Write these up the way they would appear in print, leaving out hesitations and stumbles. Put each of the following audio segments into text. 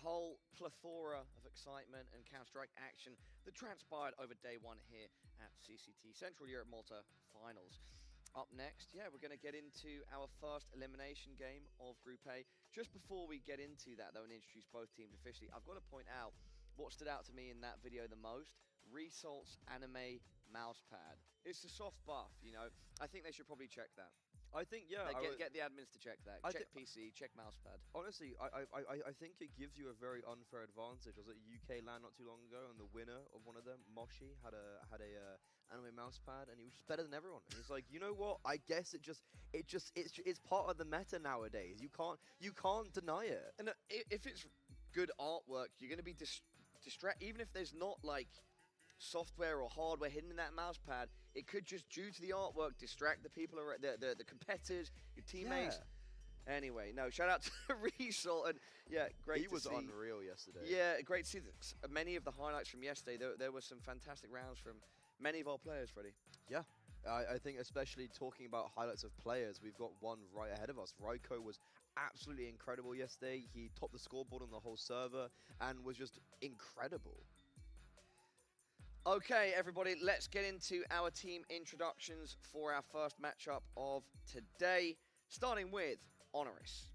whole plethora of excitement and Counter-Strike action that transpired over day one here at CCT Central Europe Malta Finals. Up next, we're going to get into our first elimination game of Group A. Just before we get into that, though, and introduce both teams officially, I've got to point out what stood out to me in that video the most. Resalt's anime mouse pad. It's a soft buff, you know. I think they should probably check that. I think, Get the admins to check that. Check PC, check mousepad. Honestly, I think it gives you a very unfair advantage. I was at UK LAN not too long ago, and the winner of one of them, Moshi, had a anime mousepad, and he was just better than everyone. And he's like, you know what? I guess it's part of the meta nowadays. You can't deny it. And if it's good artwork, you're going to be distracted. Even if there's not like software or hardware hidden in that mouse pad, it could just, due to the artwork, distract the people, the competitors, your teammates. Yeah. Anyway, no, shout out to Resalt, and great He was unreal yesterday. Yeah, great to see many of the highlights from yesterday. There were some fantastic rounds from many of our players, Freddie. Yeah. I think especially talking about highlights of players, we've got one right ahead of us. Raiko was absolutely incredible yesterday. He topped the scoreboard on the whole server and was just incredible. Okay, everybody, let's get into our team introductions for our first matchup of today, starting with HONORIS.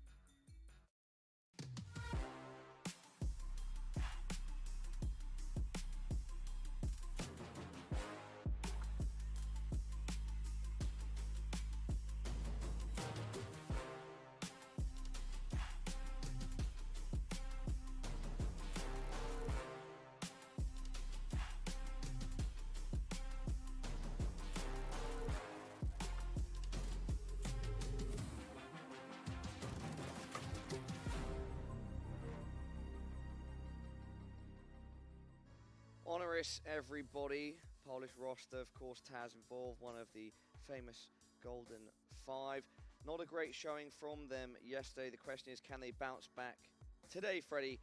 HONORIS, everybody. Polish roster, of course, Taz involved, one of the famous Golden Five. Not a great showing from them yesterday. The question is, can they bounce back today, Freddie,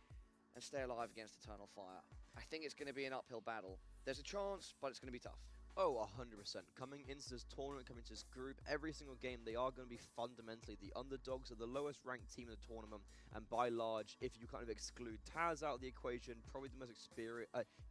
and stay alive against Eternal Fire? I think it's going to be an uphill battle. There's a chance, but it's going to be tough. Oh, 100%. Coming into this tournament, coming into this group, every single game, they are going to be fundamentally the underdogs of the lowest ranked team in the tournament. And by large, if you kind of exclude Taz out of the equation, probably the most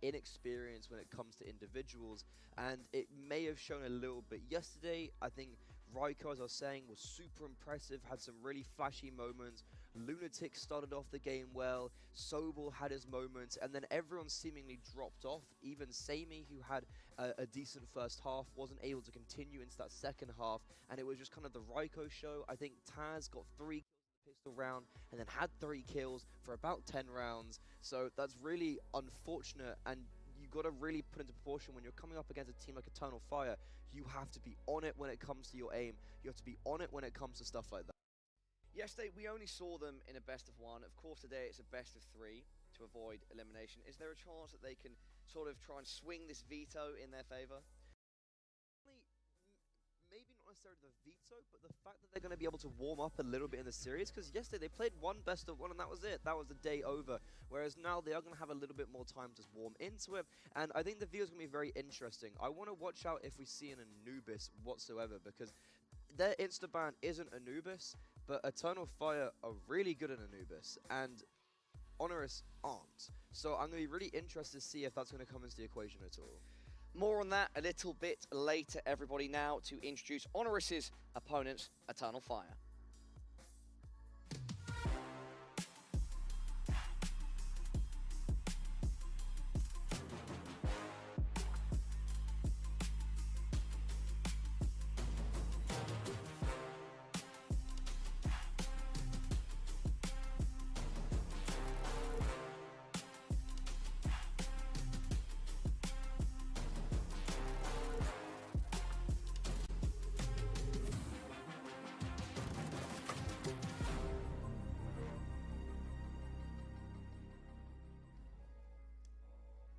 inexperienced when it comes to individuals. And it may have shown a little bit yesterday. I think Raiko, as I was saying, was super impressive, had some really flashy moments. Lunatic started off the game well, Sobel had his moments, and then everyone seemingly dropped off. Even Sammy, who had a decent first half, wasn't able to continue into that second half, and it was just kind of the Raiko show. I think Taz got 3 kills in the pistol round, and then had 3 kills for about 10 rounds, so that's really unfortunate, and you got to really put into proportion when you're coming up against a team like Eternal Fire. You have to be on it when it comes to your aim. You have to be on it when it comes to stuff like that. Yesterday, we only saw them in a best of 1. Of course, today it's a best of 3 to avoid elimination. Is there a chance that they can sort of try and swing this veto in their favor? Maybe not necessarily the veto, but the fact that they're going to be able to warm up a little bit in the series, because yesterday they played 1 best of 1 and that was it. That was the day over. Whereas now they are going to have a little bit more time to warm into it. And I think the video is going to be very interesting. I want to watch out if we see an Anubis whatsoever, because their insta-ban isn't Anubis, but Eternal Fire are really good at Anubis, and HONORIS aren't. So I'm going to be really interested to see if that's going to come into the equation at all. More on that a little bit later, everybody. Now to introduce HONORIS' opponents, Eternal Fire.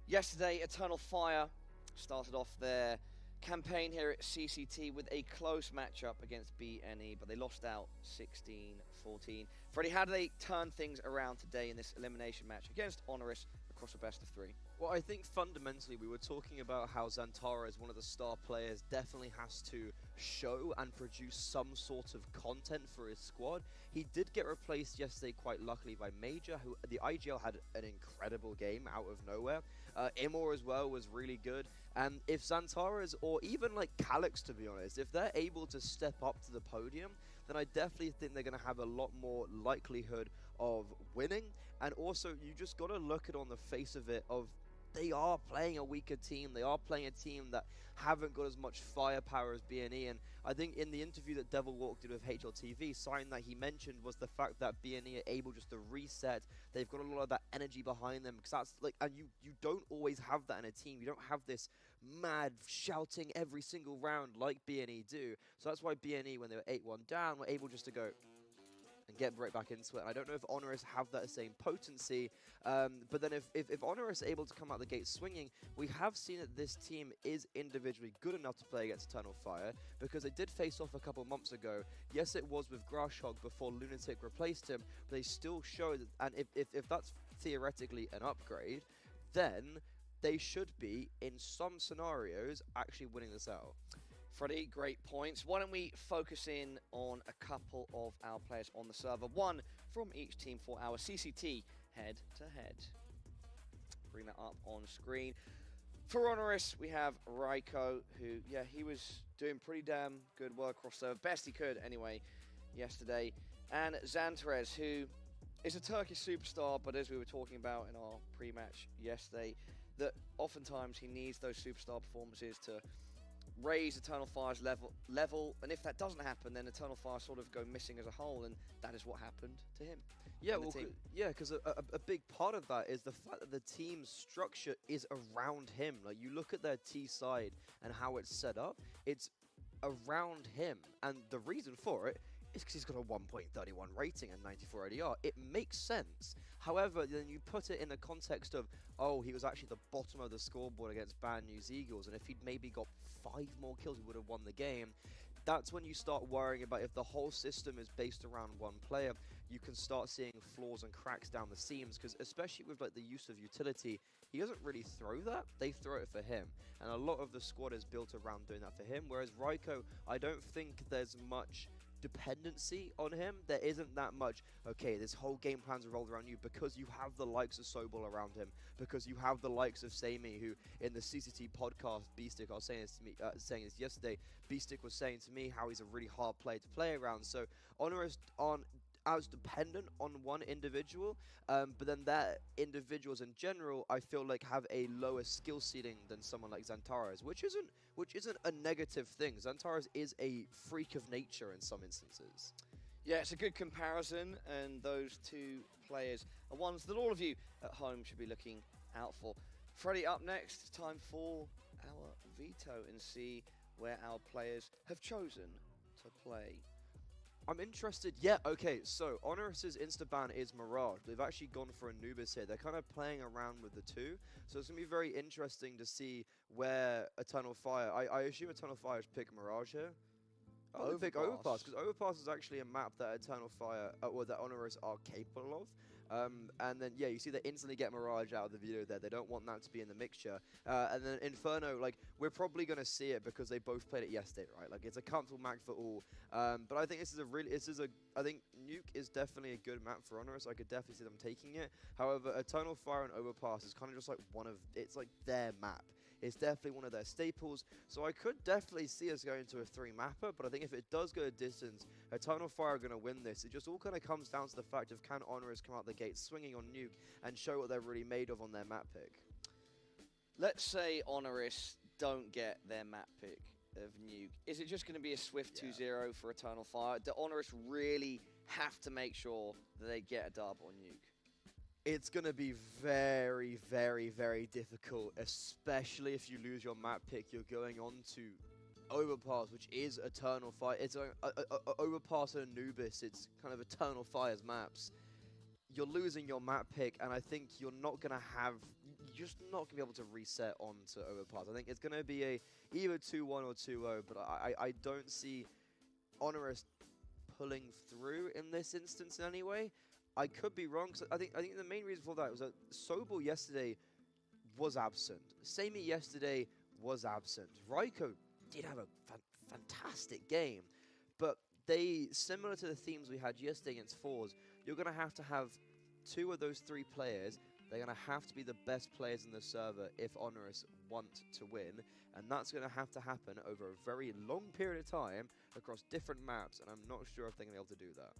Yesterday, Eternal Fire started off their campaign here at CCT with a close matchup against BNE, but they lost out 16-14. Freddie, how do they turn things around today in this elimination match against HONORIS across a best of 3? Well, I think fundamentally we were talking about how Xantara is one of the star players, definitely has to show and produce some sort of content for his squad. He did get replaced yesterday quite luckily by Major, who the IGL had an incredible game out of nowhere. Imor as well was really good. And if Xantares or even like Calyx, to be honest, if they're able to step up to the podium, then I definitely think they're going to have a lot more likelihood of winning. And also, you just got to look at on the face of it of they are playing a weaker team. They are playing a team that haven't got as much firepower as BNE. And I think in the interview that Devil Walk did with HLTV, something that he mentioned was the fact that BNE are able just to reset. They've got a lot of that energy behind them, because that's like, and you don't always have that in a team. You don't have this mad shouting every single round like BNE do. So that's why BNE, when they were 8-1 down, were able just to go and get right back into it. And I don't know if HONORIS have that same potency, but then if HONORIS are able to come out the gate swinging, we have seen that this team is individually good enough to play against Eternal Fire, because they did face off a couple months ago. Yes, it was with Grashhog before Lunatic replaced him, but they still showed that, and if that's theoretically an upgrade, then they should be, in some scenarios, actually winning this out. Freddie, great points. Why don't we focus in on a couple of our players on the server, one from each team for our CCT head-to-head. Bring that up on screen. For HONORIS, we have Raiko, who, yeah, he was doing pretty damn good work across server, best he could anyway, yesterday. And Xantares, who is a Turkish superstar, but as we were talking about in our pre-match yesterday, that oftentimes he needs those superstar performances to raise Eternal Fire's level, and if that doesn't happen, then Eternal Fire sort of go missing as a whole, and that is what happened to him. Yeah, well, yeah, because a big part of that is the fact that the team's structure is around him. Like, you look at their T side and how it's set up, it's around him, and the reason for it is because he's got a 1.31 rating and 94 ADR. It makes sense. However, then you put it in the context of, oh, he was actually the bottom of the scoreboard against Bad News Eagles, and if he'd maybe got 5 more kills, he would have won the game. That's when you start worrying about, if the whole system is based around one player, you can start seeing flaws and cracks down the seams, because especially with like the use of utility, he doesn't really throw that, they throw it for him. And a lot of the squad is built around doing that for him, whereas Raiko, I don't think there's much dependency on him. There isn't that much, okay, this whole game plan's revolved around you, because you have the likes of Sobol around him, because you have the likes of Sammy, who in the CCT podcast, B-Stick, I was saying this to me, saying this yesterday, B-Stick was saying to me how he's a really hard player to play around. So HONORIS aren't as dependent on one individual, but then that individuals in general, I feel like, have a lower skill ceiling than someone like Xantares, which isn't a negative thing. Xantares is a freak of nature in some instances. Yeah, it's a good comparison, and those two players are ones that all of you at home should be looking out for. Freddie, up next, it's time for our veto and see where our players have chosen to play. I'm interested. Yeah, okay, so HONORIS' insta-ban is Mirage. They've actually gone for Anubis here. They're kind of playing around with the two. So it's going to be very interesting to see where Eternal Fire... I assume Eternal Fire should pick Mirage here. Oh, they pick Overpass, because Overpass is actually a map that Eternal Fire, or that HONORIS are capable of. And then, yeah, you see they instantly get Mirage out of the video there. They don't want that to be in the mixture. And then Inferno, like, we're probably going to see it because they both played it yesterday, right? Like, it's a comfortable map for all. But I think I think Nuke is definitely a good map for HONORIS. I could definitely see them taking it. However, Eternal Fire and Overpass is kind of just like it's like their map. It's definitely one of their staples, so I could definitely see us going to a 3-mapper, but I think if it does go a distance, Eternal Fire are going to win this. It just all kind of comes down to the fact of, can HONORIS come out the gate swinging on Nuke and show what they're really made of on their map pick? Let's say HONORIS don't get their map pick of Nuke. Is it just going to be a swift 2-0 for Eternal Fire? Do HONORIS really have to make sure that they get a dub on Nuke? It's going to be very, very, very difficult, especially if you lose your map pick. You're going on to Overpass, which is Eternal Fire. It's Overpass and Anubis. It's kind of Eternal Fire's maps. You're losing your map pick, and I think you're just not going to be able to reset onto Overpass. I think it's going to be either 2-1 or 2-0, but I don't see HONORIS pulling through in this instance in any way. I could be wrong, because I think the main reason for that was that Sobol yesterday was absent. Sammy yesterday was absent. Raiko did have a fantastic game. But they, similar to the themes we had yesterday against forZe, you're going to have 2 of those 3 players. They're going to have to be the best players in the server if HONORIS want to win. And that's going to happen over a very long period of time across different maps. And I'm not sure if they're going to be able to do that.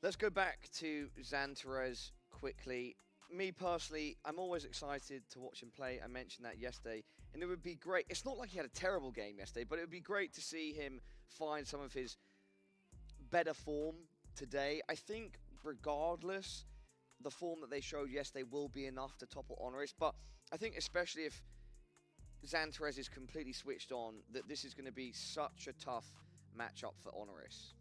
Let's go back to Xantares quickly. Me personally, I'm always excited to watch him play. I mentioned that yesterday. And it would be great. It's not like he had a terrible game yesterday, but it would be great to see him find some of his better form today. I think regardless, the form that they showed yesterday will be enough to topple HONORIS. But I think especially if Xantares is completely switched on, that this is going to be such a tough matchup for HONORIS.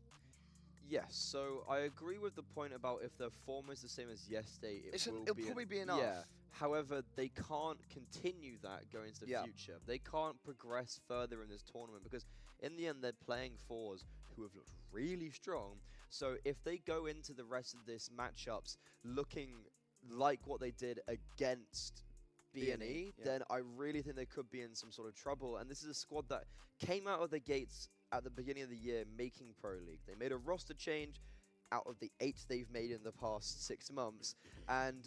Yes, so I agree with the point about if the form is the same as yesterday, it'll probably be enough. Yeah. However, they can't continue that going into the future. They can't progress further in this tournament because in the end they're playing forZe who have looked really strong. So if they go into the rest of this matchups looking like what they did against BNE, then I really think they could be in some sort of trouble. And this is a squad that came out of the gates at the beginning of the year making Pro League. They made a roster change out of the 8 they've made in the past 6 months. And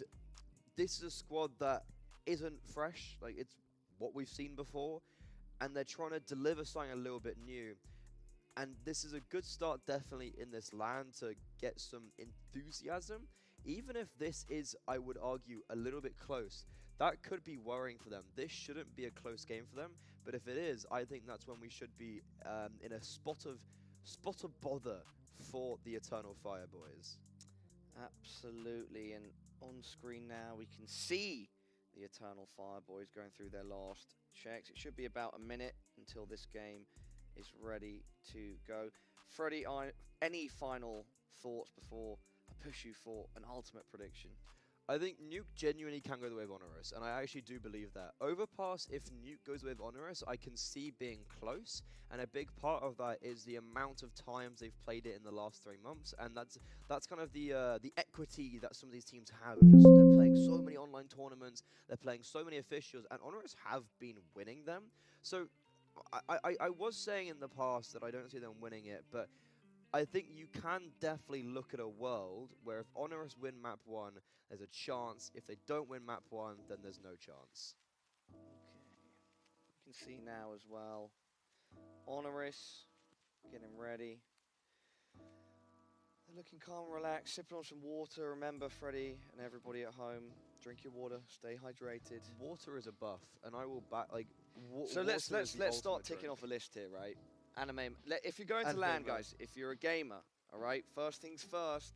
this is a squad that isn't fresh. Like, it's what we've seen before. And they're trying to deliver something a little bit new. And this is a good start, definitely, in this LAN to get some enthusiasm. Even if this is, I would argue, a little bit close, that could be worrying for them. This shouldn't be a close game for them. But if it is, I think that's when we should be in a spot of bother for the Eternal Fire boys. Absolutely, and on screen now we can see the Eternal Fire boys going through their last checks. It should be about a minute until this game is ready to go. Freddie, any final thoughts before I push you for an ultimate prediction? I think Nuke genuinely can go the way of HONORIS, and I actually do believe that. Overpass, if Nuke goes the way of HONORIS, I can see being close, and a big part of that is the amount of times they've played it in the last 3 months, and that's kind of the equity that some of these teams have. Just they're playing so many online tournaments, they're playing so many officials, and HONORIS have been winning them. So I was saying in the past that I don't see them winning it, but I think you can definitely look at a world where if HONORIS win map 1, there's a chance. If they don't win map 1, then there's no chance. Okay. You can see now as well. HONORIS getting ready. They're looking calm and relaxed, sipping on some water. Remember, Freddie and everybody at home, drink your water, stay hydrated. Water is a buff, and I will back like. So let's start ticking off a list here, right? Anime. If you're going to LAN, guys, if you're a gamer, all right. First things first.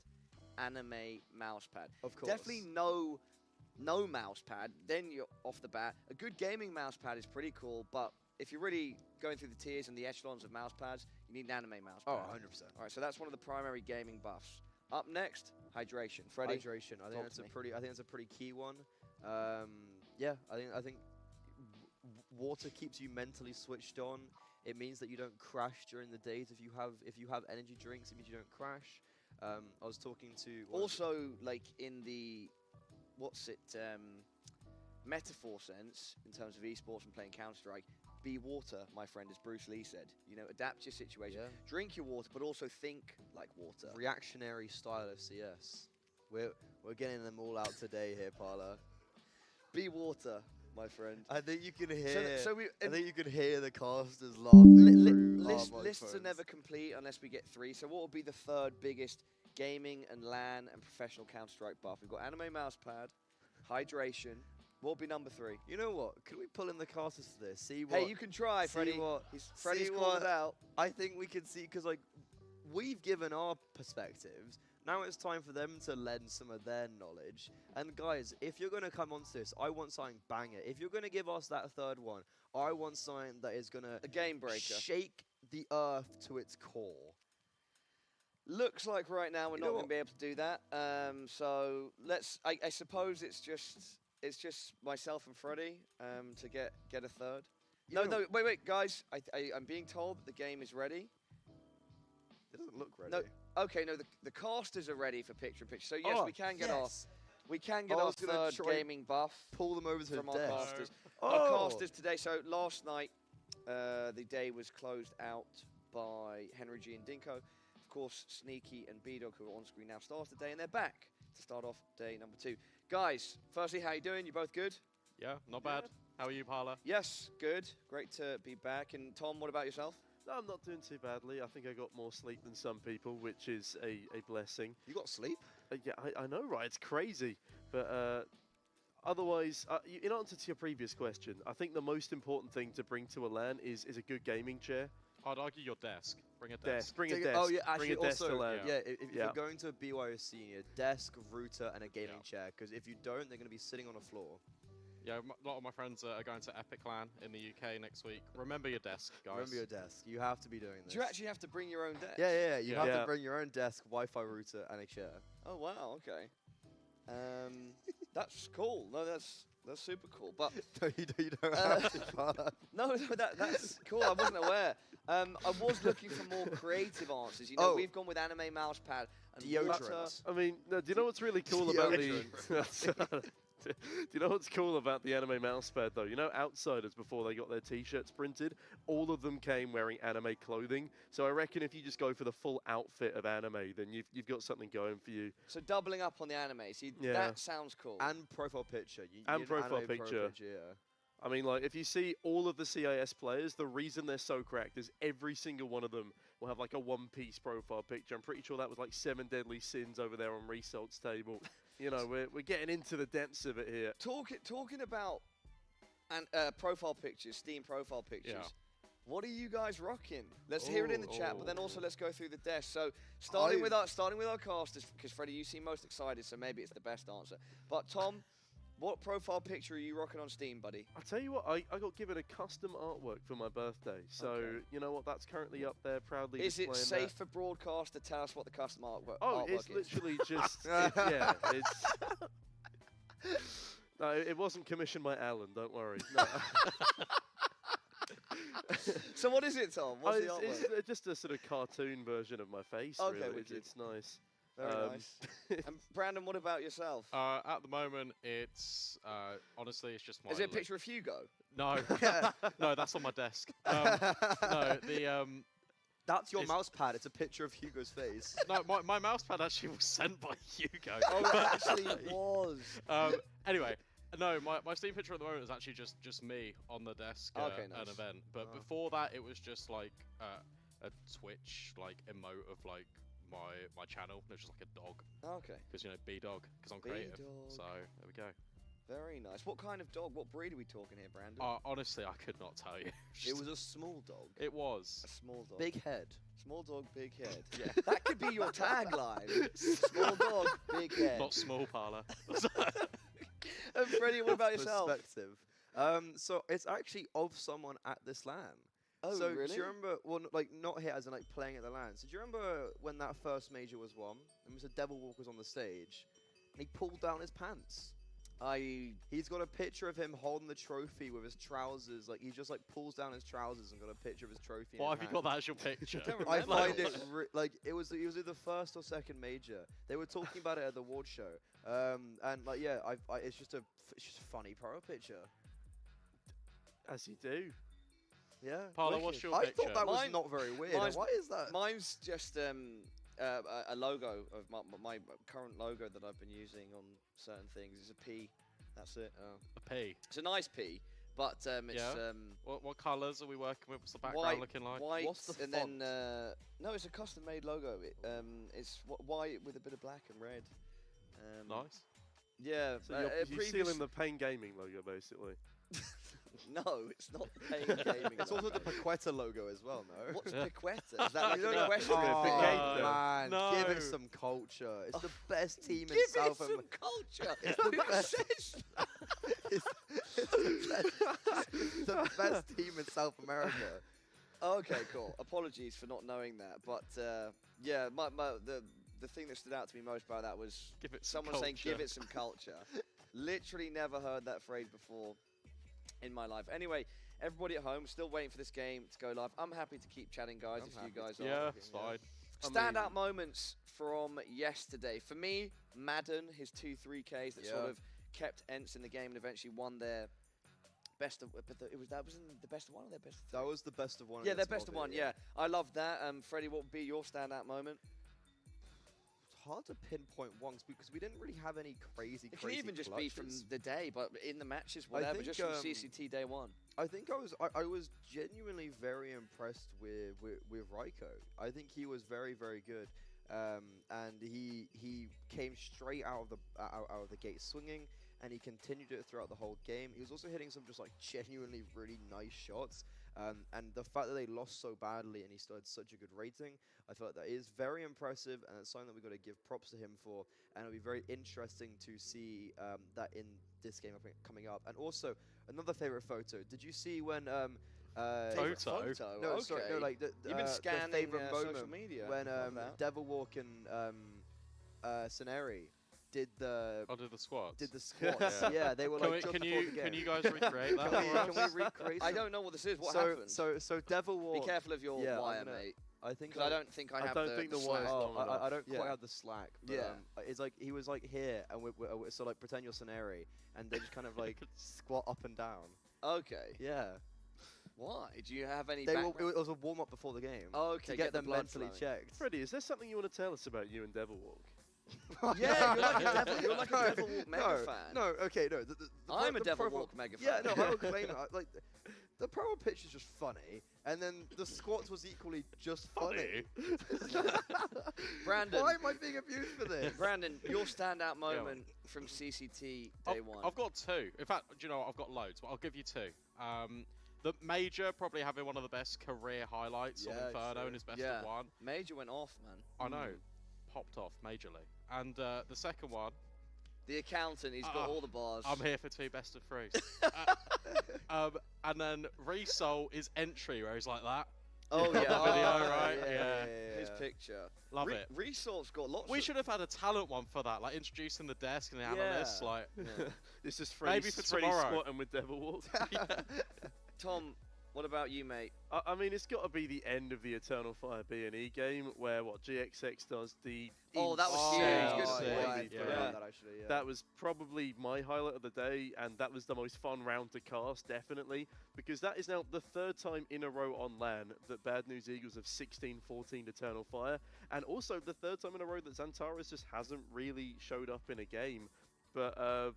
Anime mouse pad. Of course. Definitely no mouse pad. Then you're off the bat. A good gaming mouse pad is pretty cool, but if you're really going through the tiers and the echelons of mouse pads, you need an anime mouse pad. Oh, 100%. All right, so that's one of the primary gaming buffs. Up next, hydration. Freddie, hydration. I think that's a pretty key one. Yeah, I think water keeps you mentally switched on. It means that you don't crash during the days. If you have energy drinks, it means you don't crash. I was talking to also like in the metaphor sense in terms of esports and playing Counter-Strike. Be water, my friend, as Bruce Lee said. You know, adapt your situation. Yeah. Drink your water, but also think like water. Reactionary style of CS. We're getting them all out today here, Parla. Be water, my friend. I think you can hear. I think you can hear the casters laughing. Lists are never complete unless we get 3. So what will be the 3rd biggest gaming and LAN and professional Counter-Strike buff? We've got anime mousepad, hydration. What will be number 3? You know what? Could we pull in the casters to this? See what? Hey, you can try, Freddie. Freddie's called it out. I think we can see because like we've given our perspectives. Now it's time for them to lend some of their knowledge. And guys, if you're going to come onto this, I want something banger. If you're going to give us that 3rd one, I want something that is going to a game breaker, shake the earth to its core. Looks like right now we're not going to be able to do that. So let's. I suppose it's just myself and Freddie to get a 3rd. No, wait, guys. I'm being told that the game is ready. It doesn't look ready. No. Okay, no, the casters are ready for picture-in-picture. So yes, we can get our 3rd gaming buff. Pull them over to from the our desk. casters. Our casters today. So last night the day was closed out by Henry G and Dinko. Of course, Sneaky and B-Dog, who are on screen now, started the day, and they're back to start off day number 2. Guys, firstly, how you doing? You both good? Yeah, not bad. How are you, Parla? Yes, good. Great to be back. And Tom, what about yourself? No, I'm not doing too badly. I think I got more sleep than some people, which is a blessing. You got sleep? Yeah, I know, right? It's crazy. But otherwise, in answer to your previous question, I think the most important thing to bring to a LAN is a good gaming chair. I'd argue your desk. Bring a desk. Bring a desk. Oh, yeah, bring actually, a desk also, to LAN. if you're going to a BYO senior, desk, router, and a gaming chair. Because if you don't, they're going to be sitting on a floor. Yeah, a lot of my friends are going to Epic LAN in the UK next week. Remember your desk, guys. Remember your desk. You have to be doing this. Do you actually have to bring your own desk? Yeah. You have Yeah. to bring your own desk, Wi-Fi router, and a chair. Oh, wow, okay. That's cool. No, that's super cool. But you don't have to. no, that's cool. I wasn't aware. I was looking for more creative answers. You know, we've gone with anime mouse pad and Deodorant. I mean, no, do you know what's really cool about the... Do you know what's cool about the anime mousepad, though? You know, Outsiders, before they got their T-shirts printed, all of them came wearing anime clothing. So I reckon if you just go for the full outfit of anime, then you've got something going for you. So doubling up on the anime. See, that sounds cool. And profile picture. And an profile anime picture. Yeah. I mean, like, if you see all of the CIS players, the reason they're so cracked is every single one of them will have, like, a one-piece profile picture. I'm pretty sure that was, like, 7 Deadly Sins over there on Result's table. You know, we're getting into the depths of it here. Talking about profile pictures, Steam profile pictures. Yeah. What are you guys rocking? Let's hear it in the chat, but then also let's go through the desk. So starting with our casters, because Freddie, you seem most excited, so maybe it's the best answer. But Tom, what profile picture are you rocking on Steam, buddy? I'll tell you what, I got given a custom artwork for my birthday. So, you know what, that's currently up there, proudly Is it displaying safe for broadcast to tell us what the custom artwork Oh, it's is? literally just, No, it wasn't commissioned by Alan, don't worry. No. So what is it, Tom? What's the artwork? It's just a sort of cartoon version of my face, Okay, really. wicked. It's nice. Very nice. And Brandon, what about yourself? At the moment, it's honestly, it's just my. Is it a picture of Hugo? No, no, that's on my desk. No, That's your mouse pad. It's a picture of Hugo's face. No, my mouse pad actually was sent by Hugo. Oh, it actually was. Anyway, no, my Steam picture at the moment is actually just me on the desk at an event. But before that, it was just like a Twitch like emote of like my channel. It was just like a dog. Okay. Because you know B-Dog, because I'm creative. B-Dog. So there we go. Very nice. What kind of dog? What breed are we talking here, Brandon? Honestly, I could not tell you. It was a small dog. It was. A small dog. Big head. Small dog, big head. Yeah. That could be your tagline. Small dog, big head. Not small, Parla. And Freddie, what about yourself? Perspective. So it's actually of someone at this LAN. Oh, so really? do you remember, well, like, not here as in, like, playing at the LAN. So do you remember when that first major was won? And Mr. Devil Walk was on the stage, and he pulled down his pants. He's got a picture of him holding the trophy with his trousers. Like, he just, like, pulls down his trousers and got a picture of his trophy. Why have you got that as your picture? I find it, like, it was either the first or second major. They were talking about it at the award show. And, like, yeah, it's just a funny pro picture. As you do. Yeah. Parla, what's your I picture? thought that was not very weird. Why is that? Mine's just a logo of my current logo that I've been using on certain things. It's a P. That's it. A P. It's a nice P, but it's What colours are we working with? What's the background looking like? white, What's the and font? then no, it's a custom-made logo. It's white with a bit of black and red. Nice. Yeah. So you're stealing the Pain Gaming logo, basically. No, it's not the Pain Gaming. It's also the Paqueta logo as well, no? What's Paqueta? Is that like You an don't know- equestrian Oh, thing? Forget man, No. give it some culture. It's the best team in Give it South some America. culture. It's the best. It's the best team in South America. Okay, cool. Apologies for not knowing that, but yeah, the thing that stood out to me most about that was Give it some someone saying, culture. "Give it some culture." Literally never heard that phrase before in my life. Anyway, everybody at home, still waiting for this game to go live. I'm happy to keep chatting, guys, if you guys are. Yeah, it's fine. Standout moments from yesterday. For me, Madden, his 2 3Ks that sort of kept ENCE in the game and eventually won their best of, but that was in the best of one or their best of three? That was the best of one. Yeah, their best of one. Yeah, I love that. Freddie, what would be your standout moment? It's hard to pinpoint one because we didn't really have any crazy. It can even just be from the day, but in the matches, whatever, just from CCT day one. I think I was genuinely very impressed with Raiko. I think he was very, very good, and he came straight out of the gate swinging, and he continued it throughout the whole game. He was also hitting some just like genuinely really nice shots, and the fact that they lost so badly and he still had such a good rating, I felt that is very impressive, and it's something that we've got to give props to him for, and it'll be very interesting to see that in this game coming up. And also, another favorite photo. Did you see when photo? No, okay. sorry, no, like you've been scanning the favorite moment social media when Devilwalk and Scenari did the squats. Did the squats? Yeah, they were like. Can you guys recreate that? Can we recreate? I don't know what this is. What happened? So Devilwalk. Be careful of your wire, mate. I think I don't think I have the wire. I don't quite have the slack. But, it's like he was like here, and so like pretend you're Scenari, and they just kind of like squat up and down. Okay. Yeah. Why? Do you have any? It was a warm up before the game. Okay. To get them mentally checked. Freddie, is there something you want to tell us about you and Devilwalk? Yeah, you're like a Devilwalk mega fan. No, okay, no. I'm a Devilwalk mega fan. Yeah, no, I don't claim it. Like, the promo pitch is just funny, and then the squats was equally just funny. Brandon, why am I being abused for this? Brandon, your standout moment from CCT day one. I've got two. In fact, do you know what? I've got loads, but I'll give you two. The Major probably having one of the best career highlights on Inferno in his best of one. Major went off, man. I know. Popped off majorly. And the second one, the accountant, he's got all the bars. I'm here for two best of threes. And then Resol is entry where he's like that. Oh yeah, the video, right? Yeah. His picture. Love it. Resol's got lots. We should have had a talent one for that, like introducing the desk and the analysts. Like, this is Freddie, maybe for tomorrow. Squatting with Devilwalk. Tom, what about you, mate? I mean, it's got to be the end of the Eternal Fire B&E game, where GXX does the. Oh, that was huge. That was probably my highlight of the day, and that was the most fun round to cast, definitely, because that is now the third time in a row on LAN that Bad News Eagles have 16-14 Eternal Fire, and also the third time in a row that Xantares just hasn't really showed up in a game, but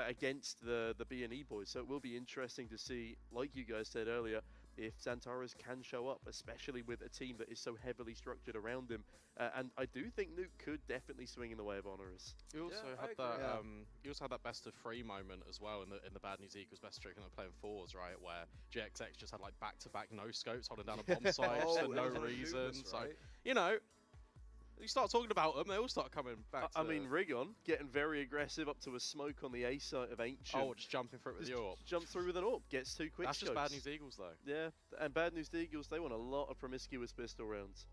against the B&E boys. So it will be interesting to see, like you guys said earlier, if Xantares can show up, especially with a team that is so heavily structured around him. And I do think Nuke could definitely swing in the way of HONORIS. You also had that. You also had that best of three moment as well in the Bad News Eagles best trick, and they're playing fours, right, where GXX just had like back-to-back no scopes holding down a bomb site for no reason. So you know. You start talking about them, they all start coming back. I mean, Rigon getting very aggressive up to a smoke on the A site of Ancient. Oh, just jumping through it with the AWP. Jump through with an AWP, gets two quick That's scopes. just Bad News Eagles, though. Yeah, and Bad News Eagles, they want a lot of promiscuous pistol rounds.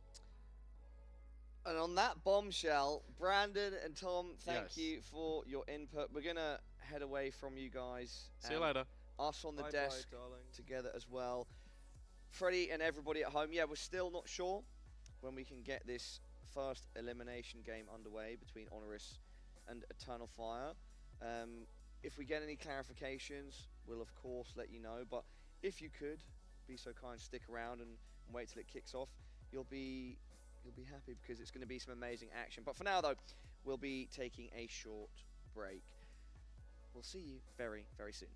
And on that bombshell, Brandon and Tom, thank you for your input. We're going to head away from you guys. See you later. Us on the desk together as well. Freddie and everybody at home, we're still not sure when we can get this first elimination game underway between HONORIS and Eternal Fire. If we get any clarifications, we'll of course let you know, but if you could be so kind, stick around and wait till it kicks off, you'll be happy, because it's going to be some amazing action. But for now though, we'll be taking a short break. We'll see you very, very soon.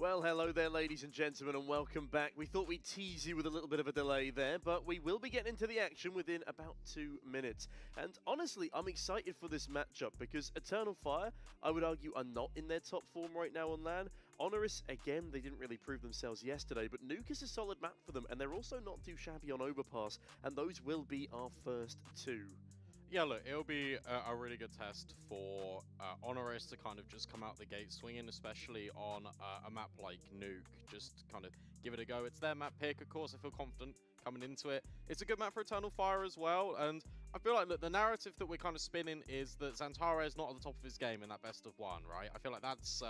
Well, hello there, ladies and gentlemen, and welcome back. We thought we'd tease you with a little bit of a delay there, but we will be getting into the action within about 2 minutes. And honestly, I'm excited for this matchup because Eternal Fire, I would argue, are not in their top form right now on LAN. HONORIS, again, they didn't really prove themselves yesterday, but Nuke is a solid map for them, and they're also not too shabby on Overpass, and those will be our first two. Yeah, look, it'll be a really good test for HONORIS to kind of just come out the gate swinging, especially on a map like Nuke. Just kind of give it a go. It's their map pick, of course. I feel confident coming into it. It's a good map for Eternal Fire as well, and I feel like the narrative that we're kind of spinning is that Xantara is not at the top of his game in that best of one, right? I feel like that's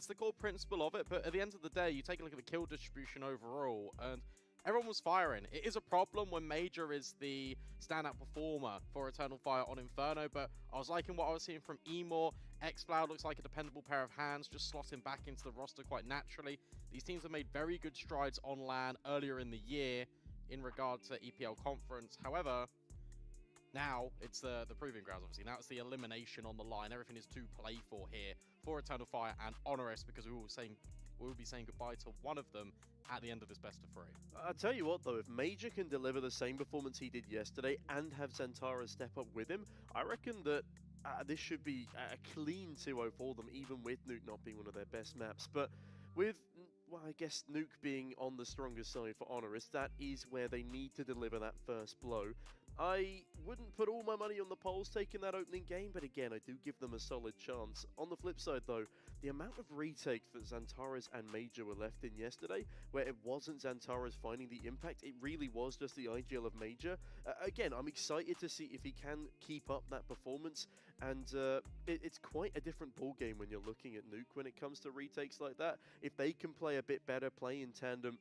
the core principle of it, but at the end of the day, you take a look at the kill distribution overall, and everyone was firing. It is a problem when Major is the standout performer for Eternal Fire on Inferno, but I was liking what I was seeing from Emor. xCloud looks like a dependable pair of hands, just slotting back into the roster quite naturally. These teams have made very good strides on LAN earlier in the year in regard to EPL Conference. However, now it's the proving grounds, obviously. Now it's the elimination on the line. Everything is to play for here for Eternal Fire and HONORIS, because we will be saying goodbye to one of them at the end of this best of 3. I'll tell you what though, if Major can deliver the same performance he did yesterday and have Xantara step up with him, I reckon that this should be a clean 2-0 for them, even with Nuke not being one of their best maps. But with, well, I guess Nuke being on the stronger side for HONORIS, that is where they need to deliver that first blow. I wouldn't put all my money on the Poles taking that opening game, but again, I do give them a solid chance. On the flip side though, the amount of retakes that Xantara's and Major were left in yesterday, where it wasn't Xantara's finding the impact, it really was just the IGL of Major. Again, I'm excited to see if he can keep up that performance, and it's quite a different ball game when you're looking at Nuke when it comes to retakes like that. If they can play a bit better, play in tandem,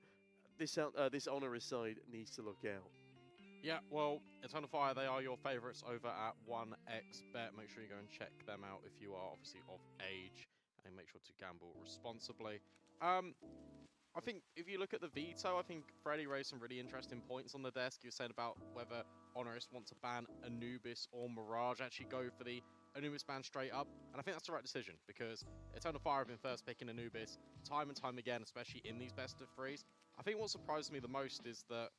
this HONORIS side needs to look out. Yeah, well, Eternal Fire, they are your favourites over at 1xBet. Make sure you go and check them out if you are obviously of age, and make sure to gamble responsibly. I think if you look at the veto, I think Freddie raised some really interesting points on the desk. He was saying about whether HONORIS want to ban Anubis or Mirage, actually go for the Anubis ban straight up, and I think that's the right decision, because Eternal Fire have been first picking Anubis time and time again, especially in these best of 3s. I think what surprised me the most is that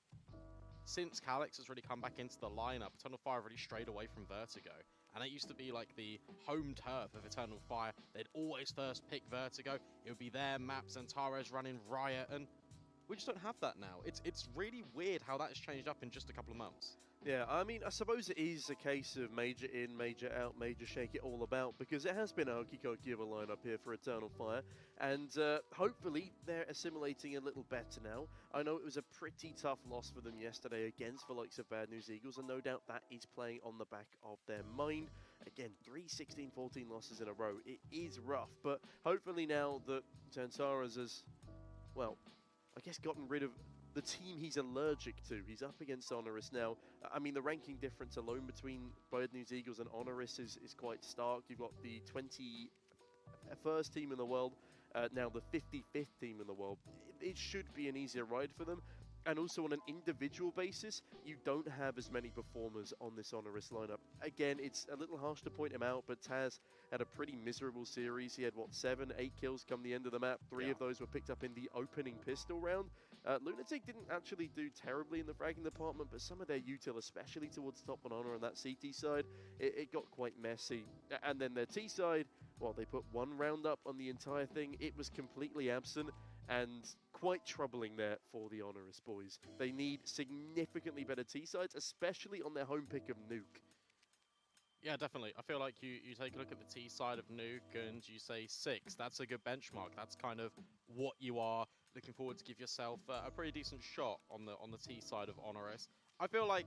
since Calyx has really come back into the lineup, Eternal Fire really strayed away from Vertigo. And it used to be like the home turf of Eternal Fire. They'd always first pick Vertigo. It would be their map, Xantara's running Riot, and we just don't have that now. It's really weird how that has changed up in just a couple of months. Yeah, I mean, I suppose it is a case of Major in, Major out, Major shake it all about, because it has been a hokey-cokey of a lineup here for Eternal Fire, and hopefully they're assimilating a little better now. I know it was a pretty tough loss for them yesterday against the likes of Bad News Eagles, and no doubt that is playing on the back of their mind. Again, 3 16-14 losses in a row. It is rough, but hopefully now that Xantara's has, well, I guess gotten rid of the team he's allergic to. He's up against HONORIS now. I mean, the ranking difference alone between Bad News Eagles and HONORIS is quite stark. You've got the 21st team in the world, now the 55th team in the world. It should be an easier ride for them. And also on an individual basis, you don't have as many performers on this HONORIS lineup. Again, it's a little harsh to point him out, but Taz had a pretty miserable series. He had, what, 7, 8 kills come the end of the map. 3 of those were picked up in the opening pistol round. Lunatic didn't actually do terribly in the fragging department, but some of their util, especially towards top 1 honor on that CT side, it got quite messy. And then their T side, well, they put 1 round up on the entire thing. It was completely absent, and quite troubling there for the HONORIS boys. They need significantly better T sides, especially on their home pick of Nuke. Yeah, definitely. I feel like you take a look at the T side of Nuke and you say 6. That's a good benchmark. That's kind of what you are looking forward to give yourself a pretty decent shot on the T side of HONORIS. I feel like,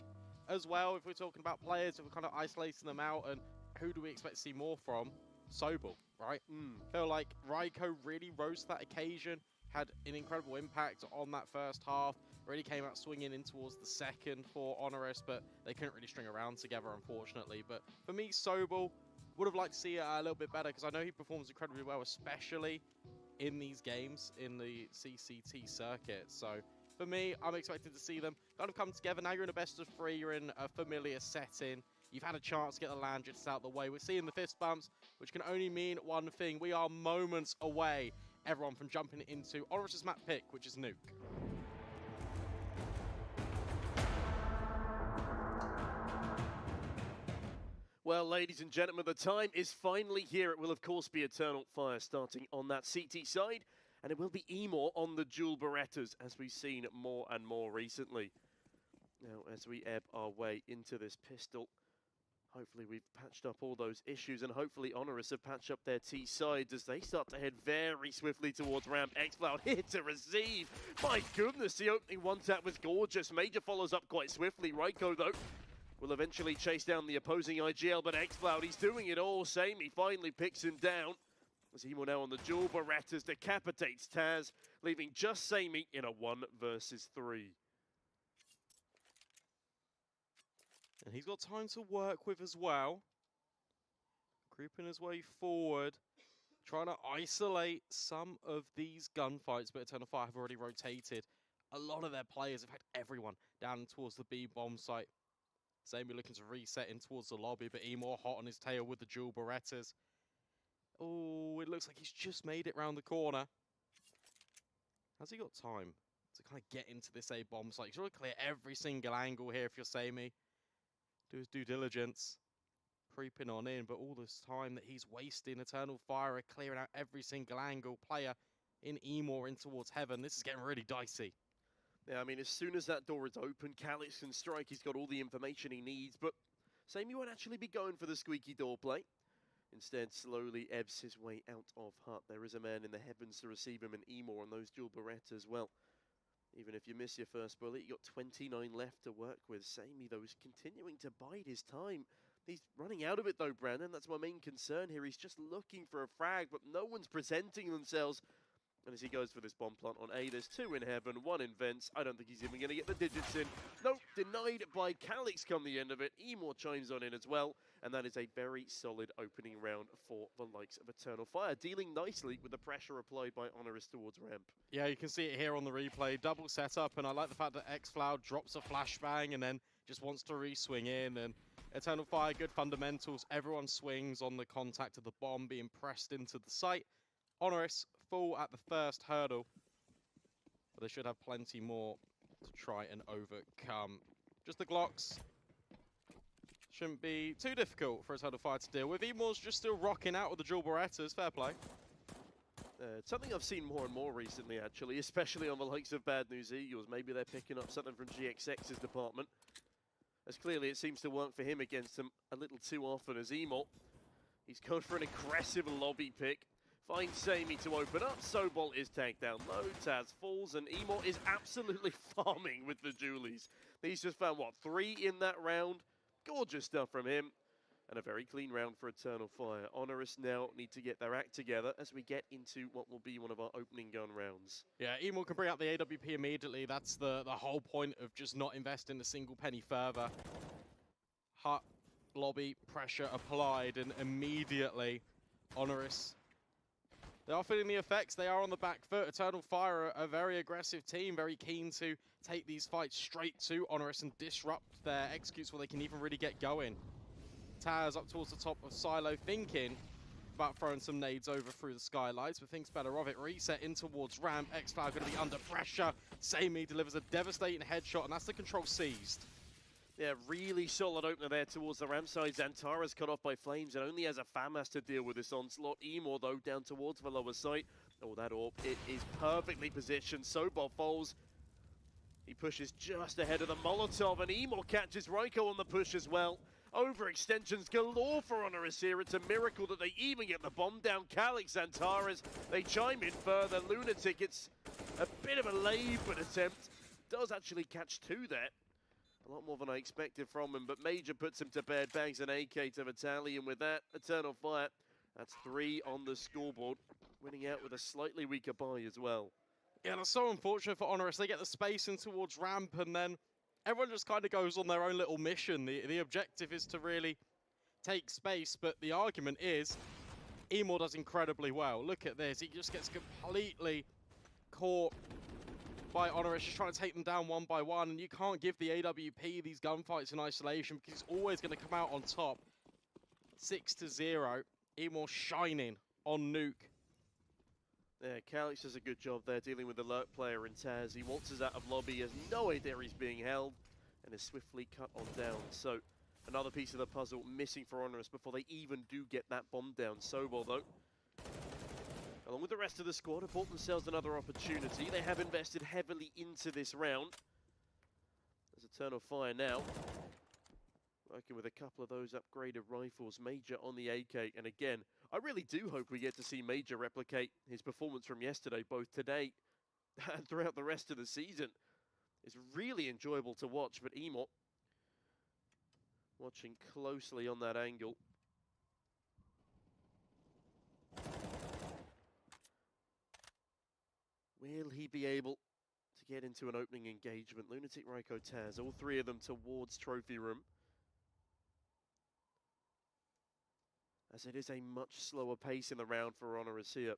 as well, if we're talking about players, if we're kind of isolating them out, and who do we expect to see more from? Sobel, right? I feel like Raiko really rose to that occasion, had an incredible impact on that first half, really came out swinging in towards the second for HONORIS, but they couldn't really string around together, unfortunately. But for me, Sobel, would have liked to see it a little bit better, because I know he performs incredibly well, especially in these games in the CCT circuit. So for me, I'm expected to see them kind of come together. Now you're in a best of 3, you're in a familiar setting. You've had a chance to get the land just out the way. We're seeing the fist bumps, which can only mean one thing. We are moments away everyone from jumping into HONORIS' map pick, which is Nuke. Well, ladies and gentlemen, the time is finally here. It will, of course, be Eternal Fire starting on that CT side, and it will be Emor on the dual Berettas, as we've seen more and more recently. Now, as we ebb our way into this pistol, hopefully we've patched up all those issues, and hopefully HONORIS have patched up their T sides as they start to head very swiftly towards ramp. xCloud here to receive. My goodness, the opening one tap was gorgeous. Major follows up quite swiftly. Raiko, though, will eventually chase down the opposing IGL, but xCloud, he's doing it all. Sammy finally picks him down, as he will now on the dual Berettas decapitates Taz, leaving just Sammy in a 1 versus 3. And he's got time to work with as well. Creeping his way forward, trying to isolate some of these gunfights, but Eternal Fire have already rotated. A lot of their players, in fact everyone, down towards the B bomb site. Sammy looking to reset in towards the lobby, but Emor hot on his tail with the dual Berettas. Oh, it looks like he's just made it round the corner. Has he got time to kind of get into this A bomb site? He's got to clear every single angle here if you're Sammy. Do his due diligence. Creeping on in, but all this time that he's wasting, Eternal Fire are clearing out every single angle. Player in Emor in towards heaven. This is getting really dicey. Yeah, I mean, as soon as that door is open, Calix can strike. He's got all the information he needs, but Sammy won't actually be going for the squeaky door play. Instead, slowly ebbs his way out of hut. There is a man in the heavens to receive him, and Emor on those dual Berettas as well. Even if you miss your first bullet, you got 29 left to work with. Sammy, though, is continuing to bide his time. He's running out of it, though, Brandon. That's my main concern here. He's just looking for a frag, but no one's presenting themselves. And as he goes for this bomb plant on A, there's 2 in heaven, 1 in vents. I don't think he's even going to get the digits in. Nope, denied by Calix come the end of it. Emor chimes on in as well. And that is a very solid opening round for the likes of Eternal Fire, dealing nicely with the pressure applied by HONORIS towards ramp. Yeah, you can see it here on the replay. Double setup, and I like the fact that xCloud drops a flashbang and then just wants to re-swing in. And Eternal Fire, good fundamentals. Everyone swings on the contact of the bomb being pressed into the site. HONORIS full at the first hurdle, but they should have plenty more to try and overcome. Just the Glocks shouldn't be too difficult for Eternal Fire to deal with. Emor's just still rocking out with the dual Berettas. Fair play. It's something I've seen more and more recently, actually, especially on the likes of Bad News Eagles. Maybe they're picking up something from GXX's department, as clearly it seems to work for him against them a little too often as Emor. He's going for an aggressive lobby pick. Finds Sammy to open up. Sobol is tagged down low. Taz falls, and Emor is absolutely farming with the Julies. He's just found, what, 3 in that round? Gorgeous stuff from him. And a very clean round for Eternal Fire. HONORIS now need to get their act together as we get into what will be one of our opening gun rounds. Yeah, Emor can bring out the AWP immediately. That's the whole point of just not investing a single penny further. Hut, lobby, pressure applied, and immediately HONORIS, they are feeling the effects. They are on the back foot. Eternal Fire are a very aggressive team, very keen to take these fights straight to HONORIS and disrupt their executes before they can even really get going. Taz up towards the top of Silo, thinking about throwing some nades over through the skylights, but thinks better of it. Reset in towards ramp. xCloud going to be under pressure. Sammy delivers a devastating headshot, and that's the control seized. Yeah, really solid opener there towards the ramp side. Xantara's cut off by flames and only has a FAMAS to deal with this onslaught. Emor, though, down towards the lower site. Oh, that AWP, it is perfectly positioned. Sobol falls. He pushes just ahead of the Molotov, and Emor catches Raiko on the push as well. Overextensions galore for HONORIS here. It's a miracle that they even get the bomb down. Calix, Xantaras, they chime in further. Lunatic, it's a bit of a laboured attempt. Does actually catch 2 there. A lot more than I expected from him, but Major puts him to bed, bangs an AK to Vitaly, and with that, Eternal Fire, that's 3 on the scoreboard, winning out with a slightly weaker buy as well. Yeah, that's so unfortunate for HONORIS. They get the space in towards ramp, and then everyone just kind of goes on their own little mission. The objective is to really take space, but the argument is Emor does incredibly well. Look at this. He just gets completely caught by HONORIS, just trying to take them down one by one, and you can't give the AWP these gunfights in isolation because he's always going to come out on top. 6-0. Emor shining on Nuke. Yeah, Calix does a good job there dealing with the lurk player in Taz. He waltzes out of lobby, has no idea he's being held, and is swiftly cut on down. So, another piece of the puzzle missing for HONORIS before they even do get that bomb down. Sobol, though, along with the rest of the squad, have bought themselves another opportunity. They have invested heavily into this round. There's Eternal Fire now, working with a couple of those upgraded rifles. Major on the AK, and again, I really do hope we get to see Major replicate his performance from yesterday, both today and throughout the rest of the season. It's really enjoyable to watch, but Emo watching closely on that angle. Will he be able to get into an opening engagement? Lunatic, Ryko, Taz, all three of them towards Trophy Room. As it is a much slower pace in the round for HONORIS here.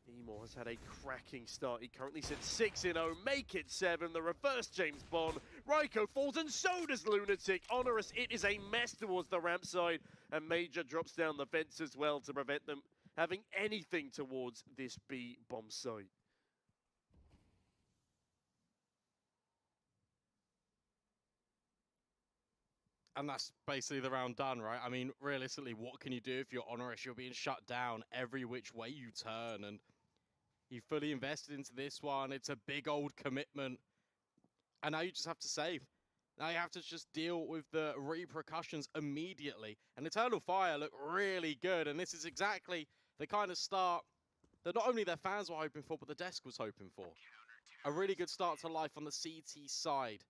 Emo has had a cracking start. He currently sits 6-0, make it 7. The reverse James Bond. Ryko falls, and so does Lunatic. HONORIS, it is a mess towards the ramp side, and Major drops down the fence as well to prevent them having anything towards this B bomb site. And that's basically the round done, right? I mean, realistically, what can you do if you're HONORIS? You're being shut down every which way you turn, and you fully invested into this one. It's a big old commitment. And now you just have to save. Now you have to just deal with the repercussions immediately. And Eternal Fire look really good, and this is exactly the kind of start that not only their fans were hoping for, but the desk was hoping for. A really good start to life on the CT side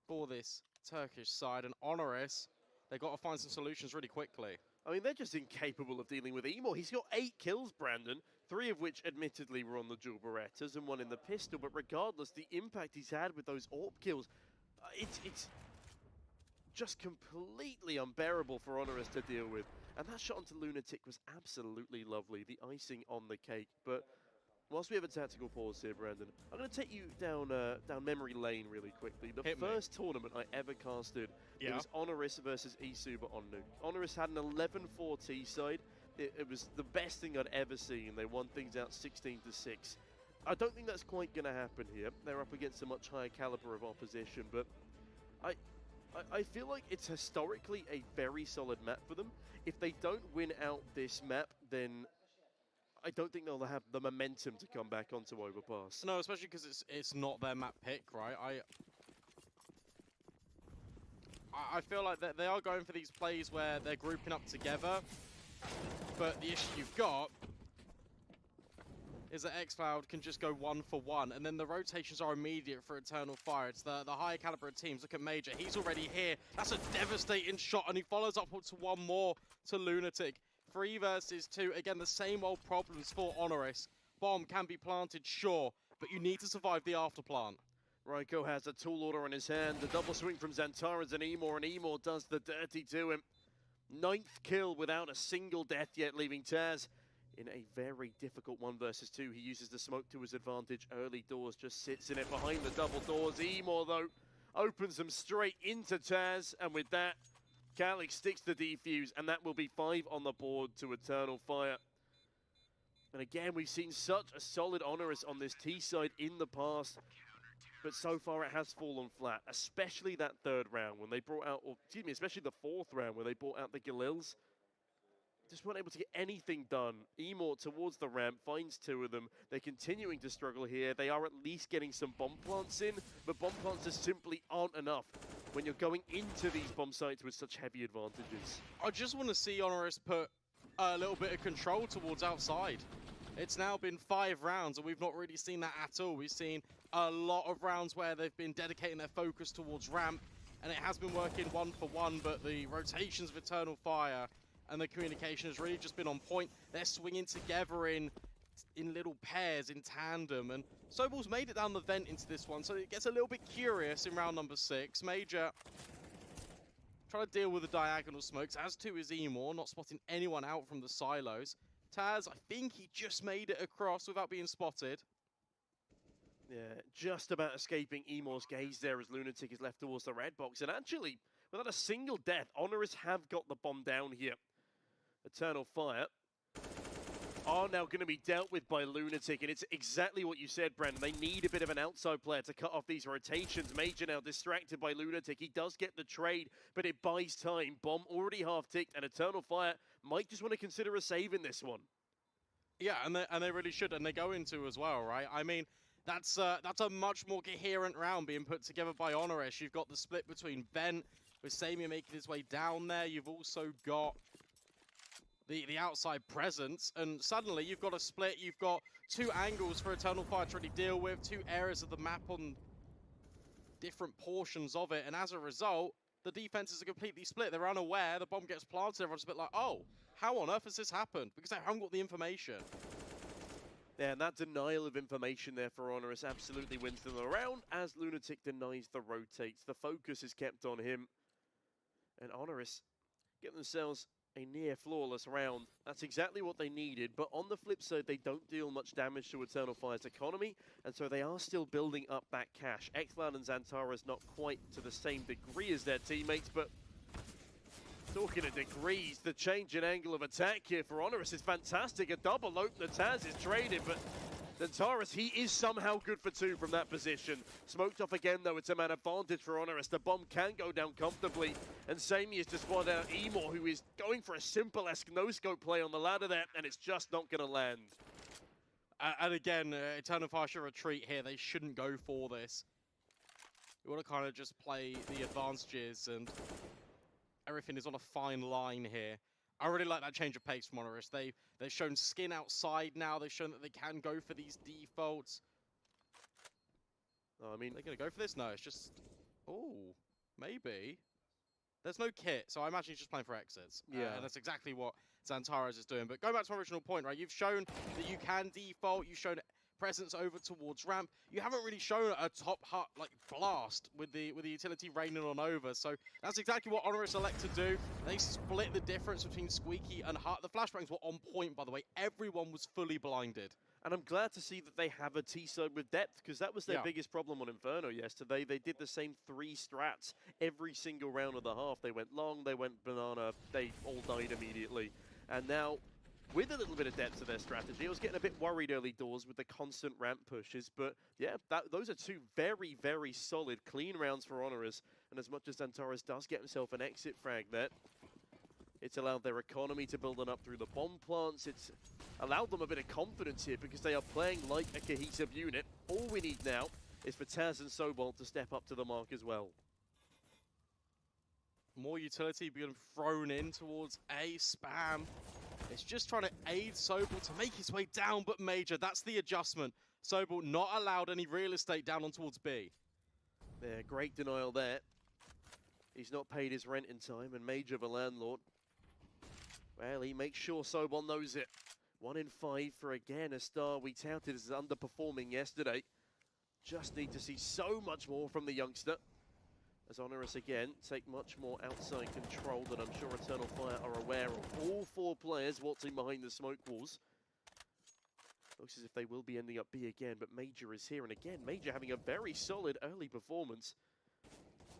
for this Turkish side, and HONORIS, they've got to find some solutions really quickly. I mean, they're just incapable of dealing with Emo. He's got 8 kills, Brandon, 3 of which admittedly were on the dual Berettas and 1 in the pistol, but regardless, the impact he's had with those AWP kills, it's just completely unbearable for HONORIS to deal with. And that shot onto Lunatic was absolutely lovely, the icing on the cake. But whilst we have a tactical pause here, Brandon, I'm going to take you down memory lane really quickly. The first tournament I ever casted, it was HONORIS versus eSuper on Nuke. HONORIS had an 11-4 T side. It was the best thing I'd ever seen. They won things out 16-6. I don't think that's quite going to happen here. They're up against a much higher caliber of opposition, but I feel like it's historically a very solid map for them. If they don't win out this map, then I don't think they'll have the momentum to come back onto Overpass. No, especially because it's not their map pick, right? I feel like that they are going for these plays where they're grouping up together, but the issue you've got is that xCloud can just go 1-for-1, and then the rotations are immediate for Eternal Fire. It's the higher caliber teams. Look at Major. He's already here. That's a devastating shot, and he follows up to 1 more to Lunatic. 3 versus 2. Again, the same old problems for HONORIS. Bomb can be planted, sure, but you need to survive the afterplant. Ryko has a tool order in his hand. The double swing from Xantares and Emo does the dirty to him. 9th kill without a single death yet, leaving Taz in a very difficult 1 versus 2. He uses the smoke to his advantage. Early doors, just sits in it behind the double doors. Emo, though, opens them straight into Taz, and with that, Calix sticks the defuse, and that will be 5 on the board to Eternal Fire. And again, we've seen such a solid HONORIS on this T side in the past, but so far it has fallen flat, especially that 3rd round when they brought out, or excuse me, especially the 4th round where they brought out the Galils. Just weren't able to get anything done. Emo towards the ramp, finds 2 of them. They're continuing to struggle here. They are at least getting some bomb plants in, but bomb plants just simply aren't enough when you're going into these bomb sites with such heavy advantages. I just want to see HONORIS put a little bit of control towards outside. It's now been 5 rounds, and we've not really seen that at all. We've seen a lot of rounds where they've been dedicating their focus towards ramp, and it has been working 1-for-1, but the rotations of Eternal Fire and the communication has really just been on point. They're swinging together in little pairs, in tandem, and Sobol's made it down the vent into this one, so it gets a little bit curious in round number 6. Major trying to deal with the diagonal smokes, as to is Emo, not spotting anyone out from the silos. Taz, I think he just made it across without being spotted. Yeah, just about escaping Emo's gaze there as Lunatic is left towards the red box, and actually, without a single death, HONORIS have got the bomb down here. Eternal Fire are now going to be dealt with by Lunatic, and it's exactly what you said, Brandon. They need a bit of an outside player to cut off these rotations. Major now distracted by Lunatic. He does get the trade, but it buys time. Bomb already half-ticked, and Eternal Fire might just want to consider a save in this one. Yeah, and they really should, and they go into as well, right? I mean, that's a much more coherent round being put together by HONORIS. You've got the split between Vent, with Samir making his way down there. You've also got the outside presence, and suddenly you've got a split. You've got two angles for Eternal Fire to really deal with, two areas of the map on different portions of it, and as a result, the defenses are completely split. They're unaware, the bomb gets planted, everyone's a bit like, oh, how on earth has this happened? Because they haven't got the information. Yeah, and that denial of information there for HONORIS absolutely wins them around as Lunatic denies the rotates. The focus is kept on him, and HONORIS get themselves a near flawless round. That's exactly what they needed, but on the flip side, they don't deal much damage to Eternal Fire's economy, and so they are still building up that cash. xCloud and Xantara's not quite to the same degree as their teammates, but talking of degrees, the change in angle of attack here for HONORIS is fantastic. A double opener, Taz is traded, but Xantara's, he is somehow good for two from that position. Smoked off again, though, it's a man advantage for HONORIS. The bomb can go down comfortably, and Sammy has just spotted out Emor, who is going for a simple-esque no-scope play on the ladder there, and it's just not going to land. And again, Eternal Fire should retreat here. They shouldn't go for this. You want to kind of just play the advantages, and everything is on a fine line here. I really like that change of pace from HONORIS. They've shown skin outside now. They've shown that they can go for these defaults. Oh, I mean, they're going to go for this? No, it's just... Oh, maybe. There's no kit, so I imagine he's just playing for exits. Yeah. And that's exactly what Xantara's is doing. But going back to my original point, right? You've shown that you can default. You've shown presence over towards ramp. You haven't really shown a top hut like blast with the utility raining on over. So that's exactly what HONORIS elect to do. They split the difference between Squeaky and Hut. The flashbangs were on point, by the way. Everyone was fully blinded. And I'm glad to see that they have a T-side with depth, because that was their biggest problem on Inferno yesterday. They did the same 3 strats every single round of the half. They went long, they went banana, they all died immediately. And now, with a little bit of depth to their strategy, I was getting a bit worried early doors with the constant ramp pushes, but yeah, those are 2 very, very solid, clean rounds for HONORIS. And as much as Xantara's does get himself an exit frag there, it's allowed their economy to build on up through the bomb plants. It's allowed them a bit of confidence here because they are playing like a cohesive unit. All we need now is for Taz and Sobol to step up to the mark as well. More utility being thrown in towards A, spam. It's just trying to aid Sobol to make his way down, but Major, that's the adjustment. Sobol not allowed any real estate down on towards B. Yeah, great denial there. He's not paid his rent in time, and Major, the landlord, well, he makes sure Sobol knows it. 1 in 5 for, again, a star we touted as underperforming yesterday. Just need to see so much more from the youngster. As HONORIS again take much more outside control than I'm sure Eternal Fire are aware of. All 4 players waltzing behind the smoke walls. Looks as if they will be ending up B again, but Major is here. And again, Major having a very solid early performance.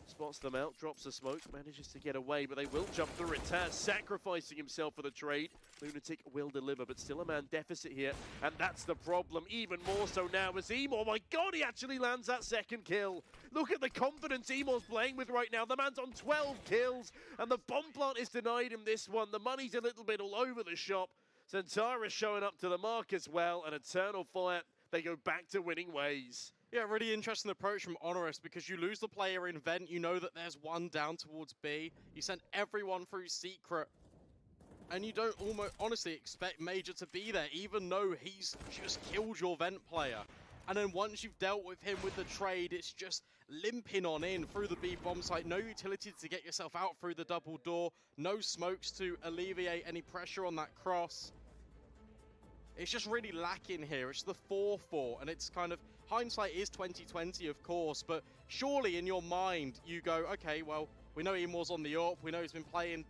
Spots them out, drops the smoke, manages to get away, but they will jump through it. Taz sacrificing himself for the trade. Lunatic will deliver, but still a man deficit here, and that's the problem. Even more so now as Emor, my God, he actually lands that second kill. Look at the confidence Emor's playing with right now. The man's on 12 kills, and the bomb plant is denied him this one. The money's a little bit all over the shop. Xantara's showing up to the mark as well, and Eternal Fire, they go back to winning ways. Yeah, really interesting approach from HONORIS, because you lose the player in Vent, you know that there's one down towards B, you send everyone through Secret, and you don't almost honestly expect Major to be there, even though he's just killed your Vent player. And then once you've dealt with him with the trade, it's just limping on in through the B bomb site, no utility to get yourself out through the double door, no smokes to alleviate any pressure on that cross. It's just really lacking here. It's the 4-4, and it's kind of, hindsight is 2020, of course, but surely in your mind you go, okay, well, we know Emor's on the AWP, we know he's been playing,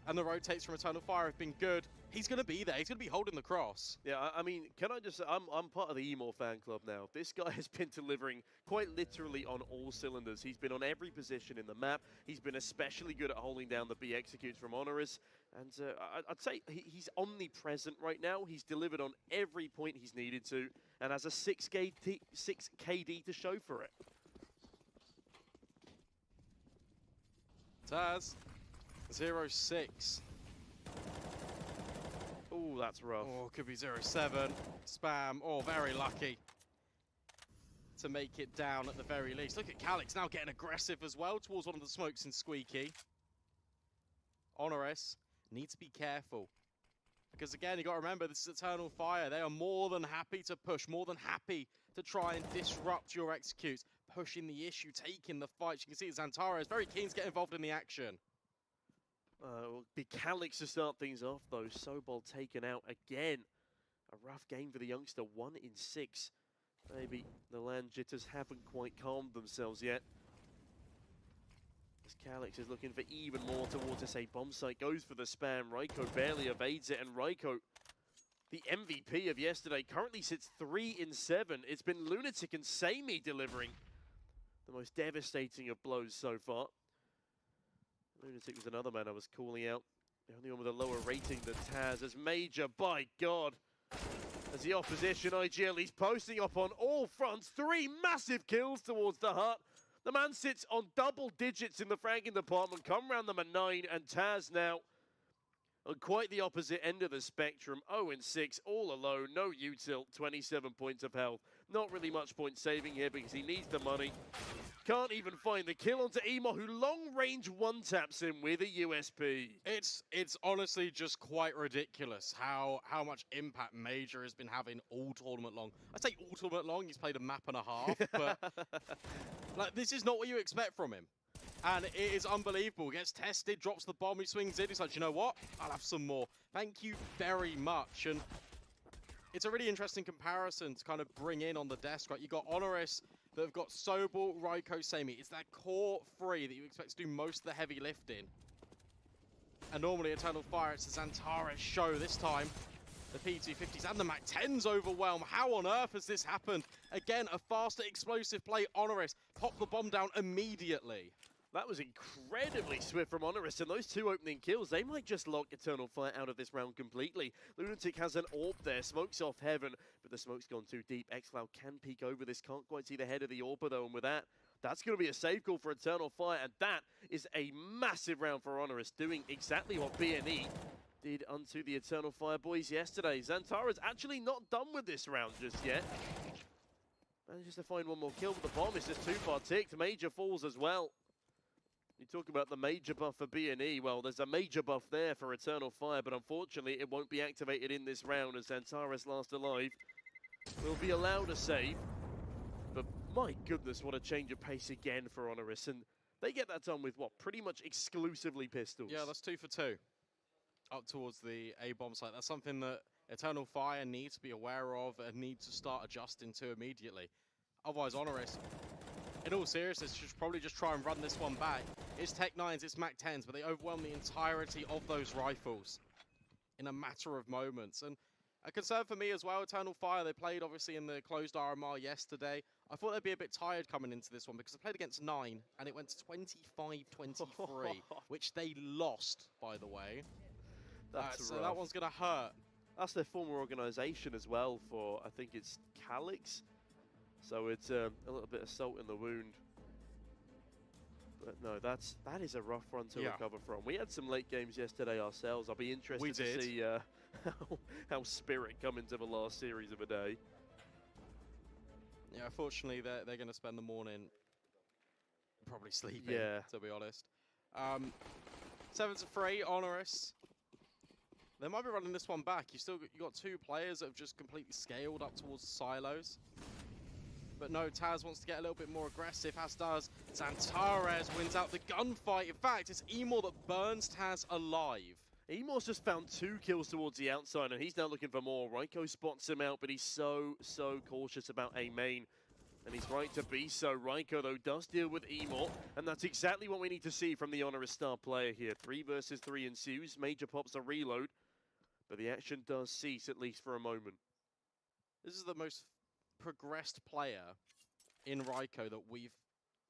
and the rotates from Eternal Fire have been good. He's going to be there. He's going to be holding the cross. Yeah, I mean, can I just say, I'm part of the Emor fan club now. This guy has been delivering quite literally on all cylinders. He's been on every position in the map. He's been especially good at holding down the B executes from HONORIS. And I'd say he's omnipresent right now. He's delivered on every point he's needed to, and has a 6 KD to show for it. Taz, 0-6. Oh, that's rough. Oh, could be 0-7. Spam. Oh, very lucky to make it down at the very least. Look at Calix now getting aggressive as well towards one of the smokes in Squeaky. HONORIS need to be careful. Because again, you got to remember, this is Eternal Fire. They are more than happy to push, more than happy to try and disrupt your executes, pushing the issue, taking the fight. You can see Xantara is very keen to get involved in the action. Will be Calix to start things off, though. Sobol taken out again. A rough game for the youngster, 1 in 6. Maybe the land jitters haven't quite calmed themselves yet. As Calix is looking for even more towards this bomb site, goes for the spam. Raiko barely evades it, and Raiko, the MVP of yesterday, currently sits 3 in 7. It's been Lunatic and Sammy delivering the most devastating of blows so far. Lunatic was another man I was calling out. The only one with a lower rating than Taz, as Major, by God. As the opposition, IGL, he's posting up on all fronts. 3 massive kills towards the hut. The man sits on double digits in the fragging department. Come round number 9, and Taz now on quite the opposite end of the spectrum. 0 in 6, all alone, no util, 27 points of health. Not really much point saving here because he needs the money. Can't even find the kill onto Emo, who long-range one-taps him with a USP. It's honestly just quite ridiculous how much impact Major has been having all tournament long. I say all tournament long, he's played a map and a half, but like, this is not what you expect from him. And it is unbelievable. Gets tested, drops the bomb, he swings in. He's like, you know what? I'll have some more. Thank you very much. And it's a really interesting comparison to kind of bring in on the desk, right? You got HONORIS that have got Sobol, Raiko, Sammy. It's that core 3 that you expect to do most of the heavy lifting. And normally Eternal Fire, it's a Xantara show this time. The P250s and the MAC-10s overwhelm. How on earth has this happened? Again, a faster explosive play. HONORIS pop the bomb down immediately. That was incredibly swift from HONORIS, and those 2 opening kills, they might just lock Eternal Fire out of this round completely. Lunatic has an orb there, smokes off heaven, but the smoke's gone too deep. xCloud can peek over this, can't quite see the head of the orb though, and with that, that's going to be a save call for Eternal Fire, and that is a massive round for HONORIS, doing exactly what BNE did unto the Eternal Fire boys yesterday. Xantara's actually not done with this round just yet. Manages to find one more kill, but the bomb is just too far ticked. Major falls as well. You talk about the major buff for BNE, well, there's a major buff there for Eternal Fire, but unfortunately it won't be activated in this round as Xantara's last alive will be allowed a save. But my goodness, what a change of pace again for HONORIS, and they get that done with, what, pretty much exclusively pistols. Yeah, that's 2 for 2 up towards the A-bomb site. That's something that Eternal Fire needs to be aware of and need to start adjusting to immediately. Otherwise, HONORIS, in all seriousness, should probably just try and run this one back. It's Tech 9s, it's Mac 10s, but they overwhelm the entirety of those rifles in a matter of moments. And a concern for me as well, Eternal Fire, they played obviously in the closed RMR yesterday. I thought they'd be a bit tired coming into this one because they played against 9 and it went to 25-23, which they lost, by the way. So that one's going to hurt. That's their former organization as well for, I think it's Calix. So it's a little bit of salt in the wound. But no, that is a rough one to recover from. We had some late games yesterday ourselves. I'll be interested to see how Spirit come into the last series of a day. Yeah, unfortunately, they're going to spend the morning probably sleeping, to be honest. 7-3, HONORIS. They might be running this one back. You got 2 players that have just completely scaled up towards the silos. But no, Taz wants to get a little bit more aggressive, as does Xantara. Wins out the gunfight. In fact, it's Emor that burns Taz alive. Emor's just found 2 kills towards the outside, and he's now looking for more. Raiko spots him out, but he's so cautious about A main. And he's right to be so. Raiko, though, does deal with Emor, and that's exactly what we need to see from the HONORIS star player here. 3 versus 3 ensues. Major pops a reload, but the action does cease, at least for a moment. This is the most progressed player in Raiko that we've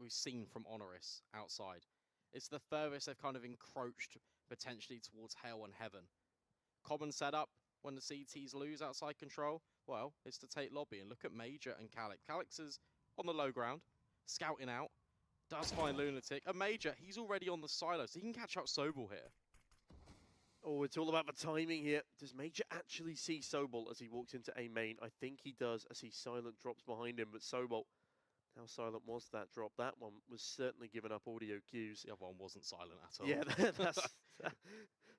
seen from HONORIS outside. It's the furthest they've kind of encroached potentially towards hell and heaven. Common setup when the CTs lose outside control, well, it's to take lobby and look at Major and Calix. Calix is on the low ground, scouting out, does find Lunatic. And Major, he's already on the silo, so he can catch out Sobel here. Oh, it's all about the timing here. Does Major actually see Sobel as he walks into A main? I think he does as he silent drops behind him, but Sobel, how silent was that drop? That one was certainly giving up audio cues. The other one wasn't silent at all. Yeah, that's...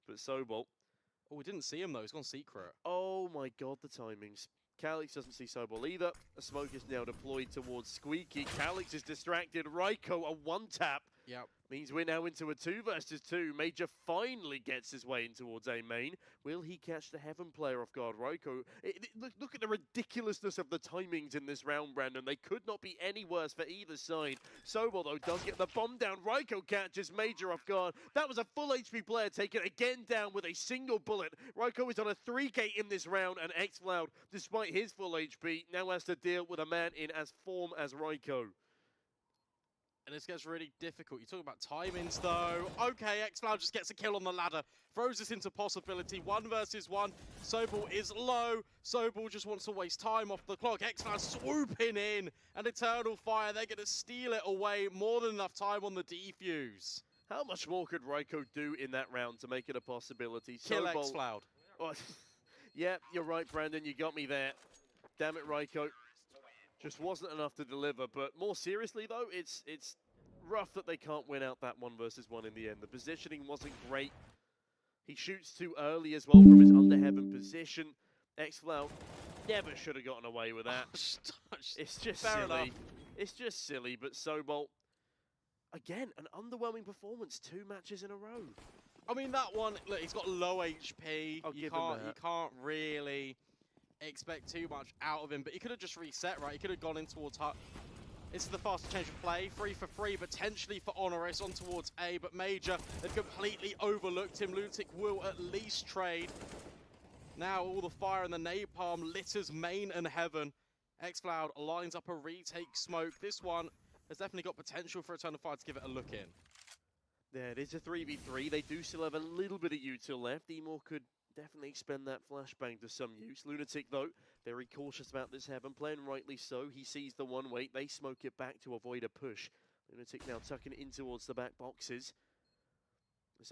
But Sobel... Oh, we didn't see him though, he's gone secret. Oh my god, the timings. Calix doesn't see Sobel either. A smoke is now deployed towards Squeaky. Calix is distracted. Raiko, a one-tap. Yep. Means we're now into a 2 versus 2. Major finally gets his way in towards A main. Will he catch the Heaven player off guard? Raiko, look at the ridiculousness of the timings in this round, Brandon. They could not be any worse for either side. Sobel, though, does get the bomb down. Raiko catches Major off guard. That was a full HP player taken again down with a single bullet. Raiko is on a 3K in this round, and xCloud, despite his full HP, now has to deal with a man in as form as Raiko. And this gets really difficult. You talk about timings, though. Okay, xCloud just gets a kill on the ladder. Throws us into possibility. 1 versus 1. Sobel is low. Sobel just wants to waste time off the clock. xCloud swooping in. And Eternal Fire, they're going to steal it away. More than enough time on the defuse. How much more could Raiko do in that round to make it a possibility? Kill Sobel... xCloud. Oh, yeah, you're right, Brandon. You got me there. Damn it, Raiko. Just wasn't enough to deliver, but more seriously though, it's rough that they can't win out that 1 versus 1 in the end. The positioning wasn't great. He shoots too early as well from his under heaven position. xCloud never should have gotten away with that. It's just Fair silly. enough. It's just silly, but Sobel, again, an underwhelming performance 2 matches in a row. I mean, that one, look, he's got low HP. I'll You give him that. can't really expect too much out of him, but he could have just reset, right? He could have gone in towards Hut. This is the fastest change of play, 3 for 3, potentially for HONORIS on towards A, but Major, they've completely overlooked him. Lunatic will at least trade. Now all the fire and the napalm litters main and heaven. xCloud lines up a retake smoke. This one has definitely got potential for Eternal Fire to give it a look in. There, it is a 3v3. They do still have a little bit of util left. Emo could definitely expend that flashbang to some use. Lunatic, though, very cautious about this heaven play, and rightly so. He sees the one way. They smoke it back to avoid a push. Lunatic now tucking in towards the back boxes.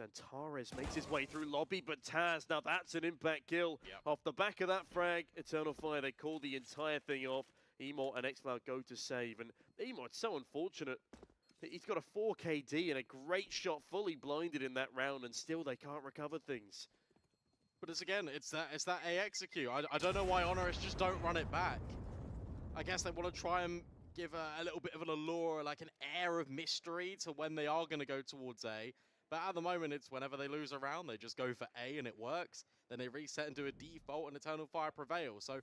Antares makes his way through lobby, but Taz, now that's an impact kill. Yep. Off the back of that frag, Eternal Fire, they call the entire thing off. Emo and xCloud go to save, and Emo, it's so unfortunate. He's got a 4 KD and a great shot, fully blinded in that round, and still they can't recover things. But it's that A execute. I don't know why HONORIS just don't run it back. I guess they want to try and give a little bit of an allure, like an air of mystery to when they are going to go towards A. But at the moment, it's whenever they lose a round, they just go for A and it works. Then they reset and do a default and Eternal Fire prevails. So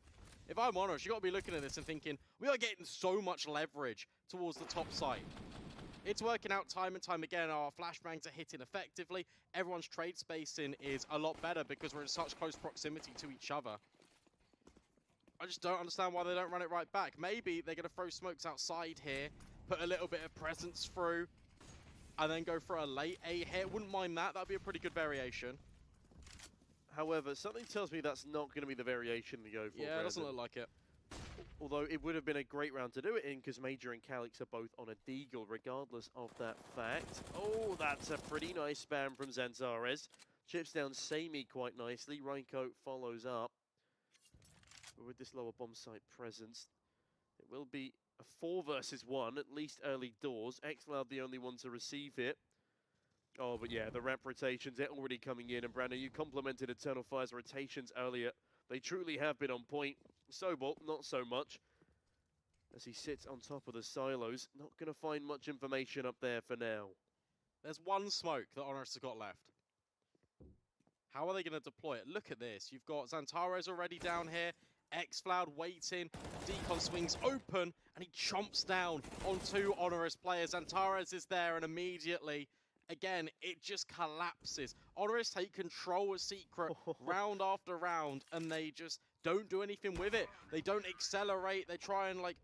if I'm HONORIS, you got to be looking at this and thinking, we are getting so much leverage towards the top side. It's working out time and time again. Our flashbangs are hitting effectively. Everyone's trade spacing is a lot better because we're in such close proximity to each other. I just don't understand why they don't run it right back. Maybe they're going to throw smokes outside here, put a little bit of presence through, and then go for a late A hit. Wouldn't mind that. That'd be a pretty good variation. However, something tells me that's not going to be the variation to go for. Yeah, it doesn't look like it. Although it would have been a great round to do it in because Major and Calix are both on a deagle regardless of that fact. Oh, that's a pretty nice spam from Antares. Chips down Samey quite nicely. Raincoat follows up. But with this lower bomb site presence, it will be a 4 versus 1, at least early doors. xCloud the only one to receive it. Oh, but yeah, the ramp rotations, they're already coming in. And Brandon, you complimented Eternal Fire's rotations earlier. They truly have been on point. Sobel, not so much. As he sits on top of the silos, not going to find much information up there for now. There's one smoke that HONORIS has got left. How are they going to deploy it? Look at this. You've got Antares already down here. xCloud waiting. Decon swings open, and he chomps down on 2 HONORIS players. Antares is there, and immediately, again, it just collapses. HONORIS take control of Secret round after round, and they just don't do anything with it. They don't accelerate. They try and, like,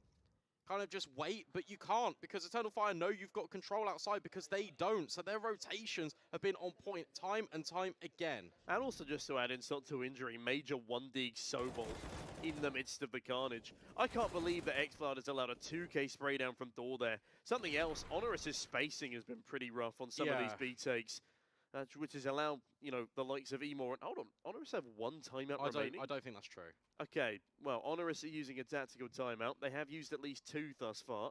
kind of just wait, but you can't, because Eternal Fire know you've got control outside because they don't. So their rotations have been on point time and time again. And also, just to add insult to injury, major 1D Sobol in the midst of the carnage. I can't believe that xCloud has allowed a 2K spray down from door there. Something else, HONORIS' spacing has been pretty rough on some of these B takes. Which has allowed, you know, the likes of Emor and hold on, HONORIS have one timeout remaining? I don't think that's true. Okay, well, HONORIS are using a tactical timeout. They have used at least 2 thus far.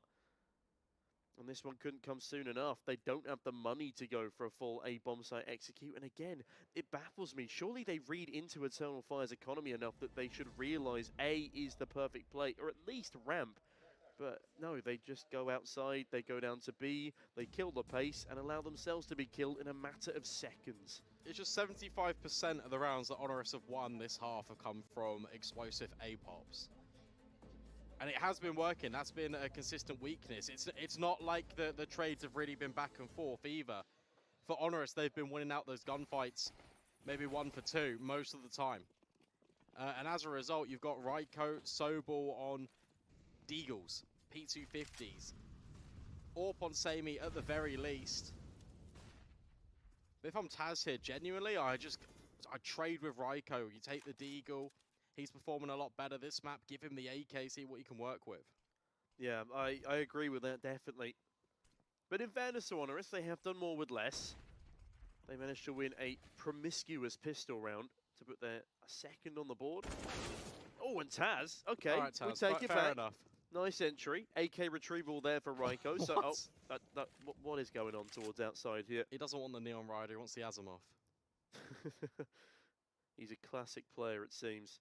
And this one couldn't come soon enough. They don't have the money to go for a full A-bomb site execute. And again, it baffles me. Surely they read into Eternal Fire's economy enough that they should realize A is the perfect play, or at least ramp. But no, they just go outside, they go down to B, they kill the pace and allow themselves to be killed in a matter of seconds. It's just 75% of the rounds that HONORIS have won this half have come from explosive A-pops. And it has been working. That's been a consistent weakness. It's not like the trades have really been back and forth either. For HONORIS, they've been winning out those gunfights, maybe 1 for 2 most of the time. And as a result, you've got Raiko, Sobol on Deagles, P250s, Orp on Samey at the very least. But if I'm Taz here, genuinely, I trade with Raiko. You take the Deagle, he's performing a lot better this map, give him the AK, see what he can work with. Yeah, I agree with that, definitely. But in fairness to HONORIS, they have done more with less. They managed to win a promiscuous pistol round to put their second on the board. Oh, and Taz, okay, all right, Taz, we'll take it fair back. enough. Nice entry. AK retrieval there for Raiko. So, what is going on towards outside here? He doesn't want the Neon Rider, he wants the Asimov. He's a classic player, it seems.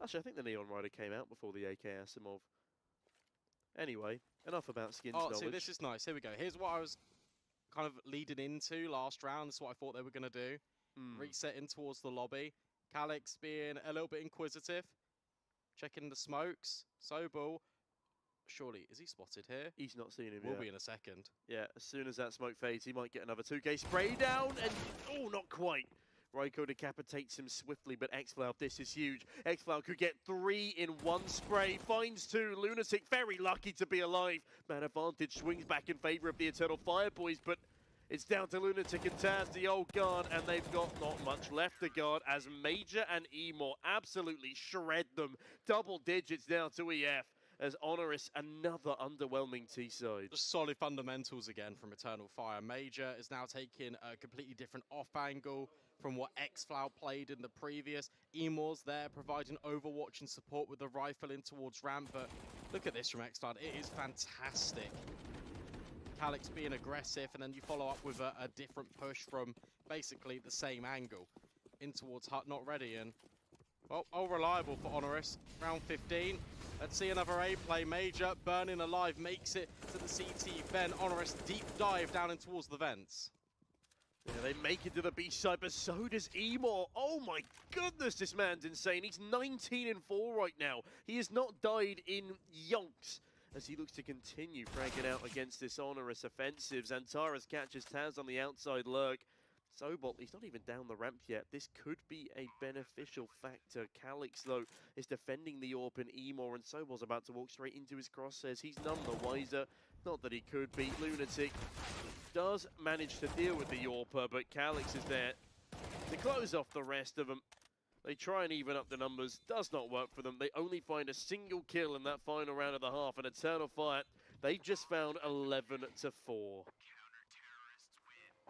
Actually, I think the Neon Rider came out before the AK Asimov. Anyway, enough about skins knowledge. See, this is nice. Here we go. Here's what I was kind of leading into last round. This is what I thought they were going to do. Resetting towards the lobby. Calix being a little bit inquisitive. Checking the smokes. Sobol. Surely, is he spotted here? He's not seen him yet. Will be in a second. Yeah, as soon as that smoke fades, he might get another 2K spray down. And, oh, not quite. Raiko decapitates him swiftly, but xCloud, this is huge. xCloud could get 3 in 1 spray. Finds 2. Lunatic, very lucky to be alive. Man advantage swings back in favor of the Eternal Fire boys, but it's down to Lunatic and Taz, the old guard, and they've got not much left to guard as Major and Emor absolutely shred them. Double digits now to EF as HONORIS, another underwhelming T-side. Just solid fundamentals again from Eternal Fire. Major is now taking a completely different off angle from what xCloud played in the previous. Emor's there providing overwatch and support with the rifle in towards ramp, but look at this from xCloud. It is fantastic. Calix being aggressive, and then you follow up with a different push from basically the same angle in towards Hut, not ready, and well, all reliable for HONORIS. Round 15. Let's see another A play. Major burning alive, makes it to the CT vent. HONORIS deep dive down in towards the vents. Yeah, they make it to the B side, but so does Emor. Oh my goodness, this man's insane. He's 19 and 4 right now. He has not died in yonks as he looks to continue fragging out against this HONORIS offensive. Xantares catches Taz on the outside lurk. Sobol, he's not even down the ramp yet. This could be a beneficial factor. Calix, though, is defending the AWP and Emor, and Sobol's about to walk straight into his crosshairs. He's none the wiser. Not that he could be. Lunatic does manage to deal with the AWPer, but Calix is there to close off the rest of them. They try and even up the numbers. Does not work for them. They only find a single kill in that final round of the half. And Eternal Fire, they just found 11 to 4.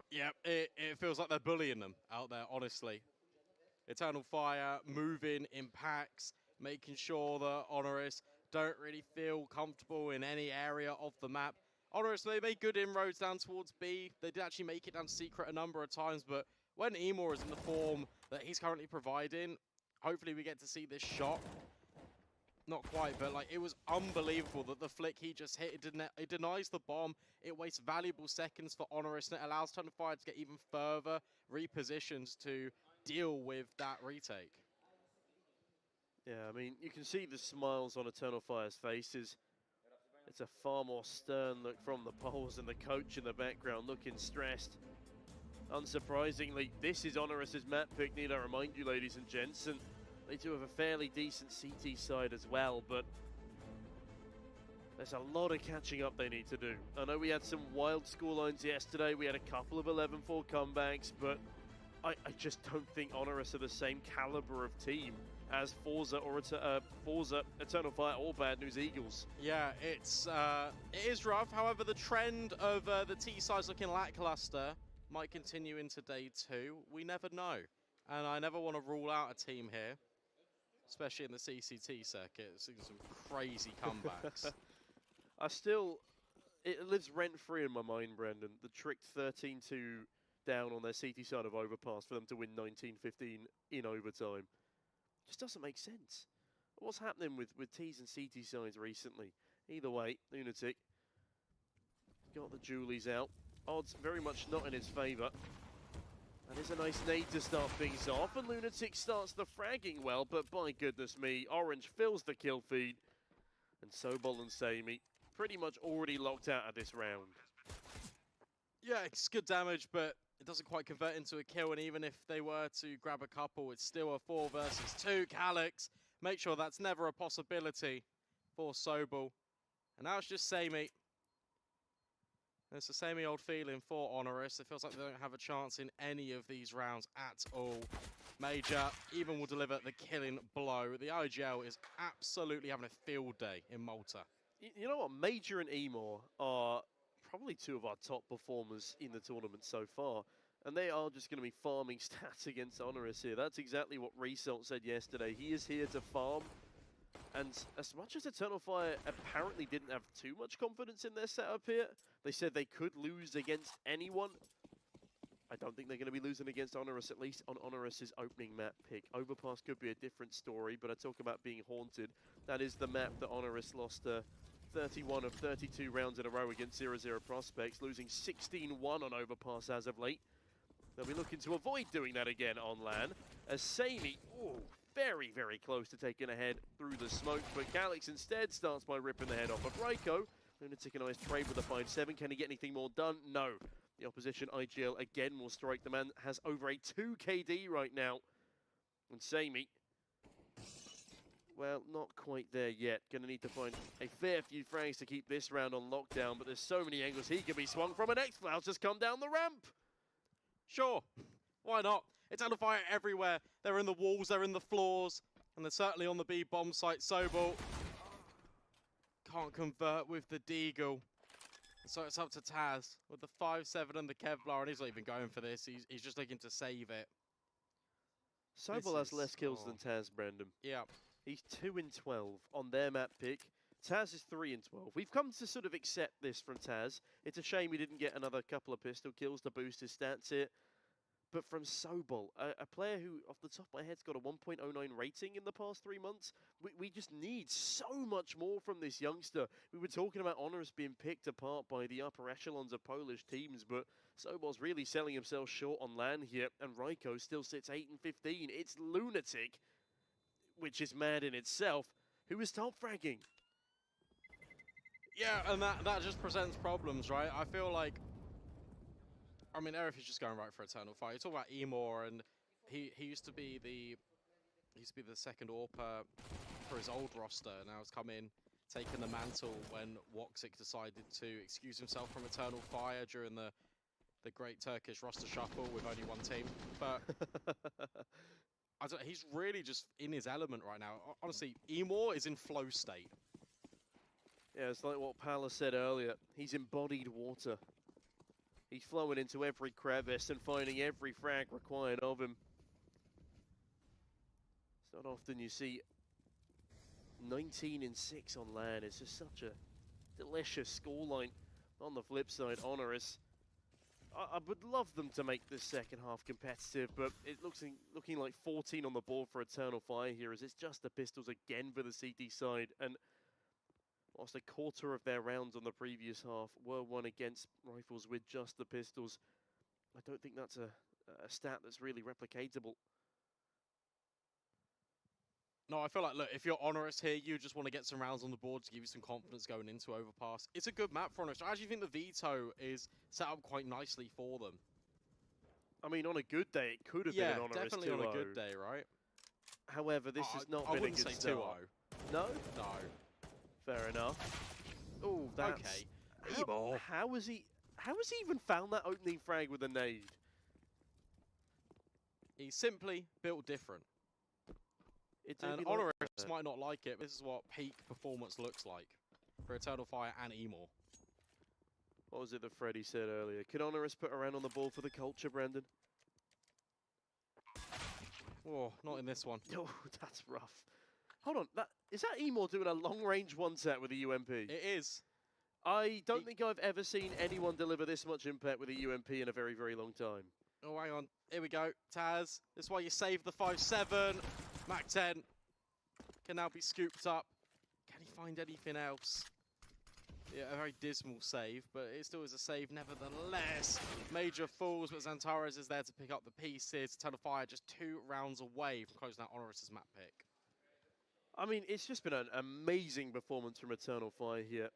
Yeah, it feels like they're bullying them out there, honestly. Eternal Fire moving in packs, making sure that HONORIS don't really feel comfortable in any area of the map. HONORIS, they made good inroads down towards B. They did actually make it down to Secret a number of times, but when Emor is in the form that he's currently providing, hopefully we get to see this shot. Not quite, but like it was unbelievable that the flick he just hit, it denies the bomb, it wastes valuable seconds for HONORIS, and it allows Eternal Fire to get even further repositioned to deal with that retake. Yeah, I mean, you can see the smiles on Eternal Fire's faces. It's a far more stern look from the poles and the coach in the background looking stressed. Unsurprisingly, this is HONORIS' map pick, need I remind you, ladies and gents, and they do have a fairly decent CT side as well, but There's a lot of catching up they need to do. I know we had some wild scorelines yesterday. We had a couple of 11-4 comebacks, but I just don't think HONORIS are the same caliber of team as forZe or forZe, Eternal Fire, or Bad News Eagles. Yeah, it is rough. However, the trend of the T sides looking lackluster might continue into day 2. We never know. And I never want to rule out a team here, especially in the CCT circuit. Seeing some crazy comebacks. It lives rent-free in my mind, Brandon. The tricked 13-2 down on their CT side of Overpass for them to win 19-15 in overtime. Just doesn't make sense. What's happening with T's and CT sides recently? Either way, Lunatic got the Julies out. Odds very much not in his favour. That is a nice nade to start things off, and Lunatic starts the fragging well, but by goodness me, Orange fills the kill feed. And Sobol and Sammy pretty much already locked out of this round. Yeah, it's good damage, but it doesn't quite convert into a kill, and even if they were to grab a couple, it's still a 4 versus 2. Calyx, make sure that's never a possibility for Sobol. And now it's just Sammy. It's the same old feeling for HONORIS. It feels like they don't have a chance in any of these rounds at all. Major even will deliver the killing blow. The IGL is absolutely having a field day in Malta. You know what? Major and Emor are probably 2 of our top performers in the tournament so far. And they are just going to be farming stats against HONORIS here. That's exactly what Result said yesterday. He is here to farm. And as much as Eternal Fire apparently didn't have too much confidence in their setup here, they said they could lose against anyone. I don't think they're going to be losing against HONORIS, at least on HONORIS' opening map pick. Overpass could be a different story, but I talk about being haunted. That is the map that HONORIS lost 31 of 32 rounds in a row against 0-0 Prospects, losing 16-1 on Overpass as of late. They'll be looking to avoid doing that again on LAN, as Sammy, very, very close to taking ahead through the smoke, but Calyx instead starts by ripping the head off of Ryko. Lunatic a nice trade with a 5-7. Can he get anything more done? No. The opposition IGL again will strike. The man has over a 2 KD right now. And Sammy, well, not quite there yet. Gonna need to find a fair few frags to keep this round on lockdown, but there's so many angles he can be swung from, and X-Flows just come down the ramp. Sure, why not? Eternal Fire everywhere. They're in the walls, they're in the floors, and they're certainly on the B bomb site. Sobol can't convert with the Deagle. So it's up to Taz with the 5-7 and the Kevlar, and he's not even going for this. He's just looking to save it. Sobol has less kills than Taz, Brandon. Yeah. He's 2-12 on their map pick. Taz is 3-12. We've come to sort of accept this from Taz. It's a shame we didn't get another couple of pistol kills to boost his stats here. But from Sobol, a player who, off the top of my head, has got a 1.09 rating in the past 3 months, we just need so much more from this youngster. We were talking about HONORIS being picked apart by the upper echelons of Polish teams, but Sobol's really selling himself short on LAN here, and Ryko still sits 8-15. It's Lunatic, which is mad in itself, who is top fragging. Yeah, and that just presents problems, right? I feel like, I mean, Eric is just going right for Eternal Fire. You talk about Emor, and he used to be the second AWPer for his old roster. Now he's come in, taken the mantle when Woxic decided to excuse himself from Eternal Fire during the great Turkish roster shuffle with only one team. But he's really just in his element right now. Honestly, Emor is in flow state. Yeah, it's like what Pala said earlier. He's embodied water. He's flowing into every crevice and finding every frag required of him. It's not often you see 19-6 on LAN. It's just such a delicious scoreline. On the flip side, HONORIS, I would love them to make this second half competitive, but it looking like 14 on the board for Eternal Fire here, as it's just the pistols again for the CT side. And whilst a quarter of their rounds on the previous half were won against rifles with just the pistols, I don't think that's a stat that's really replicatable. No, I feel like, look, if you're HONORIS here, you just want to get some rounds on the board to give you some confidence going into Overpass. It's a good map for HONORIS. I actually think the Veto is set up quite nicely for them. I mean, on a good day, it could have been an HONORIS 2-0. Yeah, definitely on a good day, right? However, this has not been a good start. I wouldn't say 2-0. No? No. Fair enough. Oh, that's... Okay. How has he even found that opening frag with a nade? He's simply built different. And HONORIS might not like it. This is what peak performance looks like for Eternal Fire and Emor. What was it that Freddie said earlier? Could HONORIS put around on the ball for the culture, Brandon? Oh, not in this one. Oh, that's rough. Hold on, is that Emor doing a long-range one-set with a UMP? It is. I don't think I've ever seen anyone deliver this much impact with a UMP in a very, very long time. Oh, hang on. Here we go. Taz, this is why you save the 5-7. Mac 10 can now be scooped up. Can he find anything else? Yeah, a very dismal save, but it still is a save nevertheless. Major falls, but Xantares is there to pick up the pieces. Eternal Fire just 2 rounds away from closing out HONORIS' map pick. I mean, it's just been an amazing performance from Eternal Fire here.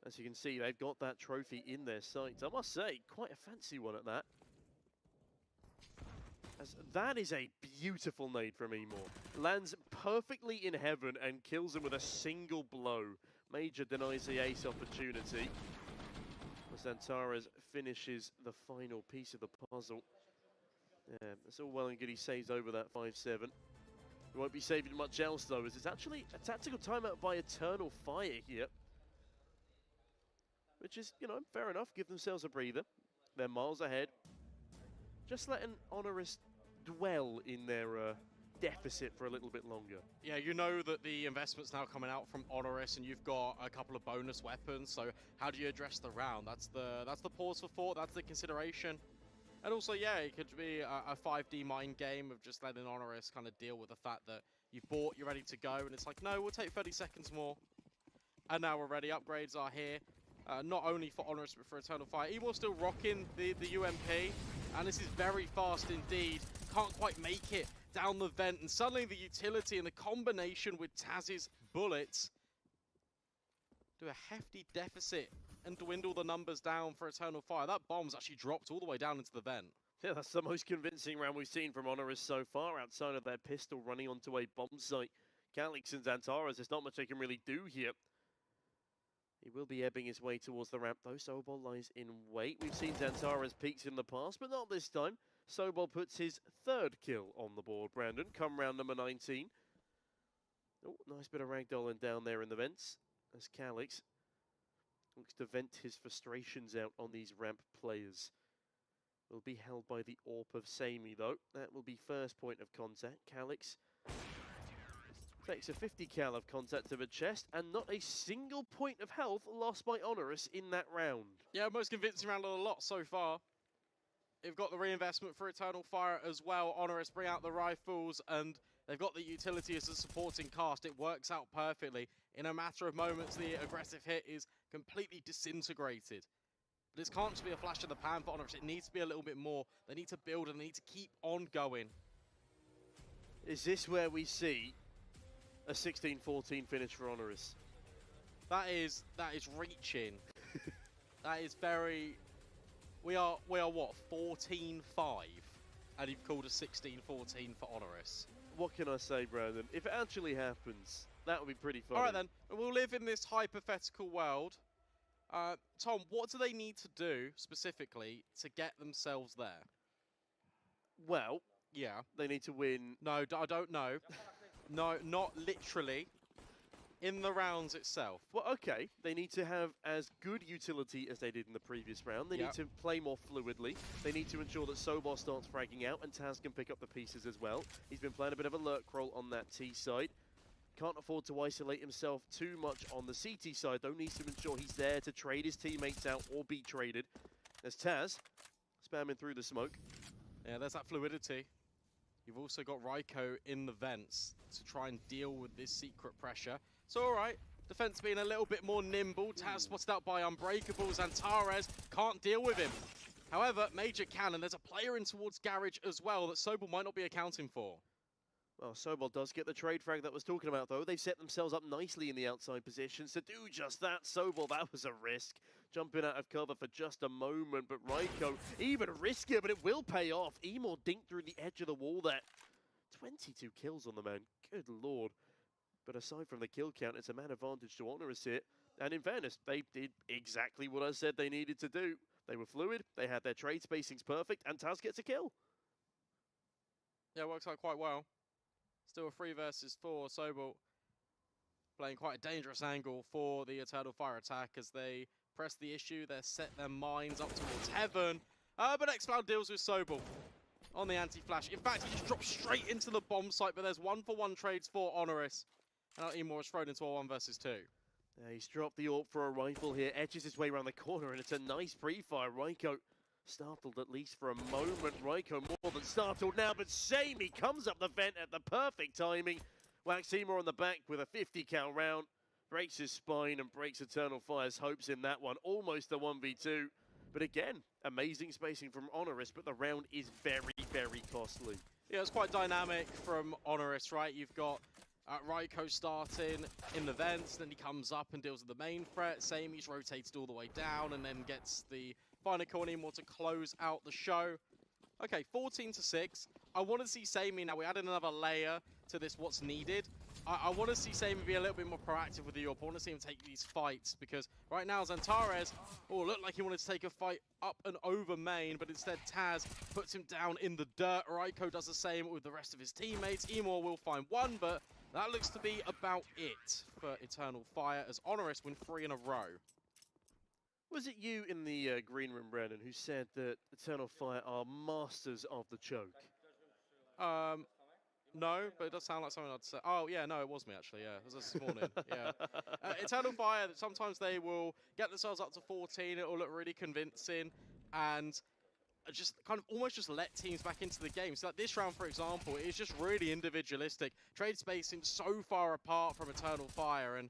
As you can see, they've got that trophy in their sights. I must say, quite a fancy one at that. As that is a beautiful nade from Emor. Lands perfectly in heaven and kills him with a single blow. Major denies the ace opportunity. Xantares finishes the final piece of the puzzle. Yeah, it's all well and good he saves over that 5-7. He won't be saving much else though, as it's actually a tactical timeout by Eternal Fire here. Which is, you know, fair enough, give themselves a breather. They're miles ahead. Just letting HONORIS dwell in their deficit for a little bit longer. Yeah, you know that the investment's now coming out from HONORIS, and you've got a couple of bonus weapons. So how do you address the round? That's the pause for thought. That's the consideration. And also, yeah, it could be a 5D mind game of just letting HONORIS kind of deal with the fact that you've bought, you're ready to go, and it's like, no, we'll take 30 seconds more. And now we're ready. Upgrades are here. Not only for HONORIS, but for Eternal Fire. Emor's still rocking the UMP, and this is very fast indeed. Can't quite make it down the vent, and suddenly the utility and the combination with Taz's bullets do a hefty deficit and dwindle the numbers down for Eternal Fire. That bomb's actually dropped all the way down into the vent. Yeah, that's the most convincing round we've seen from HONORIS so far, outside of their pistol running onto a bomb site. Calix and Xantares, there's not much they can really do here. He will be ebbing his way towards the ramp, though. Sobol lies in wait. We've seen Xantares peaks in the past, but not this time. Sobol puts his 3rd kill on the board, Brandon, come round number 19. Oh, nice bit of ragdolling down there in the vents, as Calix looks to vent his frustrations out on these ramp players. Will be held by the AWP of Sammy, though. That will be first point of contact. Calix takes a 50 cal of contact to the chest, and not a single point of health lost by HONORIS in that round. Yeah, most convincing round of the lot so far. They've got the reinvestment for Eternal Fire as well. HONORIS bring out the rifles, and they've got the utility as a supporting cast. It works out perfectly. In a matter of moments, the aggressive hit is completely disintegrated. But this can't just be a flash in the pan for HONORIS. It needs to be a little bit more. They need to build, and they need to keep on going. Is this where we see a 16-14 finish for HONORIS? That is reaching. That is very... We are what, 14-5? And you've called a 16-14 for HONORIS. What can I say, Brandon? If it actually happens, that would be pretty funny. All right then, we'll live in this hypothetical world. Tom, what do they need to do specifically to get themselves there? Well, yeah, they need to win. No, I don't know. No, not literally. In the rounds itself. Well, okay. They need to have as good utility as they did in the previous round. They need to play more fluidly. They need to ensure that Sobol starts fragging out and Taz can pick up the pieces as well. He's been playing a bit of a lurk role on that T side. Can't afford to isolate himself too much on the CT side, though. Needs to ensure he's there to trade his teammates out or be traded. There's Taz spamming through the smoke. Yeah, there's that fluidity. You've also got Raiko in the vents to try and deal with this secret pressure. So, all right, defense being a little bit more nimble. Taz spotted out by Unbreakables, and Xantares can't deal with him. However, Major can, and there's a player in towards Garage as well that Sobol might not be accounting for. Well, Sobol does get the trade frag that was talking about, though. They've set themselves up nicely in the outside positions to do just that. Sobol, that was a risk. Jumping out of cover for just a moment, but Raiko, even riskier, but it will pay off. Emor dinked through the edge of the wall there. 22 kills on the man, good lord. But aside from the kill count, it's a man advantage to HONORIS here. And in fairness, they did exactly what I said they needed to do. They were fluid, they had their trade spacings perfect, and Taz gets a kill. Yeah, works out quite well. Still a 3 versus 4. Sobel playing quite a dangerous angle for the Eternal Fire attack as they press the issue. They set their minds up towards heaven. But xCloud deals with Sobel on the anti-flash. In fact, he just drops straight into the bomb site, but there's 1-for-1 trades for HONORIS. And Emor is thrown into a 1 versus 2. He's dropped the AWP for a rifle here, edges his way around the corner, and it's a nice pre-fire. Raiko startled at least for a moment. Raiko more than startled now, but Sammy comes up the vent at the perfect timing. Whacks Emor on the back with a 50 cal round. Breaks his spine and breaks Eternal Fire's hopes in that one. Almost a 1v2. But again, amazing spacing from HONORIS, but the round is very, very costly. Yeah, it's quite dynamic from HONORIS, right? You've got Raiko starting in the vents, then he comes up and deals with the main threat. Sammy's rotated all the way down and then gets the final kill on Emor to close out the show. Okay, 14-6. I want to see Sammy now. We added another layer to this what's needed. I want to see Sammy be a little bit more proactive with the AWP. I want to see him take these fights because right now Xantares, looked like he wanted to take a fight up and over main, but instead Taz puts him down in the dirt. Raiko does the same with the rest of his teammates. Emor will find one, but that looks to be about it for Eternal Fire as HONORIS win 3 in a row. Was it you in the green room, Brandon, who said that Eternal Fire are masters of the choke? No, but it does sound like something I'd say. Oh, yeah, no, it was me, actually, yeah. It was this morning, yeah. Eternal Fire, sometimes they will get themselves up to 14, it will look really convincing, and just kind of almost just let teams back into the game. So like this round, for example, is just really individualistic. Trade spacing so far apart from Eternal Fire, and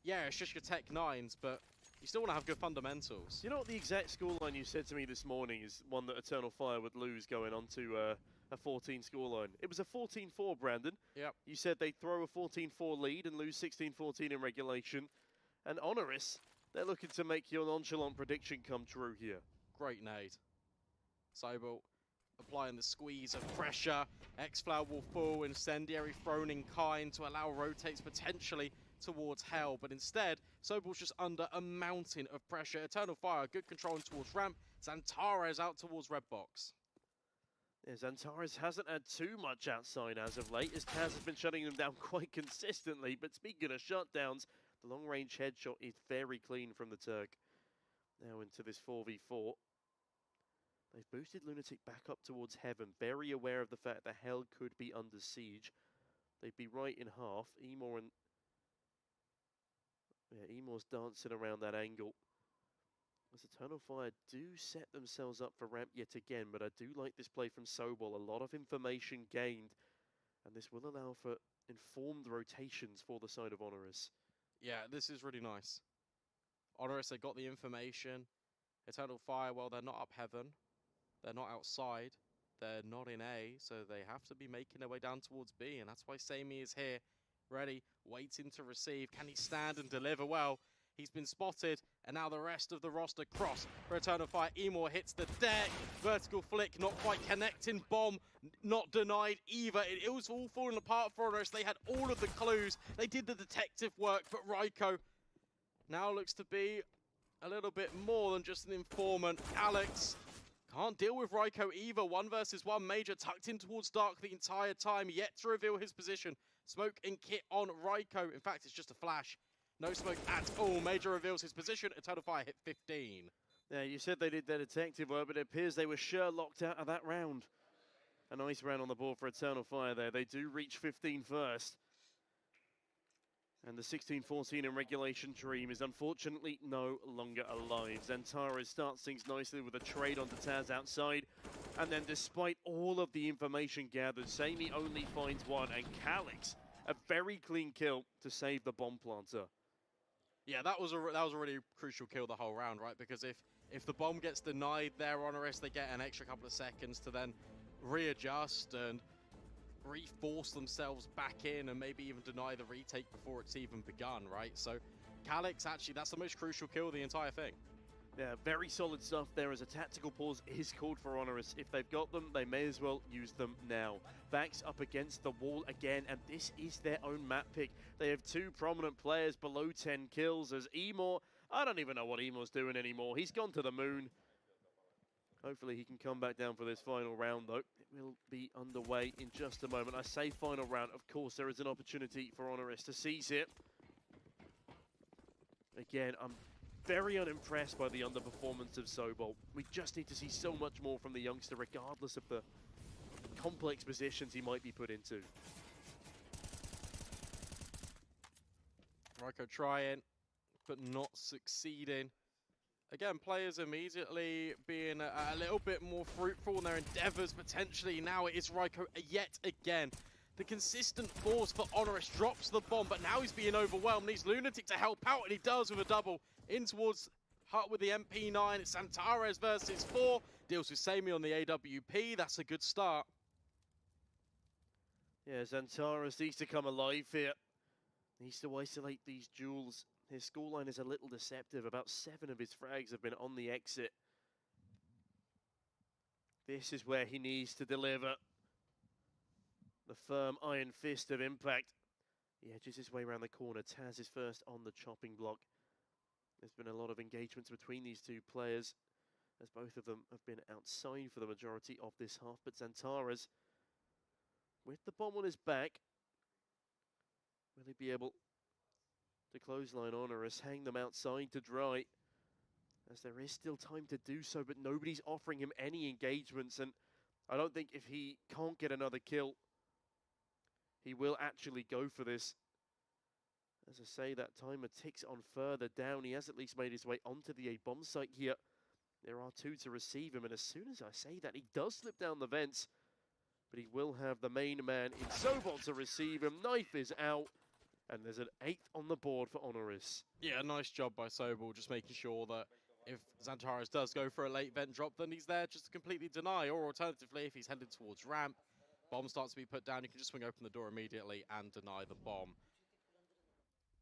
yeah, it's just your Tech 9s, but you still want to have good fundamentals. You know what the exact scoreline you said to me this morning is one that Eternal Fire would lose going on to a 14 scoreline? It was a 14-4, Brandon. Yep. You said they'd throw a 14-4 lead and lose 16-14 in regulation. And HONORIS, they're looking to make your nonchalant prediction come true here. Great nade. Sobel applying the squeeze of pressure. xCloud will fall, incendiary thrown in kind to allow rotates potentially towards hell, but instead Sobel's just under a mountain of pressure. Eternal Fire good control towards ramp. Xantares out towards red box. Yeah, Xantares hasn't had too much outside as of late, as Taz has been shutting them down quite consistently. But speaking of shutdowns, the long-range headshot is very clean from the Turk. Now into this 4v4. They've boosted Lunatic back up towards heaven, very aware of the fact that hell could be under siege. They'd be right in half. Emor and Emor's dancing around that angle. As Eternal Fire do set themselves up for ramp yet again, but I do like this play from Sobel. A lot of information gained, and this will allow for informed rotations for the side of HONORIS. Yeah, this is really nice. HONORIS, they got the information. Eternal Fire, well, they're not up heaven. They're not outside. They're not in A, so they have to be making their way down towards B, and that's why Sammy is here, ready, waiting to receive. Can he stand and deliver? Well, he's been spotted, and now the rest of the roster cross for Eternal Fire. Emor hits the deck. Vertical flick, not quite connecting. Bomb, not denied either. It was all falling apart for HONORIS. They had all of the clues. They did the detective work, but Raiko now looks to be a little bit more than just an informant. Alex can't deal with Raiko either. 1 versus 1. Major tucked in towards Dark the entire time, yet to reveal his position. Smoke and kit on Raiko. In fact, it's just a flash. No smoke at all. Major reveals his position. Eternal Fire hit 15. Yeah, you said they did their detective work, but it appears they were sure locked out of that round. A nice round on the board for Eternal Fire there. They do reach 15 first. And the 16-14 in regulation dream is unfortunately no longer alive. Xantares starts things nicely with a trade onto Taz outside. And then despite all of the information gathered, Sammy only finds one. And Calix, a very clean kill to save the bomb planter. Yeah, that was a really crucial kill the whole round, right? Because if the bomb gets denied there, HONORIS, they get an extra couple of seconds to then readjust and reforce themselves back in and maybe even deny the retake before it's even begun, right? So Calix, actually, that's the most crucial kill of the entire thing. Yeah, very solid stuff there as a tactical pause is called for HONORIS. If they've got them, they may as well use them now. Backs up against the wall again, and this is their own map pick. They have two prominent players below 10 kills as Emor, I don't even know what Emor's doing anymore. He's gone to the moon. Hopefully he can come back down for this final round though. It will be underway in just a moment. I say final round, of course there is an opportunity for HONORIS to seize it. Again, I'm very unimpressed by the underperformance of Sobol. We just need to see so much more from the youngster, regardless of the complex positions he might be put into. Ryko trying, but not succeeding. Again, players immediately being a little bit more fruitful in their endeavors, potentially. Now it is Ryko yet again. The consistent force for HONORIS drops the bomb, but now he's being overwhelmed. Needs Lunatic to help out, and he does with a double. In towards Hut with the MP9. It's Xantares versus 4. Deals with Sammy on the AWP. That's a good start. Yeah, Xantares needs to come alive here. Needs to isolate these duels. His scoreline is a little deceptive. About 7 of his frags have been on the exit. This is where he needs to deliver. The firm iron fist of impact. He edges his way around the corner. Taz is first on the chopping block. There's been a lot of engagements between these two players, as both of them have been outside for the majority of this half. But Xantares, with the bomb on his back, will he be able to clothesline HONORIS, hang them outside to dry, as there is still time to do so, but nobody's offering him any engagements, and I don't think if he can't get another kill, he will actually go for this. As I say, that timer ticks on further down. He has at least made his way onto the A bomb site here. There are 2 to receive him, and as soon as I say that, he does slip down the vents, but he will have the main man in Sobol to receive him. Knife is out, and there's an 8th on the board for HONORIS. Yeah, nice job by Sobol, just making sure that if Xantares does go for a late vent drop, then he's there just to completely deny, or alternatively, if he's headed towards ramp, bomb starts to be put down, you can just swing open the door immediately and deny the bomb.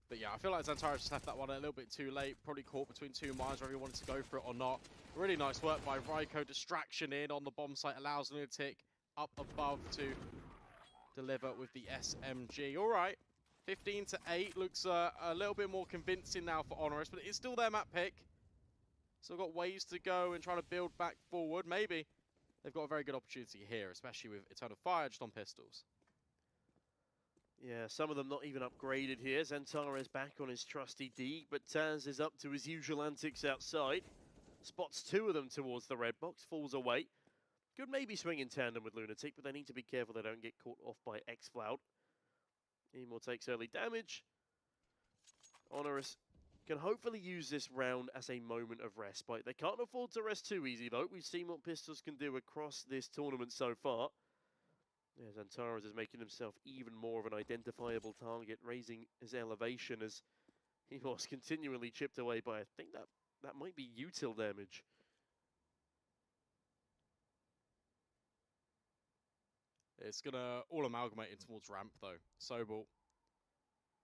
But yeah, I feel like Xantares just left that one a little bit too late, probably caught between two minds whether he wanted to go for it or not. Really nice work by Ryko, distraction in on the bomb site, allows Lunatic up above to deliver with the SMG. All right, 15-8 looks a little bit more convincing now for HONORIS, but it's still their map pick. Still got ways to go and trying to build back forward. Maybe they've got a very good opportunity here, especially with Eternal Fire just on pistols. Yeah, some of them not even upgraded here. Xantares back on his trusty D, but Taz is up to his usual antics outside. Spots 2 of them towards the red box, falls away. Could maybe swing in tandem with Lunatic, but they need to be careful they don't get caught off by X-Flout. Emor takes early damage. HONORIS can hopefully use this round as a moment of respite. They can't afford to rest too easy, though. We've seen what Pistols can do across this tournament so far. Yeah, Xantares is making himself even more of an identifiable target, raising his elevation as he was continually chipped away by, I think that might be util damage. It's going to all amalgamate in towards ramp, though. Sobol,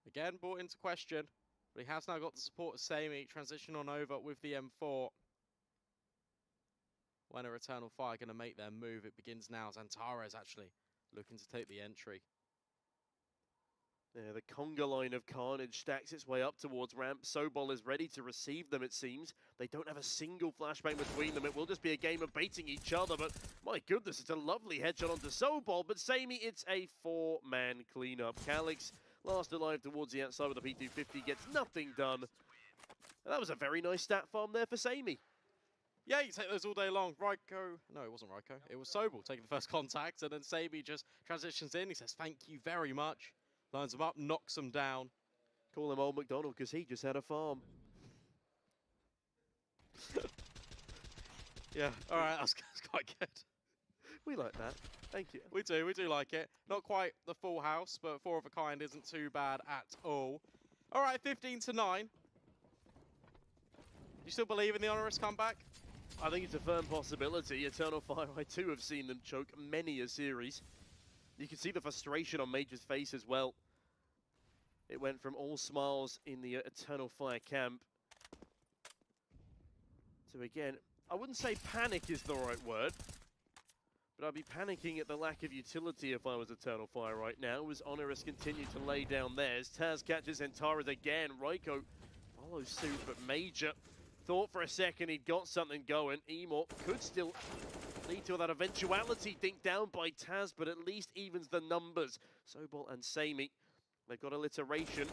again, brought into question, but he has now got the support of Sammy, transition on over with the M4. When are Eternal Fire going to make their move? It begins now. Xantares actually looking to take the entry. Yeah, the conga line of carnage stacks its way up towards ramp. Sobol is ready to receive them, it seems. They don't have a single flashbang between them. It will just be a game of baiting each other, but my goodness, it's a lovely headshot onto Sobol. But Sammy, it's a 4-man cleanup. Calyx, last alive towards the outside with the P250, gets nothing done. And that was a very nice stat farm there for Sammy. Yeah, you take those all day long. Ryko, no, it wasn't Ryko. It was Sobol taking the first contact, and then Sammy just transitions in. He says, thank you very much. Lines him up, knocks him down. Call him Old McDonald because he just had a farm. Yeah, all right, that's quite good. We like that. Thank you. We do like it. Not quite the full house, but 4 of a kind isn't too bad at all. All right, 15-9. You still believe in the HONORIS comeback? I think it's a firm possibility. Eternal Fire, I too have seen them choke many a series. You can see the frustration on Major's face as well. It went from all smiles in the Eternal Fire camp So again, I wouldn't say panic is the right word, but I'd be panicking at the lack of utility if I was Eternal Fire right now, as HONORIS continue to lay down theirs. Taz catches Entaras again. Raiko follows suit, but Major thought for a second he'd got something going. Emor could still lead to that eventuality. Think down by Taz, but at least evens the numbers. Sobol and Sammy, they've got alliteration.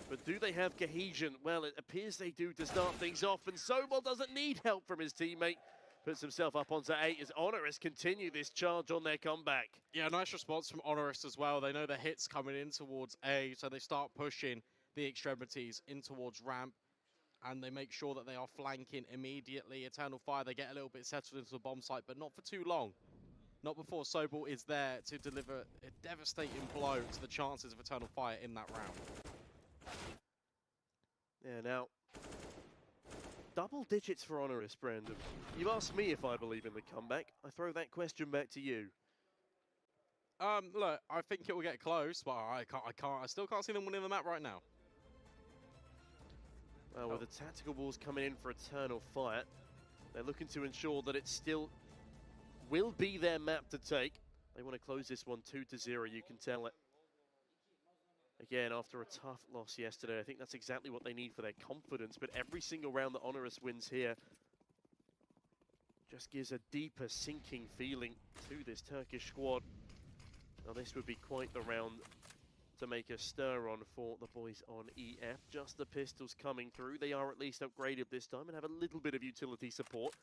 But do they have cohesion? Well, it appears they do to start things off, and Sobol doesn't need help from his teammate. Puts himself up onto 8 as HONORIS continue this charge on their comeback. Yeah, nice response from HONORIS as well. They know the hit's coming in towards A, so they start pushing the extremities in towards ramp, and they make sure that they are flanking immediately. Eternal Fire, they get a little bit settled into the bomb site, but not for too long. Not before Sobol is there to deliver a devastating blow to the chances of Eternal Fire in that round. Yeah, now, double digits for HONORIS, Brandon. You've asked me if I believe in the comeback. I throw that question back to you. Look, I think it will get close, but I still can't see them winning the map right now. Well, with the tactical balls coming in for Eternal Fire, they're looking to ensure that it still will be their map to take. They want to close this one 2-0, you can tell it. Again, after a tough loss yesterday, I think that's exactly what they need for their confidence. But every single round that HONORIS wins here just gives a deeper, sinking feeling to this Turkish squad. Now, this would be quite the round to make a stir on for the boys on EF. Just the pistols coming through. They are at least upgraded this time and have a little bit of utility support.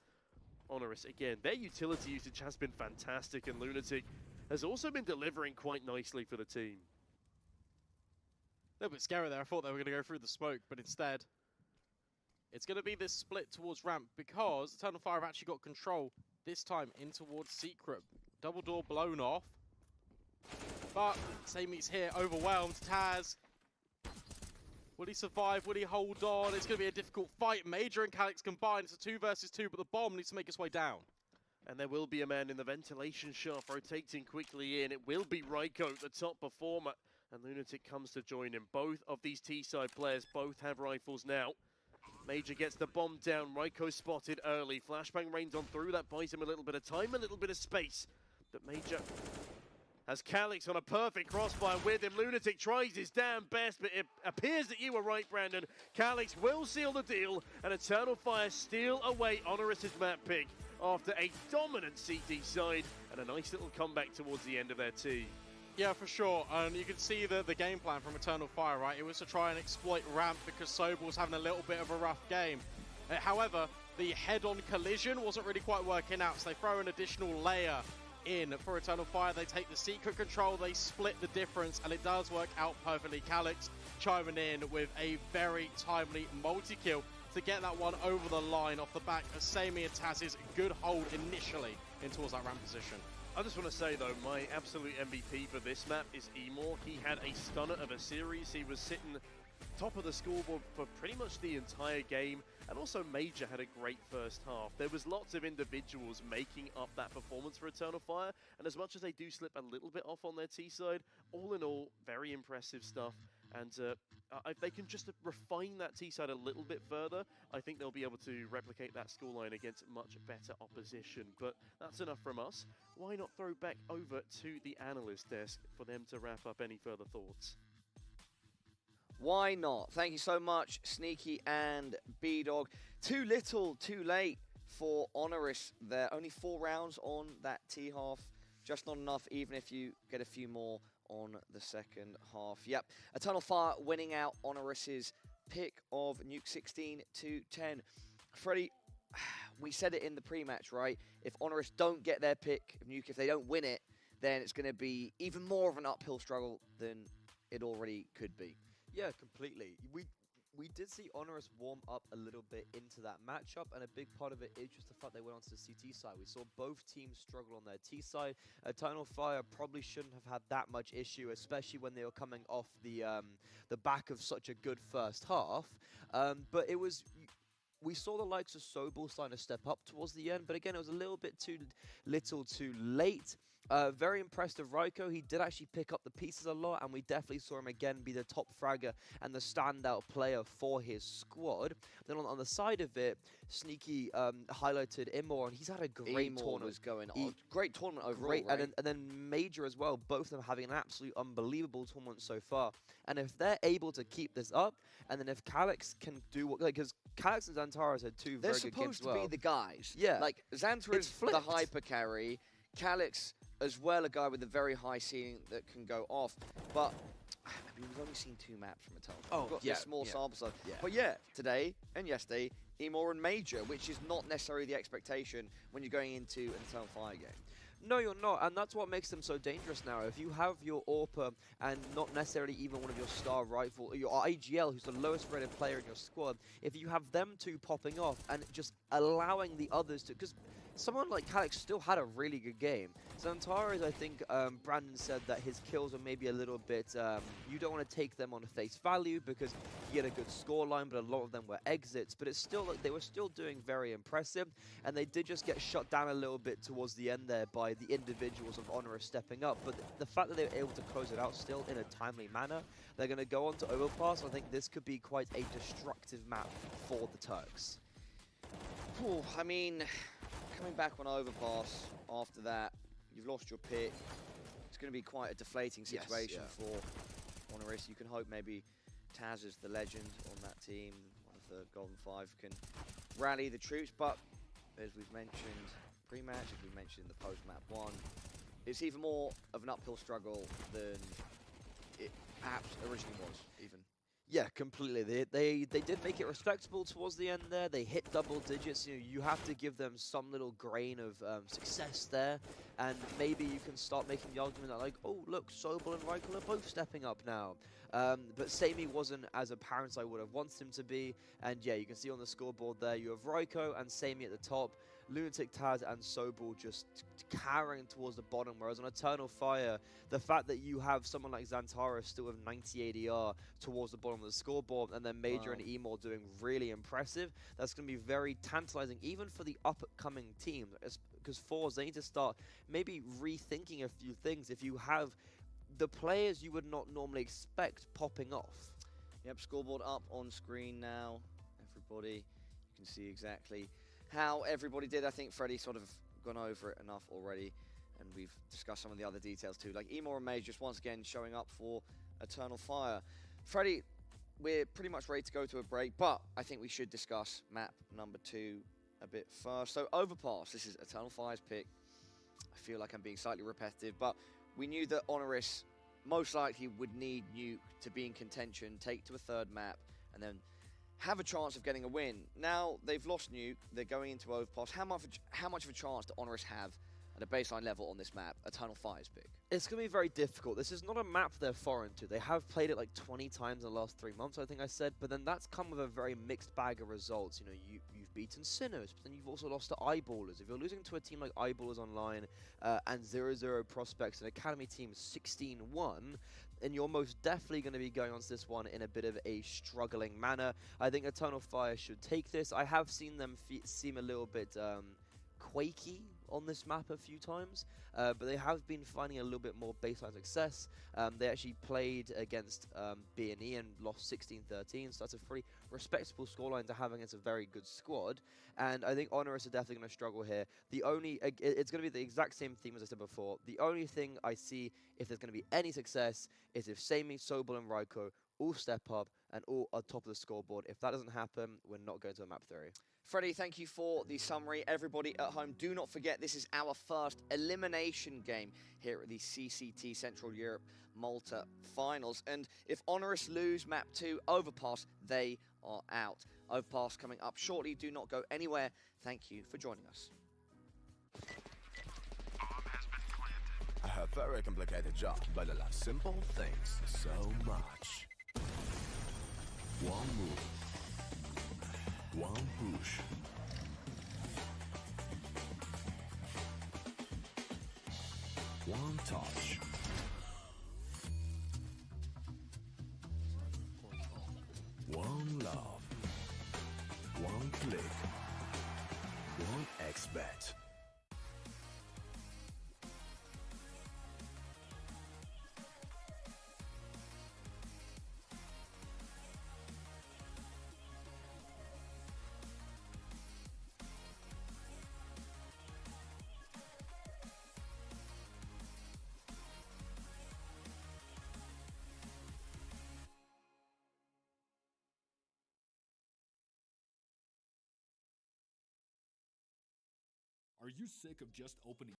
HONORIS, again, their utility usage has been fantastic, and Lunatic has also been delivering quite nicely for the team. A little bit scary there. I thought they were going to go through the smoke, but instead, it's going to be this split towards ramp because Eternal Fire have actually got control this time in towards Secret. Double door blown off. But Sammy's here, overwhelmed. Taz, will he survive? Will he hold on? It's going to be a difficult fight. Major and Calyx combined. It's a 2 versus 2, but the bomb needs to make its way down. And there will be a man in the ventilation shaft rotating quickly in. It will be Raiko, the top performer. And Lunatic comes to join him. Both of these T-side players both have rifles now. Major gets the bomb down. Raiko spotted early. Flashbang rains on through. That buys him a little bit of time, a little bit of space. But Major has Calyx on a perfect crossfire with him. Lunatic tries his damn best, but it appears that you were right, Brandon. Calyx will seal the deal, and Eternal Fire steal away HONORIS' map pick after a dominant CT side and a nice little comeback towards the end of their tee. Yeah, for sure. And you can see the game plan from Eternal Fire, right? It was to try and exploit ramp because Sobol was having a little bit of a rough game. However, the head-on collision wasn't really quite working out, so they throw an additional layer in for Eternal Fire. They take the secret control, they split the difference, and it does work out perfectly. Calyx chiming in with a very timely multi-kill to get that one over the line off the back of Sammy and Taz's good hold initially in towards that ramp position. I just want to say, though, my absolute MVP for this map is Emor. He had a stunner of a series. He was sitting top of the scoreboard for pretty much the entire game. And also Major had a great first half. There was lots of individuals making up that performance for Eternal Fire. And as much as they do slip a little bit off on their T side, all in all, very impressive stuff. And if they can just refine that T side a little bit further, I think they'll be able to replicate that scoreline against much better opposition. But that's enough from us. Why not throw back over to the analyst desk for them to wrap up any further thoughts? Why not? Thank you so much, Sneaky and B-Dog. Too little, too late for HONORIS there. Only 4 rounds on that T-half. Just not enough, even if you get a few more on the second half. Yep, Eternal Fire winning out HONORIS' pick of Nuke 16 to 10. Freddie, we said it in the pre-match, right? If HONORIS don't get their pick of Nuke, if they don't win it, then it's going to be even more of an uphill struggle than it already could be. Yeah, completely. We did see HONORIS warm up a little bit into that matchup, and a big part of it is just the fact they went onto the CT side. We saw both teams struggle on their T side. Eternal Fire probably shouldn't have had that much issue, especially when they were coming off the back of such a good first half. But it was... We saw the likes of Sobol starting to step up towards the end, but again, it was a little bit too little too late. Very impressed with Raiko. He did actually pick up the pieces a lot, and we definitely saw him again be the top fragger and the standout player for his squad. Then on the side of it, Sneaky highlighted Immor, and he's had a great tournament. Was going on. Great tournament overall, great, right? and then Major as well, both of them having an absolutely unbelievable tournament so far. And if they're able to keep this up, and then if Calyx can do what, because Calyx and Xantares had two very good games as well. They're supposed to be the guys. Yeah. Like, Xantares is the hyper carry, Calyx as well, a guy with a very high ceiling that can go off. But, I mean, we've only seen 2 maps from Eternal. Oh, we've got this small sample size. But yeah, today and yesterday, Immor and Major, which is not necessarily the expectation when you're going into an Eternal Fire game. No, you're not, and that's what makes them so dangerous now. If you have your Orpa and not necessarily even one of your star rifle, your IGL, who's the lowest rated player in your squad, if you have them two popping off and just allowing the others to, because someone like Calyx still had a really good game. Xantares, I think Brandon said that his kills are maybe a little bit, you don't want to take them on face value because you get a good scoreline, but a lot of them were exits. But it's still, like, they were still doing very impressive, and they did just get shut down a little bit towards the end there by the individuals of HONORIS stepping up. But the fact that they were able to close it out still in a timely manner, they're going to go on to Overpass. I think this could be quite a destructive map for the Turks. Ooh, I mean, coming back on Overpass after that, you've lost your pick. It's going to be quite a deflating situation for HONORIS. You can hope maybe Taz is the legend on that team, one of the Golden Five, can rally the troops. But as we've mentioned pre-match, as we mentioned in the post-map 1, it's even more of an uphill struggle than it perhaps originally was, even. Yeah, completely. They did make it respectable towards the end there. They hit double digits. You know, you have to give them some little grain of success there, and maybe you can start making the argument that, like, oh look, Sobel and Raiko are both stepping up now. But Sammy wasn't as apparent as I would have wanted him to be, and yeah, you can see on the scoreboard there you have Raiko and Sammy at the top, Lunatic, Taz and Sobel just carrying towards the bottom, whereas on Eternal Fire, the fact that you have someone like Xantares still with 90 ADR towards the bottom of the scoreboard, and then Major and Immor doing really impressive, that's going to be very tantalizing, even for the upcoming teams, because forZe, they need to start maybe rethinking a few things. If you have the players you would not normally expect popping off. Yep, scoreboard up on screen now. Everybody, you can see exactly how everybody did. I think Freddie sort of gone over it enough already, and we've discussed some of the other details too. Like Immor and Major just once again showing up for Eternal Fire. Freddie, we're pretty much ready to go to a break, but I think we should discuss map number 2 a bit first. So Overpass, this is Eternal Fire's pick. I feel like I'm being slightly repetitive, but we knew that HONORIS most likely would need Nuke to be in contention, take to a third map, and then have a chance of getting a win. Now they've lost Nuke, they're going into Overpass. How much of a chance do HONORIS have at a baseline level on this map? Eternal Fire's pick. It's going to be very difficult. This is not a map they're foreign to. They have played it like 20 times in the last 3 months, I think I said, but then that's come with a very mixed bag of results. You know, you've beaten Sinners, but then you've also lost to Eyeballers. If you're losing to a team like Eyeballers Online and 0-0 Prospects, an Academy team 16-1, and you're most definitely going to be going on to this one in a bit of a struggling manner. I think Eternal Fire should take this. I have seen them seem a little bit quaky on this map a few times, but they have been finding a little bit more baseline success. They actually played against B&E and lost 16-13, so that's a pretty respectable scoreline to have against a very good squad. And I think HONORIS are definitely going to struggle here. It's going to be the exact same theme as I said before. The only thing I see if there's going to be any success is if Sammy, Sobel and Raiko all step up and all are top of the scoreboard. If that doesn't happen, we're not going to a map 3. Freddie, thank you for the summary. Everybody at home, do not forget this is our first elimination game here at the CCT Central Europe Malta Finals. And if HONORIS lose map 2 Overpass, they are out. Overpass coming up shortly. Do not go anywhere. Thank you for joining us. A very complicated job, but I love simple things so much. One move, one push. One touch. One love. One click. One expert. Are you sick of just opening?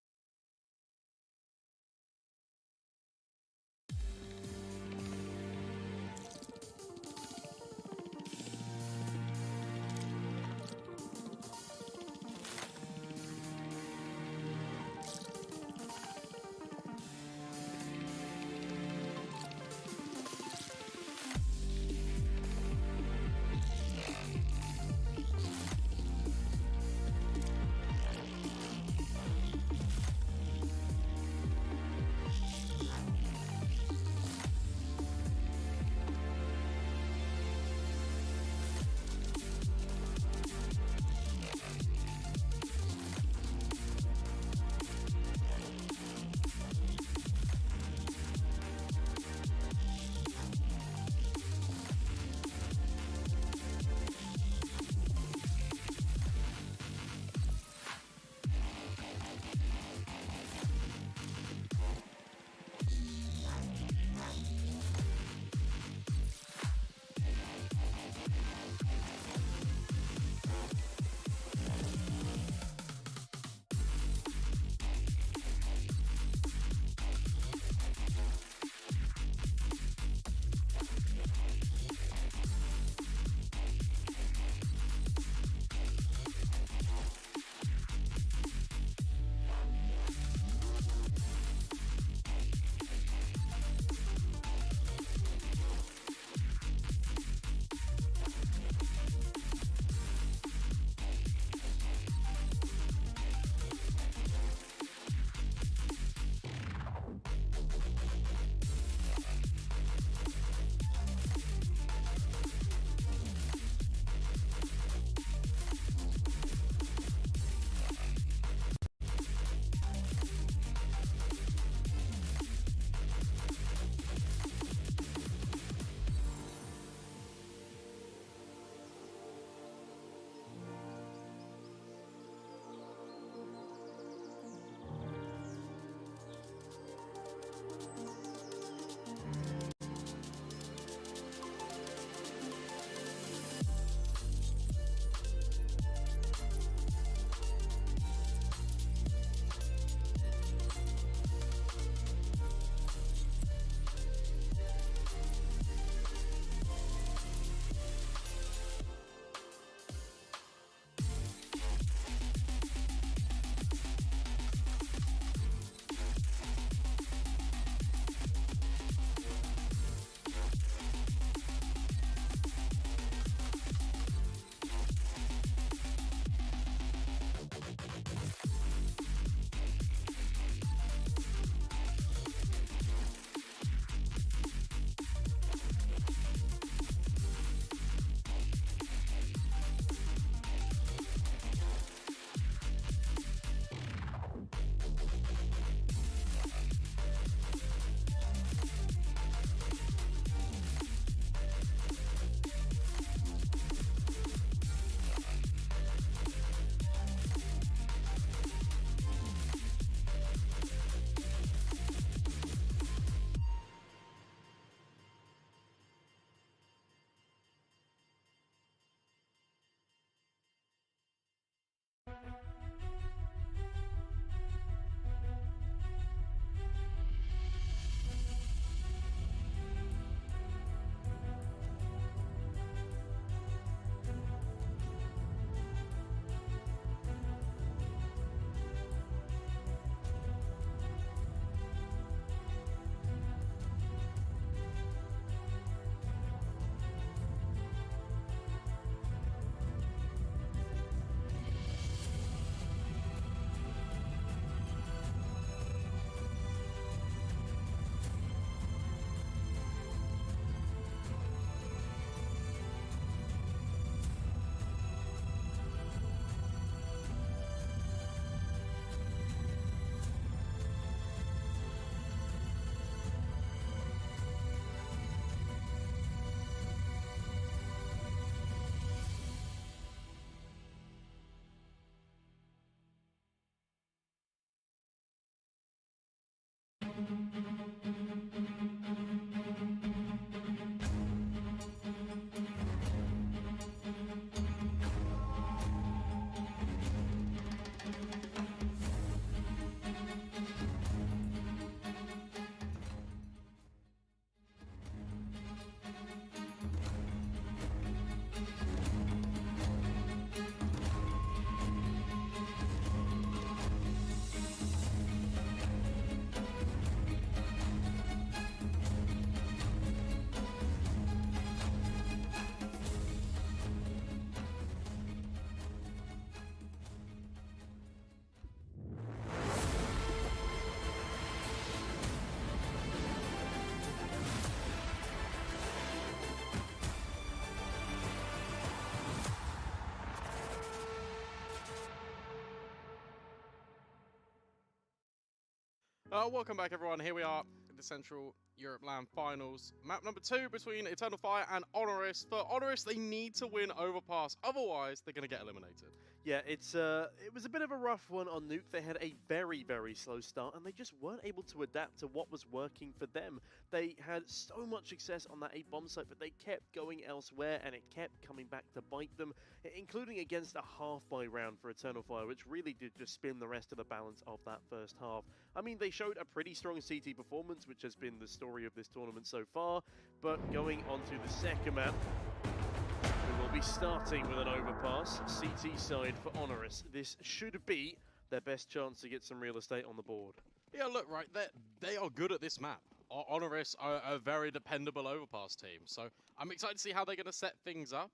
Welcome back, everyone. Here we are in the Central Europe LAN Finals. Map number 2 between Eternal Fire and HONORIS. For HONORIS, they need to win Overpass. Otherwise, they're going to get eliminated. Yeah, it was a bit of a rough one on Nuke. They had a very, very slow start, and they just weren't able to adapt to what was working for them. They had so much success on that A bomb site, but they kept going elsewhere, and it kept coming back to bite them, including against a half-buy round for Eternal Fire, which really did just spin the rest of the balance of that first half. I mean, they showed a pretty strong CT performance, which has been the story of this tournament so far, but going on to the second map, we will be starting with an overpass, CT side for HONORIS. This should be their best chance to get some real estate on the board. Yeah, look, right, they are good at this map. HONORIS are a very dependable overpass team, so I'm excited to see how they're going to set things up.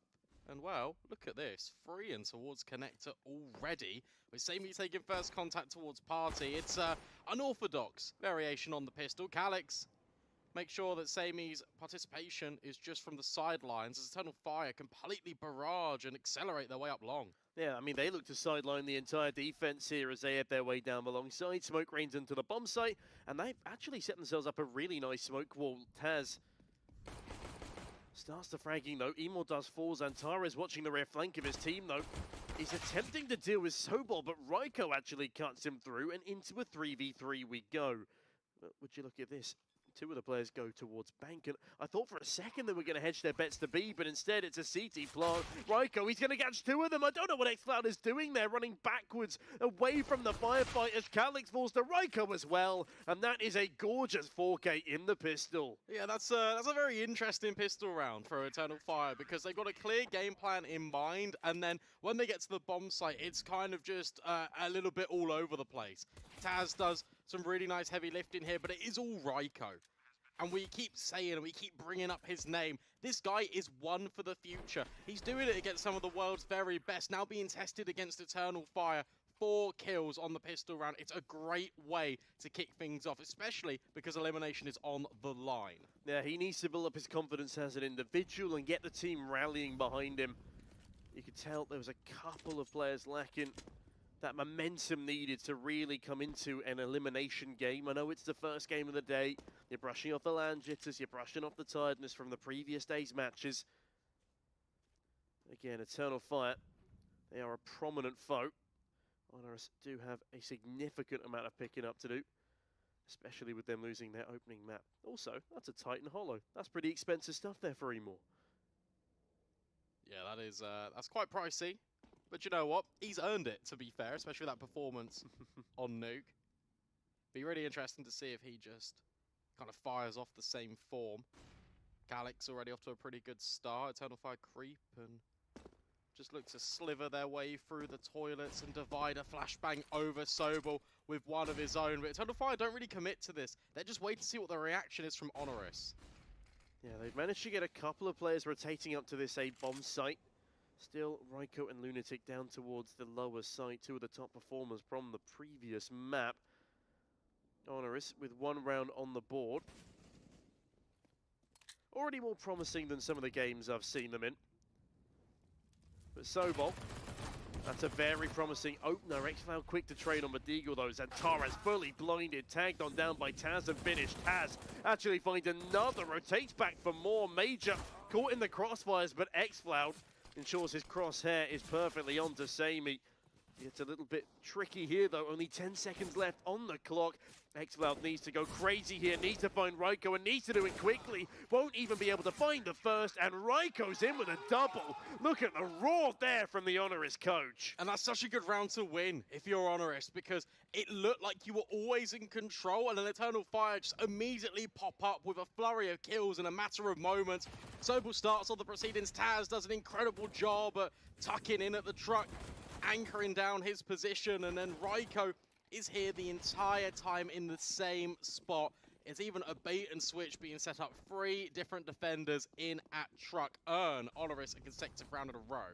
And well, look at this, free and towards Connector already, with Sammy taking first contact towards Party. It's an unorthodox variation on the pistol. Calix make sure that Sammy's participation is just from the sidelines as Eternal Fire completely barrage and accelerate their way up long. Yeah, I mean, they look to sideline the entire defense here as they head their way down alongside. Smoke rains into the bomb site, and they've actually set themselves up a really nice smoke wall. Taz starts the fragging, though. Emor does fall. Antares watching the rear flank of his team, though. He's attempting to deal with Sobol, but Raiko actually cuts him through, and into a 3v3 we go. But would you look at this? Two of the players go towards Bank, and I thought for a second they were going to hedge their bets to B, but instead it's a CT plant. Raiko, he's going to catch two of them. I don't know what XCloud is doing there, running backwards away from the firefighters. Calix falls to Raiko as well, and that is a gorgeous 4K in the pistol. Yeah, that's a very interesting pistol round for Eternal Fire because they've got a clear game plan in mind, and then when they get to the bomb site, it's kind of just a little bit all over the place. Taz does some really nice heavy lifting here, but it is all Raiko. And we keep saying and we keep bringing up his name. This guy is one for the future. He's doing it against some of the world's very best, now being tested against Eternal Fire. 4 kills on the pistol round. It's a great way to kick things off, especially because elimination is on the line. Yeah, he needs to build up his confidence as an individual and get the team rallying behind him. You could tell there was a couple of players lacking that momentum needed to really come into an elimination game. I know it's the first game of the day. You're brushing off the land jitters, you're brushing off the tiredness from the previous day's matches. Again, Eternal Fire, they are a prominent foe. HONORIS do have a significant amount of picking up to do, especially with them losing their opening map. Also, that's a Titan Hollow. That's pretty expensive stuff there for Emor. Yeah, that's quite pricey. But you know what? He's earned it, to be fair, especially with that performance on Nuke. Be really interesting to see if he just kind of fires off the same form. Calix already off to a pretty good start. Eternal Fire creep and just look to sliver their way through the toilets and divide a flashbang over Sobol with one of his own. But Eternal Fire don't really commit to this. They're just waiting to see what the reaction is from HONORIS. Yeah, they've managed to get a couple of players rotating up to this A bomb site. Still, Raiko and Lunatic down towards the lower side, two of the top performers from the previous map. HONORIS with 1 round on the board. Already more promising than some of the games I've seen them in. But Sobol, that's a very promising opener. XCloud quick to trade on Medigal though. Antares fully blinded, tagged on down by Taz and finished. Taz actually finds another, rotates back for more. Major caught in the crossfires, but XCloud ensures his crosshair is perfectly onto Sammy. It's a little bit tricky here though, only 10 seconds left on the clock. XCloud needs to go crazy here, needs to find Raiko and needs to do it quickly. Won't even be able to find the first, and Raiko's in with a double. Look at the roar there from the HONORIS coach. And that's such a good round to win if you're HONORIS, because it looked like you were always in control, and an Eternal Fire just immediately pop up with a flurry of kills in a matter of moments. Sobol starts all the proceedings. Taz does an incredible job at tucking in at the truck, anchoring down his position, and then Raiko is here the entire time in the same spot. It's even a bait and switch being set up. 3 different defenders in at truck earn HONORIS a consecutive round in a row.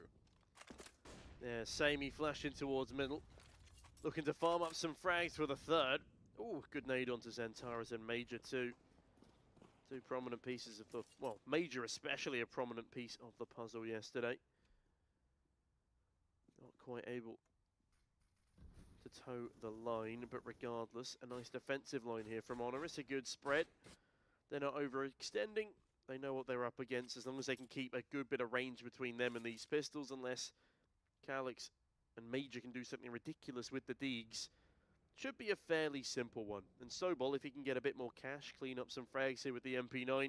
Yeah, Sammy flashing towards middle. Looking to farm up some frags for the third. Ooh, good nade onto Antares and Major too. 2 prominent pieces of the, well, Major especially a prominent piece of the puzzle yesterday. Not quite able to toe the line, but regardless, a nice defensive line here from HONORIS, a good spread. They're not overextending. They know what they're up against as long as they can keep a good bit of range between them and these pistols, unless Calyx and Major can do something ridiculous with the Deegs. Should be a fairly simple one. And Sobol, if he can get a bit more cash, clean up some frags here with the MP9,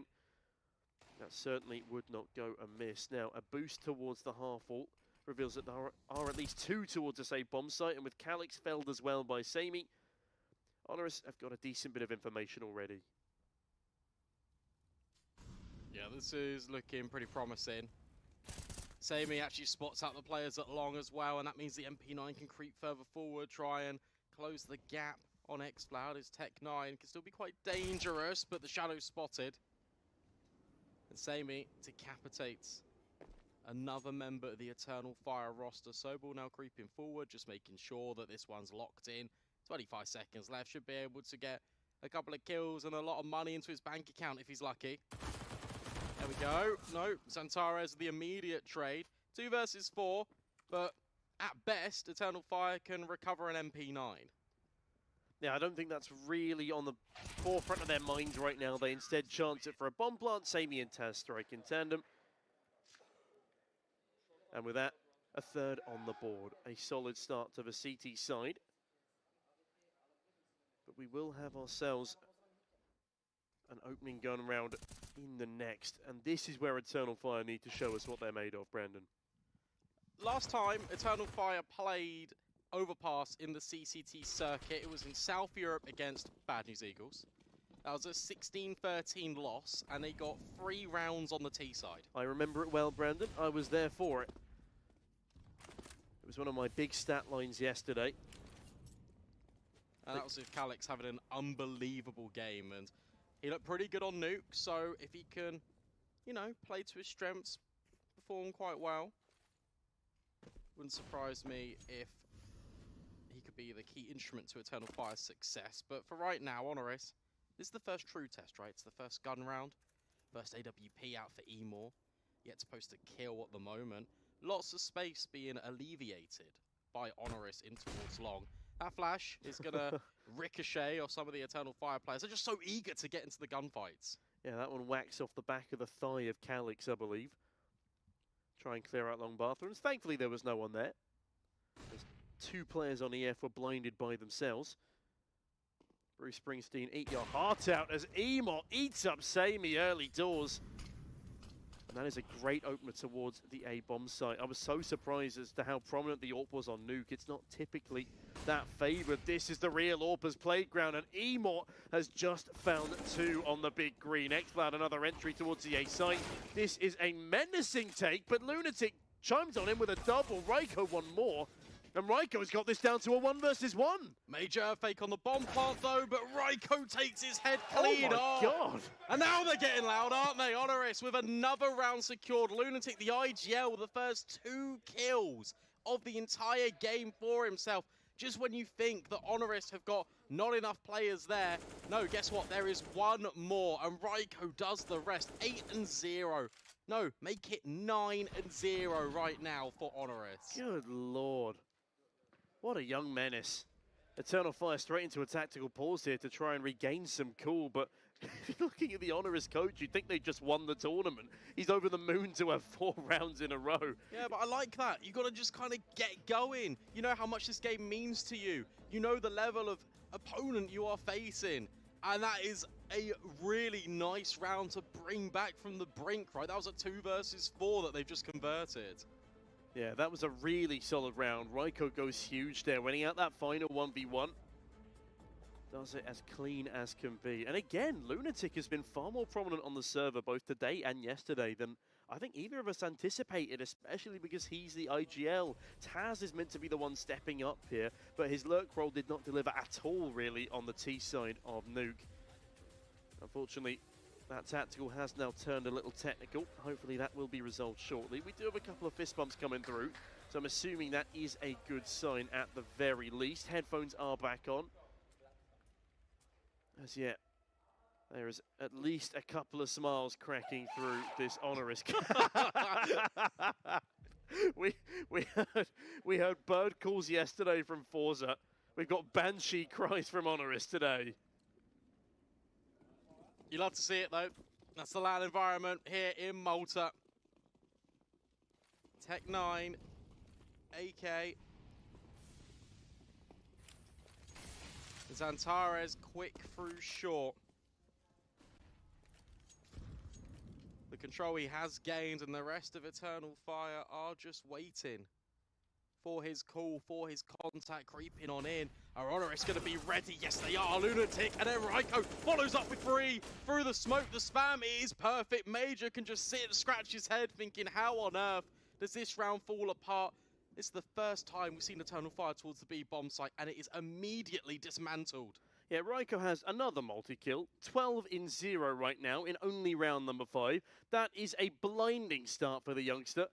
that certainly would not go amiss. Now, a boost towards the half ult reveals that there are at least two towards a safe bomb site, and with Calyx felled as well by Sammy, HONORIS have got a decent bit of information already. Yeah, this is looking pretty promising. Sammy actually spots out the players at long as well, and that means the MP9 can creep further forward, try and close the gap on xCloud. His Tech 9 can still be quite dangerous, but the Shadow's spotted. And Sammy decapitates another member of the Eternal Fire roster. Sobol now creeping forward, just making sure that this one's locked in. 25 seconds left, should be able to get a couple of kills and a lot of money into his bank account if he's lucky. There we go. No, Xantares the immediate trade. 2 versus 4, but at best, Eternal Fire can recover an MP9. Yeah, I don't think that's really on the forefront of their minds right now. They instead chance it for a bomb plant. Sammy and Taz strike in tandem. And with that, a third on the board. A solid start to the CT side. But we will have ourselves an opening gun round in the next. And this is where Eternal Fire need to show us what they're made of, Brandon. Last time Eternal Fire played Overpass in the CCT circuit, it was in South Europe against Bad News Eagles. That was a 16-13 loss, and they got 3 rounds on the T side. I remember it well, Brandon. I was there for it. It was one of my big stat lines yesterday. And that was with Calyx having an unbelievable game, and he looked pretty good on Nuke, so if he can, you know, play to his strengths, perform quite well, wouldn't surprise me if he could be the key instrument to Eternal Fire's success. But for right now, HONORIS, this is the first true test, right? It's the first gun round, first AWP out for Emor, yet supposed to kill at the moment. Lots of space being alleviated by HONORIS in towards long. That flash is going to ricochet off some of the Eternal Fire players. They're just so eager to get into the gunfights. Yeah, that one whacks off the back of the thigh of Calyx, I believe. Try and clear out long bathrooms. Thankfully, there was no one there. There's 2 players on EF were blinded by themselves. Bruce Springsteen, eat your heart out as Emor eats up Sammy early doors. And that is a great opener towards the A-bomb site. I was so surprised as to how prominent the AWP was on Nuke. It's not typically that favoured. This is the real AWP's playground, and Emor has just found 2 on the big green. xCloud, another entry towards the A site. This is a menacing take, but Lunatic chimes on him with a double. Raiko one more. And Raiko's got this down to a 1 versus 1. Major fake on the bomb plant though, but Raiko takes his head clean off. Oh my god! And now they're getting loud, aren't they? HONORIS with another round secured. Lunatic, the IGL, with the first 2 kills of the entire game for himself. Just when you think that HONORIS have got not enough players there, no, guess what? There is 1 more, and Raiko does the rest. 8-0. No, make it 9-0 right now for HONORIS. Good lord. What a young menace. Eternal Fire straight into a tactical pause here to try and regain some cool, but if you're looking at the HONORIS coach, you'd think they just won the tournament. He's over the moon to have 4 rounds in a row. Yeah, but I like that. You got to just kind of get going. You know how much this game means to you. You know the level of opponent you are facing. And that is a really nice round to bring back from the brink, right? That was a 2 versus 4 that they've just converted. Yeah, that was a really solid round. Raiko goes huge there, winning out that final 1v1. Does it as clean as can be. And again, Lunatic has been far more prominent on the server both today and yesterday than I think either of us anticipated, especially because he's the IGL. Taz is meant to be the one stepping up here, but his lurk role did not deliver at all, really, on the T side of Nuke. Unfortunately, that tactical has now turned a little technical. Hopefully that will be resolved shortly. We do have a couple of fist bumps coming through, so I'm assuming that is a good sign at the very least. Headphones are back on. As yet, there is at least a couple of smiles cracking through this HONORIS. we heard bird calls yesterday from forZe, We've got Banshee cries from HONORIS today. You love to see it though. That's the LAN environment here in Malta. Tech 9, AK. Xantares quick through short. The control he has gained, and the rest of Eternal Fire are just waiting for his call, for his contact creeping on in. Are HONORIS going to be ready? Yes, they are. Lunatic, and then Raiko follows up with 3 through the smoke. The spam is perfect. Major can just sit and scratch his head thinking, how on earth does this round fall apart? This is the first time we've seen Eternal Fire towards the B bomb site, and it is immediately dismantled. Yeah, Raiko has another multi-kill, 12 in 0 right now in only round number 5. That is a blinding start for the youngster,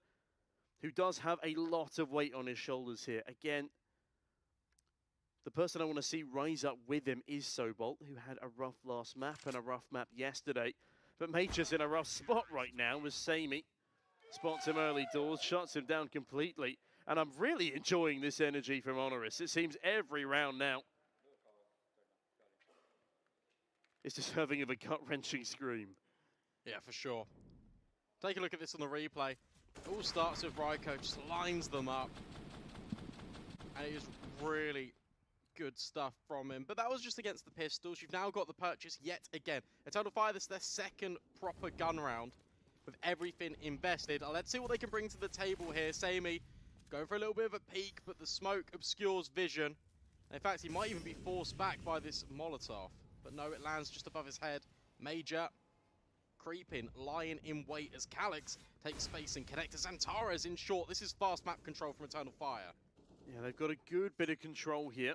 who does have a lot of weight on his shoulders here. Again, the person I want to see rise up with him is Sobol, who had a rough last map and a rough map yesterday. But Major's in a rough spot right now with Sammy. Spots him early doors, shuts him down completely. And I'm really enjoying this energy from HONORIS. It seems every round now is deserving of a gut-wrenching scream. Yeah, for sure. Take a look at this on the replay. It all starts with Raiko, just lines them up. And it is really good stuff from him. But that was just against the pistols. You've now got the purchase yet again. Eternal Fire, this is their second proper gun round with everything invested. Let's see what they can bring to the table here. Sammy going for a little bit of a peek, but the smoke obscures vision. In fact, he might even be forced back by this Molotov. But no, it lands just above his head. Major creeping, lying in wait as Calix takes space and connects. Xantares in short. This is fast map control from Eternal Fire. Yeah, they've got a good bit of control here.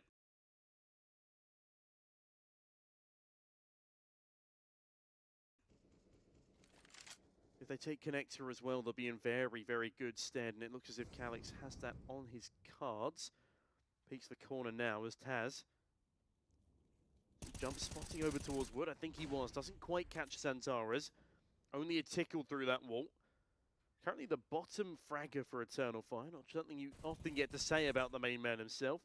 If they take Connector as well, they'll be in very, very good stead. And it looks as if Calix has that on his cards. Peeks the corner now as Taz jumps spotting over towards Wood. I think he was. Doesn't quite catch Xantares. Only a tickle through that wall. Currently the bottom fragger for Eternal Fire. Not something you often get to say about the main man himself.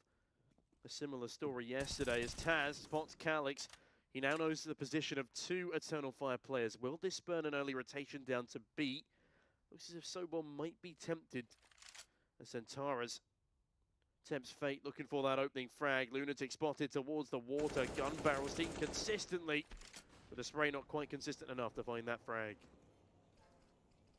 A similar story yesterday as Taz spots Calix. He now knows the position of 2 Eternal Fire players. Will this spurn an early rotation down to B? Looks as if Sobol might be tempted. And Xantares tempts fate, looking for that opening frag. Lunatic spotted towards the water. Gun barrels seen consistently. But the spray not quite consistent enough to find that frag.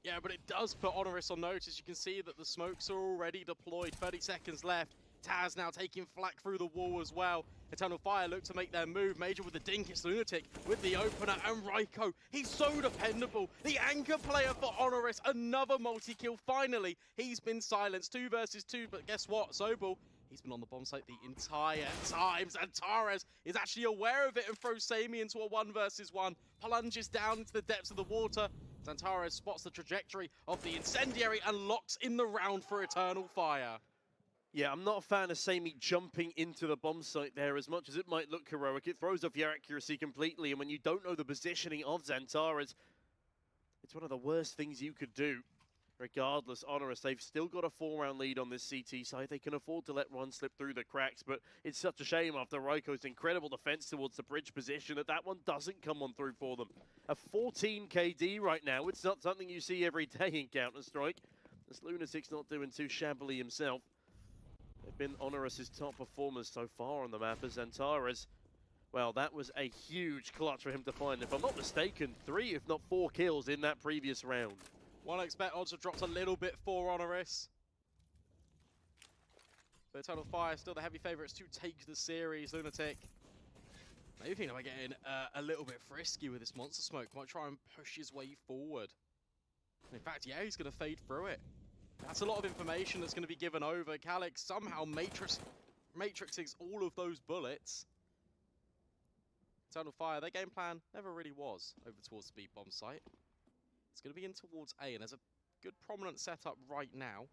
Yeah, but it does put HONORIS on notice. You can see that the smokes are already deployed. 30 seconds left. Taz now taking flak through the wall as well. Eternal Fire look to make their move. Major with the dinkus, Lunatic with the opener, and Raiko. He's so dependable. The anchor player for HONORIS. Another multi-kill. Finally, he's been silenced. 2 versus 2, but guess what? Sobol, he's been on the bomb site the entire time. Xantares is actually aware of it and throws Sammy into a 1 versus 1. Plunges down into the depths of the water. Xantares spots the trajectory of the incendiary and locks in the round for Eternal Fire. Yeah, I'm not a fan of Sammy jumping into the bomb site there. As much as it might look heroic, it throws off your accuracy completely. And when you don't know the positioning of Xantares, it's one of the worst things you could do. Regardless, HONORIS, they've still got a 4-round lead on this CT side. They can afford to let one slip through the cracks, but it's such a shame after Raiko's incredible defense towards the bridge position that one doesn't come on through for them. A 14 KD right now. It's not something you see every day in Counter-Strike. This Lunatic's not doing too shabbily himself. They've been HONORIS' top performers so far on the map as Xantares. Well, that was a huge clutch for him to find. If I'm not mistaken, 3 if not 4 kills in that previous round. 1xBet odds have dropped a little bit for HONORIS. But Eternal Fire still the heavy favourites to take the series. Lunatic maybe thinking about getting a little bit frisky with this Monster Smoke. Might try and push his way forward. In fact, yeah, he's going to fade through it. That's a lot of information that's going to be given over. Calix somehow matrixes all of those bullets. Eternal Fire, their game plan never really was over towards the B bomb site. It's going to be in towards A, and there's a good prominent setup right now.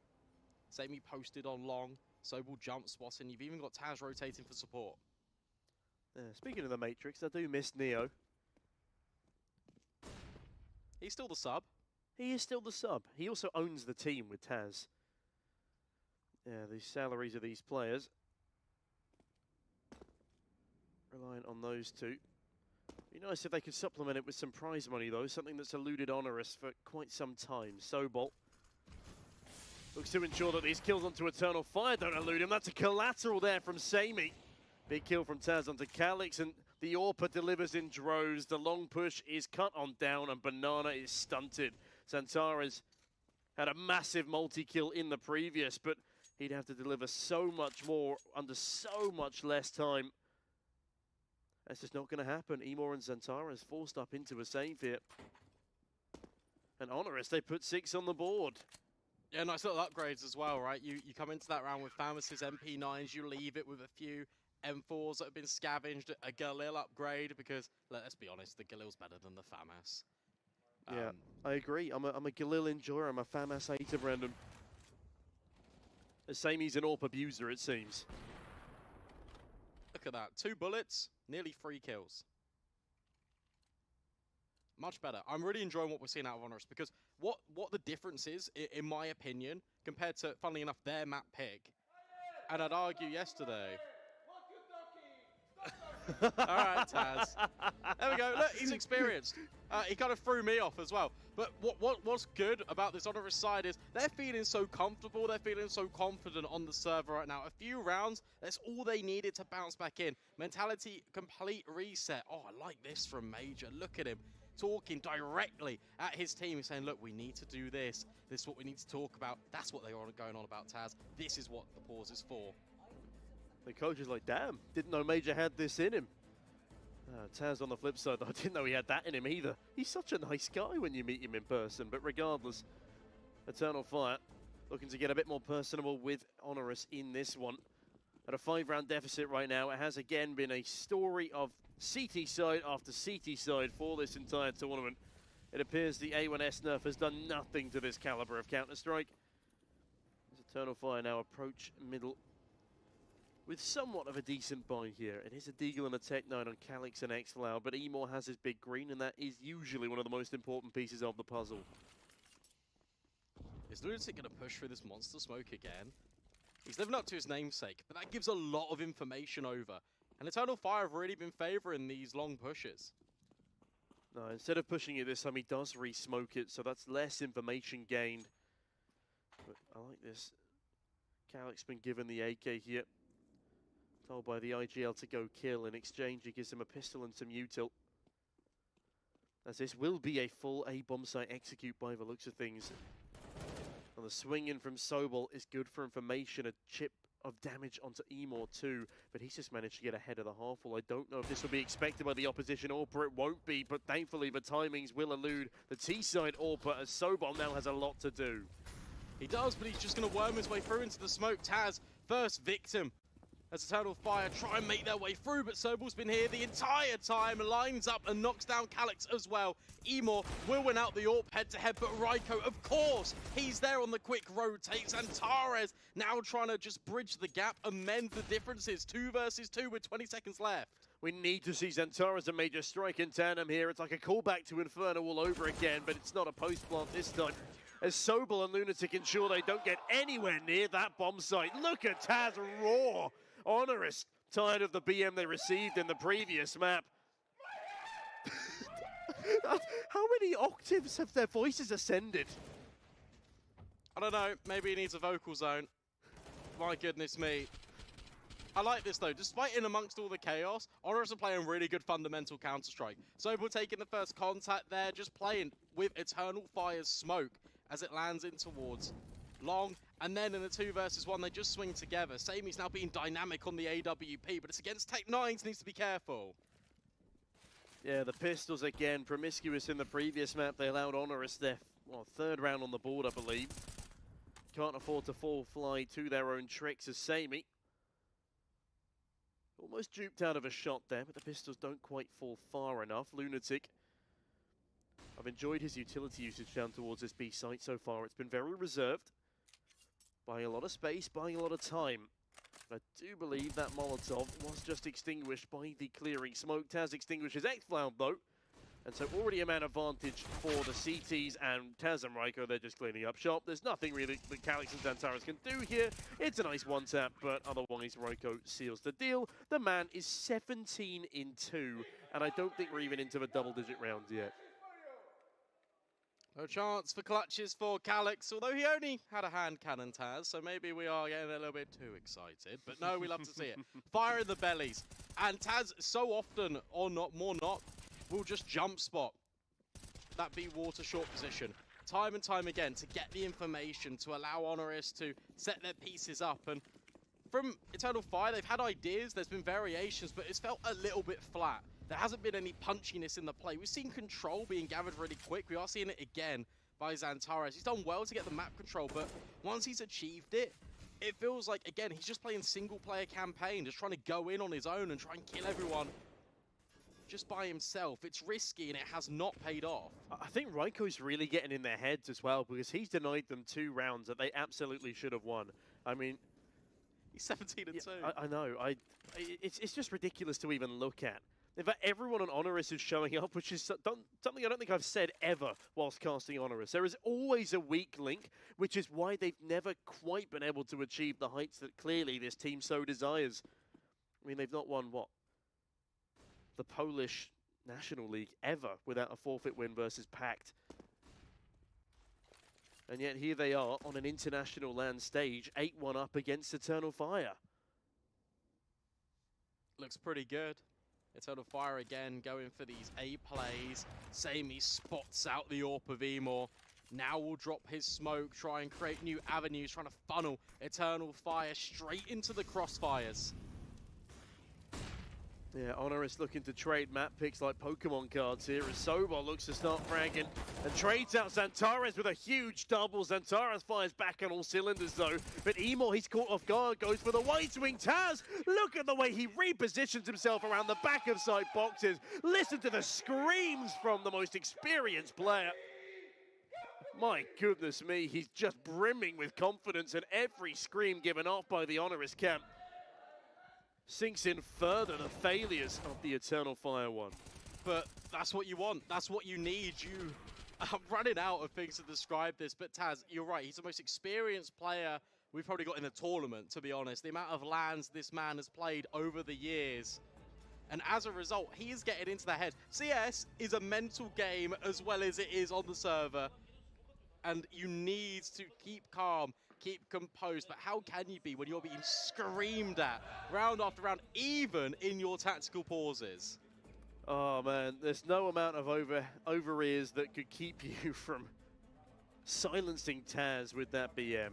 Sammy posted on long, Sobol jump spotting. You've even got Taz rotating for support. Speaking of the Matrix, I do miss Neo. He's still the sub. He is still the sub. He also owns the team with Taz. Yeah, the salaries of these players reliant on those two. Be nice if they could supplement it with some prize money, though, something that's eluded HONORIS for quite some time. Sobol looks to ensure that these kills onto Eternal Fire don't elude him. That's a collateral there from Sammy. Big kill from Taz onto Calix, and the AWPer delivers in droves. The long push is cut on down, and Banana is stunted. Xantara's had a massive multi-kill in the previous, but he'd have to deliver so much more under so much less time. That's just not going to happen. Emor and Xantara is forced up into a save here. And HONORIS, they put 6 on the board. Yeah, nice little upgrades as well, right? You come into that round with FAMAS's MP9s, you leave it with a few M4s that have been scavenged, a Galil upgrade, because, let's be honest, the Galil's better than the FAMAS. Yeah, I agree. I'm a Galil enjoyer. I'm a FAMAS hater, Brandon. The same, he's an AWP abuser, it seems. Look at that. 2 bullets, nearly 3 kills. Much better. I'm really enjoying what we're seeing out of HONORIS, because what the difference is, in my opinion, compared to, funnily enough, their map pick, and I'd argue yesterday... All right, Taz. There we go. Look, he's experienced. He kind of threw me off as well. But what's good about this HONORIS side is they're feeling so comfortable. They're feeling so confident on the server right now. A few rounds, that's all they needed to bounce back in. Mentality, complete reset. Oh, I like this from Major. Look at him talking directly at his team. He's saying, look, we need to do this. This is what we need to talk about. That's what they're going on about, Taz. This is what the pause is for. The coach is like, damn, didn't know Major had this in him. Taz on the flip side, I didn't know he had that in him either. He's such a nice guy when you meet him in person, but regardless, Eternal Fire looking to get a bit more personable with HONORIS in this one. At a 5-round deficit right now, it has again been a story of CT side after CT side for this entire tournament. It appears the A1S nerf has done nothing to this caliber of Counter-Strike. As Eternal Fire now approach middle with somewhat of a decent buy here. It is a Deagle and a Tech 9 on Calix and Xflower, but Emor has his big green, and that is usually one of the most important pieces of the puzzle. Is Lunatic going to push through this monster smoke again? He's living up to his namesake, but that gives a lot of information over. And Eternal Fire have really been favouring these long pushes. No, instead of pushing it this time, he does re-smoke it, so that's less information gained. But I like this. Calix been given the AK here. Told by the IGL to go kill. In exchange, he gives him a pistol and some util. As this will be a full A-bomb site execute by the looks of things. And the swing in from Sobol is good for information. A chip of damage onto Emor too, but he's just managed to get ahead of the half wall. I don't know if this will be expected by the opposition AWPer. It won't be, but thankfully the timings will elude the T-side AWPer as Sobol now has a lot to do. He does, but he's just going to worm his way through into the smoke. Taz, first victim. As Eternal Fire try and make their way through, but Sobol's been here the entire time, lines up and knocks down Calix as well. Emor will win out the AWP head-to-head, but Raiko, of course, he's there on the quick rotates, and Tares now trying to just bridge the gap and mend the differences. 2 versus 2 with 20 seconds left. We need to see Xantara as a major strike in tandem here. It's like a callback to Inferno all over again, but it's not a post-plant this time. As Sobol and Lunatic ensure they don't get anywhere near that bomb site. Look at Taz roar! HONORIS, tired of the BM they received in the previous map. How many octaves have their voices ascended? I don't know, maybe he needs a vocal zone. My goodness me. I like this though, despite in amongst all the chaos, HONORIS are playing really good fundamental Counter-Strike. Sobol taking the first contact there, just playing with Eternal Fire's smoke as it lands in towards long, and then in the 2 versus 1, they just swing together. Samy's now being dynamic on the AWP, but it's against Tech 9s, needs to be careful. Yeah, the pistols again, promiscuous in the previous map. They allowed HONORIS their 3rd round on the board, I believe. Can't afford to fall fly to their own tricks as Sammy almost duped out of a shot there, but the pistols don't quite fall far enough. Lunatic, I've enjoyed his utility usage down towards this B site so far. It's been very reserved. Buying a lot of space, buying a lot of time. I do believe that Molotov was just extinguished by the clearing smoke. Taz extinguishes Xflower though. And so already a man advantage for the CTs, and Taz and Raiko, they're just cleaning up shop. There's nothing really that Calix and Xantares can do here. It's a nice one-tap, but otherwise Raiko seals the deal. The man is 17-2, and I don't think we're even into the double-digit rounds yet. No chance for clutches for Calix, although he only had a hand cannon, Taz, so maybe we are getting a little bit too excited. But no, we love to see it. Fire in the bellies. And Taz, so often, or not, more not, will just jump spot that be water short position time and time again to get the information to allow HONORIS to set their pieces up. And from Eternal Fire, they've had ideas, there's been variations, but it's felt a little bit flat. There hasn't been any punchiness in the play. We've seen control being gathered really quick. We are seeing it again by Xantares. He's done well to get the map control, but once he's achieved it, it feels like, again, he's just playing single-player campaign, just trying to go in on his own and try and kill everyone just by himself. It's risky and it has not paid off. I think Raiko's really getting in their heads as well, because he's denied them 2 rounds that they absolutely should have won. I mean, he's 17-2. Yeah, I know. It's just ridiculous to even look at. In fact, everyone on HONORIS is showing up, which is something I don't think I've said ever whilst casting HONORIS. There is always a weak link, which is why they've never quite been able to achieve the heights that clearly this team so desires. I mean, they've not won, what, the Polish National League ever without a forfeit win versus Pact. And yet here they are on an international land stage, 8-1 up against Eternal Fire. Looks pretty good. Eternal Fire again going for these A plays. Sammy spots out the AWP of Emor. Now will drop his smoke, try and create new avenues, trying to funnel Eternal Fire straight into the crossfires. Yeah, HONORIS looking to trade map picks like Pokemon cards here as Sobol looks to start fragging and trades out Xantares with a huge double. Xantares fires back on all cylinders though, but Emor, he's caught off guard, goes for the wide swing. Taz, look at the way he repositions himself around the back of side boxes. Listen to the screams from the most experienced player. My goodness me, he's just brimming with confidence, and every scream given off by the HONORIS camp sinks in further the failures of the Eternal Fire one. But that's what you want. That's what you need. I'm running out of things to describe this, but Taz, you're right. He's the most experienced player we've probably got in the tournament, to be honest. The amount of LANs this man has played over the years. And as a result, he is getting into the head. CS is a mental game as well as it is on the server. And you need to keep calm, keep composed, but how can you be when you're being screamed at round after round, even in your tactical pauses? Oh man, there's no amount of over ears that could keep you from silencing Taz with that BM.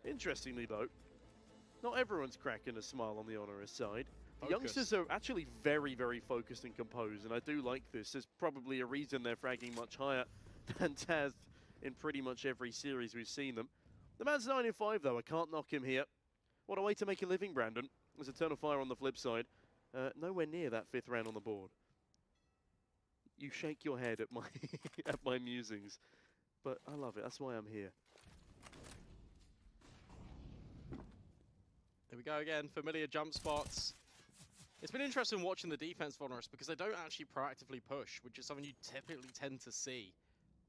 Interestingly though, not everyone's cracking a smile on the HONORIS side. The youngsters are actually very, very focused and composed, and I do like this. There's probably a reason they're fragging much higher than Taz in pretty much every series we've seen them. The man's 9-5 though, I can't knock him here. What a way to make a living, Brandon. There's Eternal Fire on the flip side. Nowhere near that 5th round on the board. You shake your head at my at my musings, but I love it. That's why I'm here. There we go again, familiar jump spots. It's been interesting watching the defense for HONORIS because they don't actually proactively push, which is something you typically tend to see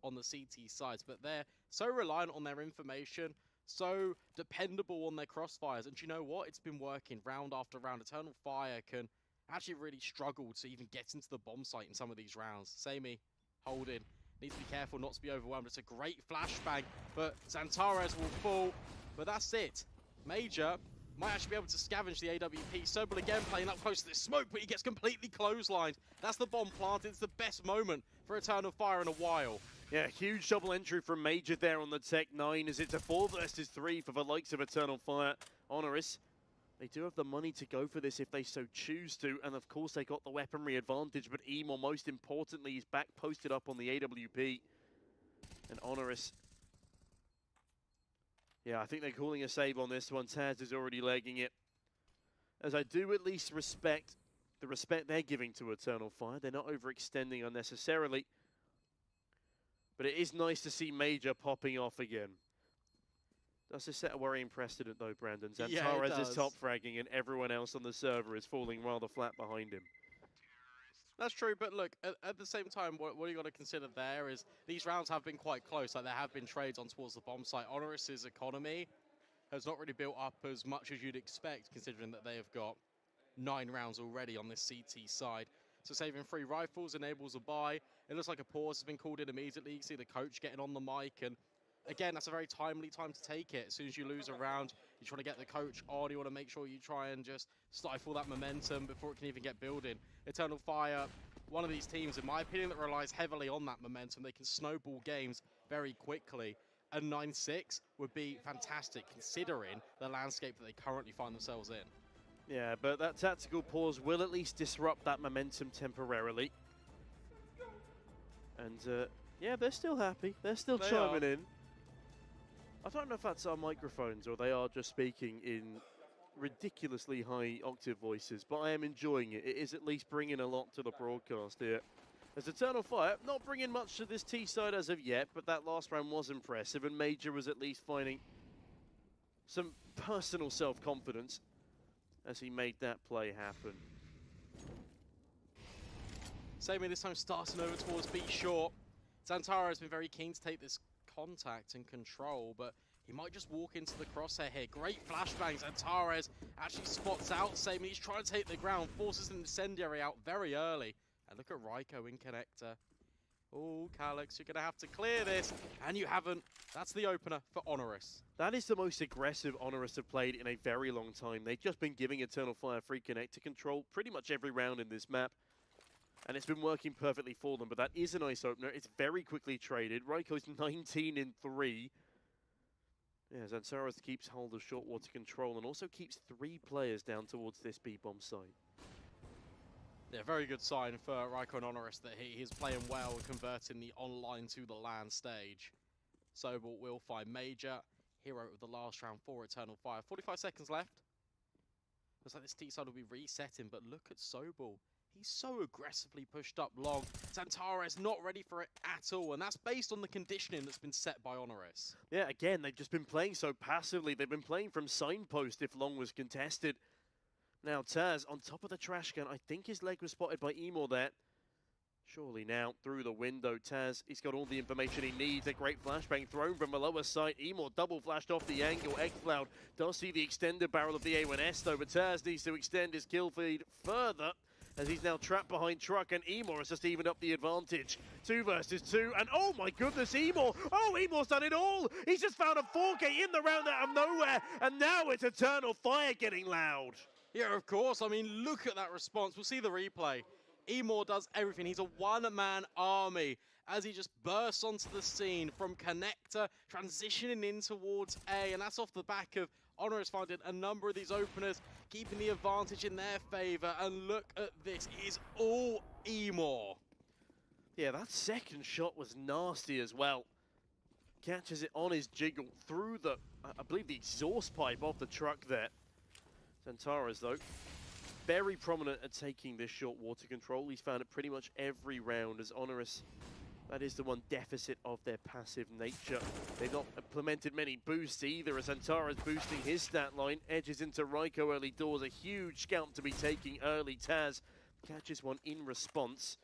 on the CT sides, but they're so reliant on their information, so dependable on their crossfires, and you know what? It's been working round after round. Eternal Fire can actually really struggle to even get into the bomb site in some of these rounds. Sammy holding, needs to be careful not to be overwhelmed. It's a great flashbang, but Xantares will fall, but that's it. Major might actually be able to scavenge the AWP. Sobel again playing up close to this smoke, but he gets completely clotheslined. That's the bomb planted. It's the best moment for Eternal Fire in a while. Yeah, huge double entry from Major there on the Tech 9 as it's a 4 versus 3 for the likes of Eternal Fire. HONORIS, they do have the money to go for this if they so choose to, and of course they got the weaponry advantage, but Emor, most importantly, is back posted up on the AWP. And HONORIS, yeah, I think they're calling a save on this one. Taz is already legging it. As I do at least respect the respect they're giving to Eternal Fire. They're not overextending unnecessarily. But it is nice to see Major popping off again. Does this set a worrying precedent though, Brandon? Xantares is top fragging and everyone else on the server is falling rather flat behind him. That's true, but look, at the same time, what you got to consider there is these rounds have been quite close. Like, there have been trades on towards the bomb site. HONORIS' economy has not really built up as much as you'd expect, considering that they have got 9 rounds already on this CT side. So saving 3 rifles enables a buy. It looks like a pause has been called in immediately. You see the coach getting on the mic, and again, that's a very timely time to take it. As soon as you lose a round, you try to get the coach on. You want to make sure you try and just stifle that momentum before it can even get building. Eternal Fire, one of these teams, in my opinion, that relies heavily on that momentum. They can snowball games very quickly. A 9-6 would be fantastic, considering the landscape that they currently find themselves in. Yeah, but that tactical pause will at least disrupt that momentum temporarily. And yeah, they're still happy. They're still chiming in. I don't know if that's our microphones or they are just speaking in ridiculously high octave voices, but I am enjoying it. It is at least bringing a lot to the broadcast here. As Eternal Fire, not bringing much to this T side as of yet, but that last round was impressive, and Major was at least finding some personal self-confidence as he made that play happen. Sammy this time starting over towards B short. Zantara has been very keen to take this contact and control, but he might just walk into the crosshair here. Great flashbangs. Antares actually spots out Sammy. He's trying to take the ground, forces an incendiary out very early. And look at Raiko in connector. Oh, Calyx, you're going to have to clear this, and you haven't. That's the opener for HONORIS. That is the most aggressive HONORIS have played in a very long time. They've just been giving Eternal Fire free connector control pretty much every round in this map. And it's been working perfectly for them, but that is a nice opener. It's very quickly traded. Raiko's 19 in 3. Yeah, Zantaras keeps hold of short water control and also keeps 3 players down towards this B-bomb site. Yeah, very good sign for Raiko and HONORIS that he's playing well, converting the online to the LAN stage. Sobel will find Major, hero of the last round for Eternal Fire. 45 seconds left. Looks like this T-side will be resetting, but look at Sobel. He's so aggressively pushed up long. Zantares not ready for it at all, and that's based on the conditioning that's been set by HONORIS. Yeah, again, they've just been playing so passively. They've been playing from signpost if long was contested. Now Taz on top of the trash can. I think his leg was spotted by Emor there. Surely now through the window, Taz, he's got all the information he needs. A great flashbang thrown from the lower side. Emor double flashed off the angle. xCloud does see the extended barrel of the A1S though, but Taz needs to extend his kill feed further as he's now trapped behind Truck, and Emor has just evened up the advantage. 2 versus 2, and oh my goodness, Emor! Oh, Emor's done it all! He's just found a 4K in the round out of nowhere, and now it's Eternal Fire getting loud. Yeah, of course. I mean, look at that response. We'll see the replay. Emor does everything. He's a one-man army as he just bursts onto the scene from connector, transitioning in towards A, and that's off the back of HONORIS finding a number of these openers, keeping the advantage in their favor, and look at this. It is all Emor. Yeah, that second shot was nasty as well. Catches it on his jiggle through the, I believe, the exhaust pipe off the truck there. Zantaras, though, very prominent at taking this short water control. He's found it pretty much every round as HONORIS. That is the one deficit of their passive nature. They've not implemented many boosts either, as Zantaras boosting his stat line. Edges into Raiko early doors. A huge scalp to be taking early. Taz catches one in response.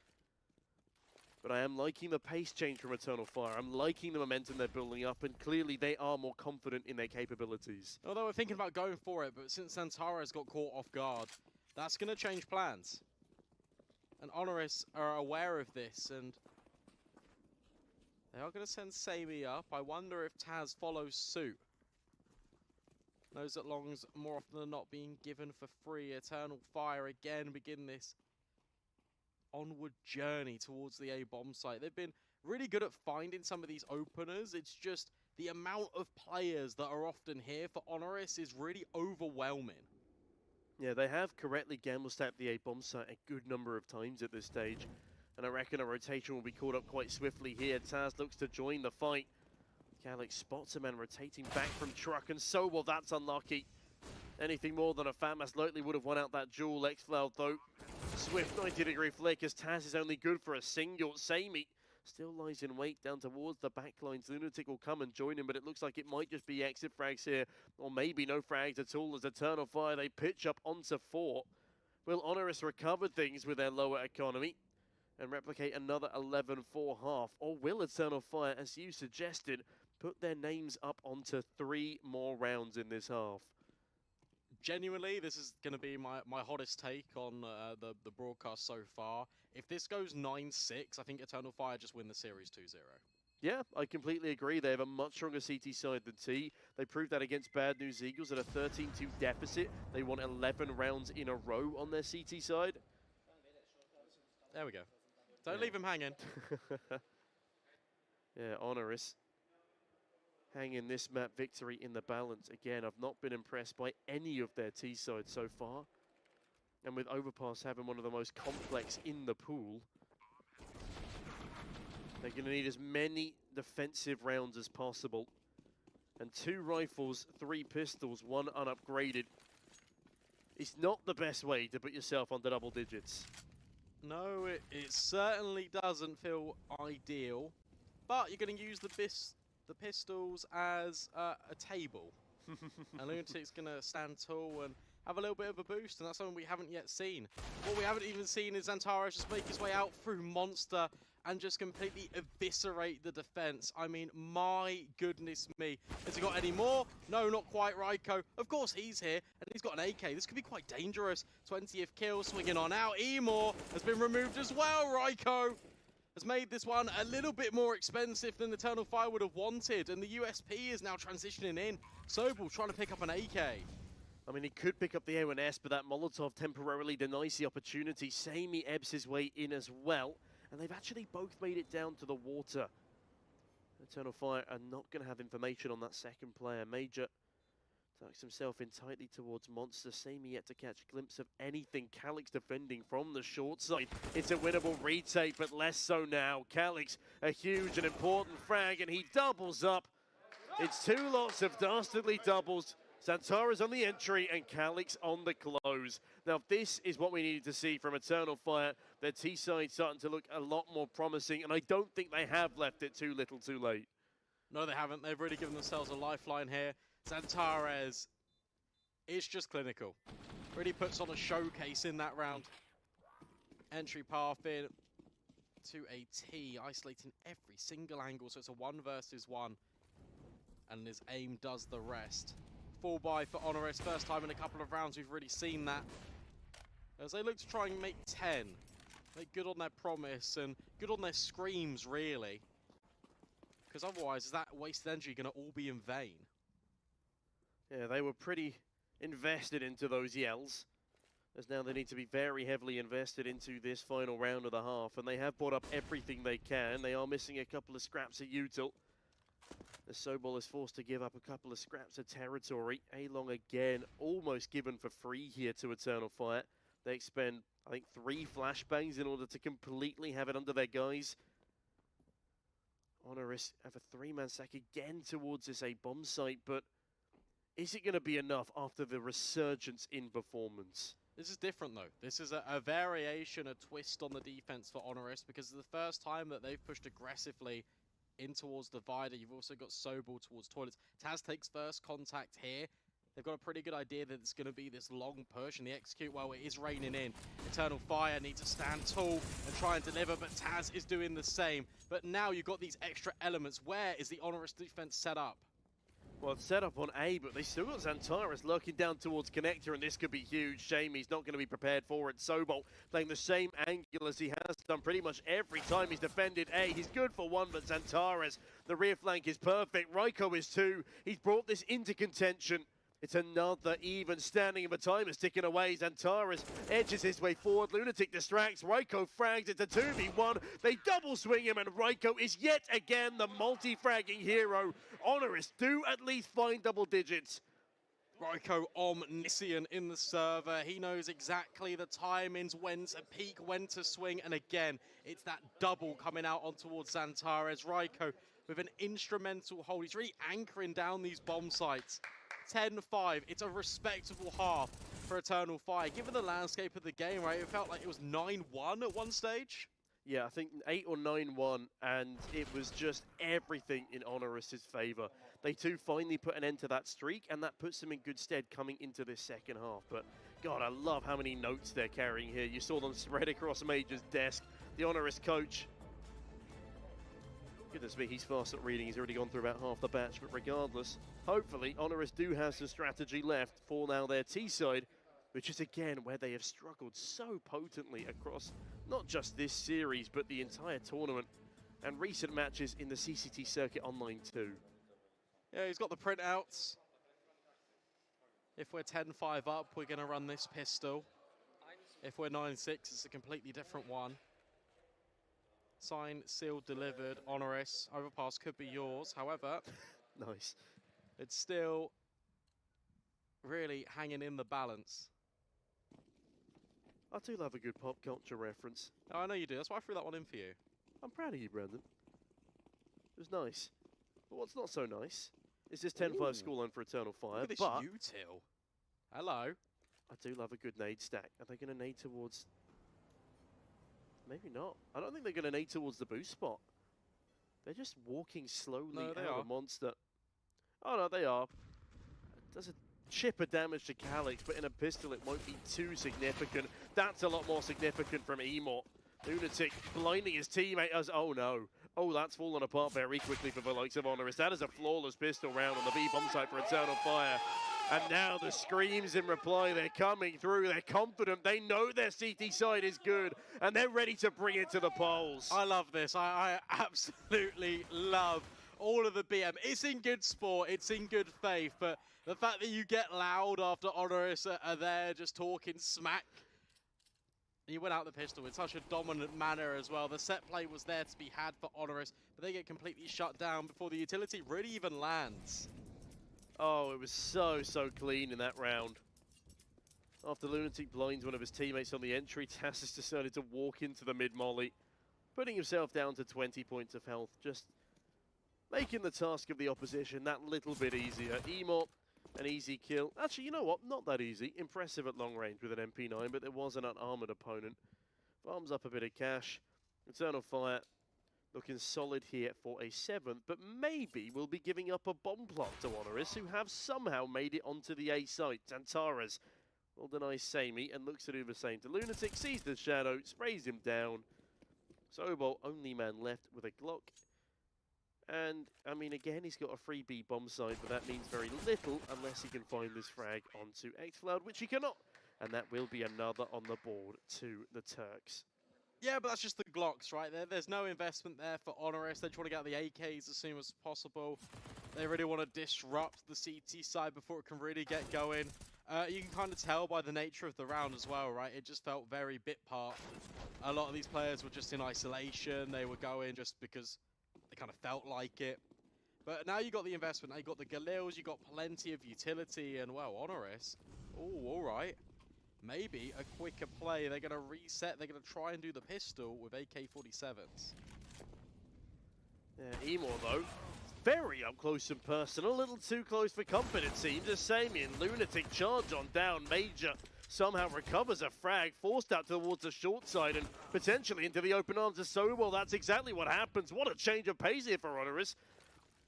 But I am liking the pace change from Eternal Fire. I'm liking the momentum they're building up, and clearly they are more confident in their capabilities. Although we're thinking about going for it, but since Zantaras got caught off guard, that's going to change plans. And HONORIS are aware of this, and they are going to send Sammy up. I wonder if Taz follows suit. Knows that Long's more often than not being given for free. Eternal Fire again begin this onward journey towards the A-bomb site. They've been really good at finding some of these openers. It's just the amount of players that are often here for HONORIS is really overwhelming. Yeah, they have correctly gamble stacked the A-bomb site a good number of times at this stage. And I reckon a rotation will be caught up quite swiftly here. Taz looks to join the fight. Calyx spots a man rotating back from Truck, and so well, that's unlucky. Anything more than a FAMAS likely would have won out that duel. xCloud, though, swift 90-degree flick as Taz is only good for a single. Sammy still lies in wait down towards the backlines. Lunatic will come and join him, but it looks like it might just be exit frags here, or maybe no frags at all as Eternal Fire, they pitch up onto 4. Will HONORIS recover things with their lower economy and replicate another 11-4 half? Or will Eternal Fire, as you suggested, put their names up onto 3 more rounds in this half? Genuinely, this is going to be my hottest take on the broadcast so far. If this goes 9-6, I think Eternal Fire just win the series 2-0. Yeah, I completely agree. They have a much stronger CT side than T. They proved that against Bad News Eagles at a 13-2 deficit. They won 11 rounds in a row on their CT side. There we go. Don't leave him hanging. Yeah, HONORIS hanging this map victory in the balance. Again, I've not been impressed by any of their T side so far. And with Overpass having one of the most complex in the pool, they're going to need as many defensive rounds as possible. And 2 rifles, 3 pistols, 1 unupgraded. It's not the best way to put yourself on the double digits. No, it certainly doesn't feel ideal. But you're going to use the pistols as a table. And Lunatic's going to stand tall and have a little bit of a boost, and that's something we haven't yet seen. What we haven't even seen is Antares just make his way out through Monster and just completely eviscerate the defense. I mean, my goodness me. Has he got any more? No, not quite. Raiko, of course he's here, and he's got an AK. This could be quite dangerous. 20th kill, swinging on out. Emor has been removed as well. Raiko has made this one a little bit more expensive than Eternal Fire would have wanted, and the USP is now transitioning in. Sobel trying to pick up an AK. I mean, he could pick up the A1S, but that Molotov temporarily denies the opportunity. Sammy ebbs his way in as well, and they've actually both made it down to the water. Eternal Fire are not going to have information on that second player. Major tucks himself in tightly towards Monster. Sammy yet to catch a glimpse of anything. Calix defending from the short side. It's a winnable retake, but less so now. Calix, a huge and important frag, and he doubles up. It's 2 lots of dastardly doubles. Santara's on the entry and Calix on the close. Now, this is what we needed to see from Eternal Fire. Their T-side starting to look a lot more promising, and I don't think they have left it too little too late. No, they haven't. They've really given themselves a lifeline here. Santares is just clinical. Really puts on a showcase in that round. Entry path in to a T, isolating every single angle, so it's a 1 versus 1. And his aim does the rest. Full buy for HONORIS. First time in a couple of rounds we've really seen that. As they look to try and make 10. Make good on their promise and good on their screams, really. Because otherwise, is that wasted energy going to all be in vain? Yeah, they were pretty invested into those yells. As now they need to be very heavily invested into this final round of the half. And they have brought up everything they can. They are missing a couple of scraps at util. The Sobol is forced to give up a couple of scraps of territory. A-Long again, almost given for free here to Eternal Fire. They expend, I think, 3 flashbangs in order to completely have it under their guise. HONORIS have a 3-man sack again towards this A-bomb site, but is it going to be enough after the resurgence in performance? This is different, though. This is a variation, a twist on the defense for HONORIS, because it's the first time that they've pushed aggressively in towards Divider. You've also got Sobel towards Toilets. Taz takes first contact here. They've got a pretty good idea that it's going to be this long push, and the execute, well, it is raining in. Eternal Fire need to stand tall and try and deliver, but Taz is doing the same. But now you've got these extra elements. Where is the HONORIS defense set up? Well, it's set up on A, but they still got Xantares lurking down towards Connector, and this could be huge. Shame he's not going to be prepared for it. Sobol playing the same angle as he has done pretty much every time he's defended A. He's good for 1, but Xantares, the rear flank is perfect. Raiko is 2. He's brought this into contention. It's another even standing, and the time is ticking away. Xantares edges his way forward. Lunatic distracts. Raiko frags. It's a 2v1. They double swing him, and Raiko is yet again the multi-fragging hero. HONORIS do at least find double digits. Raiko omniscient in the server. He knows exactly the timings, when to peak, when to swing, and again, it's that double coming out on towards Xantares. Raiko with an instrumental hold. He's really anchoring down these bomb sites. 10-5, it's a respectable half for Eternal Fire. Given the landscape of the game, right, it felt like it was 9-1 at one stage. Yeah, I think 8 or 9-1, and it was just everything in HONORIS' favor. They too finally put an end to that streak, and that puts them in good stead coming into this second half. But God, I love how many notes they're carrying here. You saw them spread across Major's desk. The HONORIS coach. Goodness me, he's fast at reading. He's already gone through about half the batch, but regardless, hopefully, HONORIS do have some strategy left for now their T-side, which is again where they have struggled so potently across not just this series, but the entire tournament and recent matches in the CCT circuit online too. Yeah, he's got the printouts. If we're 10-5 up, we're going to run this pistol. If we're 9-6, it's a completely different one. Signed, sealed, delivered, HONORIS. Overpass could be yours. However, nice. It's still really hanging in the balance. I do love a good pop culture reference. Oh, I know you do. That's why I threw that one in for you. I'm proud of you, Brendan. It was nice. But what's not so nice is this 10-5 scoreline for Eternal Fire. Look at this but util. Hello. I do love a good nade stack. Are they going to nade towards... Maybe not. I don't think they're going to nade towards the boost spot. They're just walking slowly out of the monster. Oh, no, they are. Does a chip of damage to Calyx, but in a pistol it won't be too significant. That's a lot more significant from Emor. Lunatic blinding his teammate as... Oh, no. Oh, that's fallen apart very quickly for the likes of HONORIS. That is a flawless pistol round on the B-bomb site for Eternal Fire. And now the screams in reply, they're coming through, they're confident, they know their CT side is good, and they're ready to bring it to the polls. I love this, I absolutely love all of the BM. It's in good sport, it's in good faith, but the fact that you get loud after HONORIS are there just talking smack. You went out the pistol in such a dominant manner as well. The set play was there to be had for HONORIS, but they get completely shut down before the utility really even lands. Oh, it was so clean in that round. After Lunatic blinds one of his teammates on the entry, TaZ has decided to walk into the mid-molly, putting himself down to 20 points of health, just making the task of the opposition that little bit easier. Emor, an easy kill. Actually, you know what? Not that easy. Impressive at long range with an MP9, but there was an unarmored opponent. Farms up a bit of cash. Eternal Fire looking solid here for a 7th, but maybe we'll be giving up a bomb plot to HONORIS, who have somehow made it onto the A site. Zantares will deny Samey and looks to do the same to Lunatic, sees the shadow, sprays him down. Sobol, only man left with a Glock. And, I mean, again, he's got a free B bomb site, but that means very little unless he can find this frag onto xCloud, which he cannot. And that will be another on the board to the Turks. Yeah, but that's just the Glocks, right? There's no investment there for HONORIS. They just want to get out the AKs as soon as possible. They really want to disrupt the CT side before it can really get going. You can kind of tell by the nature of the round as well, right? It just felt very bit part. A lot of these players were just in isolation. They were going just because they kind of felt like it. But now you got the investment. Now you got the Galils. You got plenty of utility. And, well, HONORIS. Oh, all right. Maybe a quicker play. They're going to reset. They're going to try and do the pistol with AK-47s. Yeah, Emor, though, very up close and personal. A little too close for comfort, it seems. As Samian, Lunatic charge on down. Major somehow recovers a frag, forced out towards the short side and potentially into the open arms of Sobol. That's exactly what happens. What a change of pace here for HONORIS.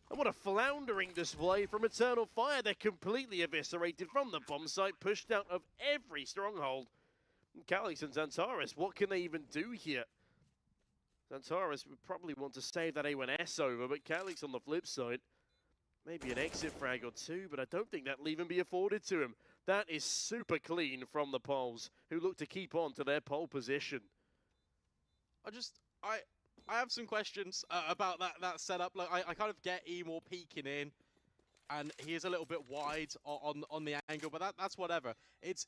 And what a floundering display from Eternal Fire. They're completely eviscerated from the bomb site, pushed out of every stronghold. Calyx and Zantares, what can they even do here? Zantares would probably want to save that A1S over, but Calyx on the flip side, maybe an exit frag or two, but I don't think that'll even be afforded to him. That is super clean from the Poles, who look to keep on to their pole position. I have some questions about that setup. Like, I kind of get Emor peeking in, and he is a little bit wide on the angle, but that's whatever. It's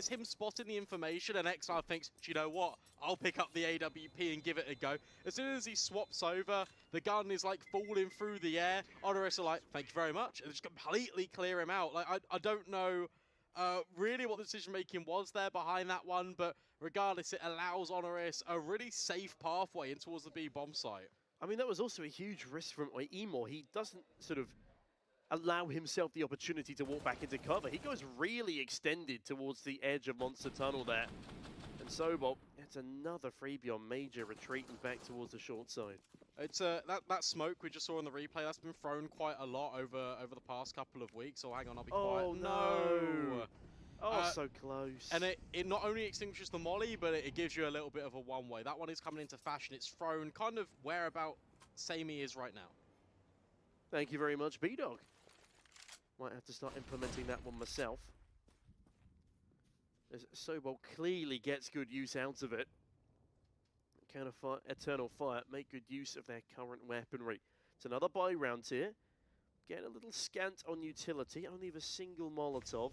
him spotting the information, and xCloud thinks, do you know what? I'll pick up the AWP and give it a go. As soon as he swaps over, the gun is like falling through the air. HONORIS are like, thank you very much, and just completely clear him out. Like I don't know really what the decision making was there behind that one, but regardless, it allows HONORIS a really safe pathway in towards the B bomb site. I mean, that was also a huge risk from Emor. He doesn't sort of allow himself the opportunity to walk back into cover. He goes really extended towards the edge of Monster Tunnel there. And Sobol, it's another freebie on Major retreating back towards the short side. It's that smoke we just saw in the replay, that's been thrown quite a lot over the past couple of weeks. Oh, hang on, I'll be quiet. Oh, no! Oh, so close. And it not only extinguishes the molly, but it gives you a little bit of a one-way. That one is coming into fashion. It's thrown kind of whereabout Samey is right now. Thank you very much, B-Dog. Might have to start implementing that one myself. As Sobol clearly gets good use out of it. Eternal Fire make good use of their current weaponry. It's another buy round here. Getting a little scant on utility. Only with a single Molotov.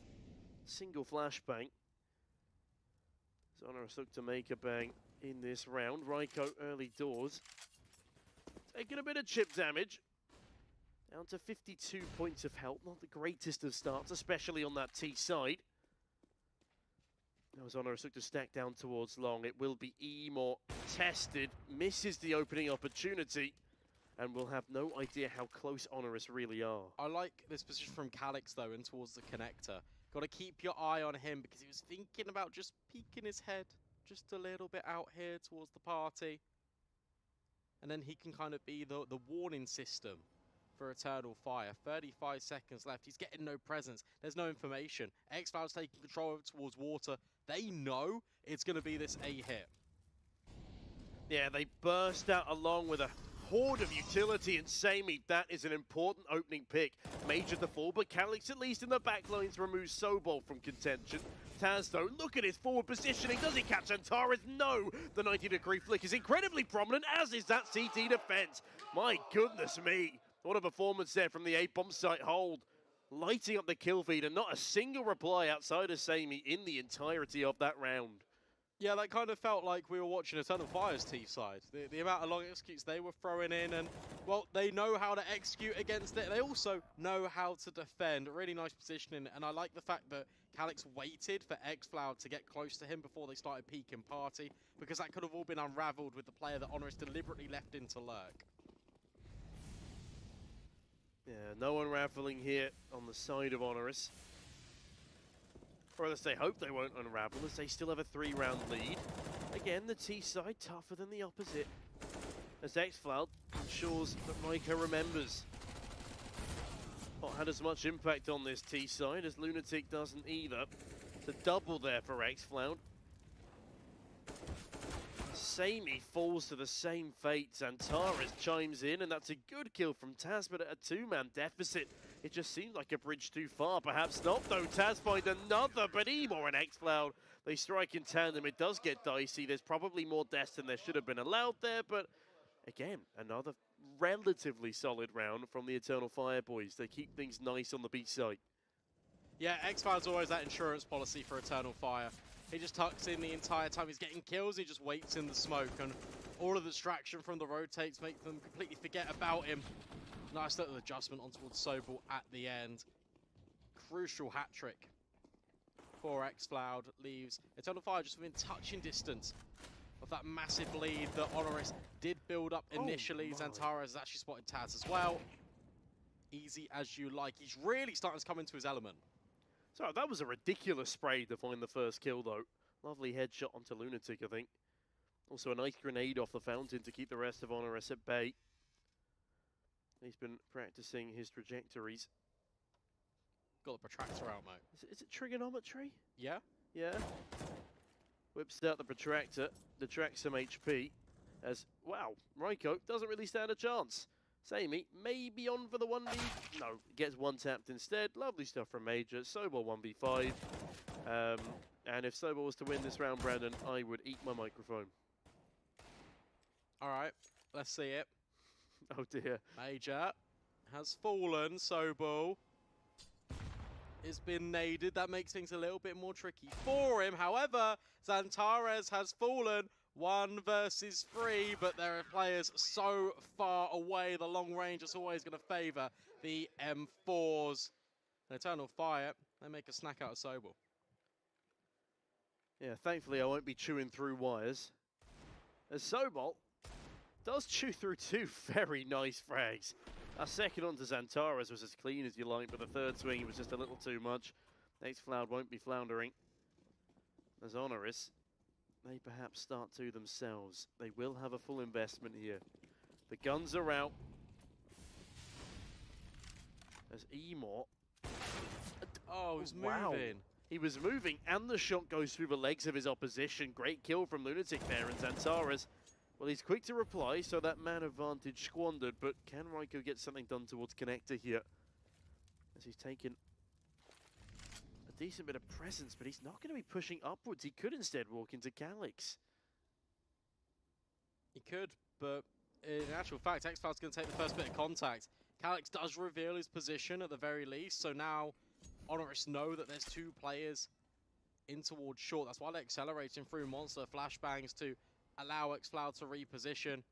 Single flashbang. HONORIS look to make a bang in this round. Raiko early doors. Taking a bit of chip damage. Down to 52 points of health. Not the greatest of starts, especially on that T side. Now as HONORIS look to stack down towards long. It will be Emor tested. Misses the opening opportunity. And we'll have no idea how close HONORIS really are. I like this position from Calix though, and towards the connector. Got to keep your eye on him because he was thinking about just peeking his head just a little bit out here towards the party. And then he can kind of be the warning system for Eternal Fire. 35 seconds left. He's getting no presence. There's no information. xCloud's taking control over towards water. They know it's going to be this A hit. Yeah, they burst out along with a horde of utility and Samey. That is an important opening pick. Major the fall, but Calix at least in the backlines removes Sobol from contention. Taz though, look at his forward positioning. Does he catch Antares? No! The 90-degree flick is incredibly prominent, as is that CT defense. My goodness me. What a performance there from the A-bomb site hold. Lighting up the kill feed and not a single reply outside of Samey in the entirety of that round. Yeah, that kind of felt like we were watching Eternal Fire's T side. The amount of long executes they were throwing in, and, well, they know how to execute against it. They also know how to defend. Really nice positioning, and I like the fact that Calix waited for xCloud to get close to him before they started peeking party, because that could have all been unraveled with the player that HONORIS deliberately left in to lurk. Yeah, no unraveling here on the side of HONORIS. Or at least they hope they won't unravel, as they still have a 3-round lead. Again, the T side tougher than the opposite. As xCloud ensures that Raiko remembers. Not had as much impact on this T side as Lunatic doesn't either. It's a double there for xCloud. Samey falls to the same fate. Antares chimes in, and that's a good kill from Taz, but at a 2-man deficit. It just seemed like a bridge too far. Perhaps not, though. Taz finds another, but Emor and xCloud, they strike in tandem. It does get dicey. There's probably more deaths than there should have been allowed there, but again, another relatively solid round from the Eternal Fire boys. They keep things nice on the beach side. Yeah, xCloud's always that insurance policy for Eternal Fire. He just tucks in the entire time he's getting kills. He just waits in the smoke, and all of the distraction from the rotates make them completely forget about him. Nice little adjustment on towards Sobol at the end. Crucial hat trick for xCloud. Leaves Eternal Fire just within touching distance of that massive lead that HONORIS did build up initially. Antares has actually spotted Taz as well. Easy as you like. He's really starting to come into his element. So that was a ridiculous spray to find the first kill, though. Lovely headshot onto Lunatic, I think. Also a nice grenade off the fountain to keep the rest of HONORIS at bay. He's been practicing his trajectories. Got the protractor out, mate. Is it trigonometry? Yeah. Yeah. Whips out the protractor, detracts some HP. As, wow, Raiko doesn't really stand a chance. Samey may be on for the 1v. No, gets one tapped instead. Lovely stuff from Major. Sobol 1v5. And if Sobol was to win this round, Brandon, I would eat my microphone. All right, let's see it. Oh dear. Major has fallen. Sobol has been naded. That makes things a little bit more tricky for him. However, Antares has fallen. 1 versus 3, but there are players so far away. The long range is always going to favour the M4s. And Eternal Fire, they make a snack out of Sobol. Yeah, thankfully I won't be chewing through wires. As Sobol does chew through 2 very nice frags. Our second onto Antares was as clean as you like, but the third swing was just a little too much. xCloud won't be floundering. As HONORIS, they perhaps start to themselves. They will have a full investment here. The guns are out. As Emor. Oh, he's wow. moving. He was moving, and the shot goes through the legs of his opposition. Great kill from Lunatic there, and Xantares, well, he's quick to reply, so that man advantage squandered, but can Ryko get something done towards Connector here? As he's taken a decent bit of presence, but he's not going to be pushing upwards. He could instead walk into Calyx. He could, but in actual fact, xCloud's going to take the first bit of contact. Calyx does reveal his position at the very least, so now HONORIS know that there's two players in towards short. That's why they're accelerating through monster flashbangs to allow xCloud to reposition.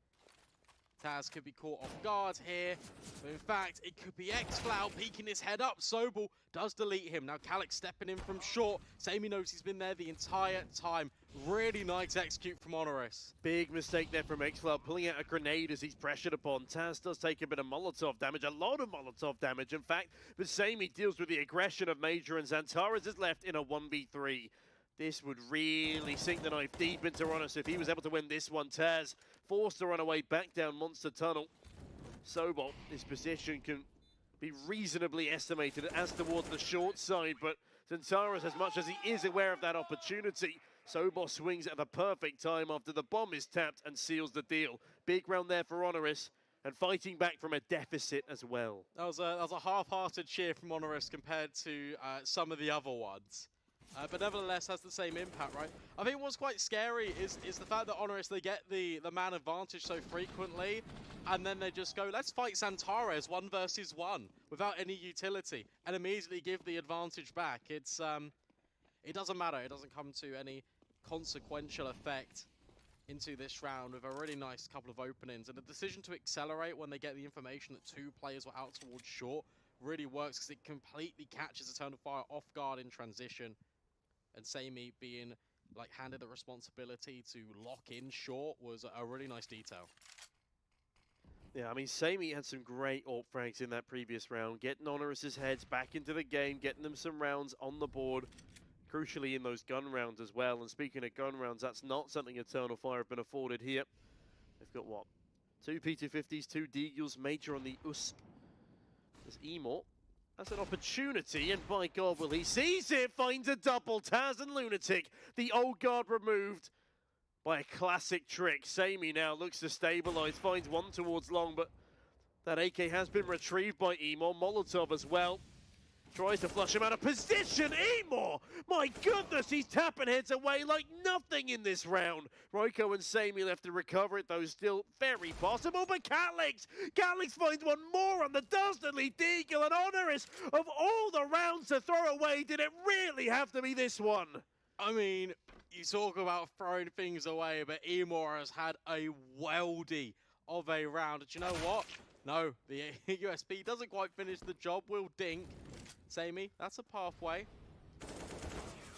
Taz could be caught off guard here, but in fact, it could be xCloud peeking his head up. Sobel does delete him. Now Calyx stepping in from short. Sammy knows he's been there the entire time. Really nice execute from HONORIS. Big mistake there from xCloud, pulling out a grenade as he's pressured upon. Taz does take a bit of Molotov damage, a lot of Molotov damage, in fact, but Sammy deals with the aggression of Major, and Xantares is left in a 1v3. This would really sink the knife deep into HONORIS if he was able to win this one. Taz forced to run away back down Monster Tunnel. Sobel, his position can be reasonably estimated as towards the short side, but Xantares, as much as he is aware of that opportunity, Sobel swings at the perfect time after the bomb is tapped and seals the deal. Big round there for HONORIS, and fighting back from a deficit as well. That was a half-hearted cheer from HONORIS compared to some of the other ones. But nevertheless has the same impact, right? I think what's quite scary is the fact that HONORIS, they get the man advantage so frequently, and then they just go, let's fight Xantares 1 versus 1 without any utility, and immediately give the advantage back. It's it doesn't matter. It doesn't come to any consequential effect into this round with a really nice couple of openings, and the decision to accelerate when they get the information that two players were out towards short really works because it completely catches Eternal Fire off guard in transition. And Sammy being like handed the responsibility to lock in short was a really nice detail. Yeah, I mean, Sammy had some great AWP frags in that previous round, getting HONORIS' heads back into the game, getting them some rounds on the board, crucially in those gun rounds as well. And speaking of gun rounds, that's not something Eternal Fire have been afforded here. They've got what? 2 P250s, 2 Deagles, Major on the USP. There's Emor. That's an opportunity, and by God, will he seize it, finds a double. Taz and Lunatic, the old guard removed by a classic trick. Sammy now looks to stabilize, finds one towards long, but that AK has been retrieved by Emor. Molotov as well. Tries to flush him out of position. Emor! My goodness, he's tapping heads away like nothing in this round. Ryko and Sammy left to recover it, though still very possible. But Calyx finds one more on the dastardly Deagle, and HONORIS, of all the rounds to throw away, did it really have to be this one? I mean, you talk about throwing things away, but Emor has had a weldy of a round. Do you know what? No, the USP doesn't quite finish the job. Will dink. Sammy, that's a pathway.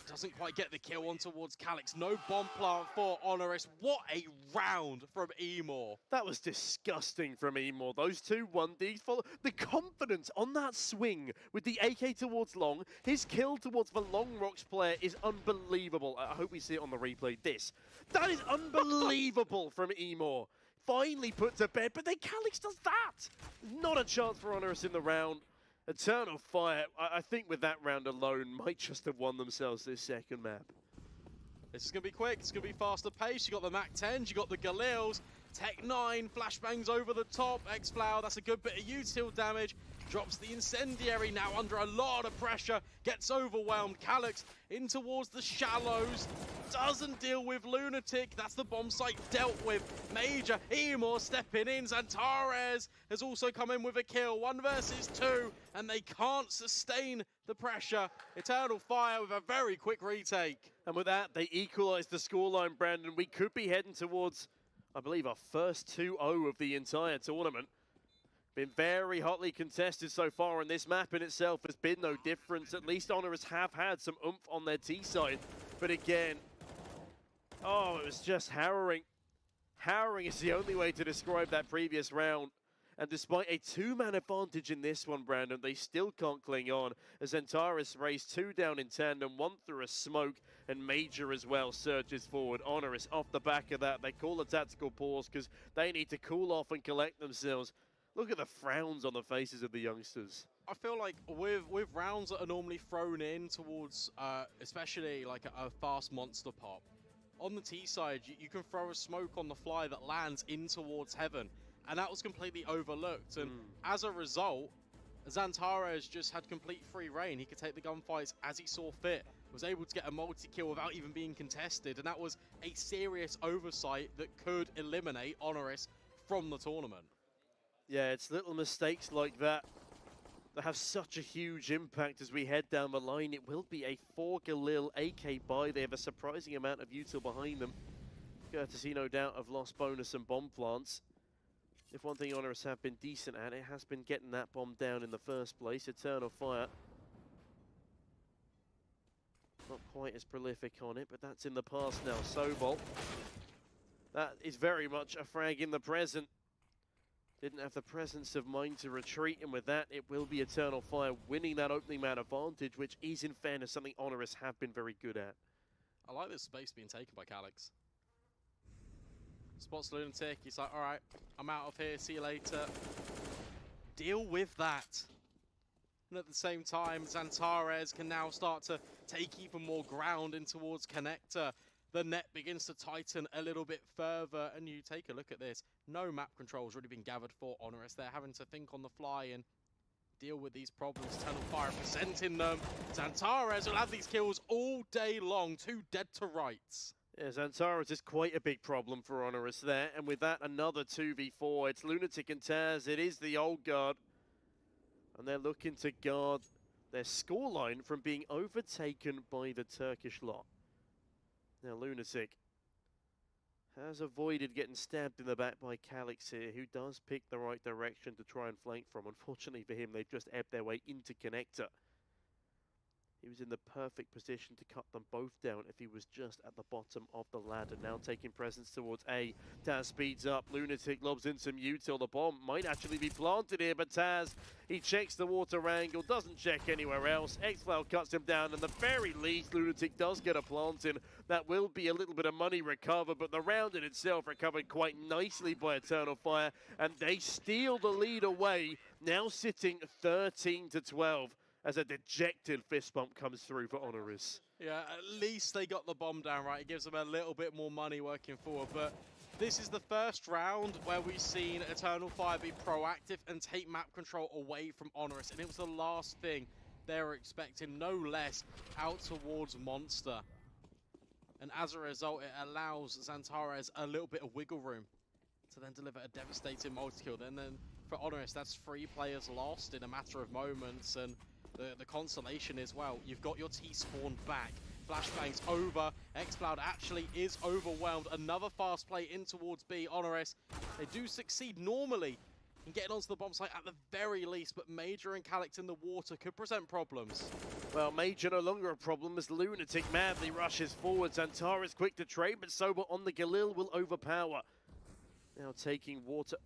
Doesn't quite get the kill on towards Calyx. No bomb plant for HONORIS. What a round from Emor. That was disgusting from Emor. Those two 1Ds follow. The confidence on that swing with the AK towards long. His kill towards the Long Rocks player is unbelievable. I hope we see it on the replay. That is unbelievable from Emor. Finally put to bed, but then Calyx does that. Not a chance for HONORIS in the round. Eternal Fire, I think with that round alone, might just have won themselves this second map. This is going to be quick. It's going to be faster paced. You got the MAC-10s, you got the Galils. Tech 9, flashbangs over the top. xFlower, that's a good bit of util damage. Drops the Incendiary now under a lot of pressure. Gets overwhelmed. Calyx in towards the shallows. Doesn't deal with Lunatic. That's the bomb site dealt with. Major, Emor stepping in. Xantares has also come in with a kill. 1 versus 2. And they can't sustain the pressure. Eternal Fire with a very quick retake. And with that, they equalize the scoreline, Brandon. We could be heading towards, I believe, our first 2-0 of the entire tournament. Been very hotly contested so far, and this map in itself has been no difference. At least HONORIS have had some oomph on their T side. But again, oh, it was just harrowing. Harrowing is the only way to describe that previous round. And despite a 2-man advantage in this one, Brandon, they still can't cling on. As Xantares raised 2 down in tandem, 1 through a smoke, and Major as well surges forward. HONORIS off the back of that, they call a tactical pause because they need to cool off and collect themselves. Look at the frowns on the faces of the youngsters. I feel like with rounds that are normally thrown in towards, especially like a fast monster pop, on the T side, you can throw a smoke on the fly that lands in towards heaven, and that was completely overlooked. And as a result, Xantares just had complete free reign. He could take the gunfights as he saw fit, was able to get a multi-kill without even being contested, and that was a serious oversight that could eliminate HONORIS from the tournament. Yeah, it's little mistakes like that that have such a huge impact as we head down the line. It will be a 4 Galil AK buy. They have a surprising amount of util behind them, courtesy, no doubt, of lost bonus and bomb plants. If one thing HONORIS have been decent at, it has been getting that bomb down in the first place. Eternal Fire, not quite as prolific on it, but that's in the past now. Sobol, that is very much a frag in the present. Didn't have the presence of mind to retreat, and with that, it will be Eternal Fire winning that opening man advantage, which is, in fairness, something HONORIS have been very good at. I like this space being taken by Calix. Spots Lunatic, he's like, all right, I'm out of here, see you later. Deal with that. And at the same time, Xantares can now start to take even more ground in towards Connector. The net begins to tighten a little bit further, and you take a look at this. No map control has really been gathered for HONORIS. They're having to think on the fly and deal with these problems. Eternal Fire presenting them. Xantares will have these kills all day long. 2 dead to rights. Yeah, Xantares is quite a big problem for HONORIS there, and with that, another 2v4. It's Lunatic and Taz. It is the old guard, and they're looking to guard their scoreline from being overtaken by the Turkish lot. Now, Lunatic has avoided getting stabbed in the back by Calix here, who does pick the right direction to try and flank from. Unfortunately for him, they've just ebbed their way into Connector. He was in the perfect position to cut them both down if he was just at the bottom of the ladder. Now taking presence towards A. Taz speeds up. Lunatic lobs in some util. The bomb might actually be planted here, but Taz, he checks the water angle, doesn't check anywhere else. X-Flow cuts him down, and at the very least, Lunatic does get a plant in. That will be a little bit of money recovered, but the round in itself recovered quite nicely by Eternal Fire, and they steal the lead away, now sitting 13-12. As a dejected fist bump comes through for HONORIS. Yeah, at least they got the bomb down right. It gives them a little bit more money working forward. But this is the first round where we've seen Eternal Fire be proactive and take map control away from HONORIS. And it was the last thing they were expecting, no less, out towards Monster. And as a result, it allows Xantares a little bit of wiggle room to then deliver a devastating multi-kill. And then for HONORIS, that's 3 players lost in a matter of moments. And the consolation is, well, you've got your T-spawn back. Flashbangs over. X-Cloud actually is overwhelmed. Another fast play in towards B. HONORIS, they do succeed normally in getting onto the bomb site at the very least, but Major and Calix in the water could present problems. Well, Major no longer a problem as Lunatic madly rushes forwards. Xantares quick to trade, but Sober on the Galil will overpower. Now taking water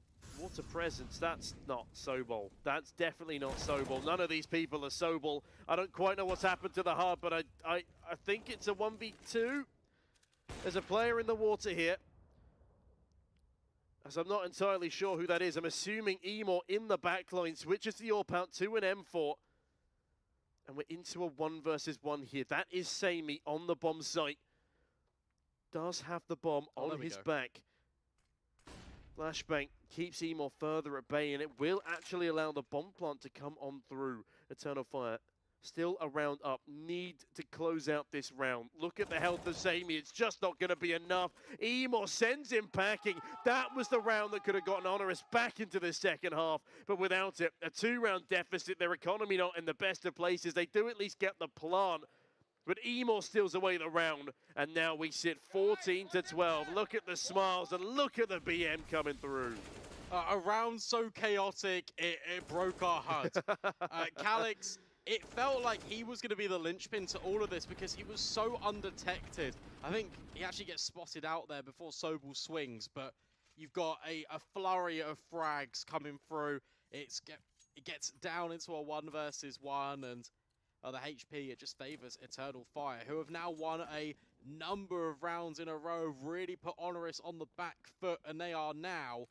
presence, that's not Sobol. That's definitely not Sobol. None of these people are Sobol. I don't quite know what's happened to the hub, but I think it's a 1v2. There's a player in the water here, as I'm not entirely sure who that is. I'm assuming Emor in the backline switches the AWP out to an M4. And we're into a 1 versus 1 here. That is Sammy on the bomb site. Does have the bomb on his back. Flashbang keeps Emor further at bay, and it will actually allow the bomb plant to come on through. Eternal Fire still a round up. Need to close out this round. Look at the health of Sammy. It's just not going to be enough. Emor sends him packing. That was the round that could have gotten HONORIS back into the second half, but without it, a 2-round deficit. Their economy not in the best of places. They do at least get the plant. But Emor steals away the round, and now we sit 14-12. Look at the smiles, and look at the BM coming through. A round so chaotic, it broke our heart. Calix, it felt like he was going to be the linchpin to all of this because he was so undetected. I think he actually gets spotted out there before Sobel swings, but you've got a flurry of frags coming through. It gets down into a 1 versus 1, and the HP, it just favors Eternal Fire, who have now won a number of rounds in a row, really put HONORIS on the back foot, and they are now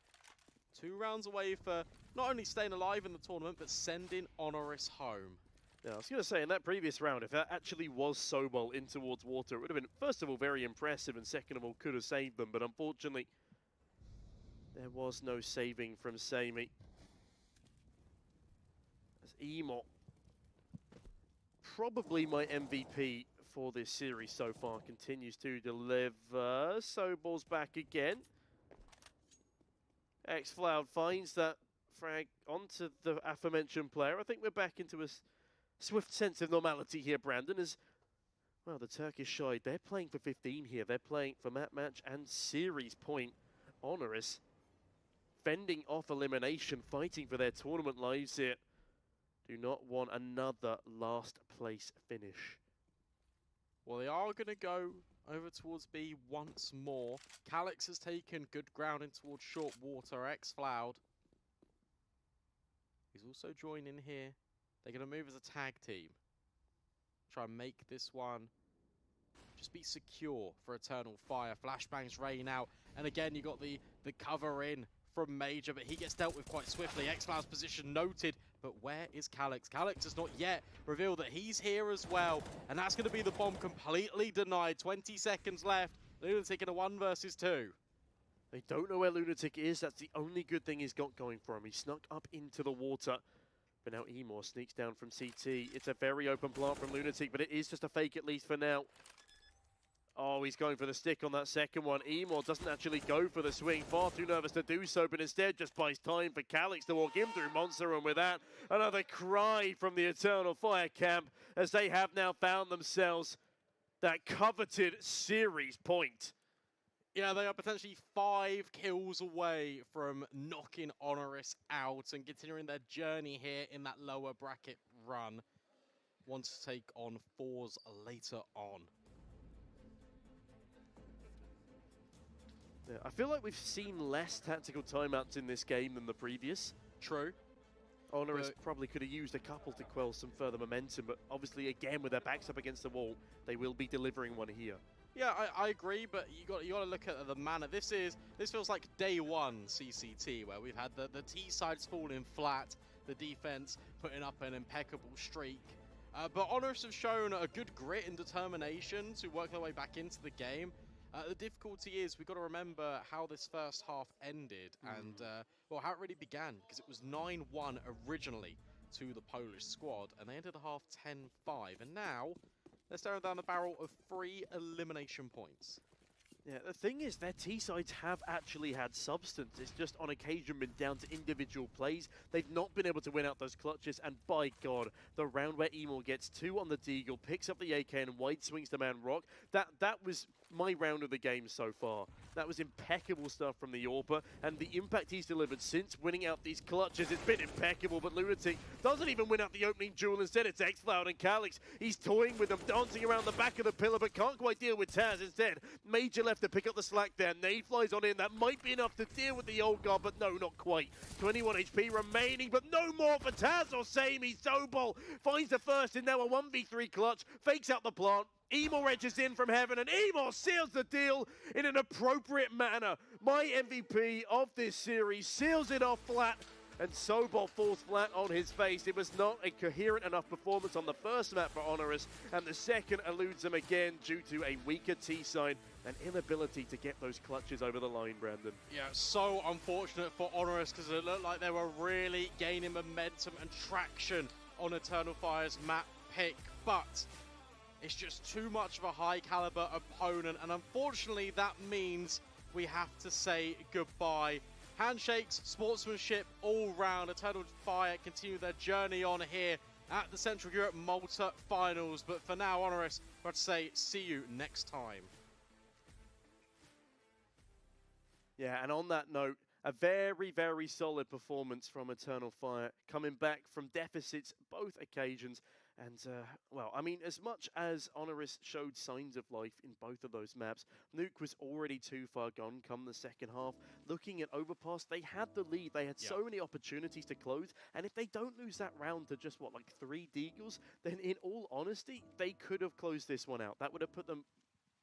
2 rounds away for not only staying alive in the tournament, but sending HONORIS home. Yeah, I was going to say, in that previous round, if that actually was Sobol in towards water, it would have been, first of all, very impressive, and second of all, could have saved them. But unfortunately, there was no saving from Sammy. As Emo, probably my MVP for this series so far, continues to deliver. Sobol's back again. xFloud finds that frag onto the aforementioned player. I think we're back into a swift sense of normality here, Brandon, as, well, the Turkish side, they're playing for 15 here. They're playing for map match and series point. HONORIS fending off elimination, fighting for their tournament lives here. Do not want another last place finish. Well, they are going to go over towards B once more. Calix has taken good ground in towards short water. xFloud, he's also joining here. They're going to move as a tag team. Try and make this one just be secure for Eternal Fire. Flashbangs rain out. And again, you got the cover in from Major, but he gets dealt with quite swiftly. xFloud's position noted, but where is Calix? Calix has not yet revealed that he's here as well. And that's going to be the bomb completely denied. 20 seconds left. Lunatic in a 1 versus 2. They don't know where Lunatic is. That's the only good thing he's got going for him. He snuck up into the water. But now Emor sneaks down from CT. It's a very open plant from Lunatic, but it is just a fake at least for now. Oh, he's going for the stick on that second one. Emor doesn't actually go for the swing. Far too nervous to do so, but instead just buys time for Calix to walk him through Monster. And with that, another cry from the Eternal Fire camp as they have now found themselves that coveted series point. Yeah, they are potentially 5 kills away from knocking HONORIS out and continuing their journey here in that lower bracket run. Want to take on forZe later on. Yeah, I feel like we've seen less tactical timeouts in this game than the previous. True. HONORIS probably could have used a couple to quell some further momentum, but obviously, again, with their backs up against the wall, they will be delivering one here. Yeah, I agree, but you got to look at the manner. This feels like day one CCT, where we've had the T sides falling flat, the defense putting up an impeccable streak. But HONORIS have shown a good grit and determination to work their way back into the game. The difficulty is we've got to remember how this first half ended and well, how it really began, because it was 9-1 originally to the Polish squad, and they ended the half 10-5, and now they're staring down the barrel of 3 elimination points. Yeah, the thing is, their T-sides have actually had substance. It's just on occasion been down to individual plays. They've not been able to win out those clutches, and by God, the round where Emor gets 2 on the Deagle, picks up the AK and wide swings to Man Rock, that was my round of the game so far. That was impeccable stuff from the Orpa, and the impact he's delivered since winning out these clutches, it's been impeccable, but Lunatic doesn't even win out the opening duel. Instead, it's xFloud and Calix. He's toying with them, dancing around the back of the pillar, but can't quite deal with Taz. Instead, Major left to pick up the slack there. Nade flies on in. That might be enough to deal with the old guard, but no, not quite. 21 HP remaining, but no more for Taz or Sammy. Sobol finds the first in now a 1v3 clutch, fakes out the plant. Emor edges in from heaven, and Emor seals the deal in an appropriate manner. My MVP of this series seals it off flat, and Sobol falls flat on his face. It was not a coherent enough performance on the first map for HONORIS, and the second eludes him again due to a weaker T-side and inability to get those clutches over the line, Brandon. Yeah, so unfortunate for HONORIS, because it looked like they were really gaining momentum and traction on Eternal Fire's map pick, but it's just too much of a high caliber opponent, and unfortunately that means we have to say goodbye. Handshakes, sportsmanship all round. Eternal Fire continue their journey on here at the Central Europe Malta Finals, but for now, HONORIS, we have to say see you next time. Yeah, and on that note, a very, very solid performance from Eternal Fire, coming back from deficits both occasions. And, well, I mean, as much as HONORIS showed signs of life in both of those maps, Nuke was already too far gone come the second half. Looking at Overpass, they had the lead. They had so many opportunities to close. And if they don't lose that round to just, what, like 3 Deagles, then in all honesty, they could have closed this one out. That would have put them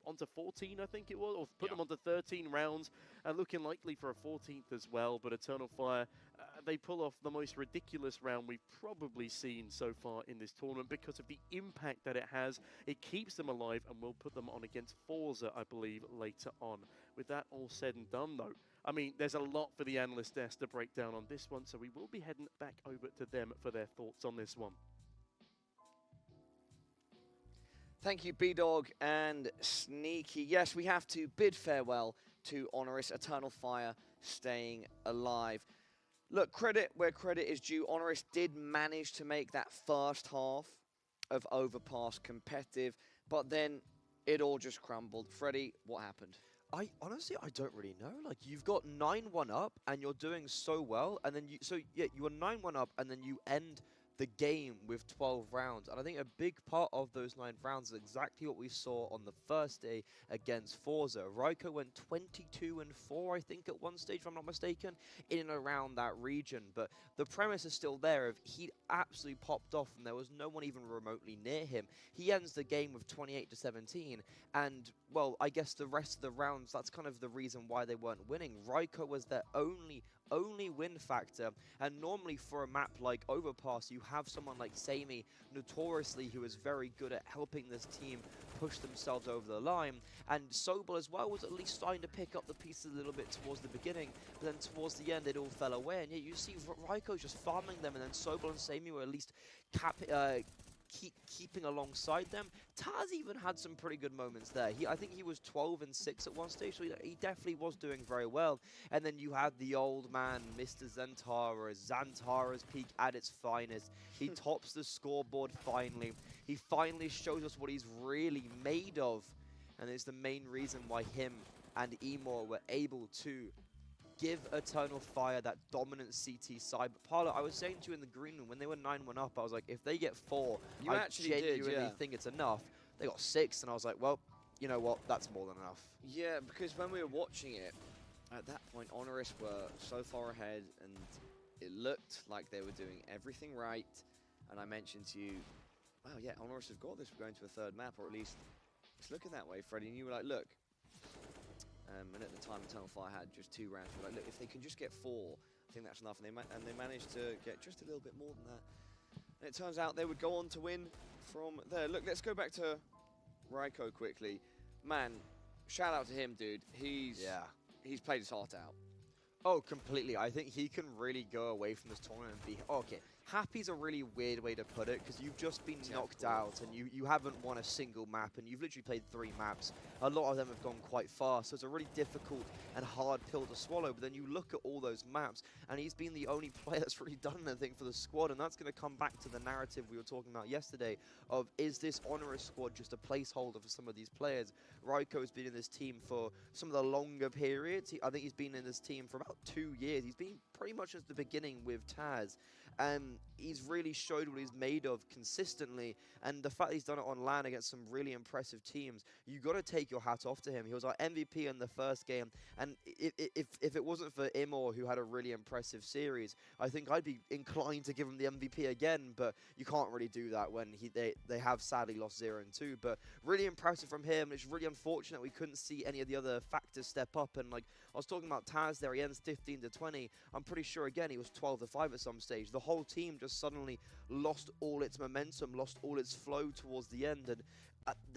onto 14, I think it was, or put them onto 13 rounds, and looking likely for a 14th as well. But Eternal Fire, they pull off the most ridiculous round we've probably seen so far in this tournament because of the impact that it has. It keeps them alive and will put them on against forZe, I believe, later on. With that all said and done, though, I mean, there's a lot for the analyst desk to break down on this one, so we will be heading back over to them for their thoughts on this one. Thank you, B-Dog and Sneaky. Yes, we have to bid farewell to HONORIS, Eternal Fire staying alive. Look, credit where credit is due. HONORIS did manage to make that first half of Overpass competitive, but then it all just crumbled. Freddie, what happened? Honestly, I don't really know. Like, you've got 9-1 up, and you're doing so well, and then you are 9-1 up, and then you end the game with 12 rounds. And I think a big part of those 9 rounds is exactly what we saw on the first day against forZe. Ryko went 22-4, I think, at one stage, if I'm not mistaken, in and around that region. But the premise is still there of he absolutely popped off, and there was no one even remotely near him. He ends the game with 28-17, and, well, I guess the rest of the rounds, that's kind of the reason why they weren't winning. Ryko was their only win factor, and normally for a map like Overpass you have someone like Sammy notoriously who is very good at helping this team push themselves over the line, and Sobel as well was at least starting to pick up the pieces a little bit towards the beginning, but then towards the end it all fell away, and yet you see Ryko just farming them, and then Sobel and Sammy were at least keeping alongside them. Taz even had some pretty good moments there. I think he was 12-6 at one stage, so he definitely was doing very well. And then you had the old man, Mr. Xantara's peak at its finest. He tops the scoreboard finally. He finally shows us what he's really made of, and it's the main reason why him and Emor were able to give Eternal Fire that dominant CT side. But Parla, I was saying to you in the green room, when they were 9-1 up, I was like, if they get 4, I genuinely think it's enough. They got 6, and I was like, well, you know what, that's more than enough. Yeah, because when we were watching it, at that point, HONORIS were so far ahead, and it looked like they were doing everything right. And I mentioned to you, wow, yeah, HONORIS have got this. We're going to a third map, or at least it's looking that way, Freddie. And you were like, look. And at the time, Eternal Fire had just 2 rounds. We're like, look, if they can just get 4, I think that's enough. And they managed to get just a little bit more than that. And it turns out they would go on to win from there. Look, let's go back to Ryko quickly. Man, shout out to him, dude. He's played his heart out. Oh, completely. I think he can really go away from this tournament and be... okay, happy's a really weird way to put it, because you've just been knocked out, and you haven't won a single map, and you've literally played 3 maps. A lot of them have gone quite far, so it's a really difficult and hard pill to swallow. But then you look at all those maps, and he's been the only player that's really done anything for the squad, and that's going to come back to the narrative we were talking about yesterday of, is this HONORIS squad just a placeholder for some of these players? Ryko's been in this team for some of the longer periods. I think he's been in this team for about 2 years. He's been pretty much at the beginning with Taz, and he's really showed what he's made of consistently, and the fact that he's done it on LAN against some really impressive teams, you got to take your hat off to him. He was our MVP in the first game, and if it wasn't for Emor, who had a really impressive series, I think I'd be inclined to give him the MVP again, but you can't really do that when they have sadly lost 0-2, but really impressive from him. It's really unfortunate we couldn't see any of the other factors step up, and like I was talking about Taz there, he ends 15-20. I'm pretty sure again he was 12-5 at some stage. The whole team just suddenly lost all its momentum, lost all its flow towards the end, and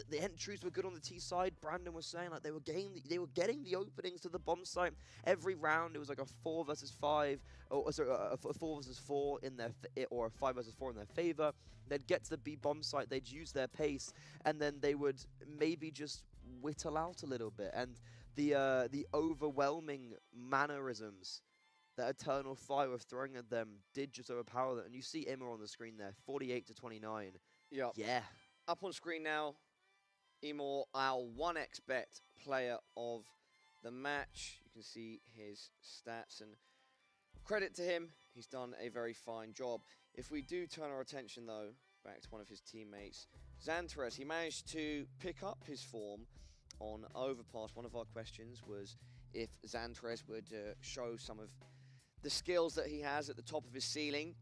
the entries were good on the T side. Brandon was saying like they were getting the openings to the bomb site every round. It was like a 4 versus 5, or sorry, a 4 versus 4 in their or a 5 versus 4 in their favor. They'd get to the B bomb site, they'd use their pace, and then they would maybe just whittle out a little bit. And the overwhelming mannerisms that Eternal Fire were throwing at them did just overpower them. And you see Emma on the screen there, 48-29. Yep. Yeah. Up on screen now, Emor, our 1x bet player of the match. You can see his stats, and credit to him, he's done a very fine job. If we do turn our attention, though, back to one of his teammates, Xantara's, he managed to pick up his form on Overpass. One of our questions was if Xantara's would show some of the skills that he has at the top of his ceiling,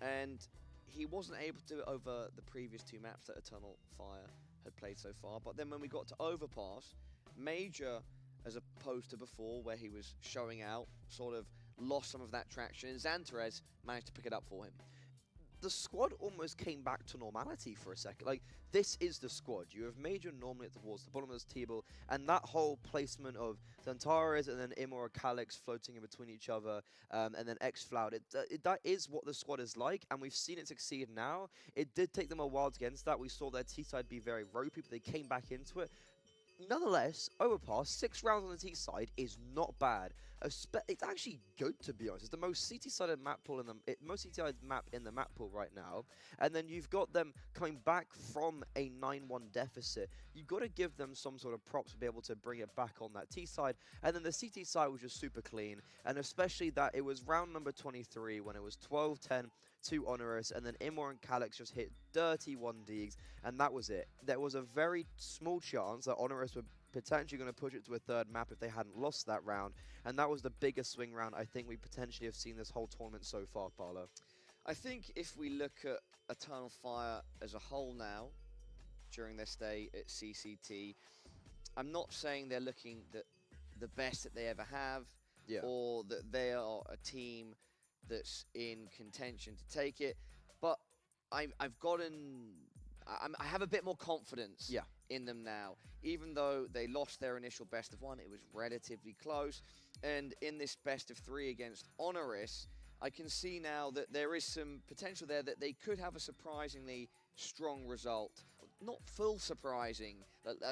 and he wasn't able to over the previous 2 maps that Eternal Fire had played so far. But then when we got to Overpass, Major, as opposed to before where he was showing out, sort of lost some of that traction, and Xantarez managed to pick it up for him. The squad almost came back to normality for a second. Like, this is the squad. You have made your normally towards the bottom of this table, and that whole placement of Xantarez and then Imor or Calyx floating in between each other, and then X-Floud, that is what the squad is like, and we've seen it succeed now. It did take them a while to get into that. We saw their T-side be very ropey, but they came back into it. Nonetheless, Overpass, 6 rounds on the T side is not bad. It's actually good, to be honest. It's the most CT-sided map pool in the most CT-sided map in the map pool right now. And then you've got them coming back from a 9-1 deficit. You've got to give them some sort of props to be able to bring it back on that T side. And then the CT side was just super clean, and especially that it was round number 23 when it was 12-10 to HONORIS, and then Imor and Calyx just hit dirty 1Ds, and that was it. There was a very small chance that HONORIS were potentially going to push it to a third map if they hadn't lost that round, and that was the biggest swing round I think we potentially have seen this whole tournament so far, Paolo. I think if we look at Eternal Fire as a whole now, during their stay at CCT, I'm not saying they're looking the best that they ever have, or that they are a team that's in contention to take it, but I have a bit more confidence in them now. Even though they lost their initial best of 1, it was relatively close, and in this best of 3 against HONORIS, I can see now that there is some potential there that they could have a surprisingly strong result. Not full surprising,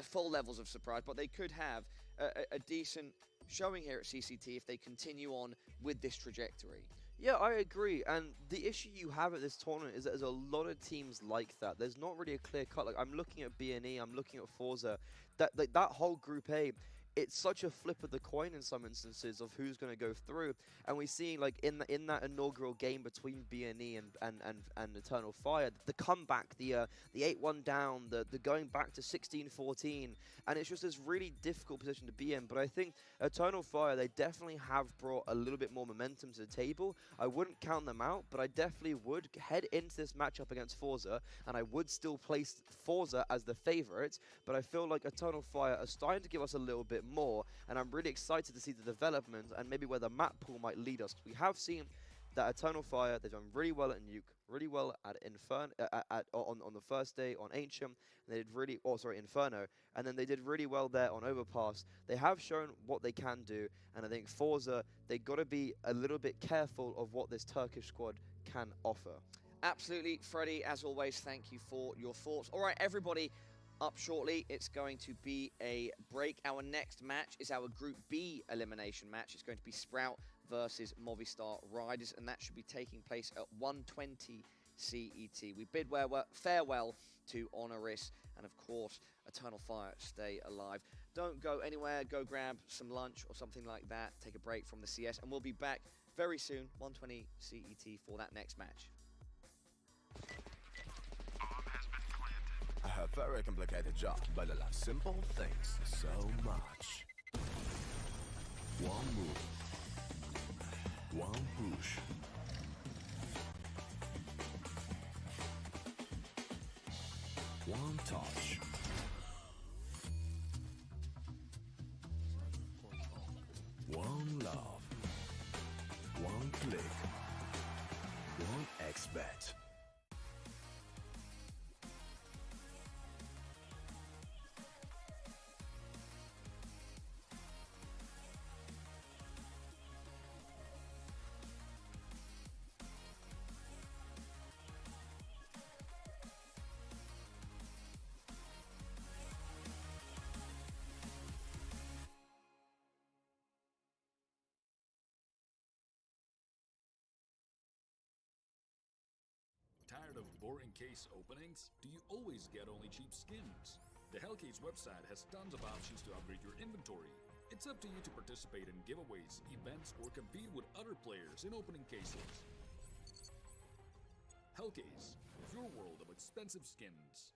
full levels of surprise, but they could have a decent showing here at CCT if they continue on with this trajectory. Yeah, I agree, and the issue you have at this tournament is that there's a lot of teams like that. There's not really a clear cut. Like, I'm looking at BNE, I'm looking at forZe. That whole Group A, it's such a flip of the coin in some instances of who's going to go through, and we see like in that inaugural game between BNE and Eternal Fire, the comeback, the 8-1 down, the going back to 16-14, and it's just this really difficult position to be in. But I think Eternal Fire, they definitely have brought a little bit more momentum to the table. I wouldn't count them out, but I definitely would head into this matchup against forZe, and I would still place forZe as the favorite. But I feel like Eternal Fire are starting to give us a little bit more, and I'm really excited to see the development and maybe where the map pool might lead us. We have seen that Eternal Fire, they've done really well at Nuke, really well at on the first day on Ancient, and they did really, Inferno, and then they did really well there on Overpass. They have shown what they can do, and I think forZe, they got to be a little bit careful of what this Turkish squad can offer. Absolutely, Freddie, as always, thank you for your thoughts. All right, everybody, up shortly, it's going to be a break. Our next match is our Group B elimination match. It's going to be Sprout versus Movistar Riders, and that should be taking place at 1:20 CET. We bid farewell to HONORIS, and of course, Eternal Fire, stay alive. Don't go anywhere. Go grab some lunch or something like that. Take a break from the CS, and we'll be back very soon, 1:20 CET, for that next match. I have a very complicated job, but I love simple things so much. One move, one push. One touch. One love. One click. One X-bet. Tired of boring case openings? Do you always get only cheap skins? The Hellcase website has tons of options to upgrade your inventory. It's up to you to participate in giveaways, events, or compete with other players in opening cases. Hellcase, your world of expensive skins.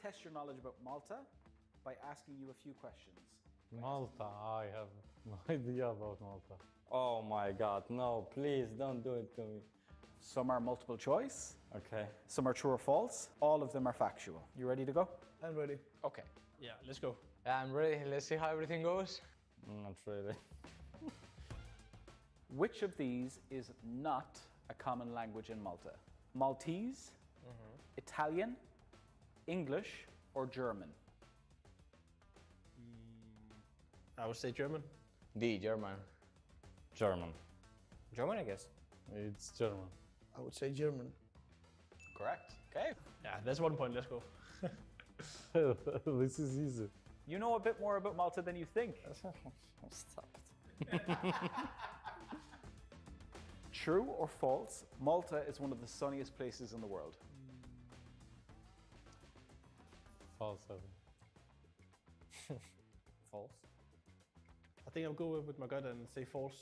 test your knowledge about Malta by asking you a few questions. Malta, I have no idea about Malta. Oh my God, no, please don't do it to me. Some are multiple choice. Okay. Some are true or false. All of them are factual. You ready to go? I'm ready. Okay. Yeah, let's go. I'm ready. Let's see how everything goes. Not really. Which of these is not a common language in Malta? Maltese, Italian, English, or German? I would say German. D, German. German. German, I guess. It's German. I would say German. Correct. Okay. Yeah, that's 1 point. Let's go. This is easy. You know a bit more about Malta than you think. Stop it. True or false, Malta is one of the sunniest places in the world? False. False. I think I'll go with my gut and say false.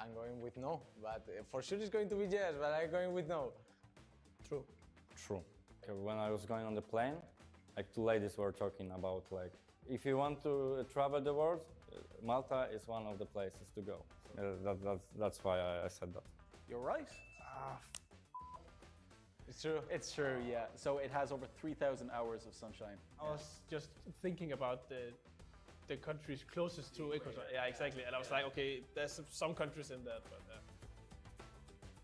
I'm going with no, but for sure it's going to be yes, but I'm going with no. True. True. Okay, when I was going on the plane, like two ladies were talking about like, if you want to travel the world, Malta is one of the places to go. That's why I said that. You're right. It's true. It's true, yeah. So it has over 3,000 hours of sunshine. I was just thinking about the countries closest to Ecuador. Yeah, exactly. And I was like, okay, there's some countries in that, but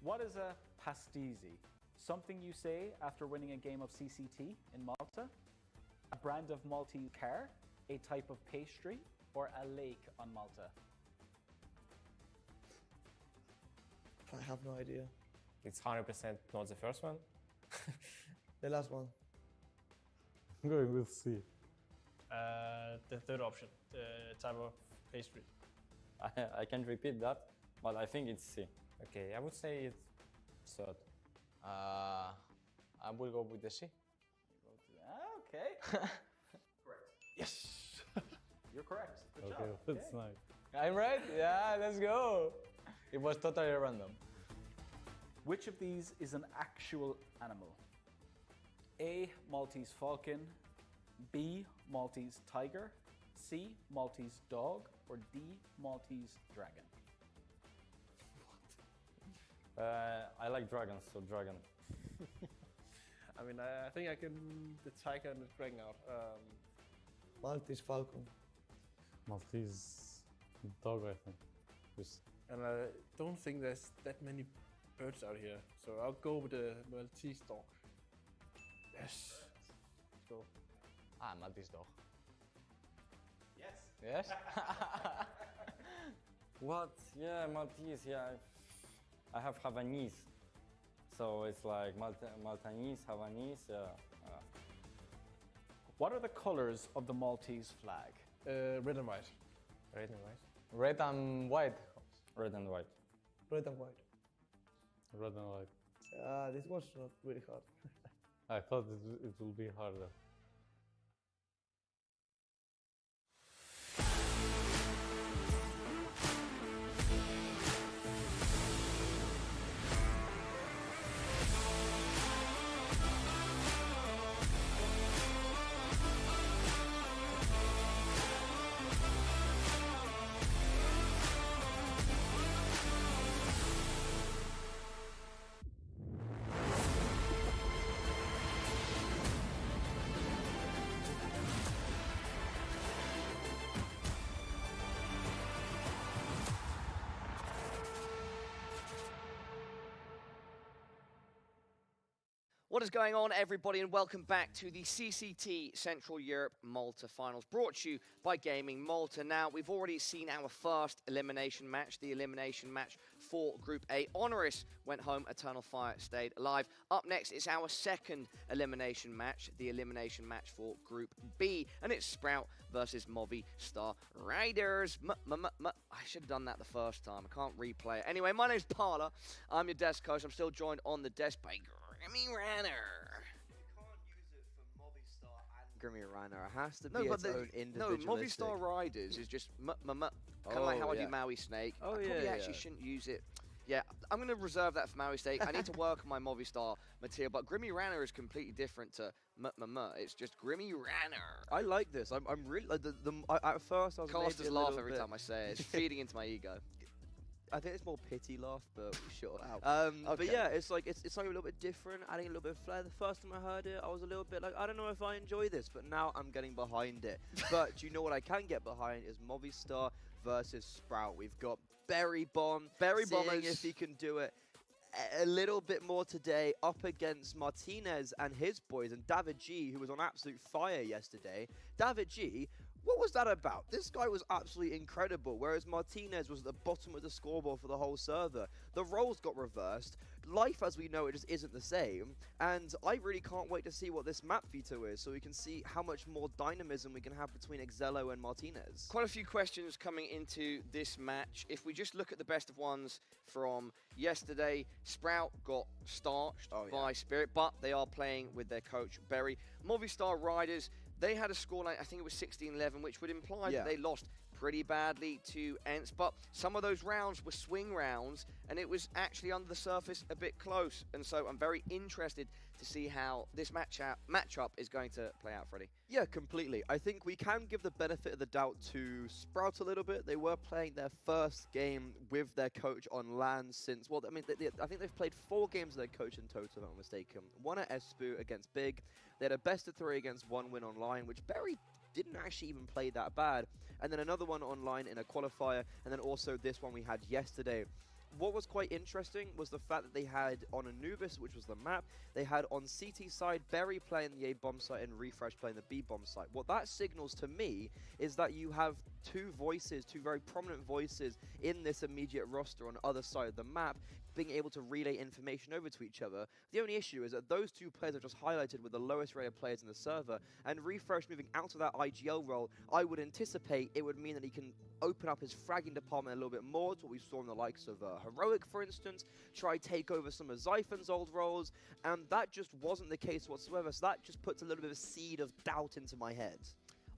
What is a pastéis? Something you say after winning a game of CCT in Malta? A brand of Maltese car? A type of pastry? Or a lake on Malta? I have no idea. It's 100% not the first one. The last one. I'm going with C. The third option, the type of pastry. I can't repeat that, but I think it's C. Okay, I would say it's third. I will go with the C. Okay. Correct. Yes! You're correct. Good Okay, job. that's nice. I'm right? Yeah, let's go. It was totally random. Which of these is an actual animal? A, Maltese falcon, B, Maltese tiger, C, Maltese dog, or D, Maltese dragon? I like dragons, so dragon. I mean, I think I can the tiger and the dragon out. Maltese falcon. Maltese dog, I think. Just And I don't think there's that many birds out here, so I'll go with the Maltese dog. Yes. Let's go. Maltese dog. Yes. Yes? What? Yeah, Maltese, yeah. I have Havanese. So it's like Maltese, Havanese, yeah. What are the colors of the Maltese flag? Red and white. Red and white. Red and white. Red and white. Red and white. red and white. This was not really hard. I thought it will be harder. What is going on, everybody, and welcome back to the CCT Central Europe Malta Finals, brought to you by Gaming Malta. Now, we've already seen our first elimination match, the elimination match for Group A. HONORIS went home, Eternal Fire stayed alive. Up next, it's our second elimination match, the elimination match for Group B, and it's Sprout versus Movistar Riders. I should have done that the first time. I can't replay it. Anyway, my name's Parla. I'm your desk coach. I'm still joined on the desk by Grimmy Ranner. You can't use it for Movistar and Grimmy Ranner. It has to be its own individualistic. No, Movistar Riders is just kind of like how I do Maui Snake. I probably actually shouldn't use it Yeah, I'm going to reserve that for Maui's sake. I need to work on my Movistar material, but Grimmy Ranner is completely different to It's just Grimmy Ranner. I like this. I'm really like at first I was Casters laugh every time I say it. It's feeding into my ego. I think it's more pity laugh, but sure. Wow. But yeah, it's like it's something a little bit different, adding a little bit of flair. The first time I heard it, I was a little bit like, I don't know if I enjoy this, but now I'm getting behind it. But do you know what I can get behind is Movistar versus Sprout. We've got Berry Bomb, seeing if he can do it a little bit more today up against Martinez and his boys, and David G, who was on absolute fire yesterday. David G, what was that about? This guy was absolutely incredible, whereas Martinez was at the bottom of the scoreboard for the whole server. The roles got reversed. Life as we know it just isn't the same, and I really can't wait to see what this map veto is, so we can see how much more dynamism we can have between Exello and Martinez. Quite a few questions coming into this match. If we just look at the best of ones from yesterday, Sprout got starched by Spirit, but they are playing with their coach, Berry. Movistar Riders, they had a scoreline, I think it was 16-11, which would imply that they lost pretty badly to ENCE, but some of those rounds were swing rounds, and it was actually under the surface a bit close, and so I'm very interested to see how this matchup is going to play out, Freddie. Yeah, completely. I think we can give the benefit of the doubt to Sprout a little bit. They were playing their first game with their coach on LAN since, well, I mean, I think they've played 4 games with their coach in total, if I'm not mistaken. One at Espu against Big. They had a best of 3 against 1 win online, which Berry didn't actually even play that bad. And then another one online in a qualifier, and then also this one we had yesterday. What was quite interesting was the fact that they had on Anubis, which was the map, they had on CT side Berry playing the A bomb site and Refresh playing the B bomb site. What that signals to me is that you have 2 voices, 2 very prominent voices in this immediate roster on the other side of the map, being able to relay information over to each other. The only issue is that those 2 players are just highlighted with the lowest rated players in the server, and Refresh moving out of that IGL role, I would anticipate it would mean that he can open up his fragging department a little bit more to what we saw in the likes of Heroic, for instance, try take over some of Zyphon's old roles, and that just wasn't the case whatsoever, so that just puts a little bit of a seed of doubt into my head.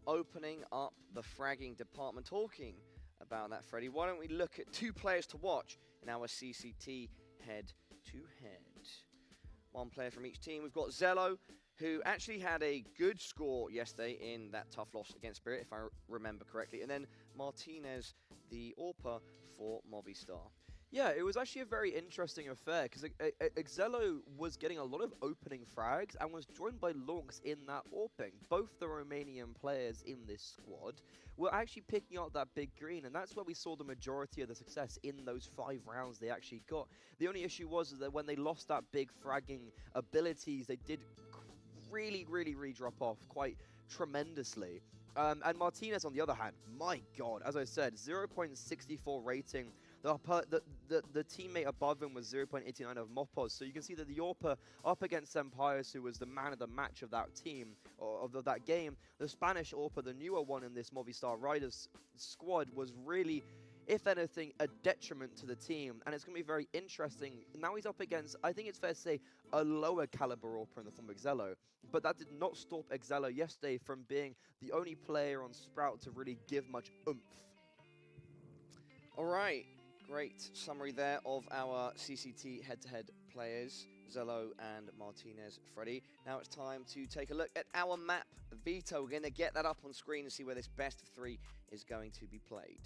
Opening up the fragging department, talking about that, Freddie, why don't we look at 2 players to watch in our CCT head-to-head. 1 player from each team. We've got Zello, who actually had a good score yesterday in that tough loss against Spirit, if I remember correctly, and then Martinez, the AWPer for Movistar. Yeah, it was actually a very interesting affair, because Exello was getting a lot of opening frags and was joined by Lonks in that AWPing. Both the Romanian players in this squad were actually picking up that big green, and that's where we saw the majority of the success in those 5 rounds they actually got. The only issue was that when they lost that big fragging abilities, they did really drop off quite tremendously. And Martinez, on the other hand, my god, as I said, 0.64 rating. The teammate above him was 0.89 of Mopos, so you can see that the AWPer up against Sempios, who was the man of the match of that team, or of that game, the Spanish AWPer, the newer one in this Movistar Riders squad, was really, if anything, a detriment to the team, and it's going to be very interesting. Now he's up against, I think it's fair to say, a lower caliber AWPer in the form of Exello, but that did not stop Exello yesterday from being the only player on Sprout to really give much oomph. All right. Great summary there of our CCT head-to-head players, Zello and Martinez, Freddie. Now it's time to take a look at our map veto. We're going to get that up on screen and see where this best of 3 is going to be played.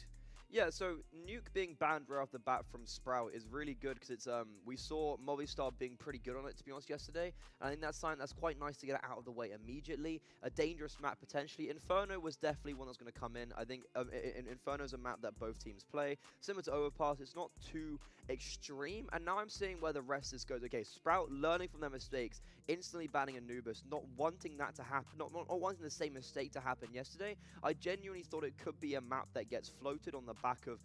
Yeah, so Nuke being banned right off the bat from Sprout is really good, because it's we saw Movistar being pretty good on it, to be honest, yesterday. And I think that's something that's quite nice to get it out of the way immediately. A dangerous map potentially. Inferno was definitely one that's going to come in. I think Inferno is a map that both teams play. Similar to Overpass, it's not too extreme. And now I'm seeing where the rest is goes. Okay, Sprout learning from their mistakes, instantly banning Anubis, not wanting that to happen, not wanting the same mistake to happen yesterday. I genuinely thought it could be a map that gets floated on the back of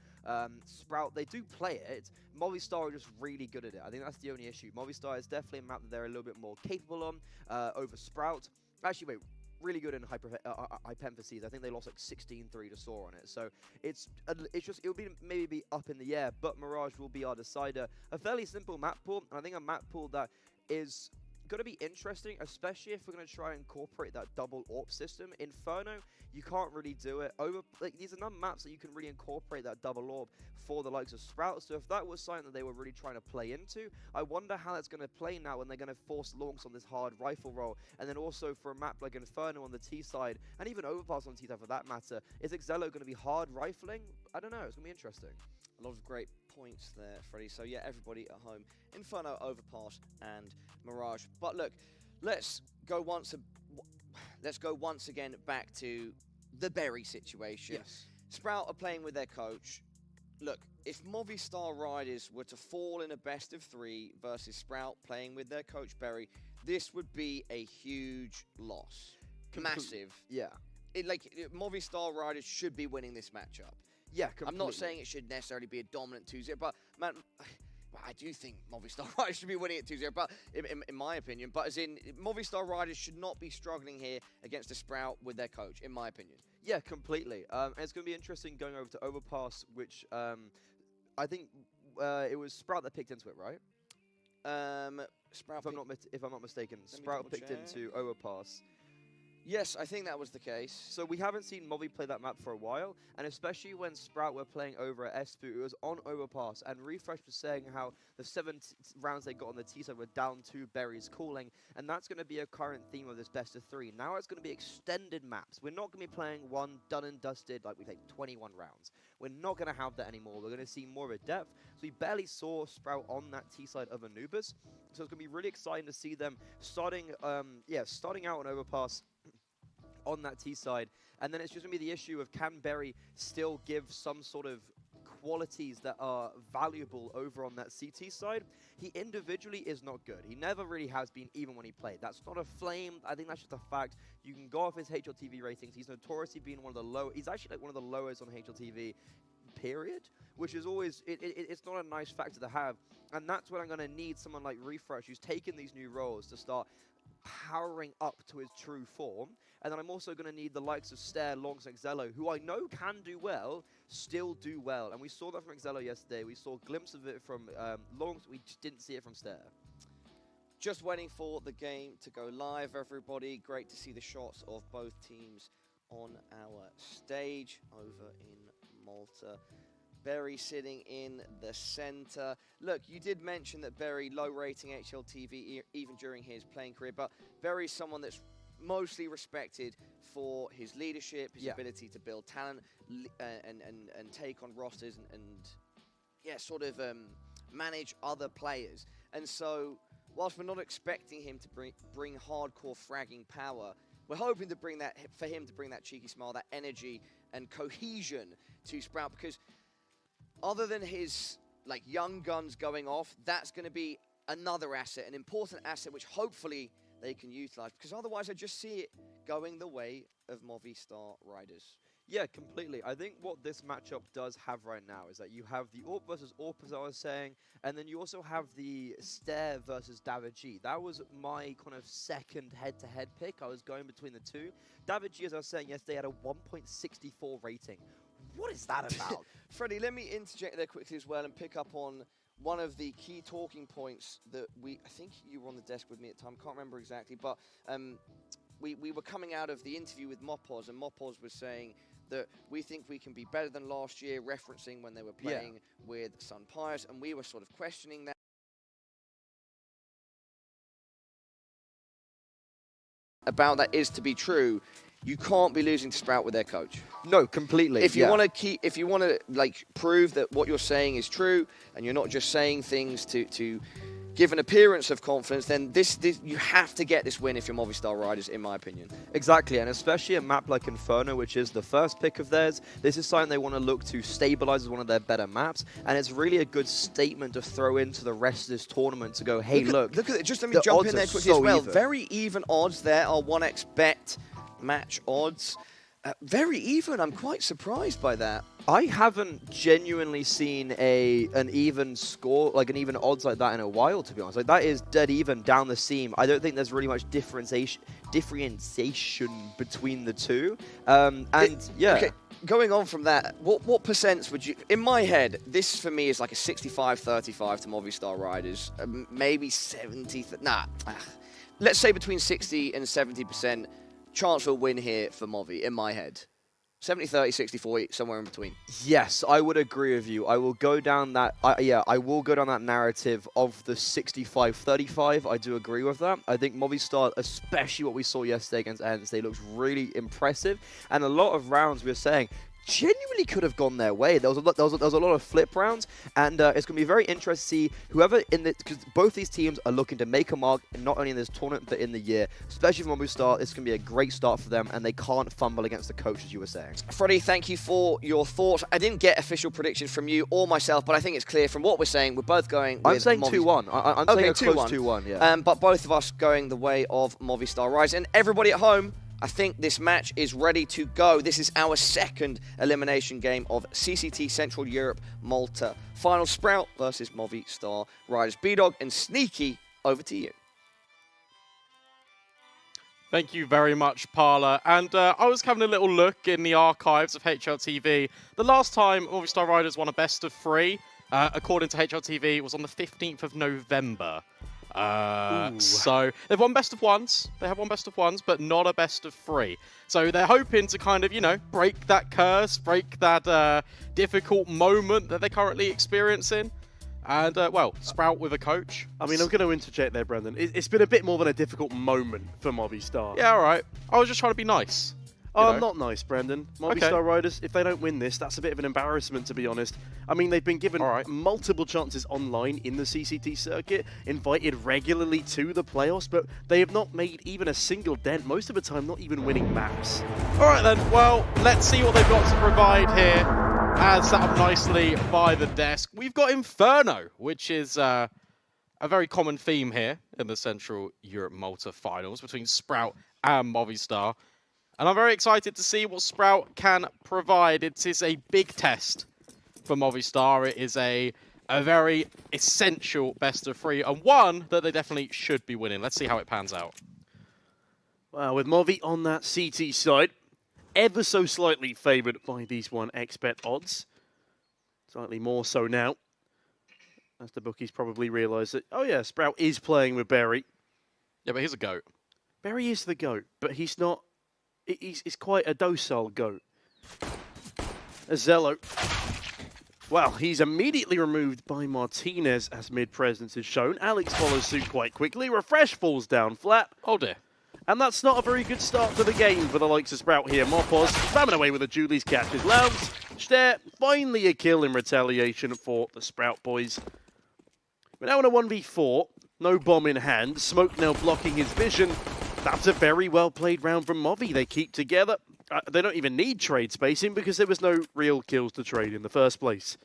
Sprout. They do play it. Movistar are just really good at it. I think that's the only issue. Movistar is definitely a map that they're a little bit more capable on over Sprout. Actually, wait, really good in hypemphases. I think they lost like 16-3 to Saw on it. So it'll be maybe be up in the air, but Mirage will be our decider. A fairly simple map pool, and I think a map pool that is going to be interesting, especially if we're going to try and incorporate that double AWP system. Inferno, you can't really do it. These are not maps that you can really incorporate that double AWP for the likes of Sprout. So if that was something that they were really trying to play into, I wonder how that's going to play now when they're going to force Lonks on this hard rifle roll. And then also for a map like Inferno on the T side, and even Overpass on the T side for that matter, is Exelo going to be hard rifling? I don't know. It's going to be interesting. A lot of great points there, Freddie. So yeah, everybody at home, Inferno, Overpass, and Mirage. But look, let's go once again back to the Berry situation. Yes. Sprout are playing with their coach. Look, if Movistar Riders were to fall in a best of 3 versus Sprout playing with their coach Berry, this would be a huge loss. Massive. Yeah. Movistar Riders should be winning this matchup. Yeah, completely. I'm not saying it should necessarily be a dominant 2-0, but man, I do think Movistar Riders should be winning it 2-0, but in my opinion. But as in, Movistar Riders should not be struggling here against a Sprout with their coach, in my opinion. Yeah, completely. It's going to be interesting going over to Overpass, which I think it was Sprout that picked into it, right? Sprout, if I'm not mistaken, Sprout picked into Overpass. Yes, I think that was the case. So we haven't seen Movi play that map for a while, and especially when Sprout were playing over at Espu, it was on Overpass, and Refresh was saying how the 7 rounds they got on the T side were down 2 berries cooling, and that's going to be a current theme of this best of 3. Now it's going to be extended maps. We're not going to be playing one done and dusted like we played 21 rounds. We're not going to have that anymore. We're going to see more of a depth. So we barely saw Sprout on that T side of Anubis, so it's going to be really exciting to see them starting out on Overpass on that T side, and then it's just going to be the issue of can Berry still give some sort of qualities that are valuable over on that CT side. He individually is not good. He never really has been, even when he played. That's not a flame. I think that's just a fact. You can go off his HLTV ratings. He's notoriously been one of the low. He's actually like one of the lowest on HLTV, period, which is always, it's not a nice factor to have. And that's when I'm going to need someone like Refresh, who's taken these new roles to start powering up to his true form. And then I'm also going to need the likes of Stair, Longs, and Exelo, who I know can do well, still do well. And we saw that from Exelo yesterday. We saw a glimpse of it from Longs. We just didn't see it from Stair. Just waiting for the game to go live, everybody. Great to see the shots of both teams on our stage over in Malta. Berry sitting in the center. Look, you did mention that Berry low rating HLTV even during his playing career, but Berry's someone that's mostly respected for his leadership, his ability to build talent and take on rosters and manage other players. And so, whilst we're not expecting him to bring hardcore fragging power, we're hoping to bring that for him to bring that cheeky smile, that energy and cohesion to Sprout, because other than his young guns going off, that's going to be another asset, an important asset, which hopefully they can utilize, because otherwise I just see it going the way of Movistar Riders. Yeah, completely. I think what this matchup does have right now is that you have the AWP versus AWP, as I was saying, and then you also have the Stair versus David G. That was my kind of second head-to-head pick. I was going between the two. David G, as I was saying yesterday, had a 1.64 rating. What is that about? Freddie, let me interject there quickly as well and pick up on one of the key talking points that I think you were on the desk with me at the time, can't remember exactly, but we were coming out of the interview with Mopoz, and Mopoz was saying that we think we can be better than last year, referencing when they were playing with Sun Pius, and we were sort of questioning that. About that is to be true. You can't be losing to Sprout with their coach. No, completely. If you want to prove that what you're saying is true, and you're not just saying things to give an appearance of confidence, then this you have to get this win if you're Movistar Riders, in my opinion. Exactly, and especially a map like Inferno, which is the first pick of theirs. This is something they want to look to stabilize as one of their better maps, and it's really a good statement to throw into the rest of this tournament to go, hey, look at it. Just let me jump in there quickly as well. Very even odds there are 1x bet match odds. Very even. I'm quite surprised by that. I haven't genuinely seen an even score, an even odds like that in a while, to be honest. That is dead even down the seam. I don't think there's really much differentiation between the two. Okay, going on from that, what percents would you... In my head, this for me is like a 65-35 to Movistar Riders. Maybe 70... let's say between 60 and 70% chance for a win here for Movi in my head. 70-30, 60-40, somewhere in between. Yes, I would agree with you. I will go down that. I will go down that narrative of the 65-35. I do agree with that. I think Movistar, especially what we saw yesterday against ENCE, they looked really impressive, and a lot of rounds we were saying genuinely could have gone their way. There was a lot of flip rounds, and it's going to be very interesting to see whoever in the, because both these teams are looking to make a mark not only in this tournament but in the year. Especially for Movistar, it's going to be a great start for them, and they can't fumble against the coach, as you were saying. Freddie, thank you for your thoughts. I didn't get official predictions from you or myself, but I think it's clear from what we're saying. We're both going with I'm saying 2-1. I'm saying a close 2-1. Yeah. But both of us going the way of Movistar Rise. And everybody at home, I think this match is ready to go. This is our second elimination game of CCT Central Europe Malta Final. Sprout versus Movistar Riders. B-Dog and Sneaky, over to you. Thank you very much, Parla. And I was having a little look in the archives of HLTV. The last time Movistar Riders won a best of 3, according to HLTV, was on the 15th of November. So they've won best of 1s. They have won best of 1s, but not a best of 3. So they're hoping to kind of, you know, break that curse, break that difficult moment that they're currently experiencing. And, well, Sprout with a coach. I mean, I'm going to interject there, Brendan. It's been a bit more than a difficult moment for Movistar. Yeah, all right. I was just trying to be nice. Oh, I'm not nice, Brendan. Movistar Riders, if they don't win this, that's a bit of an embarrassment, to be honest. I mean, they've been given multiple chances online in the CCT circuit, invited regularly to the playoffs, but they have not made even a single dent, most of the time not even winning maps. All right, then. Well, let's see what they've got to provide here. As set up nicely by the desk, we've got Inferno, which is a very common theme here in the Central Europe Malta finals between Sprout and Movistar. And I'm very excited to see what Sprout can provide. It is a big test for Movistar. It is a very essential best of 3, and one that they definitely should be winning. Let's see how it pans out. Well, with Movi on that CT side, ever so slightly favoured by these 1xBet odds. Slightly more so now, as the bookies probably realise that, oh yeah, Sprout is playing with Berry. Yeah, but he's a GOAT. Berry is the GOAT, but he's not... He's quite a docile GOAT. Zello. Well, he's immediately removed by Martinez as mid-presence is shown. Alex follows suit quite quickly. Refresh falls down flat. Oh dear. And that's not a very good start to the game for the likes of Sprout here. Mopos spamming away with the Julie's catches. Lounge, Stare, finally a kill in retaliation for the Sprout boys. We're now in a 1v4. No bomb in hand. Smoke now blocking his vision. That's a very well-played round from Movi. They keep together. They don't even need trade spacing because there was no real kills to trade in the first place.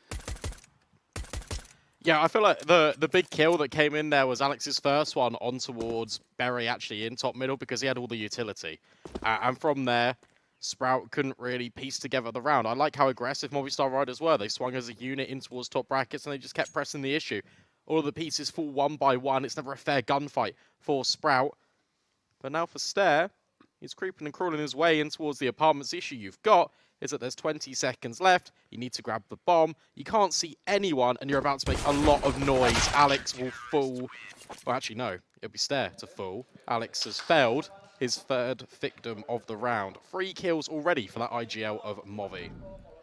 Yeah, I feel like the big kill that came in there was Alex's first one on towards Berry actually in top middle because he had all the utility. And from there, Sprout couldn't really piece together the round. I like how aggressive Movistar Riders were. They swung as a unit in towards top brackets and they just kept pressing the issue. All of the pieces fall one by one. It's never a fair gunfight for Sprout. But now for Stare, he's creeping and crawling his way in towards the apartments. The issue you've got is that there's 20 seconds left. You need to grab the bomb. You can't see anyone, and you're about to make a lot of noise. Alex will fall. Well, actually, no. It'll be Stare to fall. Alex has failed his third victim of the round. 3 kills already for that IGL of Movi.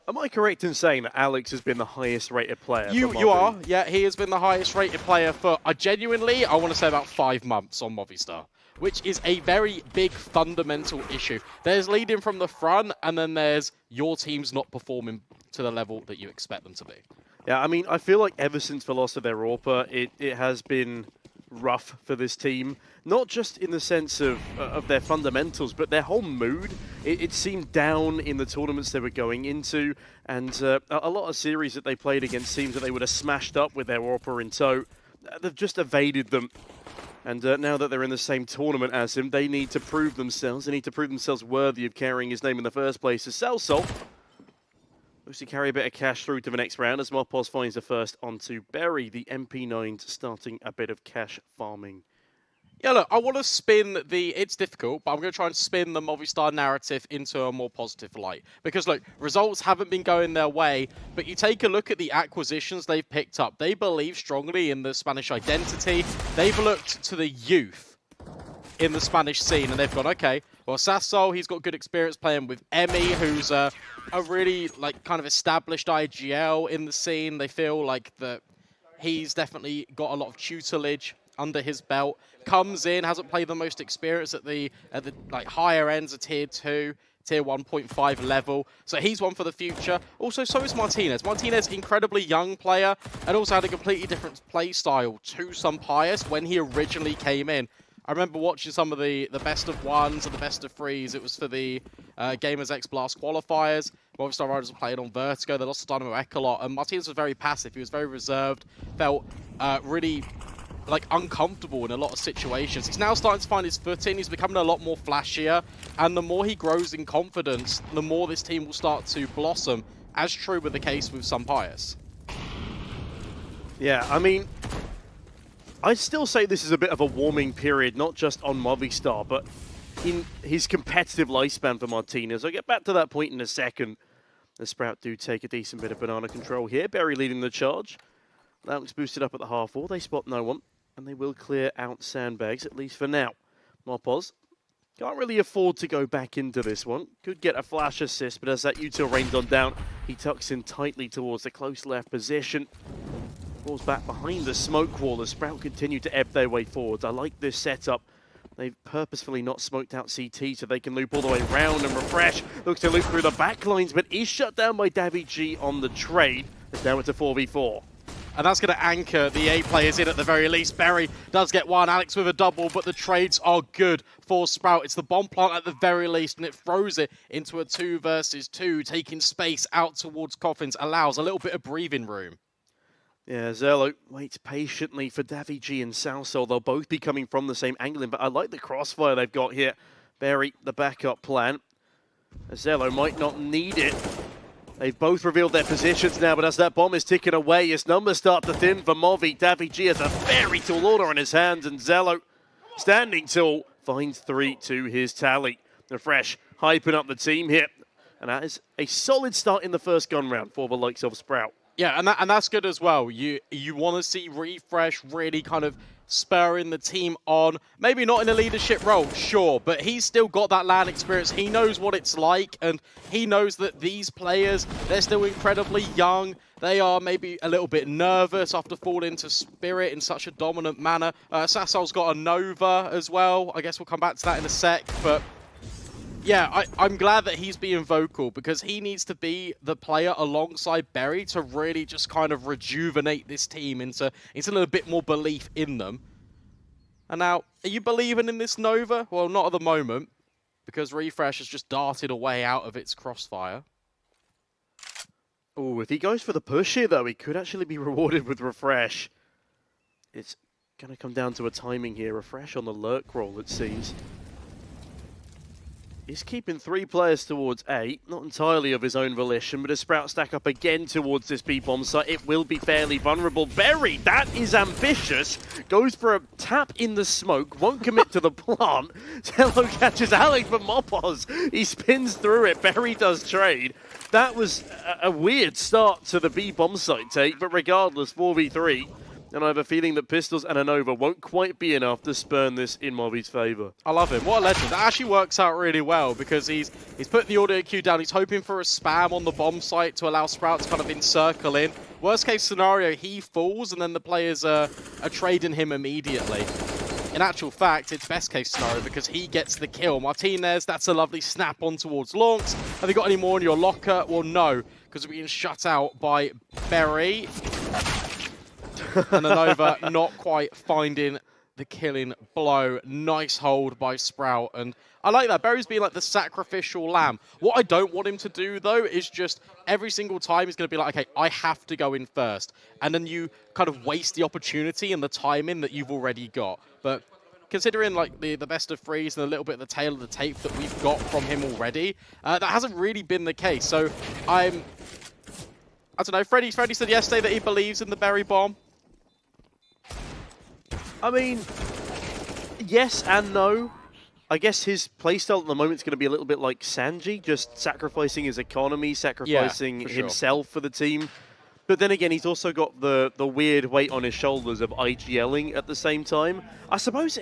Am I correct in saying that Alex has been the highest rated player? You are. Yeah, he has been the highest rated player for, genuinely, I want to say about 5 months on Movistar, which is a very big fundamental issue. There's leading from the front, and then there's your team's not performing to the level that you expect them to be. Yeah, I mean, I feel like ever since the loss of their AWPer, it has been rough for this team. Not just in the sense of their fundamentals, but their whole mood. It seemed down in the tournaments they were going into, and a lot of series that they played against teams that they would have smashed up with their AWPer in tow, they've just evaded them. And now that they're in the same tournament as him, they need to prove themselves. They need to prove themselves worthy of carrying his name in the first place. As Celsol looks to carry a bit of cash through to the next round as Mopos finds the first onto Berry. The MP9 starting a bit of cash farming. Yeah, look, I want to spin it's difficult, but I'm going to try and spin the Movistar narrative into a more positive light. Because, look, results haven't been going their way, but you take a look at the acquisitions they've picked up. They believe strongly in the Spanish identity. They've looked to the youth in the Spanish scene, and they've gone, okay, well, Sassol, he's got good experience playing with Emmy, who's a really, like, kind of established IGL in the scene. They feel like that he's definitely got a lot of tutelage under his belt. Comes in, hasn't played the most experience at the like higher ends of tier 2, tier 1.5 level. So he's one for the future. Also, so is Martinez. Martinez, incredibly young player, and also had a completely different play style to Sampayas when he originally came in. I remember watching some of the best of ones and the best of threes. It was for the Gamers X Blast qualifiers. Movistar Riders were playing on Vertigo. They lost to Dynamo Echolot, and Martinez was very passive. He was very reserved, felt really like uncomfortable in a lot of situations. He's now starting to find his footing. He's becoming a lot more flashier, and the more he grows in confidence, the more this team will start to blossom, as true with the case with Sampayas. Yeah, I mean, I'd still say this is a bit of a warming period, not just on Movistar, but in his competitive lifespan for Martinez. I'll get back to that point in a second. The Sprout do take a decent bit of banana control here. Berry leading the charge. That looks boosted up at the half wall. They spot no one, and they will clear out sandbags, at least for now. Mopos can't really afford to go back into this one. Could get a flash assist, but as that util rains on down, he tucks in tightly towards the close left position. Falls back behind the smoke wall as Sprout continue to ebb their way forwards. I like this setup. They've purposefully not smoked out CT so they can loop all the way around, and Refresh looks to loop through the back lines, but is shut down by Davi on the trade. As now it's a 4v4. And that's going to anchor the 8 players in at the very least. Berry does get one, Alex with a double, but the trades are good for Sprout. It's the bomb plant at the very least, and it throws it into a 2 versus 2, taking space out towards Coffins, allows a little bit of breathing room. Yeah, Zerlo waits patiently for Davi and Salsol. They'll both be coming from the same angle, but I like the crossfire they've got here. Berry, the backup plan. Zerlo might not need it. They've both revealed their positions now, but as that bomb is ticking away, his numbers start to thin for Movi. Davi has a very tall order in his hands, and Zello, standing tall, finds 3 to his tally. Refresh hyping up the team here, and that is a solid start in the first gun round for the likes of Sprout. Yeah, and that's good as well. You want to see Refresh really kind of spurring the team on. Maybe not in a leadership role, sure, but he's still got that LAN experience. He knows what it's like, and he knows that these players, they're still incredibly young. They are maybe a little bit nervous after falling into Spirit in such a dominant manner. Sassol's got a Nova as well. I guess we'll come back to that in a sec, but yeah, I'm glad that he's being vocal, because he needs to be the player alongside Berry to really just kind of rejuvenate this team into a little bit more belief in them. And now, are you believing in this Nova? Well, not at the moment, because Refresh has just darted away out of its crossfire. Oh, if he goes for the push here, though, he could actually be rewarded with Refresh. It's going to come down to a timing here. Refresh on the lurk roll, it seems. He's keeping 3 players towards A, not entirely of his own volition, but as Sprout stack up again towards this B-bomb site, it will be fairly vulnerable. Berry, that is ambitious, goes for a tap in the smoke, won't commit to the plant. Tello catches Alex, but Mopos, he spins through it. Berry does trade. That was a weird start to the B-bomb site take, but regardless, 4v3. And I have a feeling that Pistols and a Nova won't quite be enough to spurn this in Movi's favour. I love him. What a legend. That actually works out really well, because he's put the audio queue down. He's hoping for a spam on the bomb site to allow Sprout to kind of encircle in. Worst case scenario, he falls, and then the players are trading him immediately. In actual fact, it's best case scenario, because he gets the kill. Martinez, that's a lovely snap on towards Launx. Have you got any more in your locker? Well, no, because we're being shut out by Berry. And the Nova not quite finding the killing blow. Nice hold by Sprout. And I like that. Berry's being like the sacrificial lamb. What I don't want him to do, though, is just every single time he's going to be like, okay, I have to go in first. And then you kind of waste the opportunity and the timing that you've already got. But considering like the best of threes and a little bit of the tail of the tape that we've got from him already, that hasn't really been the case. So I don't know. Freddie said yesterday that he believes in the Berry bomb. I mean, yes and no. I guess his playstyle at the moment is going to be a little bit like Sanji, just sacrificing his economy, sacrificing himself for the team. But then again, he's also got the weird weight on his shoulders of IGLing at the same time. I suppose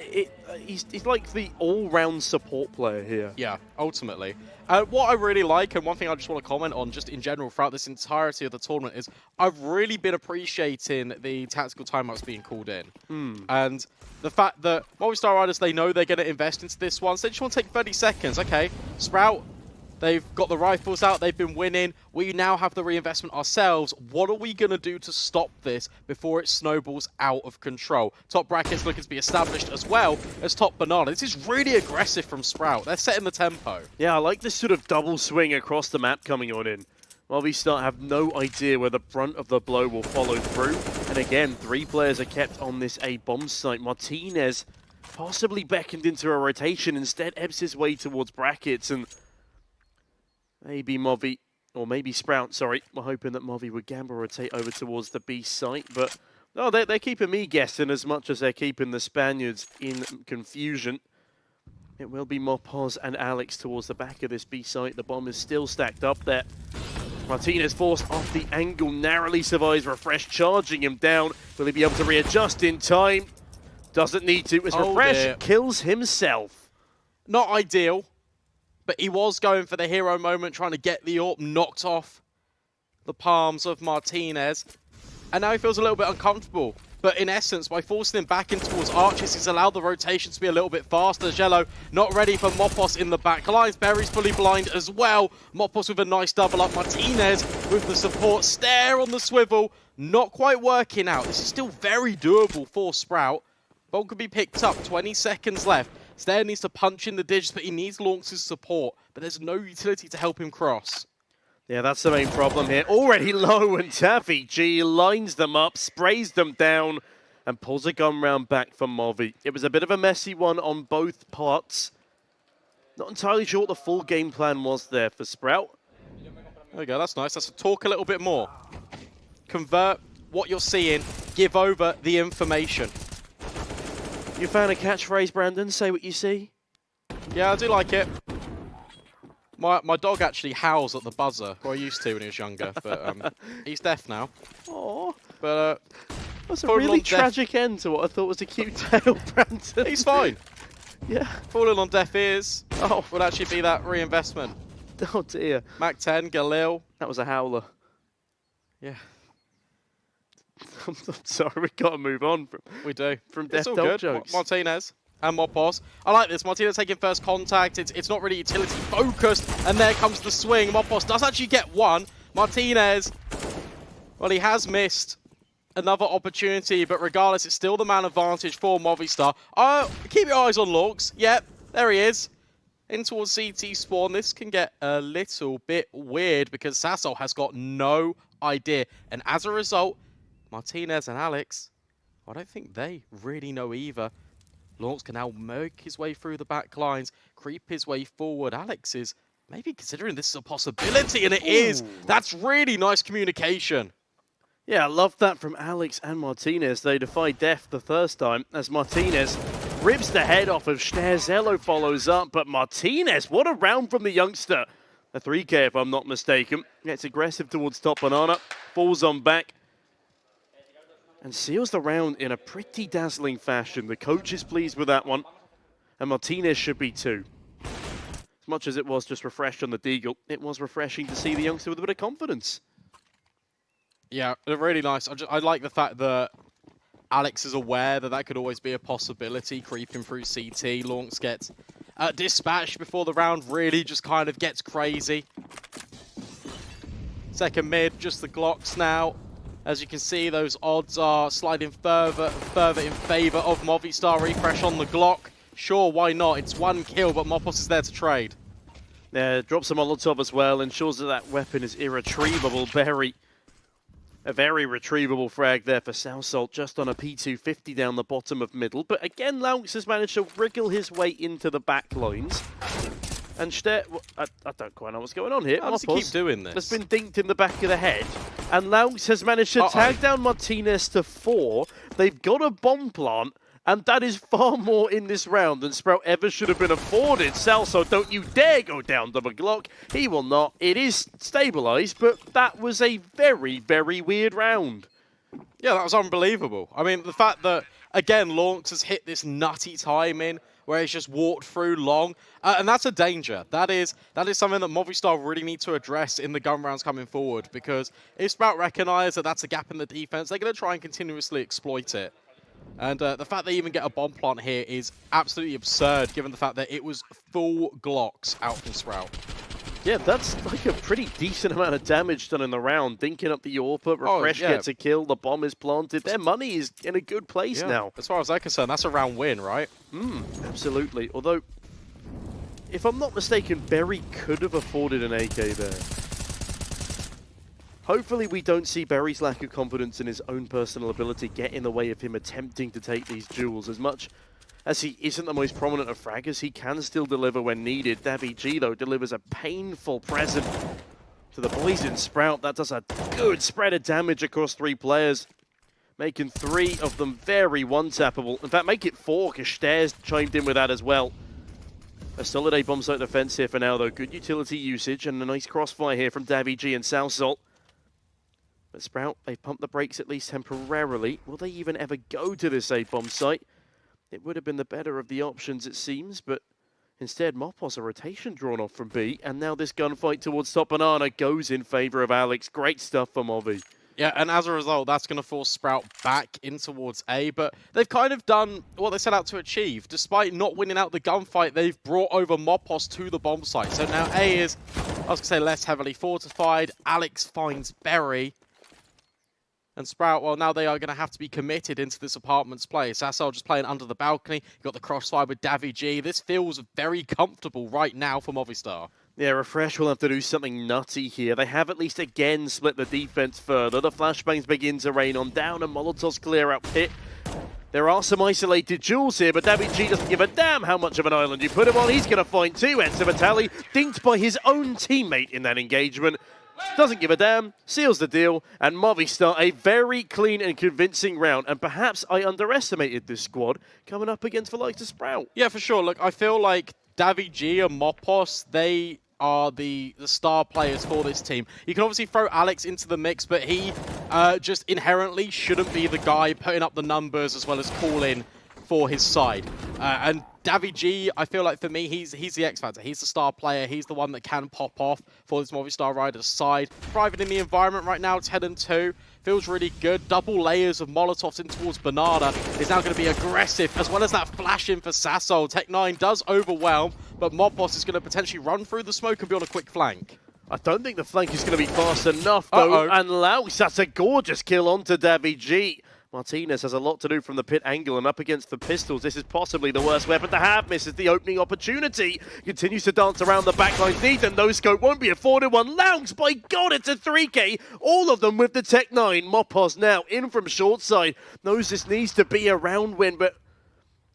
he's like the all-round support player here. Yeah, ultimately. What I really like, and one thing I just want to comment on just in general throughout this entirety of the tournament, is I've really been appreciating the tactical timeouts being called in. And the fact that Movistar Riders, they know they're going to invest into this one, so they just want to take 30 seconds. Okay, Sprout, they've got the rifles out, they've been winning. We now have the reinvestment ourselves. What are we going to do to stop this before it snowballs out of control? Top bracket's looking to be established as well as top banana. This is really aggressive from Sprout. They're setting the tempo. Yeah, I like this sort of double swing across the map coming on in. Movistar have no idea where the brunt of the blow will follow through. And again, 3 players are kept on this A bomb site. Martinez possibly beckoned into a rotation, instead ebbs his way towards brackets, and maybe Movi, or maybe Sprout, sorry. We're hoping that Movi would gamble rotate over towards the B site, but no, they're keeping me guessing as much as they're keeping the Spaniards in confusion. It will be Mopos and Alex towards the back of this B site. The bomb is still stacked up there. Martinez forced off the angle, narrowly survives Refresh, charging him down. Will he be able to readjust in time? Doesn't need to, as Refresh kills himself. Not ideal. But he was going for the hero moment, trying to get the AWP knocked off the palms of Martinez. And now he feels a little bit uncomfortable. But in essence, by forcing him back in towards Arches, he's allowed the rotation to be a little bit faster. Jello not ready for Mopos in the back lines. Berry's fully blind as well. Mopos with a nice double up. Martinez with the support. Stare on the swivel. Not quite working out. This is still very doable for Sprout. Ball could be picked up. 20 seconds left. Stair needs to punch in the digits, but he needs Launx's support. But there's no utility to help him cross. Yeah, that's the main problem here. Already low, and Taffy G lines them up, sprays them down, and pulls a gun round back for Movi. It was a bit of a messy one on both parts. Not entirely sure what the full game plan was there for Sprout. There we go, that's nice. Let's talk a little bit more. Convert what you're seeing, give over the information. You found a catchphrase, Brandon? Say what you see. Yeah, I do like it. My dog actually howls at the buzzer, or he used to when he was younger, but he's deaf now. Aww. But that's a really tragic end to what I thought was a cute tale, Brandon. He's fine. Yeah. Falling on deaf ears. Oh, would actually be that reinvestment. Oh dear. Mac 10, Galil. That was a howler. Yeah. I'm sorry, we've got to move on from death dog jokes. Martinez and Mopos. I like this. Martinez taking first contact. It's not really utility focused. And there comes the swing. Mopos does actually get one. Martinez, well, he has missed another opportunity, but regardless, it's still the man advantage for Movistar. Keep your eyes on Launx. Yep, there he is. In towards CT spawn. This can get a little bit weird because Sassol has got no idea. And as a result, Martinez and Alex, I don't think they really know either. Launx can now make his way through the back lines, creep his way forward. Alex is maybe considering this is a possibility, and it is. That's really nice communication. Yeah, I love that from Alex and Martinez. They defied death the first time as Martinez rips the head off of Schneer. Zello follows up, but Martinez, what a round from the youngster. A 3K if I'm not mistaken. Gets aggressive towards top banana, falls on back, and seals the round in a pretty dazzling fashion. The coach is pleased with that one, and Martinez should be too. As much as it was just refreshed on the Deagle, it was refreshing to see the youngster with a bit of confidence. Yeah, really nice. I like the fact that Alex is aware that that could always be a possibility, creeping through CT. Launx gets dispatched before the round really just kind of gets crazy. Second mid, just the Glocks now. As you can see, those odds are sliding further in favor of Movistar. Refresh on the Glock. Sure, why not? It's one kill, but Mopos is there to trade. Yeah, drops a Molotov as well, ensures that that weapon is irretrievable. A very retrievable frag there for Southsalt, just on a P250 down the bottom of middle. But again, Launx has managed to wriggle his way into the back lines. And Schneer, I don't quite know what's going on here. How does he keep doing this? Has been dinked in the back of the head. And Launx has managed to tag down Martinez to 4. They've got a bomb plant. And that is far more in this round than Sprout ever should have been afforded. salso, don't you dare go down to the Glock. He will not. It is stabilized, but that was a very, very weird round. Yeah, that was unbelievable. I mean, the fact that, again, Launx has hit this nutty timing where he's just walked through long, and that's a danger. That is something that Movistar really need to address in the gun rounds coming forward, because if Sprout recognize that that's a gap in the defense, they're going to try and continuously exploit it. And the fact they even get a bomb plant here is absolutely absurd, given the fact that it was full Glocks out from Sprout. Yeah, that's like a pretty decent amount of damage done in the round. Dinking up the AWP, Refresh gets a kill, the bomb is planted. Their money is in a good place now. As far as I'm concerned, that's a round win, right? Absolutely. Although, if I'm not mistaken, Berry could have afforded an AK there. Hopefully we don't see Berry's lack of confidence in his own personal ability get in the way of him attempting to take these duels. As much as he isn't the most prominent of fraggers, he can still deliver when needed. daviG, though, delivers a painful present to the boys in Sprout. That does a good spread of damage across 3 players, making 3 of them very one-tappable. In fact, make it 4, because Stairs chimed in with that as well. A solid A bomb site defense here for now, though. Good utility usage and a nice crossfire here from daviG and salso. But Sprout, they've pumped the brakes at least temporarily. Will they even ever go to this A-bomb site? It would have been the better of the options, it seems, but instead, Mopos, a rotation drawn off from B, and now this gunfight towards top banana goes in favor of Alex. Great stuff for Movi. Yeah, and as a result, that's going to force Sprout back in towards A, but they've kind of done what they set out to achieve. Despite not winning out the gunfight, they've brought over Mopos to the bomb site. So now A is, I was going to say, less heavily fortified. Alex finds Berry. And Sprout, well, now they are going to have to be committed into this apartment's play. Sassel just playing under the balcony. You've got the crossfire with daviG. This feels very comfortable right now for Movistar. Yeah, Refresh will have to do something nutty here. They have at least again split the defense further. The flashbangs begin to rain on down, and Molotovs clear out pit. There are some isolated duels here, but daviG doesn't give a damn how much of an island you put him on. He's going to find 2 ENCE VS dinked by his own teammate in that engagement. Doesn't give a damn, seals the deal, and Movistar a very clean and convincing round. And perhaps I underestimated this squad coming up against the likes of Sprout. Yeah, for sure. Look, I feel like daviG and Mopos, they are the star players for this team. You can obviously throw Alex into the mix, but he just inherently shouldn't be the guy putting up the numbers as well as calling for his side. And daviG, I feel like for me, he's the X factor. He's the star player. He's the one that can pop off for this Movistar Riders side. Thriving in the environment right now, 10-2. Feels really good. Double layers of Molotovs in towards Banana. Is now going to be aggressive, as well as that flash in for Sasso. Tech9 does overwhelm, but Mopos is going to potentially run through the smoke and be on a quick flank. I don't think the flank is going to be fast enough, though. And Laus, that's a gorgeous kill onto daviG. Martinez has a lot to do from the pit angle, and up against the pistols, this is possibly the worst weapon to have. Misses the opening opportunity. Continues to dance around the backline. Neither no scope won't be afforded one. Lounge, by God, it's a 3K. All of them with the Tech9. Mopos now in from short side. Knows this needs to be a round win, but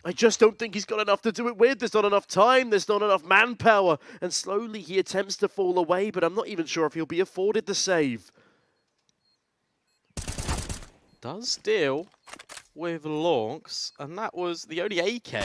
I just don't think he's got enough to do it with. There's not enough time. There's not enough manpower. And slowly he attempts to fall away, but I'm not even sure if he'll be afforded the save. Does deal with Launx, and that was the only AK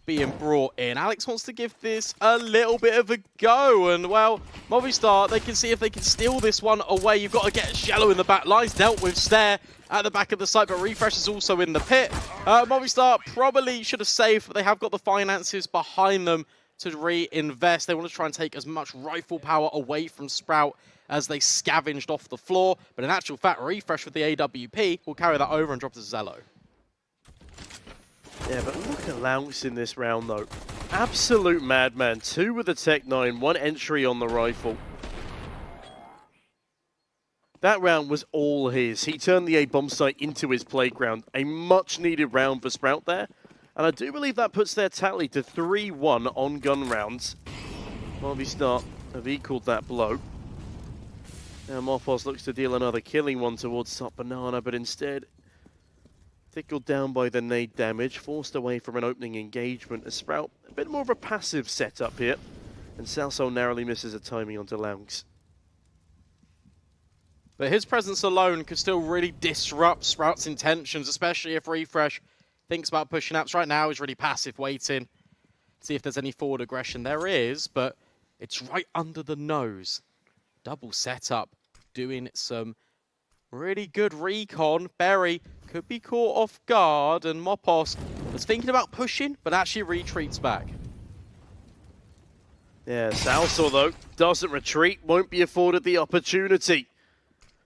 being brought in. Alex wants to give this a little bit of a go, and well, Movistar, they can see if they can steal this one away. You've got to get Shallow in the back lines, dealt with Stair at the back of the site, but Refresh is also in the pit. Movistar probably should have saved, but they have got the finances behind them to reinvest. They want to try and take as much rifle power away from Sprout as they scavenged off the floor. But in actual fact, Refresh with the AWP will carry that over and drop to Zello. Yeah, but look at Lounce in this round, though. Absolute madman. 2 with the Tech9, 1 entry on the rifle. That round was all his. He turned the A-bomb site into his playground. A much-needed round for Sprout there. And I do believe that puts their tally to 3-1 on gun rounds. Movistar have equaled that blow. Now Mopos looks to deal another killing one towards Top Banana, but instead tickled down by the nade damage, forced away from an opening engagement. A Sprout, a bit more of a passive setup here, and Salso narrowly misses a timing onto Lounx. But his presence alone could still really disrupt Sprout's intentions, especially if Refresh thinks about pushing out. Right now, he's really passive, waiting. See if there's any forward aggression. There is, but it's right under the nose. Double setup, doing some really good recon. Berry could be caught off guard, and Mopos was thinking about pushing, but actually retreats back. Yeah, Salsor, though, doesn't retreat, won't be afforded the opportunity.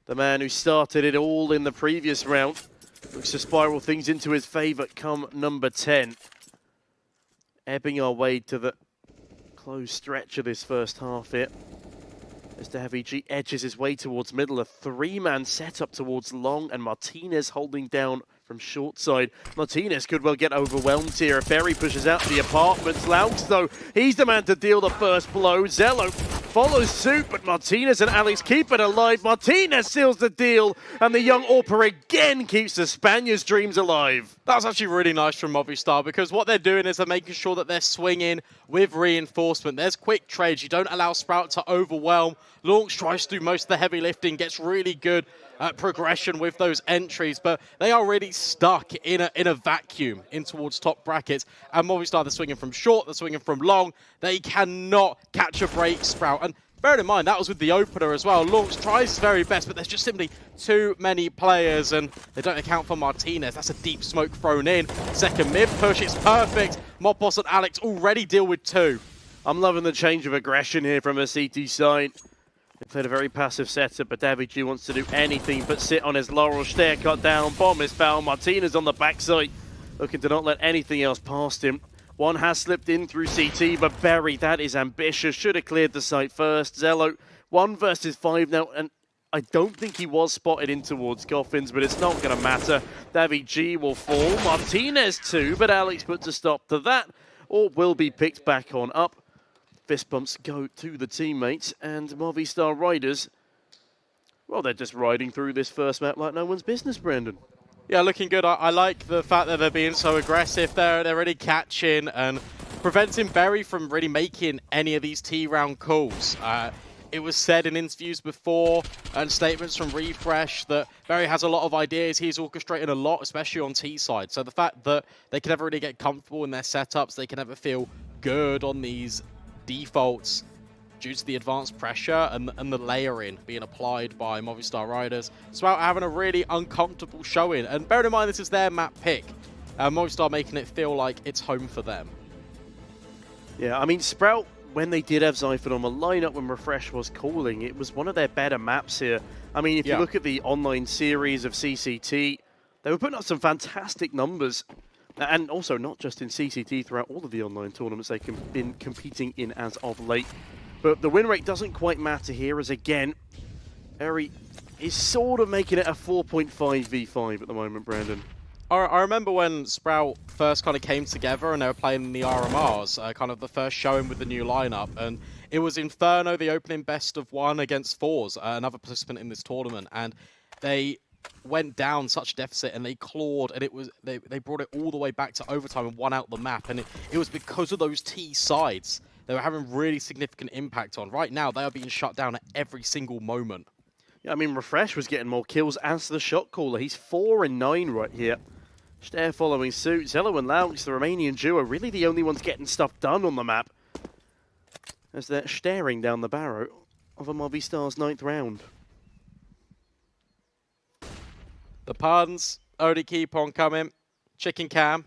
The man who started it all in the previous round looks to spiral things into his favour come number 10. Ebbing our way to the close stretch of this first half here. As Davy edges his way towards middle, a three-man setup towards long, and Martinez holding down from short side. Martinez could well get overwhelmed here if Berry pushes out the apartments. Laux, though, he's the man to deal the first blow. Zello follows suit, but Martinez and Alex keep it alive. Martinez seals the deal, and the young Orper again keeps the Spaniards' dreams alive. That was actually really nice from Movistar, because what they're doing is they're making sure that they're swinging with reinforcement. There's quick trades. You don't allow Sprout to overwhelm. Launch tries to do most of the heavy lifting, gets really good progression with those entries, but they are really stuck in a vacuum in towards top brackets. And Movistar, they're swinging from short, they're swinging from long. They cannot catch a break, Sprout. And bear in mind, that was with the opener as well. Launch tries his very best, but there's just simply too many players, and they don't account for Martinez. That's a deep smoke thrown in. Second mid push, it's perfect. Mopos and Alex already deal with 2. I'm loving the change of aggression here from a CT side. They played a very passive setup, but Davy wants to do anything but sit on his laurels. Stair cut down, bomb is foul. Martinez on the backside, looking to not let anything else past him. One has slipped in through CT, but Berry, that is ambitious. Should have cleared the site first. Zello, 1 versus 5 now, and I don't think he was spotted in towards Coffins, but it's not going to matter. Davy G will fall. Martinez too, but Alex puts a stop to that, or will be picked back on up. Fist bumps go to the teammates, and Movistar Riders, well, they're just riding through this first map like no one's business, Brandon. Yeah, looking good. I like the fact that they're being so aggressive. They're really catching and preventing Berry from really making any of these T-round calls. It was said in interviews before and statements from Refresh that Berry has a lot of ideas. He's orchestrating a lot, especially on T side. So the fact that they can never really get comfortable in their setups, they can never feel good on these defaults due to the advanced pressure and the layering being applied by Movistar Riders. Sprout having a really uncomfortable showing, and bear in mind this is their map pick. Movistar making it feel like it's home for them. Yeah, I mean, Sprout, when they did have Zyphon on the lineup when Refresh was calling, it was one of their better maps here. I mean, if you look at the online series of CCT, they were putting up some fantastic numbers. And also not just in CCT, throughout all of the online tournaments they've been competing in as of late. But the win rate doesn't quite matter here, as again, Berry is sort of making it a 4.5 v5 at the moment, Brandon. I remember when Sprout first kind of came together and they were playing in the RMRs, kind of the first showing with the new lineup, and it was Inferno, the opening best of 1 against forZe, another participant in this tournament, and they went down such a deficit and they clawed, and it was they brought it all the way back to overtime and won out the map, and it was because of those T sides they were having really significant impact on. Right now they are being shut down at every single moment. Yeah, I mean, Refresh was getting more kills as the shot caller. He's 4 and 9 right here. Stair following suit. Zello and Laux, the Romanian duo, are really the only ones getting stuff done on the map, as they're staring down the barrow of a Movistar's 9th round. The puns only keep on coming. Chicken Cam.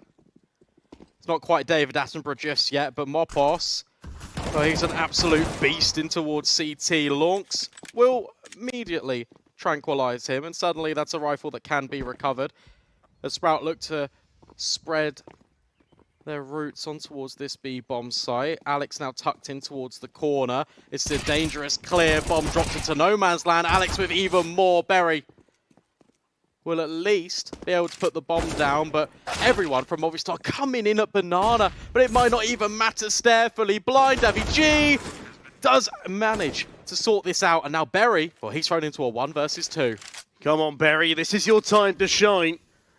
It's not quite David Attenborough just yet, but Mopos, oh, he's an absolute beast in towards CT. Launx will immediately tranquilize him, and suddenly that's a rifle that can be recovered. As Sprout look to spread their routes on towards this B-bomb site. Alex now tucked in towards the corner. It's a dangerous clear. Bomb dropped into no man's land. Alex with even more. Berry will at least be able to put the bomb down, but everyone from Movistar coming in at Banana, but it might not even matter. Stair fully blind. Davy G does manage to sort this out, and now Berry, well, he's thrown into a 1 versus 2. Come on, Berry, this is your time to shine.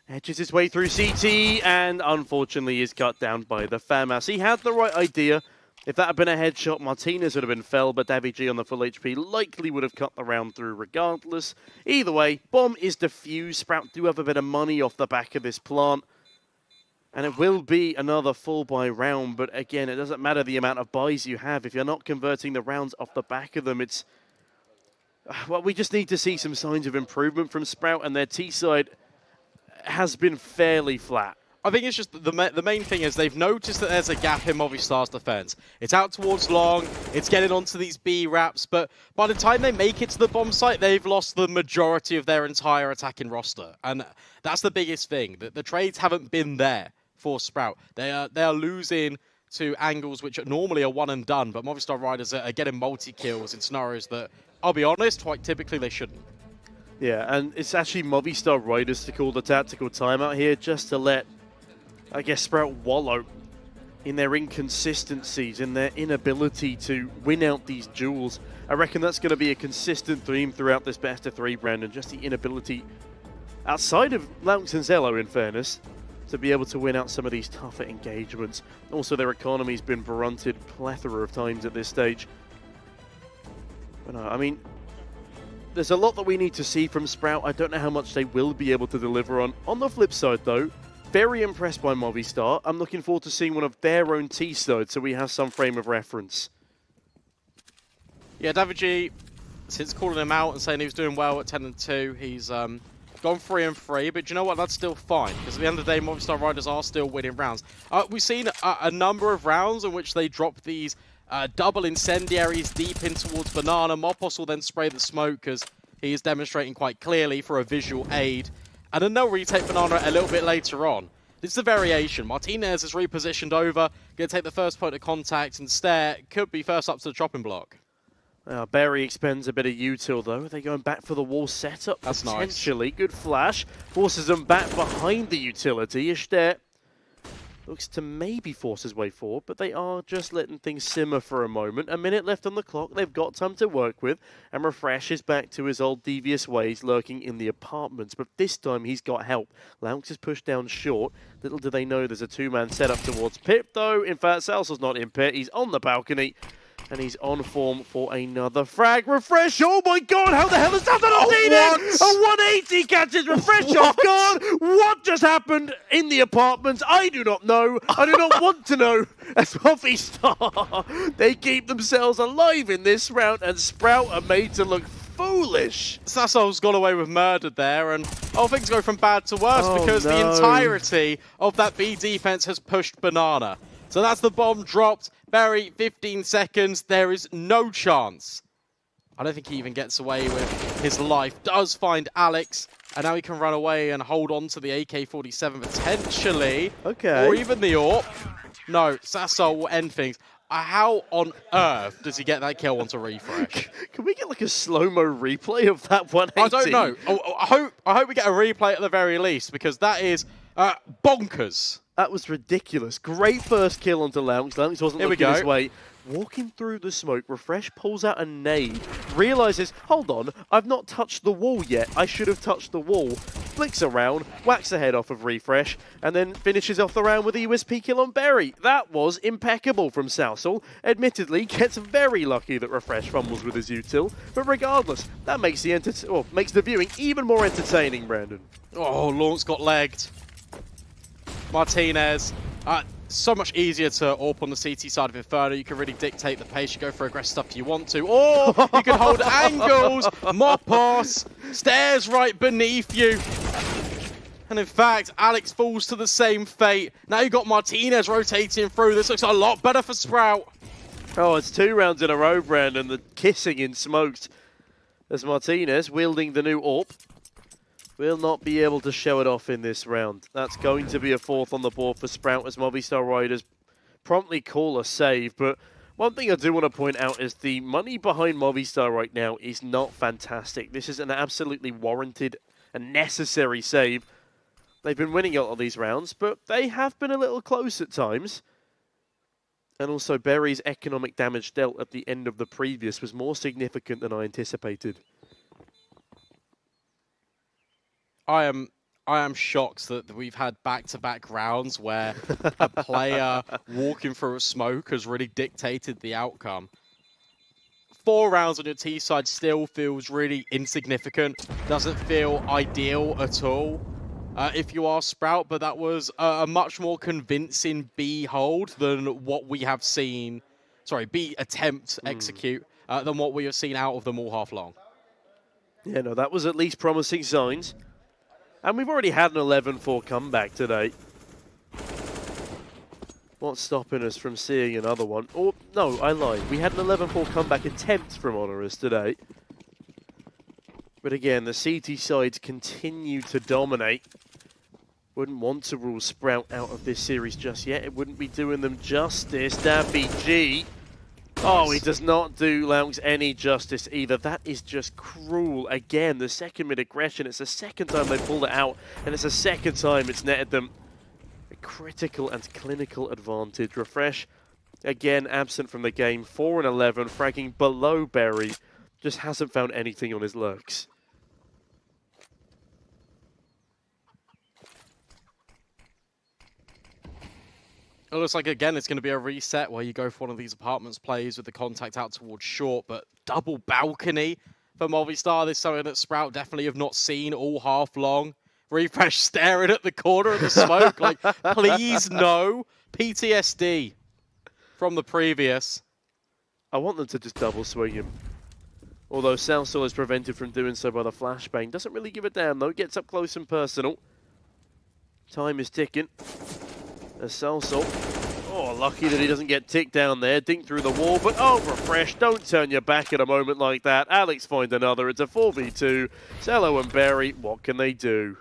Edges his way through CT, and unfortunately is cut down by the FAMAS. He had the right idea. If that had been a headshot, Martinez would have been fell, but Davy G on the full HP likely would have cut the round through regardless. Either way, bomb is defused. Sprout do have a bit of money off the back of this plant. And it will be another full buy round, but again, it doesn't matter the amount of buys you have. If you're not converting the rounds off the back of them, it's... Well, we just need to see some signs of improvement from Sprout, and their T side has been fairly flat. I think it's just the main thing is they've noticed that there's a gap in Movistar's defense. It's out towards long, it's getting onto these B wraps, but by the time they make it to the bomb site, they've lost the majority of their entire attacking roster. And that's the biggest thing, that the trades haven't been there for Sprout. They are losing to angles which normally are one and done, but Movistar Riders are getting multi-kills in scenarios that, I'll be honest, quite typically they shouldn't. Yeah, and it's actually Movistar Riders to call the tactical timeout here, just to let, I guess, Sprout wallow in their inconsistencies, in their inability to win out these duels. I reckon that's going to be a consistent theme throughout this best of three, Brandon, just the inability, outside of Laux and Zello, in fairness, to be able to win out some of these tougher engagements. Also, their economy's been blunted plethora of times at this stage. But I mean, there's a lot that we need to see from Sprout. I don't know how much they will be able to deliver on. On the flip side, though, very impressed by Movistar. I'm looking forward to seeing one of their own T-side, so we have some frame of reference. Yeah, David G, since calling him out and saying he was doing well at 10-2, he's gone 3-3, but you know what? That's still fine, because at the end of the day, Movistar Riders are still winning rounds. We've seen a number of rounds in which they drop these double incendiaries deep in towards Banana. Mopos will then spray the smoke, because he is demonstrating quite clearly for a visual aid. And then they'll retake Banana a little bit later on. This is the variation. Martinez is repositioned over, going to take the first point of contact, and Stare could be first up to the chopping block. Barry expends a bit of util though. Are they going back for the wall setup? That's potentially. Nice. Good flash. Forces them back behind the utility. Ishtar looks to maybe force his way forward, but they are just letting things simmer for a moment. A minute left on the clock. They've got time to work with, and Refresh is back to his old devious ways, lurking in the apartments. But this time he's got help. Laux is pushed down short. Little do they know there's a two-man setup towards Pip, though. In fact, Salsa's not in pit. He's on the balcony. And he's on form for another frag. Refresh, oh my god, how the hell is that not needed? A 180 catches Refresh off guard. What just happened in the apartments? I do not know. I do not want to know. As Movistar, they keep themselves alive in this round, and Sprout are made to look foolish. Sassol's got away with murder there, and things go from bad to worse because the entirety of that B defense has pushed Banana. So that's the bomb dropped. Barry, 15 seconds. There is no chance. I don't think he even gets away with his life. Does find Alex, and now he can run away and hold on to the AK-47 potentially. Okay. Or even the AWP. No, Sassol will end things. How on earth does he get that kill onto Refresh? Can we get like a slow-mo replay of that 180? I don't know. I hope we get a replay at the very least, because that is bonkers. That was ridiculous. Great first kill onto Laux. Laux wasn't looking his way. Walking through the smoke, Refresh pulls out a nade, realizes, hold on, I've not touched the wall yet. I should have touched the wall. Flicks around, whacks the head off of Refresh, and then finishes off the round with a USP kill on Berry. That was impeccable from Salsal. Admittedly, gets very lucky that Refresh fumbles with his util, but regardless, that makes the viewing even more entertaining, Brandon. Oh, Lawrence got legged. Martinez, so much easier to AWP on the CT side of Inferno. You can really dictate the pace. You go for aggressive stuff if you want to, or you can hold angles. Mopos stares right beneath you. And in fact, Alex falls to the same fate. Now you've got Martinez rotating through. This looks a lot better for Sprout. Oh, it's 2 rounds in a row, Brandon. The kissing in smoked as Martinez, wielding the new AWP, will not be able to show it off in this round. That's going to be a 4th on the board for Sprout as Movistar Riders promptly call a save. But one thing I do want to point out is the money behind Movistar right now is not fantastic. This is an absolutely warranted and necessary save. They've been winning a lot of these rounds, but they have been a little close at times. And also, Berry's economic damage dealt at the end of the previous was more significant than I anticipated. I am shocked that we've had back-to-back rounds where a player walking through a smoke has really dictated the outcome. 4 rounds on your T side still feels really insignificant. Doesn't feel ideal at all. if you are Sprout, but that was a much more convincing B hold than what we have seen, sorry, B attempt execute, than what we have seen out of them all half long. Yeah, no, that was at least promising signs. And we've already had an 11-4 comeback today. What's stopping us from seeing another one? Or, no, I lied. We had an 11-4 comeback attempt from HONORIS today. But again, the CT sides continue to dominate. Wouldn't want to rule Sprout out of this series just yet. It wouldn't be doing them justice. Davvy. Oh, he does not do Laux any justice either. That is just cruel. Again, the second mid-aggression. It's the second time they pulled it out, and it's the second time it's netted them a critical and clinical advantage. Refresh, again, absent from the game. 4 and 11, fragging below Berry. Just hasn't found anything on his lurks. It looks like, again, it's going to be a reset where you go for one of these apartments plays with the contact out towards short, but double balcony for Movistar. This is something that Sprout definitely have not seen all half long. Refresh staring at the corner of the smoke like, please no. PTSD from the previous. I want them to just double swing him. Although Southsol is prevented from doing so by the flashbang. Doesn't really give a damn though. Gets up close and personal. Time is ticking. As Southsol, oh, lucky that he doesn't get ticked down there. Dink through the wall, but oh, Refresh, don't turn your back at a moment like that. Alex find another. It's a 4v2. Zello and Berry, what can they do?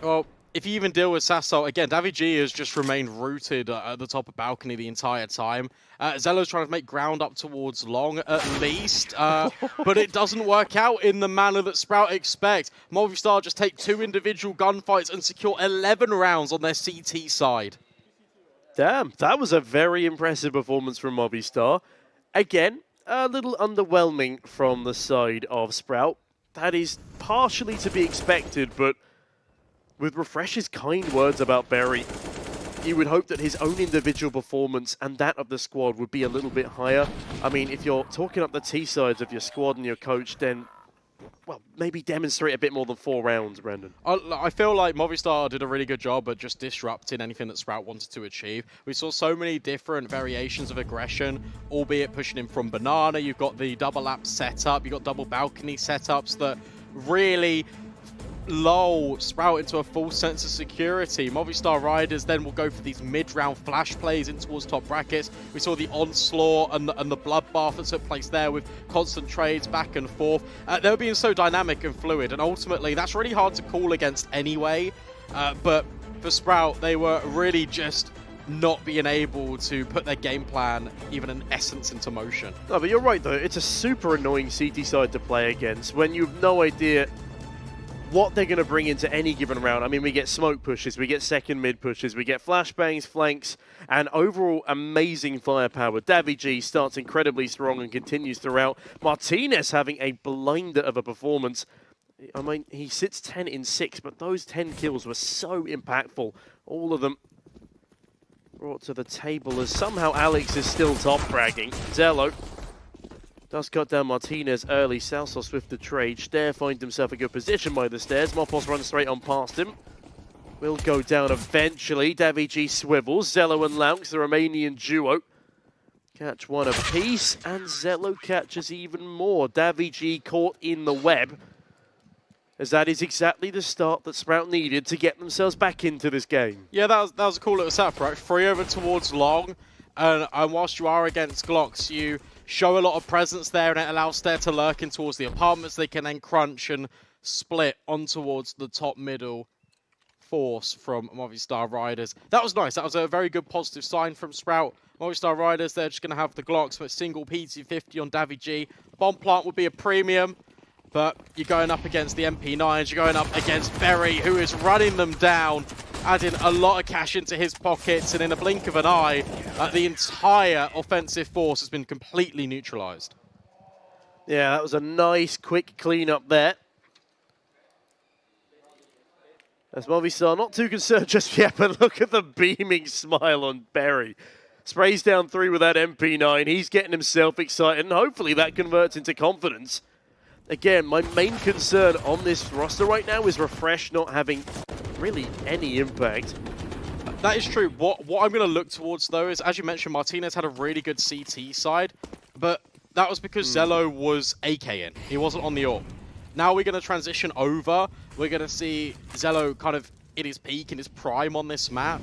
Well, if you even deal with Sasso, again, Davvy has just remained rooted at the top of balcony the entire time. Zello's trying to make ground up towards long, at least, but it doesn't work out in the manner that Sprout expect. Movistar just take 2 individual gunfights and secure 11 rounds on their CT side. Damn, that was a very impressive performance from Movistar. Again, a little underwhelming from the side of Sprout. That is partially to be expected, but with Refresh's kind words about Berry, you would hope that his own individual performance and that of the squad would be a little bit higher. I mean, if you're talking up the T sides of your squad and your coach, then, well, maybe demonstrate a bit more than 4 rounds, Brandon. I feel like Movistar did a really good job at just disrupting anything that Sprout wanted to achieve. We saw so many different variations of aggression, albeit pushing in from Banana. You've got the double lap setup, you've got double balcony setups that really lull Sprout into a false sense of security. Movistar Riders then will go for these mid-round flash plays in towards top brackets. We saw the onslaught and the bloodbath that took place there with constant trades back and forth. They were being so dynamic and fluid, and ultimately that's really hard to call against anyway. But for Sprout, they were really just not being able to put their game plan, even in essence, into motion. No, but you're right though. It's a super annoying CT side to play against when you've no idea what they're going to bring into any given round. I mean, we get smoke pushes, we get second mid pushes, we get flashbangs, flanks, and overall amazing firepower. Davvy starts incredibly strong and continues throughout. Martinez having a blinder of a performance. I mean, he sits 10 in 6, but those 10 kills were so impactful. All of them brought to the table as somehow Alex is still top fragging. Zello does cut down Martinez early. Southsol swift to trade. Stair finds himself a good position by the stairs. Mopos runs straight on past him. Will go down eventually. Davvy swivels. Zello and Laux, the Romanian duo, catch one apiece, and Zello catches even more. Davvy caught in the web, as that is exactly the start that Sprout needed to get themselves back into this game. Yeah, that was a cool little setup, right? 3 over towards long, and whilst you are against Glocks, you show a lot of presence there, and it allows Stair to lurk in towards the apartments. They can then crunch and split on towards the top middle force from Movistar Riders. That was nice. That was a very good positive sign from Sprout. Movistar Riders, they're just going to have the Glocks for a single PT50 on Davvy. Bomb plant would be a premium, but you're going up against the MP9s. You're going up against Berry, who is running them down, adding a lot of cash into his pockets, and in a blink of an eye, the entire offensive force has been completely neutralized. Yeah, that was a nice, quick clean-up there. As Movistar not too concerned just yet, but look at the beaming smile on Berry. Sprays down 3 with that MP9. He's getting himself excited, and hopefully that converts into confidence. again, my main concern on this roster right now is Refresh not having really any impact. That is true. What I'm going to look towards, though, is, as you mentioned, Martinez had a really good CT side, but that was because Zello was AKing. He wasn't on the AWP. Now we're going to transition over. We're going to see Zello kind of in his peak, in his prime on this map,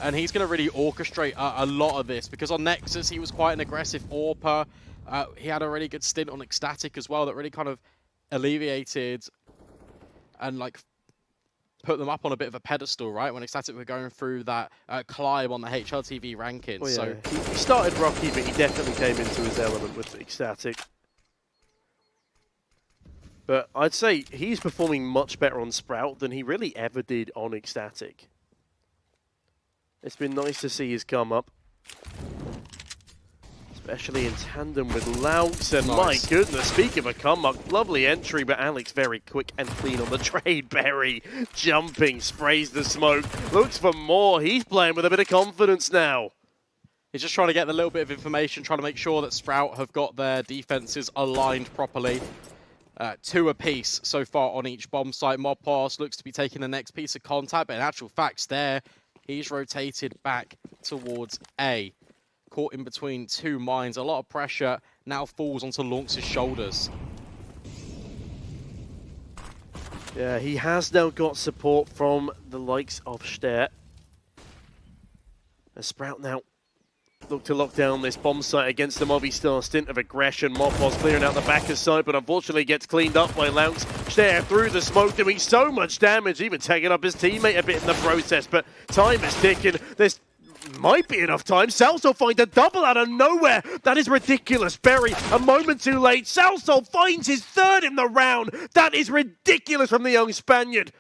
and he's going to really orchestrate a lot of this, because on Nexus, he was quite an aggressive AWPer. He had a really good stint on Ecstatic as well that really kind of alleviated and like put them up on a bit of a pedestal, right? When Ecstatic were going through that climb on the HLTV rankings. Oh, yeah. So he started rocky, but he definitely came into his element with Ecstatic. But I'd say he's performing much better on Sprout than he really ever did on Ecstatic. It's been nice to see his come up. Especially in tandem with Laux, and my goodness, speak of a come-up, lovely entry, but Alex very quick and clean on the trade. Berry jumping, sprays the smoke, looks for more. He's playing with a bit of confidence now. He's just trying to get the little bit of information, trying to make sure that Sprout have got their defenses aligned properly. 2 apiece so far on each bomb site. Mopos looks to be taking the next piece of contact, but in actual fact, there, he's rotated back towards A. Caught in between 2 mines. A lot of pressure now falls onto Launx's shoulders. Yeah, he has now got support from the likes of Ster. As Sprout now look to lock down this bomb site against the Movistar stint of aggression. Mopos clearing out the back of side, but unfortunately gets cleaned up by Laux. Ster through the smoke, doing so much damage, even taking up his teammate a bit in the process, but time is ticking. There's might be enough time. Salso find a double out of nowhere. That is ridiculous. Berry, a moment too late. Salso finds his 3rd in the round. That is ridiculous from the young Spaniard.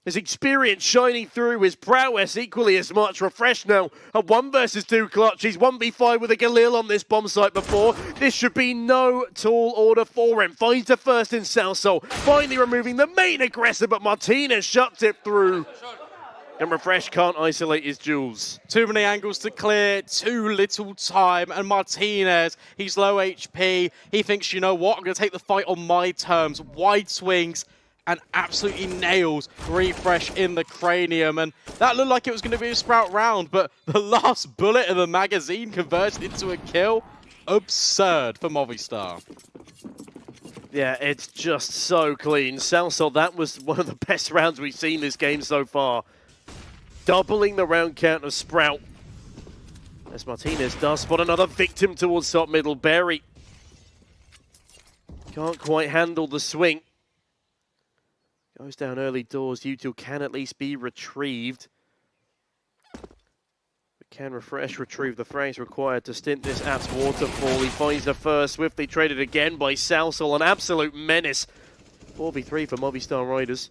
His experience shining through, his prowess equally as much. Refresh now, a 1 versus 2 clutch. He's 1v5 with a Galil on this bomb site before. This should be no tall order for him. Finds the first in Salso, finally removing the main aggressor, but Martinez shuts it through. And Refresh can't isolate his jewels. Too many angles to clear, too little time, and Martinez, he's low HP. He thinks, you know what, I'm going to take the fight on my terms. Wide swings and absolutely nails Refresh in the cranium. And that looked like it was going to be a Sprout round, but the last bullet of the magazine converted into a kill. Absurd for Movistar. Yeah, it's just so clean. Salso, that was one of the best rounds we've seen this game so far. Doubling the round count of Sprout. As Martinez does spot another victim towards top middle. Berry can't quite handle the swing. Goes down early doors. U2 can at least be retrieved. But can Refresh retrieve the frags required to stint this app's waterfall? He finds the first, swiftly traded again by Salso. An absolute menace. 4v3 for Movistar Riders.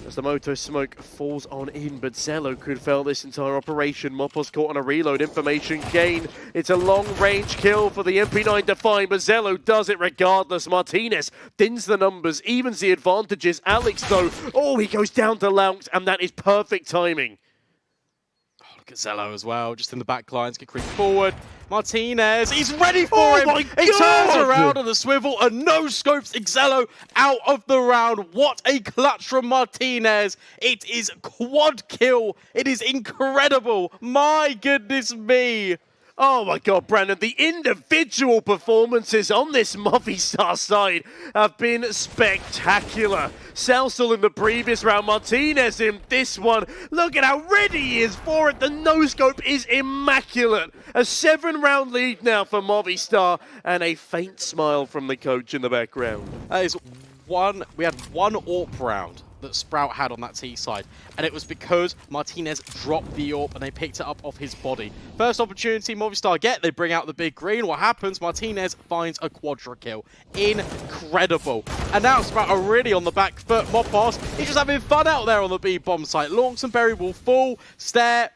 As the Moto smoke falls on in, but Zello could fail this entire operation. Mopos caught on a reload, information gain. It's a long-range kill for the MP9 Define, but Zello does it regardless. Martinez thins the numbers, evens the advantages. Alex, though, oh, he goes down to Laux, and that is perfect timing. Oh, look at Zello as well, just in the back lines, can creep forward. Martinez, he's ready for him. He turns around on the swivel and no-scopes Xello out of the round. What a clutch from Martinez. It is quad kill. It is incredible. My goodness me. Oh my God, Brandon, the individual performances on this Movistar side have been spectacular. Salsel in the previous round, Martinez in this one. Look at how ready he is for it. The no-scope is immaculate. A 7-round lead now for Movistar, and a faint smile from the coach in the background. That is we had one AWP round that Sprout had on that T side, and it was because Martinez dropped the AWP and they picked it up off his body. First opportunity Movistar get, they bring out the big green. What happens? Martinez finds a quadra kill. Incredible. And now Sprout are really on the back foot. Mopos, he's just having fun out there on the B bomb site. Launx and Berry will fall. Stare.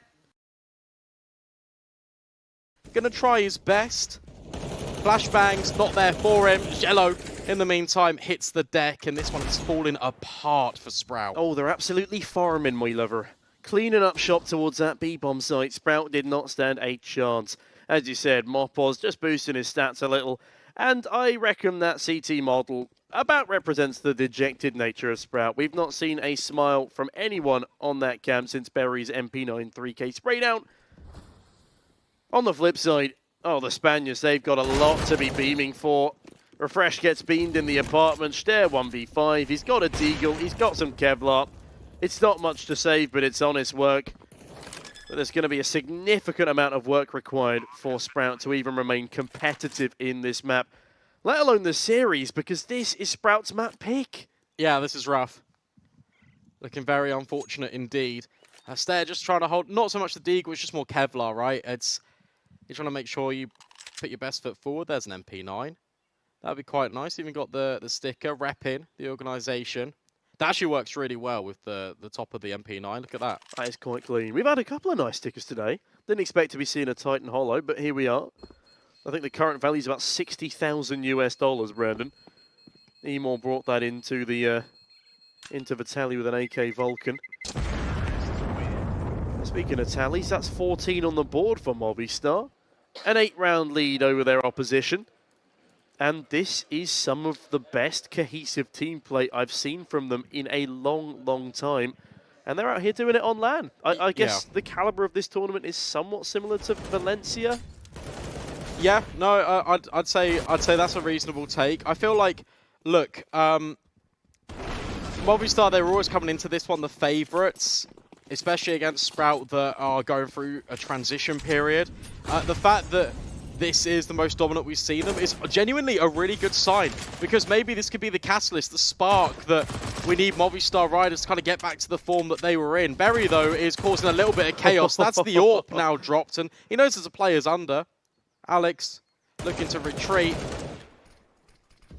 Gonna try his best. Flashbangs not there for him. Jello, in the meantime, hits the deck, and this one is falling apart for Sprout. Oh, they're absolutely farming, my lover. Cleaning up shop towards that B-bomb site. Sprout did not stand a chance. As you said, MOPOZ just boosting his stats a little. And I reckon that CT model about represents the dejected nature of Sprout. We've not seen a smile from anyone on that camp since Berry's MP9 3K spray down. On the flip side, oh, the Spaniards, they've got a lot to be beaming for. Refresh gets beamed in the apartment. Stare 1v5. He's got a Deagle. He's got some Kevlar. It's not much to save, but it's honest work. But there's going to be a significant amount of work required for Sprout to even remain competitive in this map, let alone the series, because this is Sprout's map pick. Yeah, this is rough. Looking very unfortunate indeed. Stare just trying to hold, not so much the Deagle, it's just more Kevlar, right? You're trying to make sure you put your best foot forward. There's an MP9. That'd be quite nice. Even got the sticker, repping the organisation. That actually works really well with the top of the MP9. Look at that. That is quite clean. We've had a couple of nice stickers today. Didn't expect to be seeing a Titan Holo, but here we are. I think the current value is about $60,000 US, Brandon. Emor brought that into the into Vitali with an AK Vulcan. Speaking of tallies, that's 14 on the board for Movistar. An 8-round lead over their opposition. And this is some of the best cohesive team play I've seen from them in a long, long time. And they're out here doing it on LAN. I guess the caliber of this tournament is somewhat similar to Valencia. Yeah, no, I'd say that's a reasonable take. I feel like, look, Movistar, they were always coming into this one the favourites, especially against Sprout that are going through a transition period. The fact that this is the most dominant we've seen them is genuinely a really good sign, because maybe this could be the catalyst, the spark that we need Movistar Riders to kind of get back to the form that they were in. Berry, though, is causing a little bit of chaos. That's the AWP now dropped, and he knows there's a player's under. Alex looking to retreat.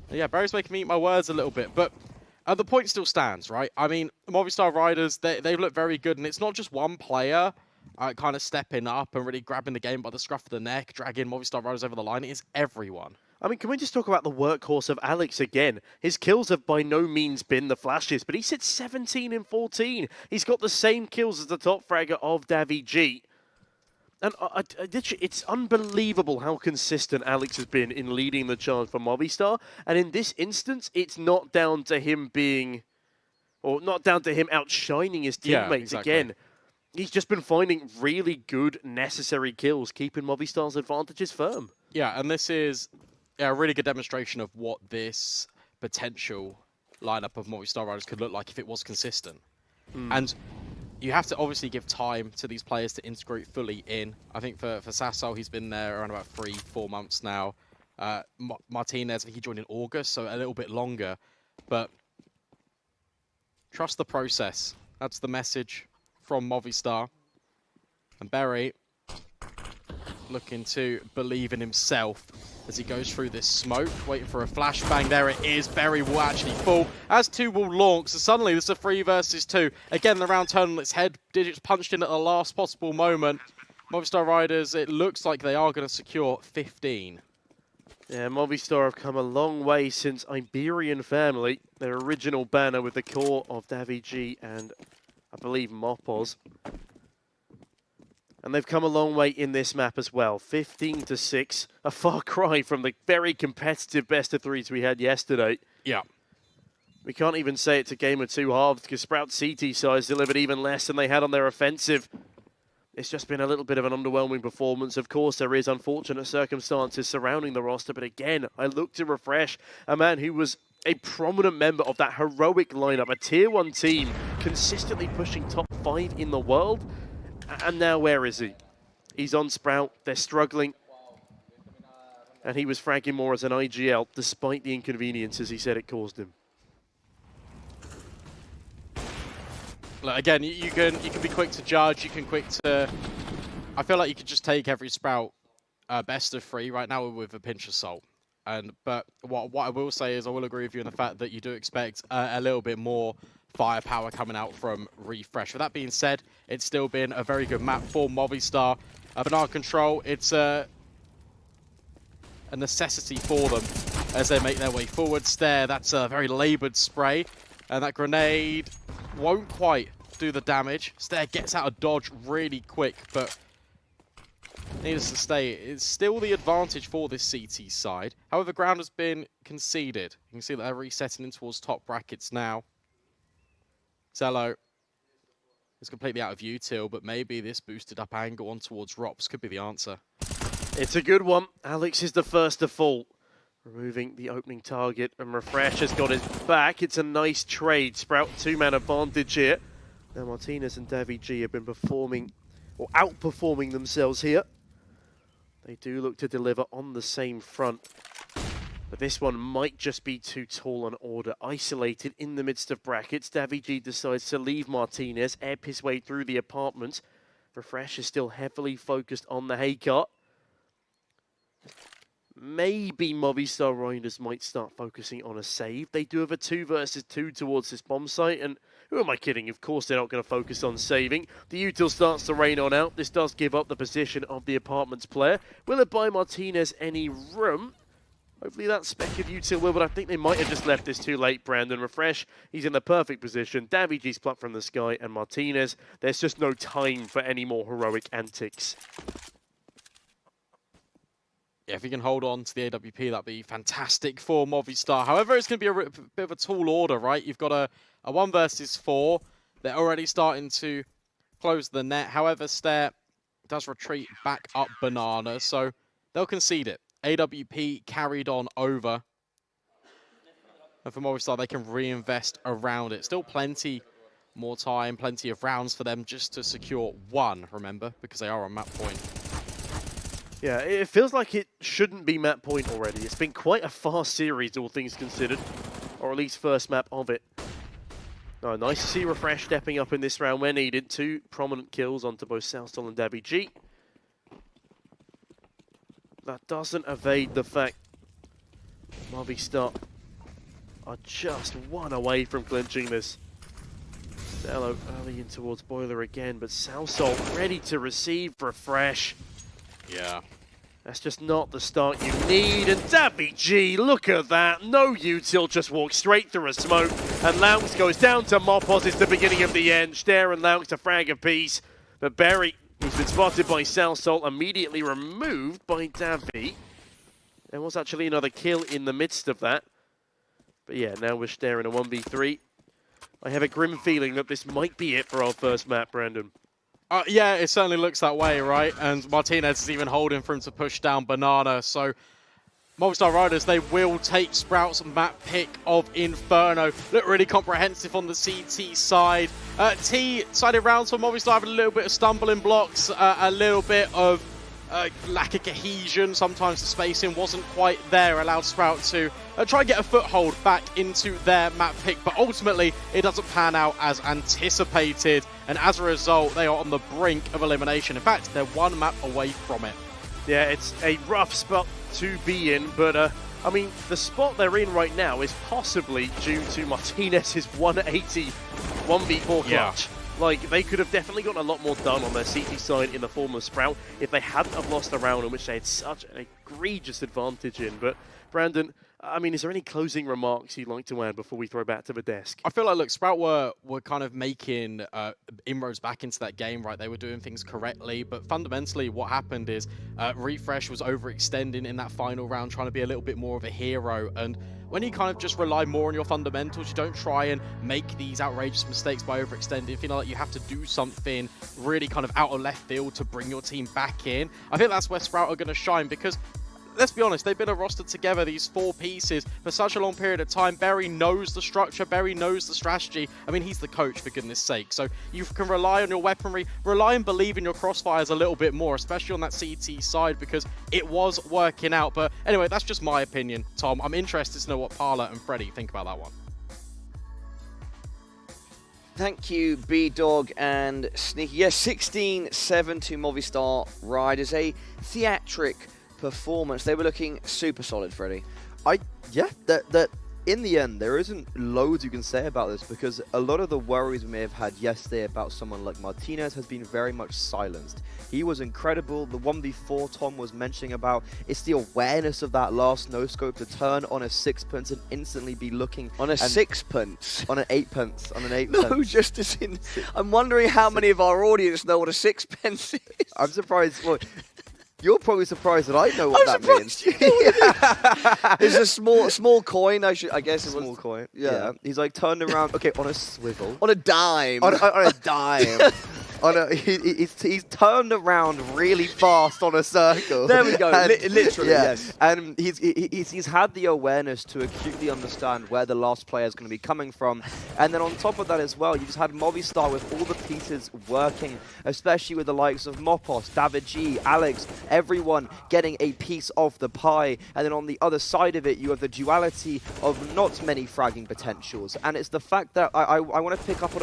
Yeah, Berry's making me eat my words a little bit, but the point still stands, right? I mean, Movistar Riders, they look very good, and it's not just one player kind of stepping up and really grabbing the game by the scruff of the neck, dragging Movistar Riders over the line. It is everyone. I mean, can we just talk about the workhorse of Alex again? His kills have by no means been the flashes, but he sits 17 in 14. He's got the same kills as the top fragger of Davy G. And it's unbelievable how consistent Alex has been in leading the charge for Movistar. And in this instance, it's not down to him being, or not down to him outshining his teammates. Yeah, exactly. Again, he's just been finding really good, necessary kills, keeping Movistar's advantages firm. Yeah, and this is a really good demonstration of what this potential lineup of Movistar Riders could look like if it was consistent. And you have to obviously give time to these players to integrate fully in. I think for Sassol, he's been there around about 3-4 months now. Martinez, I think he joined in August, so a little bit longer. But trust the process. That's the message from Movistar. And Berry looking to believe in himself as he goes through this smoke, waiting for a flashbang. There it is. Berry will actually fall as 2 will launch. So suddenly this is a 3 versus 2. Again, the round turned on its head. Digits punched in at the last possible moment. Movistar Riders, it looks like they are going to secure 15. Yeah, Movistar have come a long way since Iberian Family, their original banner with the core of Davy G and I believe MOPOZ. And they've come a long way in this map as well. 15-6, a far cry from the very competitive best of 3s we had yesterday. Yeah. We can't even say it's a game of 2 halves because Sprout CT size delivered even less than they had on their offensive. It's just been a little bit of an underwhelming performance. Of course, there is unfortunate circumstances surrounding the roster, but again, I look to refresh a man who was a prominent member of that heroic lineup, a tier 1 team consistently pushing top 5 in the world. And now where is he? He's on Sprout, they're struggling. And he was fragging more as an IGL, despite the inconveniences he said it caused him. Look, again, you can be quick to judge, you can quick to... I feel like you could just take every Sprout best of 3 right now with a pinch of salt. But what I will say is I will agree with you in the fact that you do expect a little bit more firepower coming out from Refresh. With that being said, it's still been a very good map for Movistar. Banana Control, it's a necessity for them as they make their way forward. Stare, that's a very laboured spray. And that grenade won't quite do the damage. Stare gets out of dodge really quick, but needless to state, it's still the advantage for this CT side. However, ground has been conceded. You can see that they're resetting in towards top brackets now. Zello is completely out of util, but maybe this boosted up angle on towards Rops could be the answer. It's a good one. Alex is the first to fall, removing the opening target, and Refresh has got his back. It's a nice trade. Sprout 2-man advantage here. Now Martinez and Davy have been performing, or outperforming themselves here. They do look to deliver on the same front. But this one might just be too tall an order. Isolated in the midst of brackets, Davy decides to leave Martinez, ebb his way through the apartment. Refresh is still heavily focused on the Haycart. Maybe Movistar Riders might start focusing on a save. They do have a 2 versus 2 towards this bomb site, and who am I kidding? Of course they're not going to focus on saving. The util starts to rain on out. This does give up the position of the apartment's player. Will it buy Martinez any room? Hopefully that spec of util will, but I think they might have just left this too late, Brandon. Refresh, he's in the perfect position. Daviji's plucked from the sky, and Martinez, there's just no time for any more heroic antics. Yeah, if we can hold on to the AWP, that'd be fantastic for Movistar. However, it's going to be a bit of a tall order, right? You've got a 1 versus 4. They're already starting to close the net. However, Stair does retreat back up Banana, so they'll concede it. AWP carried on over. And for Movistar, they can reinvest around it. Still plenty more time, plenty of rounds for them just to secure 1, remember, because they are on map point. Yeah, it feels like it shouldn't be map point already. It's been quite a fast series, all things considered. Or at least first map of it. Oh, nice to see Refresh stepping up in this round where needed. 2 prominent kills onto both Southstall and Davy G. That doesn't evade the fact Movistar are just 1 away from clinching this. Zello early in towards Boiler again, but Southstall ready to receive Refresh. Yeah. That's just not the start you need. And Davy G, look at that. No util, just walks straight through a smoke. And Laux goes down to Mopos. It's the beginning of the end. Stair and Laux to frag a piece. But Berry, who's been spotted by Southstall, immediately removed by Davy. There was actually another kill in the midst of that. But yeah, now we're staring a 1v3. I have a grim feeling that this might be it for our first map, Brandon. Yeah, it certainly looks that way, right? And Martinez is even holding for him to push down Banana. So Movistar Riders, they will take Sprout's map pick of Inferno. Look really comprehensive on the CT side. T-sided rounds for Movistar having a little bit of stumbling blocks, a little bit of lack of cohesion. Sometimes the spacing wasn't quite there, allowed Sprout to try and get a foothold back into their map pick. But ultimately, it doesn't pan out as anticipated. And as a result, they are on the brink of elimination. In fact, they're 1 map away from it. Yeah, it's a rough spot to be in, but I mean, the spot they're in right now is possibly due to Martinez's 180 1v4 clutch. Yeah. Like, they could have definitely gotten a lot more done on their CT side in the form of Sprout if they hadn't have lost a round in which they had such an egregious advantage in. But, Brandon, I mean, is there any closing remarks you'd like to add before we throw back to the desk? I feel like, look, Sprout were kind of making inroads back into that game, right? They were doing things correctly, but fundamentally what happened is Refresh was overextending in that final round, trying to be a little bit more of a hero. And when you kind of just rely more on your fundamentals, you don't try and make these outrageous mistakes by overextending, feeling like you have to do something really kind of out of left field to bring your team back in. I think that's where Sprout are going to shine because, let's be honest, they've been a roster together, these 4 pieces, for such a long period of time. Berry knows the structure. Berry knows the strategy. I mean, he's the coach, for goodness sake. So you can rely on your weaponry, rely and believe in your crossfires a little bit more, especially on that CT side, because it was working out. But anyway, that's just my opinion, Tom. I'm interested to know what Parla and Freddie think about that one. Thank you, B-Dog and Sneaky. Yes, 16-7 to Movistar Riders. A theatric performance. They were looking super solid, Freddie. Yeah, that in the end, there isn't loads you can say about this because a lot of the worries we may have had yesterday about someone like Martinez has been very much silenced. He was incredible. The 1v4 Tom was mentioning about, it's the awareness of that last no-scope to turn on a 6pence and instantly be looking... On a 6pence? On an 8pence. On an 8pence. No, just as in... I'm wondering how many of our audience know what a 6pence is. I'm surprised... Well, You're probably surprised that I know what that means. It's a small coin, I guess. It was Small coin. Yeah. He's like turned around. Okay, on a swivel. on a dime. On a dime. He's turned around really fast on a circle. There we go. And, Literally, yes. And he's had the awareness to acutely understand where the last player is going to be coming from. And then on top of that as well, you just had Movistar with all the pieces working, especially with the likes of Mopos, David G, Alex, everyone getting a piece of the pie. And then on the other side of it, you have the duality of not many fragging potentials. And it's the fact that I want to pick up on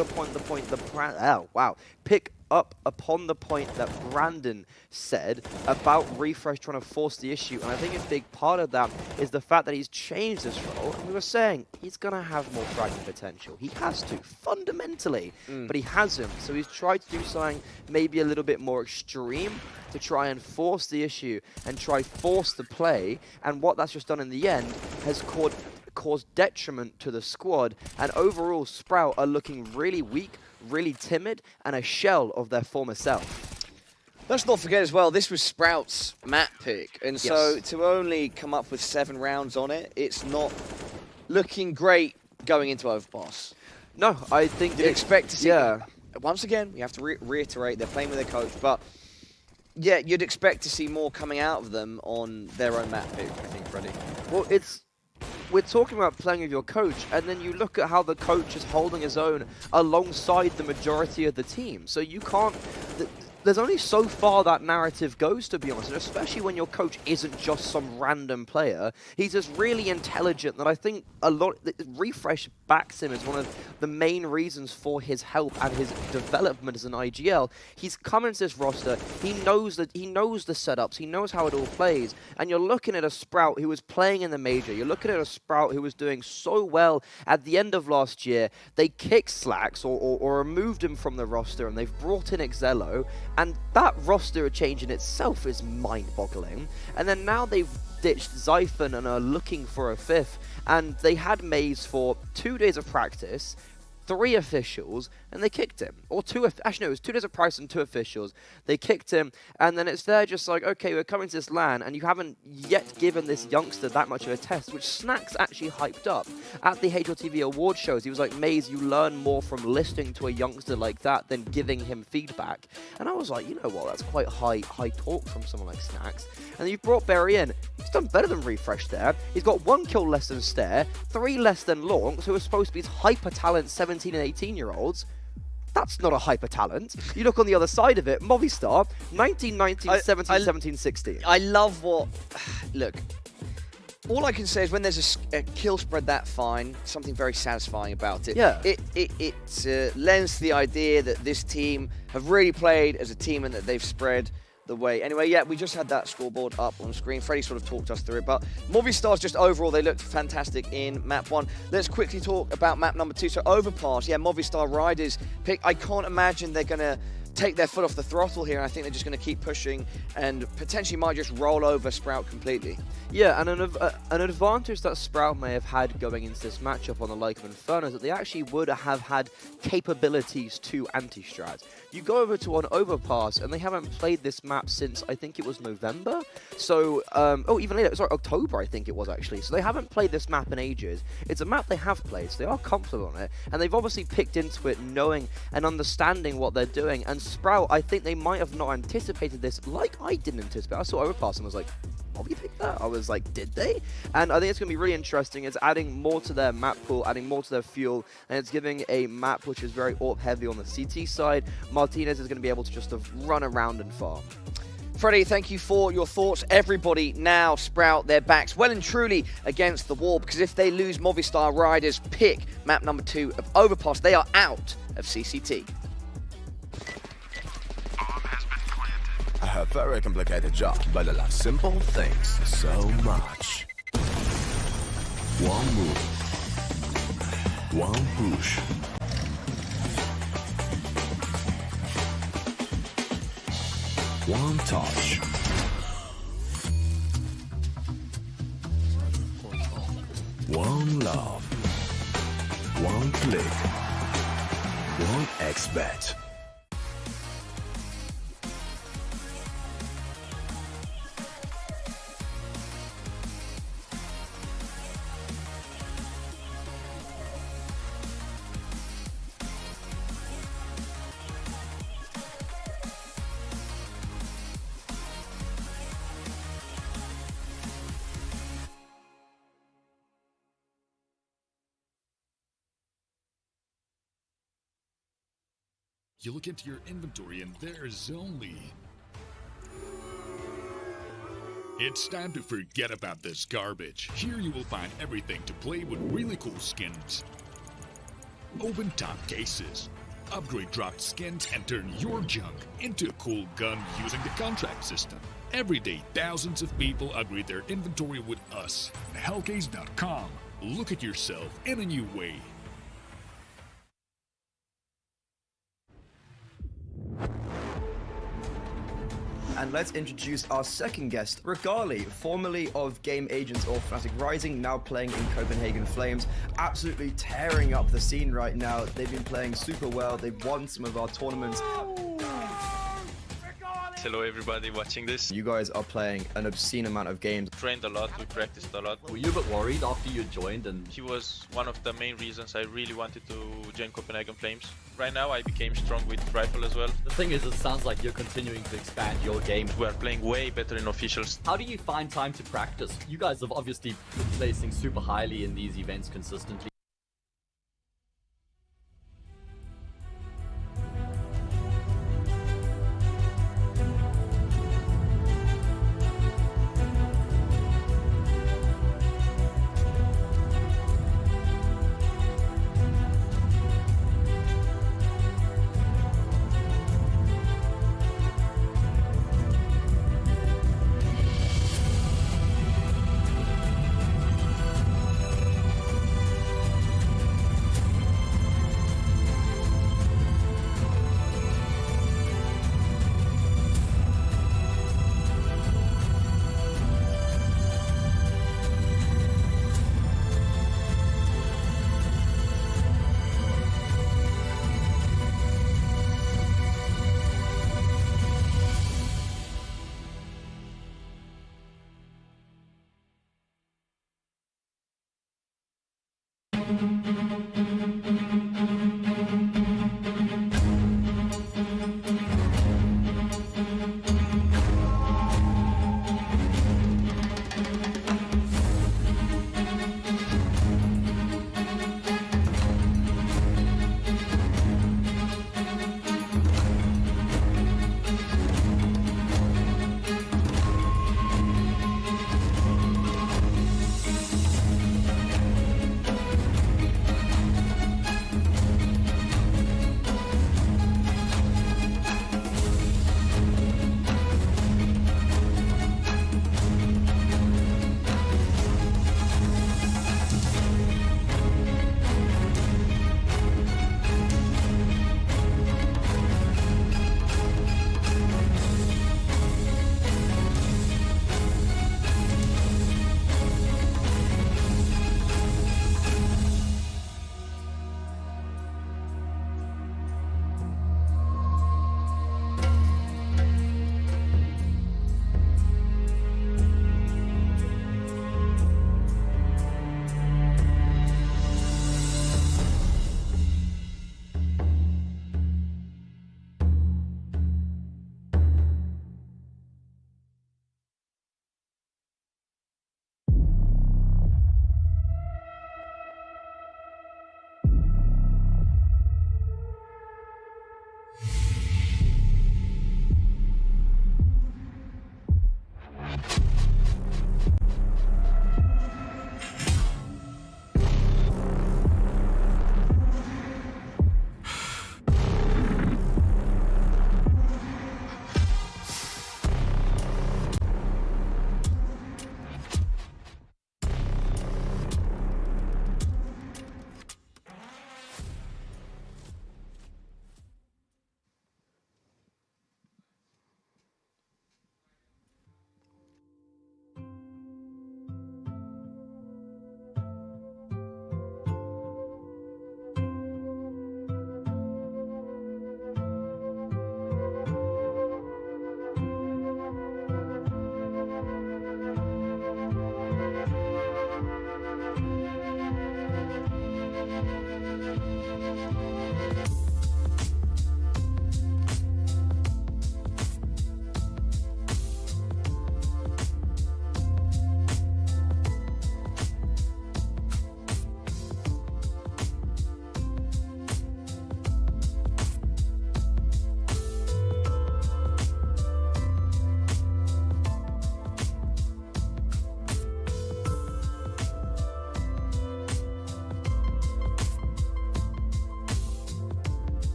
pick up upon the point that Brandon said about Refresh trying to force the issue. And I think a big part of that is the fact that he's changed this role. And we were saying he's going to have more fragging potential. He has to, fundamentally, but he hasn't. So he's tried to do something maybe a little bit more extreme to try and force the issue and try force the play. And what that's just done in the end has caused detriment to the squad. And overall, Sprout are looking really weak, really timid, and a shell of their former self. Let's not forget as well, this was Sprout's map pick, and so to only come up with 7 rounds on it, it's not looking great going into Overpass. No, I think you'd expect to see. Yeah. Once again, we have to reiterate they're playing with their coach, but yeah, you'd expect to see more coming out of them on their own map pick. I think, Freddie. Well, we're talking about playing with your coach, and then you look at how the coach is holding his own alongside the majority of the team. So you can't... There's only so far that narrative goes, to be honest, and especially when your coach isn't just some random player. He's just really intelligent that I think Refresh backs him as one of the main reasons for his help and his development as an IGL. He's come into this roster, he knows the setups, he knows how it all plays, and you're looking at a Sprout who was playing in the major, you're looking at a Sprout who was doing so well at the end of last year. They kicked Slacks or removed him from the roster, and they've brought in Exello. And that roster change in itself is mind-boggling. And then now they've ditched Zyphon and are looking for a 5th. And they had MOUZ for 2 days of practice, 3 officials, and they kicked him. Or actually no, it was 2 days of practice and 2 officials. They kicked him, and then it's there just like, okay, we're coming to this LAN, and you haven't yet given this youngster that much of a test, which Snacks actually hyped up. At the HLTV award shows, he was like, MOUZ, you learn more from listening to a youngster like that than giving him feedback. And I was like, you know what, that's quite high talk from someone like Snacks. And then you brought Barry in. He's done better than Refresh there. He's got 1 kill less than Stare, 3 less than Lonks, who are supposed to be his hyper talent 17 and 18-year-olds. That's not a hyper talent. You look on the other side of it, Movistar, 19, 19, 17, 17, 16. I love what... Look, all I can say is when there's a kill spread that fine, something very satisfying about it. Yeah. It lends to the idea that this team have really played as a team and that they've spread the way. Anyway, yeah, we just had that scoreboard up on screen. Freddie sort of talked us through it, but Movistar's just overall, they looked fantastic in map 1. Let's quickly talk about map number 2. So Overpass, yeah, Movistar Riders pick. I can't imagine they're going to take their foot off the throttle here. I think they're just going to keep pushing and potentially might just roll over Sprout completely. Yeah, and an advantage that Sprout may have had going into this matchup on the like of Inferno is that they actually would have had capabilities to anti-strat. You go over to an Overpass, and they haven't played this map since, I think it was November? So, even later, sorry, October, I think it was actually. So they haven't played this map in ages. It's a map they have played, so they are confident on it, and they've obviously picked into it knowing and understanding what they're doing, and Sprout, I think they might have not anticipated this like I didn't anticipate. I saw Overpass and was like, Bobby picked that? I was like, did they? And I think it's going to be really interesting. It's adding more to their map pool, adding more to their fuel, and it's giving a map which is very AWP heavy on the CT side. Martinez is going to be able to just run around and farm. Freddie, thank you for your thoughts. Everybody now Sprout their backs well and truly against the wall, because if they lose Movistar Riders pick map number 2 of Overpass, they are out of CCT. I have a very complicated job, but I love simple things so much. One move, one push. One touch. One love. One click. One XBet. You look into your inventory and there's only... It's time to forget about this garbage. Here you will find everything to play with really cool skins. Open top cases. Upgrade dropped skins and turn your junk into a cool gun using the contract system. Every day, thousands of people upgrade their inventory with us. Hellcase.com. Look at yourself in a new way. And let's introduce our second guest, Regali, formerly of Game Agents or Fnatic Rising, now playing in Copenhagen Flames, absolutely tearing up the scene right now. They've been playing super well. They've won some of our tournaments. Hello everybody watching this. You guys are playing an obscene amount of games. Trained a lot, we practiced a lot. Were you a bit worried after you joined? And he was one of the main reasons I really wanted to join Copenhagen Flames. Right now I became strong with rifle as well. The thing is, it sounds like you're continuing to expand your game. We are playing way better in officials. How do you find time to practice? You guys have obviously been placing super highly in these events consistently.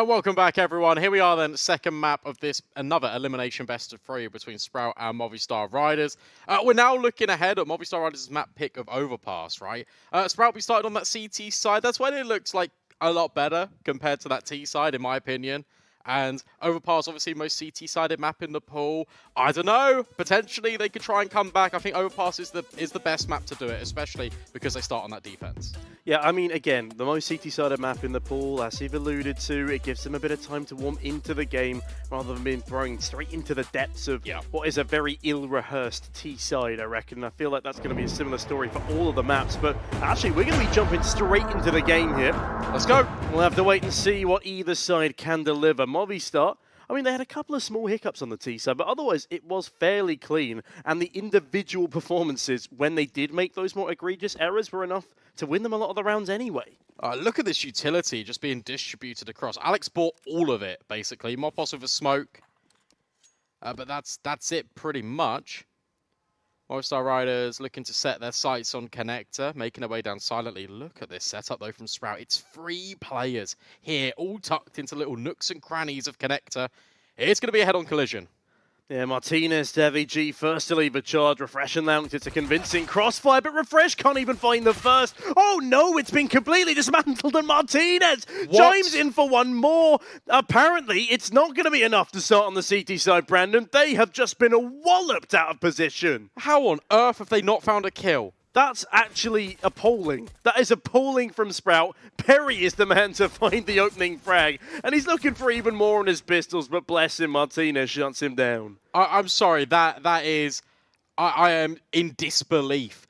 Welcome back, everyone. Here we are then, second map of this, another elimination best of 3 between Sprout and Movistar Riders. We're now looking ahead at Movistar Riders' map pick of Overpass, right? Sprout, we started on that CT side. That's when it looks like a lot better compared to that T side, in my opinion. And Overpass, obviously, most CT-sided map in the pool. I don't know. Potentially, they could try and come back. I think Overpass is the best map to do it, especially because they start on that defense. Yeah, I mean, again, the most CT-sided map in the pool, as you've alluded to, it gives them a bit of time to warm into the game rather than being thrown straight into the depths of what is a very ill-rehearsed T-side, I reckon. I feel like that's going to be a similar story for all of the maps, but actually, we're going to be jumping straight into the game here. Let's go. We'll have to wait and see what either side can deliver. Movistar, I mean, they had a couple of small hiccups on the T side, but otherwise it was fairly clean. And the individual performances, when they did make those more egregious errors, were enough to win them a lot of the rounds anyway. Look at this utility just being distributed across. Alex bought all of it, basically. Mopos with a smoke. But that's it pretty much. Movistar Riders looking to set their sights on Connector, making their way down silently. Look at this setup, though, from Sprout. It's 3 players here, all tucked into little nooks and crannies of Connector. It's going to be a head-on collision. Yeah, Martinez, Devi G, first to leave a charge. Refresh and Lounge, it's a convincing crossfire, but Refresh can't even find the first. Oh no, it's been completely dismantled, and Martinez chimes in for one more. Apparently, it's not going to be enough to start on the CT side, Brandon. They have just been walloped out of position. How on earth have they not found a kill? That's actually appalling. That is appalling from Sprout. Perry is the man to find the opening frag, and he's looking for even more on his pistols, but bless him, Martinez shuts him down. I'm sorry, that is... I am in disbelief.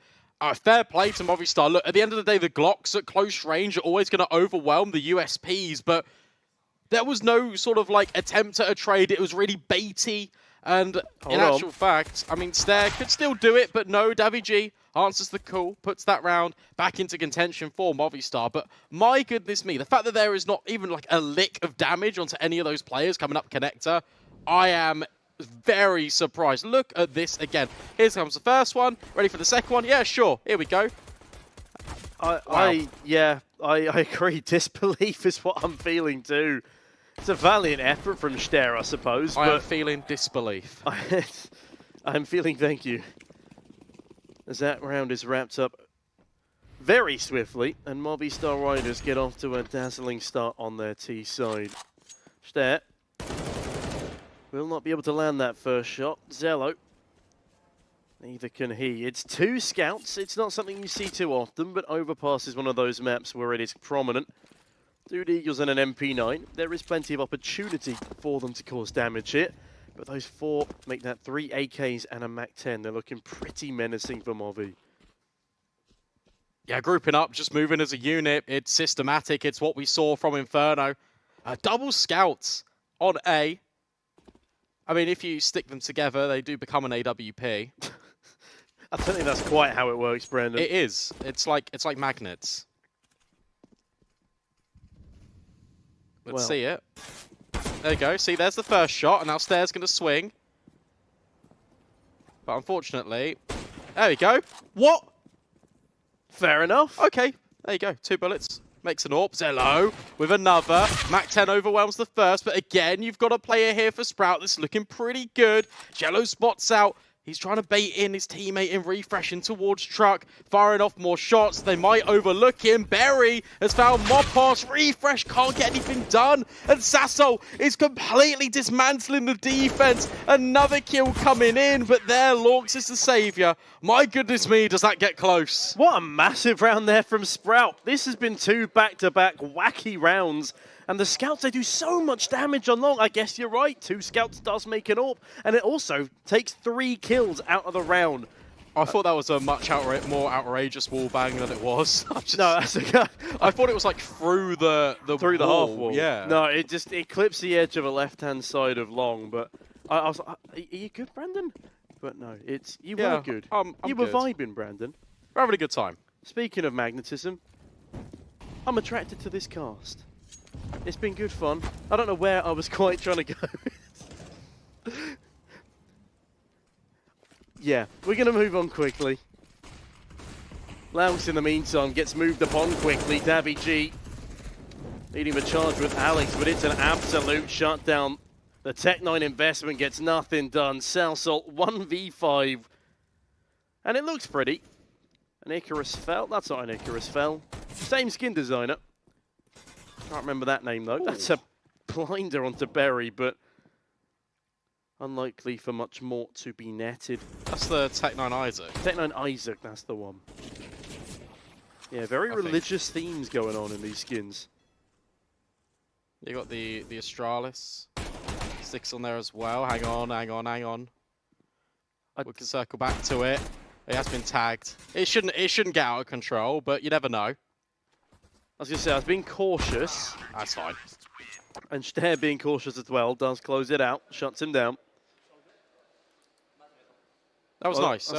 Fair play to Movistar. Look, at the end of the day, the Glocks at close range are always going to overwhelm the USPs, but there was no sort of, like, attempt at a trade. It was really baity, and in actual fact, I mean, Stair could still do it, but no, Davy G answers the call, puts that round back into contention for Movistar. But my goodness me, the fact that there is not even like a lick of damage onto any of those players coming up Connector, I am very surprised. Look at this again. Here comes the first one. Ready for the second one? Yeah, sure. Here we go. I agree. Disbelief is what I'm feeling too. It's a valiant effort from Stair, I suppose. I am feeling disbelief. I'm feeling thank you. As that round is wrapped up very swiftly, and Movistar Riders get off to a dazzling start on their T side. Stair will not be able to land that first shot. Zello, neither can he. It's 2 scouts. It's not something you see too often, but Overpass is one of those maps where it is prominent. 2 Eagles and an MP9. There is plenty of opportunity for them to cause damage here. But those 4 make that 3 AKs and a MAC-10. They're looking pretty menacing for Movi. Yeah, grouping up, just moving as a unit. It's systematic. It's what we saw from Inferno. Double scouts on A. I mean, if you stick them together, they do become an AWP. I don't think that's quite how it works, Brandon. It is. It's like magnets. Let's see it. There you go. See, there's the first shot, and now Stair's going to swing. But unfortunately, there we go. What? Fair enough. Okay, there you go. 2 bullets. Makes an AWP. Zello with another. MAC-10 overwhelms the first, but again, you've got a player here for Sprout that's looking pretty good. Jello spots out. He's trying to bait in his teammate and refreshing towards Truck, firing off more shots. They might overlook him. Berry has found Mopos. Refresh can't get anything done. And Sasso is completely dismantling the defense. Another kill coming in, but there Lorx is the savior. My goodness me, does that get close? What a massive round there from Sprout. This has been 2 back-to-back wacky rounds. And the scouts, they do so much damage on long. I guess you're right. 2 scouts does make an AWP. And it also takes 3 kills out of the round. I thought that was a much more outrageous wallbang than it was. No, that's okay. I thought it was like through the through the half wall. Yeah. No, it clips the edge of a left-hand side of long. But I was like, are you good, Brandon? But no, you were good. You were vibing, Brandon. We're having a good time. Speaking of magnetism, I'm attracted to this cast. It's been good fun. I don't know where I was quite trying to go. Yeah, we're going to move on quickly. Laux, in the meantime, gets moved upon quickly. Davy G Leading the charge with Alex, but it's an absolute shutdown. The Tech9 investment gets nothing done. Salsalt 1v5. And it looks pretty. An Icarus fell. That's not an Icarus fell. Same skin designer. Can't remember that name though. Ooh. That's a blinder onto Berry, but unlikely for much more to be netted. That's the Tech9 Isaac. Tech9 Isaac, that's the one. Yeah, very religious themes going on in these skins. You got the Astralis. 6 on there as well. Hang on. We can circle back to it. It has been tagged. It shouldn't get out of control, but you never know. I was going to say, I was being cautious. That's fine. And Stare being cautious as well does close it out, shuts him down. That was nice.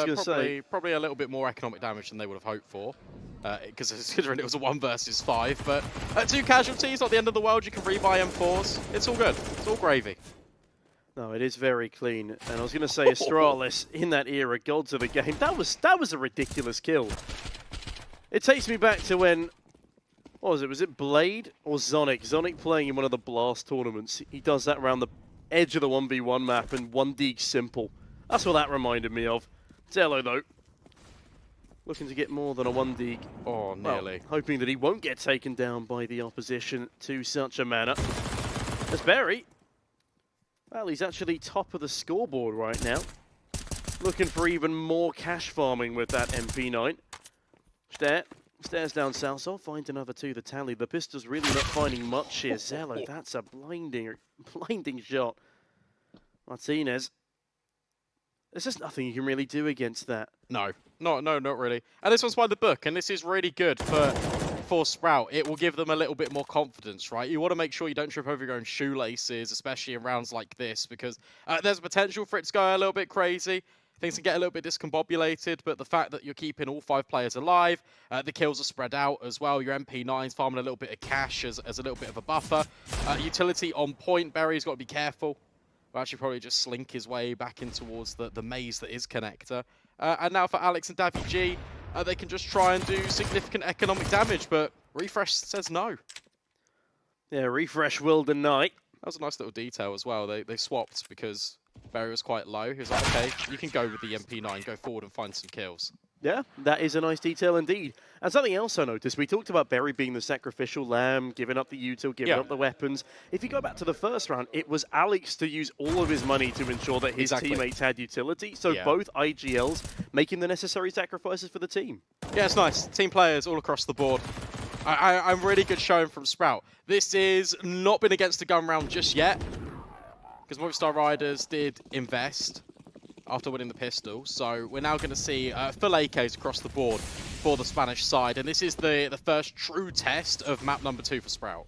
Probably a little bit more economic damage than they would have hoped for. Because considering it was a 1 versus 5. But 2 casualties, not the end of the world. You can rebuy M4s. It's all good. It's all gravy. No, it is very clean. And I was going to say Astralis in that era, gods of the game. That was a ridiculous kill. It takes me back to when, what was it? Was it Blade or Zonic? Zonic playing in one of the Blast tournaments. He does that around the edge of the 1v1 map and 1D simple. That's what that reminded me of. Zello, though, looking to get more than a 1D. Oh, nearly. Well, hoping that he won't get taken down by the opposition to such a manner. As Berry, well, he's actually top of the scoreboard right now. Looking for even more cash farming with that MP9. Stares down Salsol, finds another 2, the tally. The pistol's really not finding much here. Zello, that's a blinding shot. Martinez. There's just nothing you can really do against that. No, not really. And this one's by the book, and this is really good for Sprout. It will give them a little bit more confidence, right? You want to make sure you don't trip over your own shoelaces, especially in rounds like this, because there's potential for it to go a little bit crazy. Things can get a little bit discombobulated, but the fact that you're keeping all 5 players alive, the kills are spread out as well. Your MP9's farming a little bit of cash as a little bit of a buffer. Utility on point. Berry's got to be careful. Will actually probably just slink his way back in towards the maze that is Connector. And now for Alex and Davy G, they can just try and do significant economic damage, but Refresh says no. Yeah, Refresh will deny. That was a nice little detail as well. They swapped because Berry was quite low. He was like, okay, you can go with the MP9, go forward and find some kills. Yeah, that is a nice detail indeed. And something else I noticed, we talked about Berry being the sacrificial lamb, giving up the util, giving up the weapons. If you go back to the first round, it was Alex to use all of his money to ensure that his teammates had utility. So both IGLs making the necessary sacrifices for the team. Yeah, it's nice. Team players all across the board. I'm really good showing from Sprout. This is not been against the gun round just yet, because Movistar Riders did invest after winning the pistol. So we're now going to see full AKs across the board for the Spanish side. And this is the first true test of map number 2 for Sprout.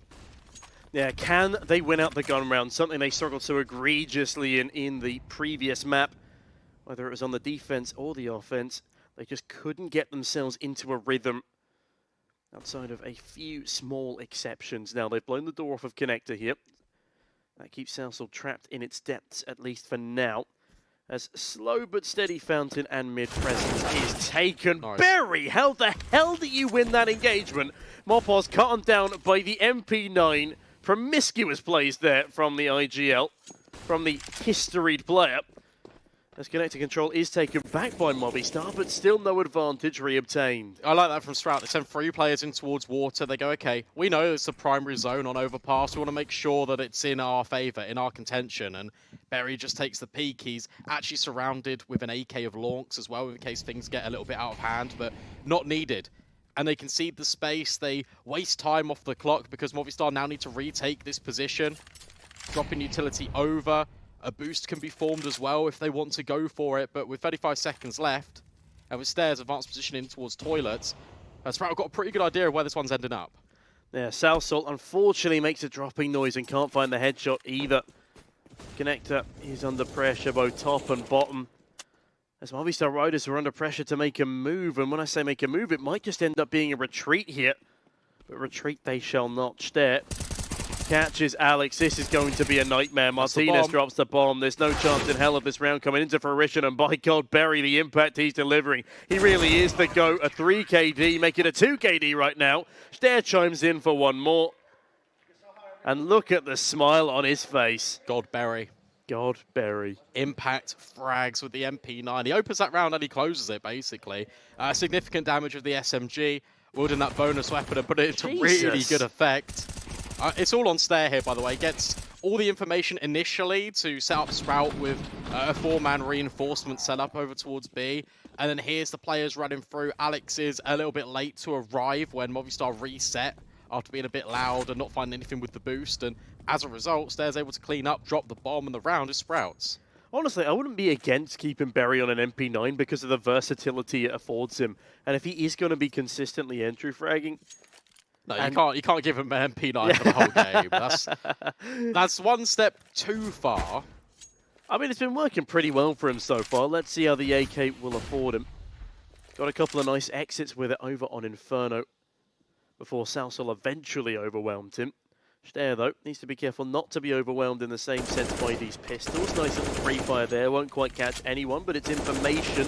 Yeah, can they win out the gun round? Something they struggled so egregiously in the previous map. Whether it was on the defense or the offense, they just couldn't get themselves into a rhythm outside of a few small exceptions. Now, they've blown the door off of Connector here. That keeps Salsal trapped in its depths, at least for now. As slow but steady fountain and mid presence is taken. Nice. Berry, how the hell do you win that engagement? Mopos cut on down by the MP9. Promiscuous plays there from the IGL, from the historied player. As Connector control is taken back by Movistar, but still no advantage reobtained. I like that from Sprout. They send 3 players in towards water. They go, okay, we know it's a primary zone on overpass. We want to make sure that it's in our favor, in our contention. And Berry just takes the peak. He's actually surrounded with an AK of Launks as well, in case things get a little bit out of hand, but not needed. And they concede the space. They waste time off the clock because Movistar now need to retake this position. Dropping utility over. A boost can be formed as well if they want to go for it, but with 35 seconds left, and with Stairs advanced position in towards toilets, Sprout got a pretty good idea of where this one's ending up. Yeah, Salsalt unfortunately makes a dropping noise and can't find the headshot either. Connector is under pressure, both top and bottom. As Movistar Riders are under pressure to make a move, and when I say make a move, it might just end up being a retreat here. But retreat they shall not. Stare catches Alex. This is going to be a nightmare. Martinez drops the bomb. There's no chance in hell of this round coming into fruition. And by God, Berry, the impact he's delivering. He really is the GOAT. A 3 KD, making a 2 KD right now. Stare chimes in for one more. And look at the smile on his face. Godberry. Godberry. Impact frags with the MP9. He opens that round and he closes it, basically. Significant damage with the SMG. Wielding that bonus weapon and put it into really good effect. It's all on Stair here, by the way. Gets all the information initially to set up Sprout with a 4-man reinforcement setup over towards B. And then here's the players running through. Alex is a little bit late to arrive when Movistar reset after being a bit loud and not finding anything with the boost. And as a result, Stair's able to clean up, drop the bomb, and the round is Sprouts. Honestly, I wouldn't be against keeping Berry on an MP9 because of the versatility it affords him. And if he is going to be consistently entry fragging... No, you can't give him an MP9 for the whole game. That's one step too far. I mean, it's been working pretty well for him so far. Let's see how the AK will afford him. Got a couple of nice exits with it over on Inferno before Salsol eventually overwhelmed him. Stair, though, needs to be careful not to be overwhelmed in the same sense by these pistols. Nice little free fire there. Won't quite catch anyone, but it's information.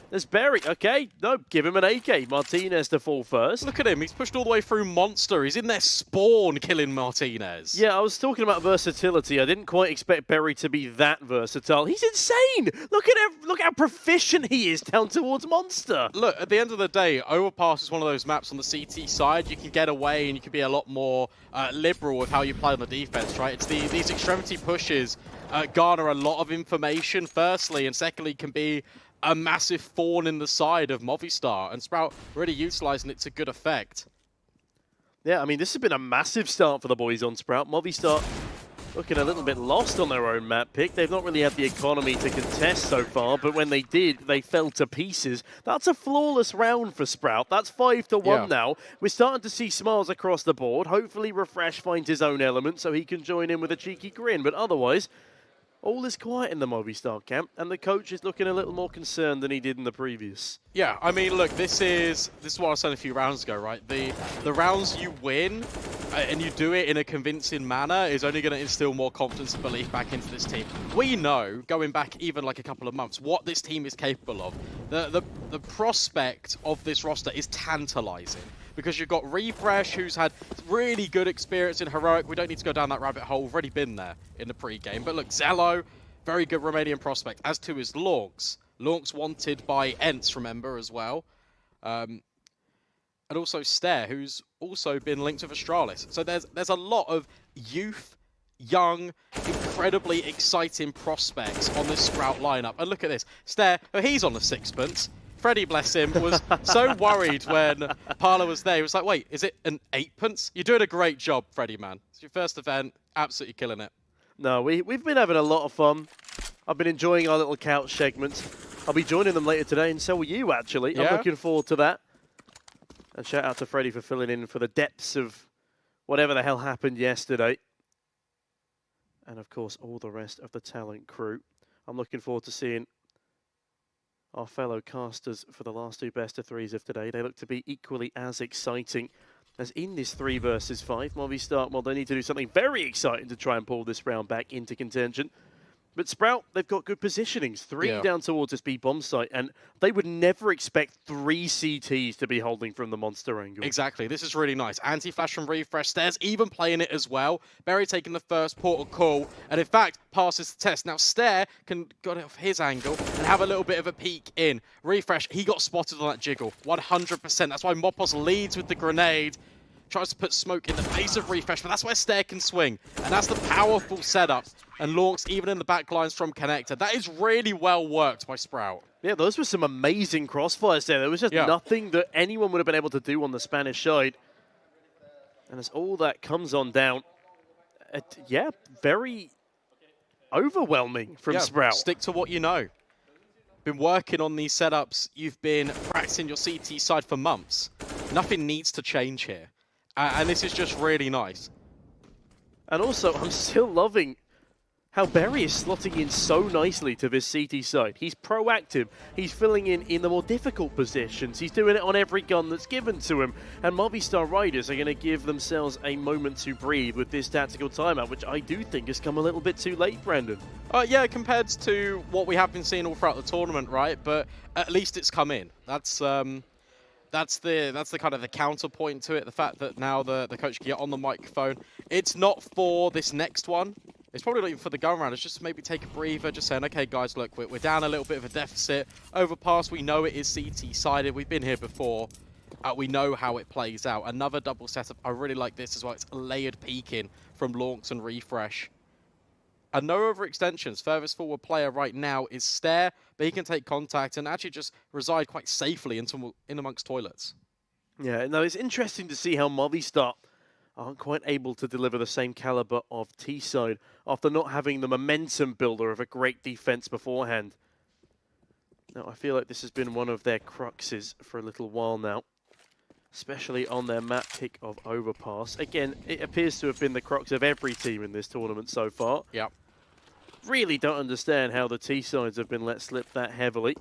There's Berry. Okay, no, give him an AK. Martinez to fall first. Look at him. He's pushed all the way through Monster. He's in their spawn killing Martinez. Yeah, I was talking about versatility. I didn't quite expect Berry to be that versatile. He's insane. Look at him. Look how proficient he is down towards Monster. Look, at the end of the day, Overpass is one of those maps on the CT side. You can get away and you can be a lot more liberal with how you play on the defense, right? It's these extremity pushes garner a lot of information, firstly, and secondly can be a massive thorn in the side of Movistar, and Sprout really utilising it to good effect. Yeah, I mean, this has been a massive start for the boys on Sprout. Movistar looking a little bit lost on their own map pick. They've not really had the economy to contest so far, but when they did, they fell to pieces. That's a flawless round for Sprout. That's 5-1 now. We're starting to see smiles across the board. Hopefully Refresh finds his own element so he can join in with a cheeky grin, but otherwise... all is quiet in the Movistar camp, and the coach is looking a little more concerned than he did in the previous. Yeah, I mean, look, this is what I was saying a few rounds ago, right? The rounds you win, and you do it in a convincing manner, is only going to instill more confidence and belief back into this team. We know, going back even like a couple of months, what this team is capable of. The prospect of this roster is tantalizing. Because you've got Refresh, who's had really good experience in Heroic. We don't need to go down that rabbit hole. We've already been there in the pre-game. But look, Zello, very good Romanian prospect, as to is Launx. Launx wanted by ENCE, remember, as well. And also Stair, who's also been linked with Astralis. So there's a lot of youth, young, incredibly exciting prospects on this Sprout lineup. And look at this. Stair, oh, he's on the sixpence. Freddie, bless him, was so worried when Parla was there. He was like, wait, is it an 8pence? You're doing a great job, Freddie, man. It's your first event. Absolutely killing it. No, we've been having a lot of fun. I've been enjoying our little couch segments. I'll be joining them later today, and so will you, actually. Yeah. I'm looking forward to that. And shout out to Freddie for filling in for the depths of whatever the hell happened yesterday. And, of course, all the rest of the talent crew. I'm looking forward to seeing our fellow casters for the last two best-of-3s of today. They look to be equally as exciting as in this 3 versus 5. Movistar, well, they need to do something very exciting to try and pull this round back into contention. But Sprout, they've got good positionings. 3 down towards this B bomb site, and they would never expect 3 CTs to be holding from the monster angle. Exactly. This is really nice. Anti-flash from Refresh. Stair's even playing it as well. Berry taking the first portal call, and in fact, passes the test. Now, Stair can get it off his angle and have a little bit of a peek in. Refresh, he got spotted on that jiggle. 100%. That's why Mopos leads with the grenade. Tries to put smoke in the face of Refresh, but that's where Stair can swing. And that's the powerful setup. And Launx even in the back lines from Connector. That is really well worked by Sprout. Yeah, those were some amazing crossfires there. There was just nothing that anyone would have been able to do on the Spanish side. And as all that comes on down, very overwhelming from Sprout. Stick to what you know. Been working on these setups. You've been practicing your CT side for months. Nothing needs to change here. And this is just really nice. And also, I'm still loving how Berry is slotting in so nicely to this CT side. He's proactive. He's filling in the more difficult positions. He's doing it on every gun that's given to him. And Movistar Riders are going to give themselves a moment to breathe with this tactical timeout, which I do think has come a little bit too late, Brandon. Yeah, compared to what we have been seeing all throughout the tournament, right? But at least it's come in. That's that's the kind of the counterpoint to it. The fact that now the coach can get on the microphone. It's not for this next one. It's probably not even for the gun round. It's just maybe take a breather, just saying, okay, guys, look, we're down a little bit of a deficit. Overpass, we know it is CT-sided. We've been here before. We know how it plays out. Another double setup. I really like this as well. It's layered peeking from Launx and Refresh. And no overextensions. Furthest forward player right now is Stare, but he can take contact and actually just reside quite safely in amongst toilets. Yeah, no, it's interesting to see how Movistar aren't quite able to deliver the same caliber of T-side after not having the momentum builder of a great defense beforehand. Now, I feel like this has been one of their cruxes for a little while now, especially on their map pick of Overpass. Again, it appears to have been the crux of every team in this tournament so far. Yep. Really don't understand how the T-sides have been let slip that heavily.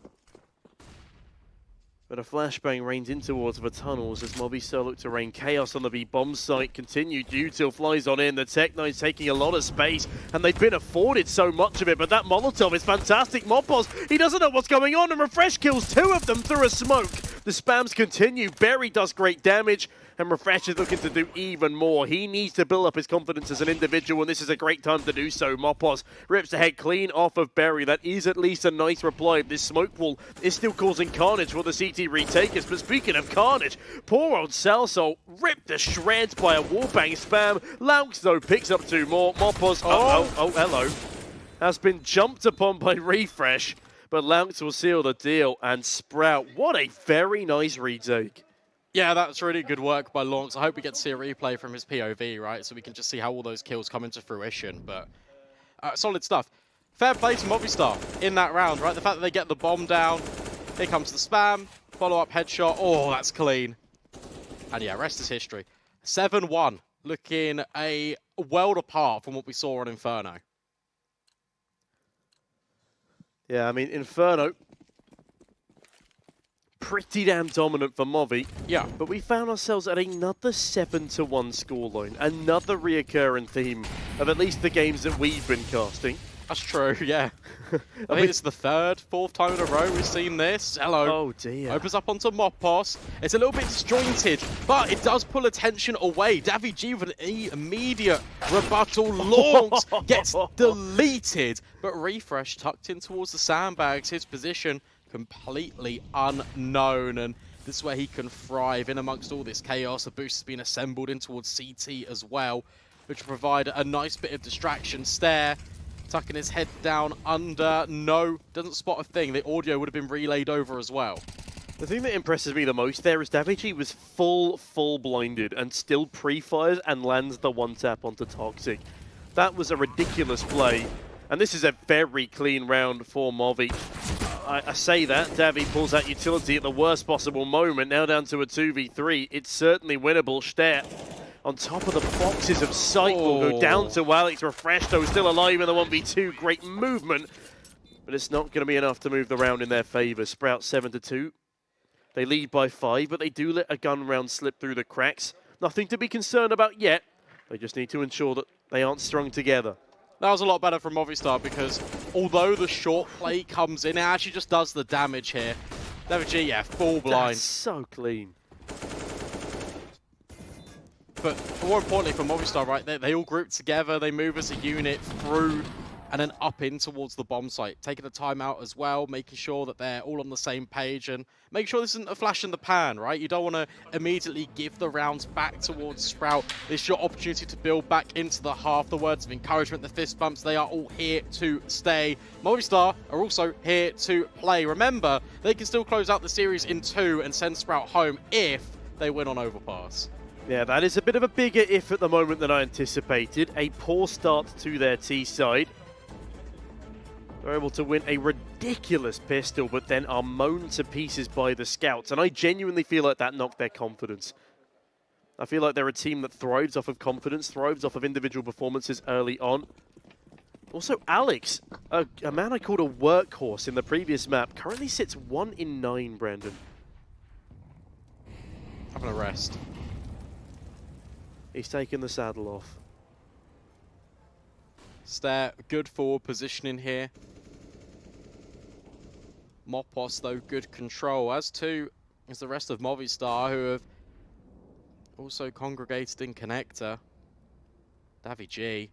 But a flashbang rains in towards the tunnels as Movistar look to rain chaos on the B bomb site. Continued Util flies on in. The Tech9's taking a lot of space, and they've been afforded so much of it. But that Molotov is fantastic. Mopos, he doesn't know what's going on, and Refresh kills 2 of them through a smoke. The spams continue. Berry does great damage, and Refresh is looking to do even more. He needs to build up his confidence as an individual, and this is a great time to do so. Mopos rips the head clean off of Berry. That is at least a nice reply. This smoke wall is still causing carnage for the CT retakers. But speaking of carnage, poor old Salsol ripped to shreds by a wallbang spam. Launx, though, picks up 2 more. Mopos, oh, hello, has been jumped upon by Refresh, but Launx will seal the deal. And Sprout, what a very nice retake. Yeah, that's really good work by Launx. I hope we get to see a replay from his POV, right? So we can just see how all those kills come into fruition. But solid stuff. Fair play to Movistar in that round, right? The fact that they get the bomb down. Here comes the spam. Follow-up headshot. Oh, that's clean. And yeah, rest is history. 7-1. Looking a world apart from what we saw on Inferno. Yeah, I mean, Inferno, pretty damn dominant for Movi. Yeah. But we found ourselves at another 7-1 scoreline. Another reoccurring theme of at least the games that we've been casting. That's true, yeah. I think it's the 3rd, 4th time in a row we've seen this. Hello. Oh, dear. Opens up onto Mopos. It's a little bit disjointed, but it does pull attention away. Davy G with an immediate rebuttal. Launch gets deleted, but Refresh tucked in towards the sandbags. His position completely unknown, and this is where he can thrive in amongst all this chaos. A boost has been assembled in towards CT as well, which will provide a nice bit of distraction. Stare tucking his head down under. No, doesn't spot a thing. The audio would have been relayed over as well. The thing that impresses me the most there is Daviji was full blinded and still pre-fires and lands the one-tap onto Toxic. That was a ridiculous play, and this is a very clean round for Movi. I say that, Davi pulls out utility at the worst possible moment, now down to a 2v3. It's certainly winnable. Stare on top of the boxes of sight will go down to Alex. Refresh, though, still alive in the 1v2. Great movement, but it's not going to be enough to move the round in their favor. Sprout 7-2. They lead by 5, but they do let a gun round slip through the cracks. Nothing to be concerned about yet. They just need to ensure that they aren't strung together. That was a lot better from Movistar because although the short play comes in, it actually just does the damage here. G, yeah, full blind. That's so clean. But more importantly for Movistar, right, they all group together, they move as a unit through and then up in towards the bomb site. Taking the time out as well, making sure that they're all on the same page and make sure this isn't a flash in the pan, right? You don't want to immediately give the rounds back towards Sprout. This is your opportunity to build back into the half. The words of encouragement, the fist bumps, they are all here to stay. Movistar are also here to play. Remember, they can still close out the series in 2 and send Sprout home if they win on Overpass. Yeah, that is a bit of a bigger if at the moment than I anticipated. A poor start to their T side. They're able to win a ridiculous pistol, but then are mown to pieces by the scouts. And I genuinely feel like that knocked their confidence. I feel like they're a team that thrives off of confidence, thrives off of individual performances early on. Also, Alex, a man I called a workhorse in the previous map, currently sits 1 in 9, Brandon. Having a rest. He's taken the saddle off. Stare, good forward positioning here. Mopos, though, good control. As to is the rest of Movistar, who have also congregated in Connector. daviG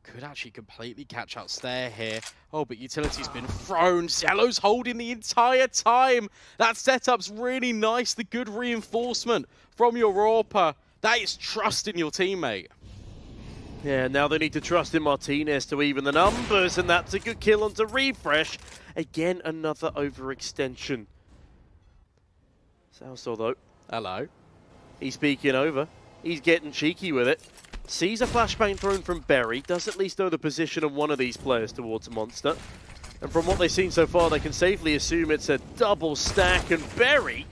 could actually completely catch out Stair here. Oh, but Utility's been thrown. Ciello's holding the entire time. That setup's really nice. The good reinforcement from Europa. That is trust in your teammate. Yeah, now they need to trust in Martinez to even the numbers, and that's a good kill onto Refresh. Again, another overextension. Salso, though. Hello. He's peeking over. He's getting cheeky with it. Sees a flashbang thrown from Berry. Does at least know the position of one of these players towards Monster. And from what they've seen so far, they can safely assume it's a double stack, and Berry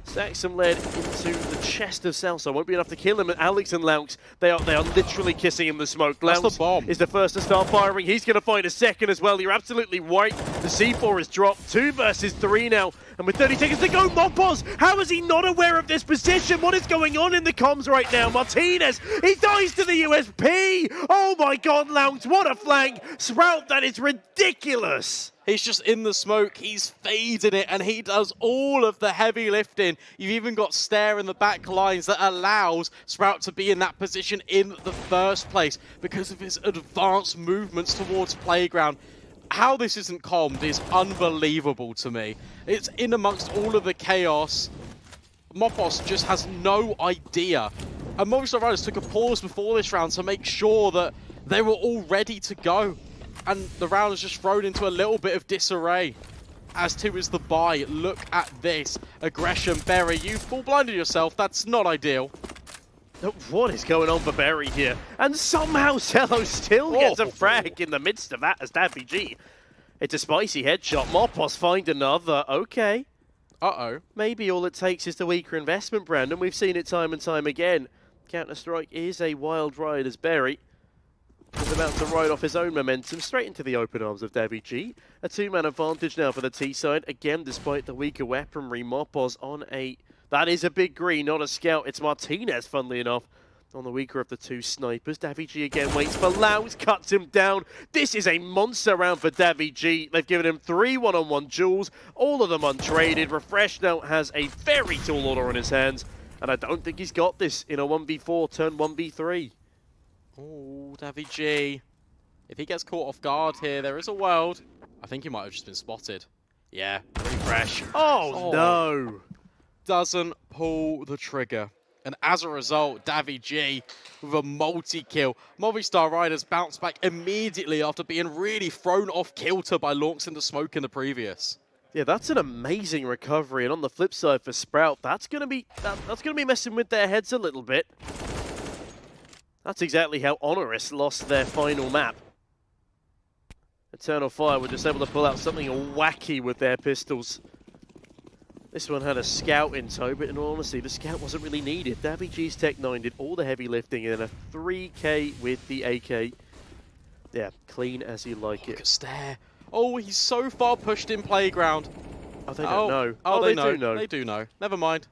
stacks some lead into the chest of Salso. Won't be enough to kill him. Alex and Lounx, they are literally kissing in the smoke. Lounx is the first to start firing. He's going to find a second as well. You're absolutely right. The C4 is dropped. 2 versus 3 now. And with 30 seconds to go, Mopos, how is he not aware of this position? What is going on in the comms right now? Martinez, he dies to the USP. Oh my God, Lounx, what a flank. Sprout, that is ridiculous. He's just in the smoke, he's fading it, and he does all of the heavy lifting. You've even got Stair in the back lines that allows Sprout to be in that position in the first place because of his advanced movements towards Playground. How this isn't commed is unbelievable to me. It's in amongst all of the chaos. Mopos just has no idea. And Movistar Riders took a pause before this round to make sure that they were all ready to go. And the round is just thrown into a little bit of disarray. As to is the buy. Look at this. Aggression, Berry, you full blinded yourself. That's not ideal. What is going on for Berry here? And somehow Cello still gets a frag in the midst of that as daviG. It's a spicy headshot. Mopos find another. Okay. Uh-oh. Maybe all it takes is the weaker investment, Brandon. We've seen it time and time again. Counter-Strike is a wild ride as Berry is about to ride off his own momentum straight into the open arms of daviG. A 2-man advantage now for the T side. Again, despite the weaker weaponry, Mopos on a... That is a big green, not a scout. It's Martinez, funnily enough, on the weaker of the 2 snipers. daviG again waits for Lounx, cuts him down. This is a monster round for daviG. They've given him 3 one-on-one duels, all of them untraded. Refresh now has a very tall order on his hands, and I don't think he's got this in a 1v4 turn 1v3. Oh, daviG. If he gets caught off guard here, there is a world. I think he might have just been spotted. Yeah, Refresh. Oh, no. Doesn't pull the trigger. And as a result, daviG with a multi-kill. Movistar Riders bounce back immediately after being really thrown off kilter by Lounx in the smoke in the previous. Yeah, that's an amazing recovery. And on the flip side for Sprout, that's gonna be messing with their heads a little bit. That's exactly how HONORIS lost their final map. Eternal Fire were just able to pull out something wacky with their pistols. This one had a scout in tow, but in all honesty, the scout wasn't really needed. daviG's Tech-9 did all the heavy lifting in a 3K with the AK. Yeah, clean as you like it. Look at Stair. Oh, he's so far pushed in Playground. Oh, they don't know. Oh, they do know. They do know. Never mind.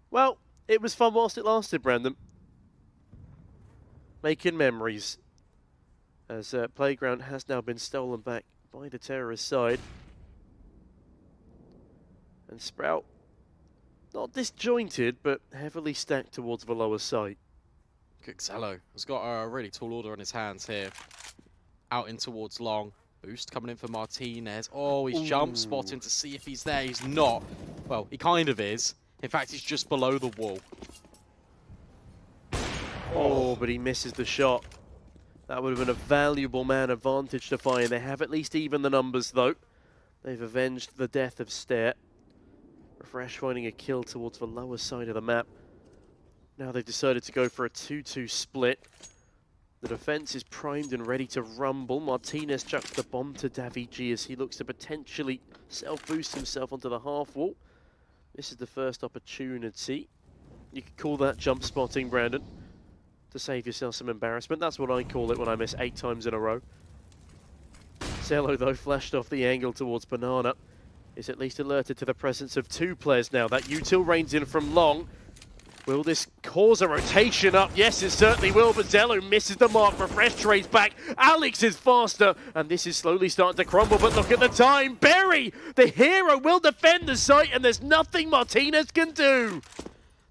Well, it was fun whilst it lasted, Brandon. Making memories. As Playground has now been stolen back by the terrorist side. And Sprout, not disjointed, but heavily stacked towards the lower side. Cello has got a really tall order on his hands here. Out in towards long. Boost coming in for Martinez. Oh, he's jump spotting to see if he's there. He's not. Well, he kind of is. In fact, he's just below the wall. Oh, but he misses the shot. That would have been a valuable man advantage to find. They have at least even the numbers, though. They've avenged the death of Stair. Refresh finding a kill towards the lower side of the map. Now they've decided to go for a 2-2 split. The defense is primed and ready to rumble. Martinez chucks the bomb to daviG as he looks to potentially self-boost himself onto the half wall. This is the first opportunity. You could call that jump spotting, Brandon, to save yourself some embarrassment. That's what I call it when I miss 8 times in a row. Cello, though, flashed off the angle towards Banana. Is at least alerted to the presence of 2 players now. That util reigns in from long. Will this cause a rotation up? Yes, it certainly will, but Zello misses the mark. Refresh trades back. Alex is faster, and this is slowly starting to crumble, but look at the time. Berry, the hero, will defend the site, and there's nothing Martinez can do.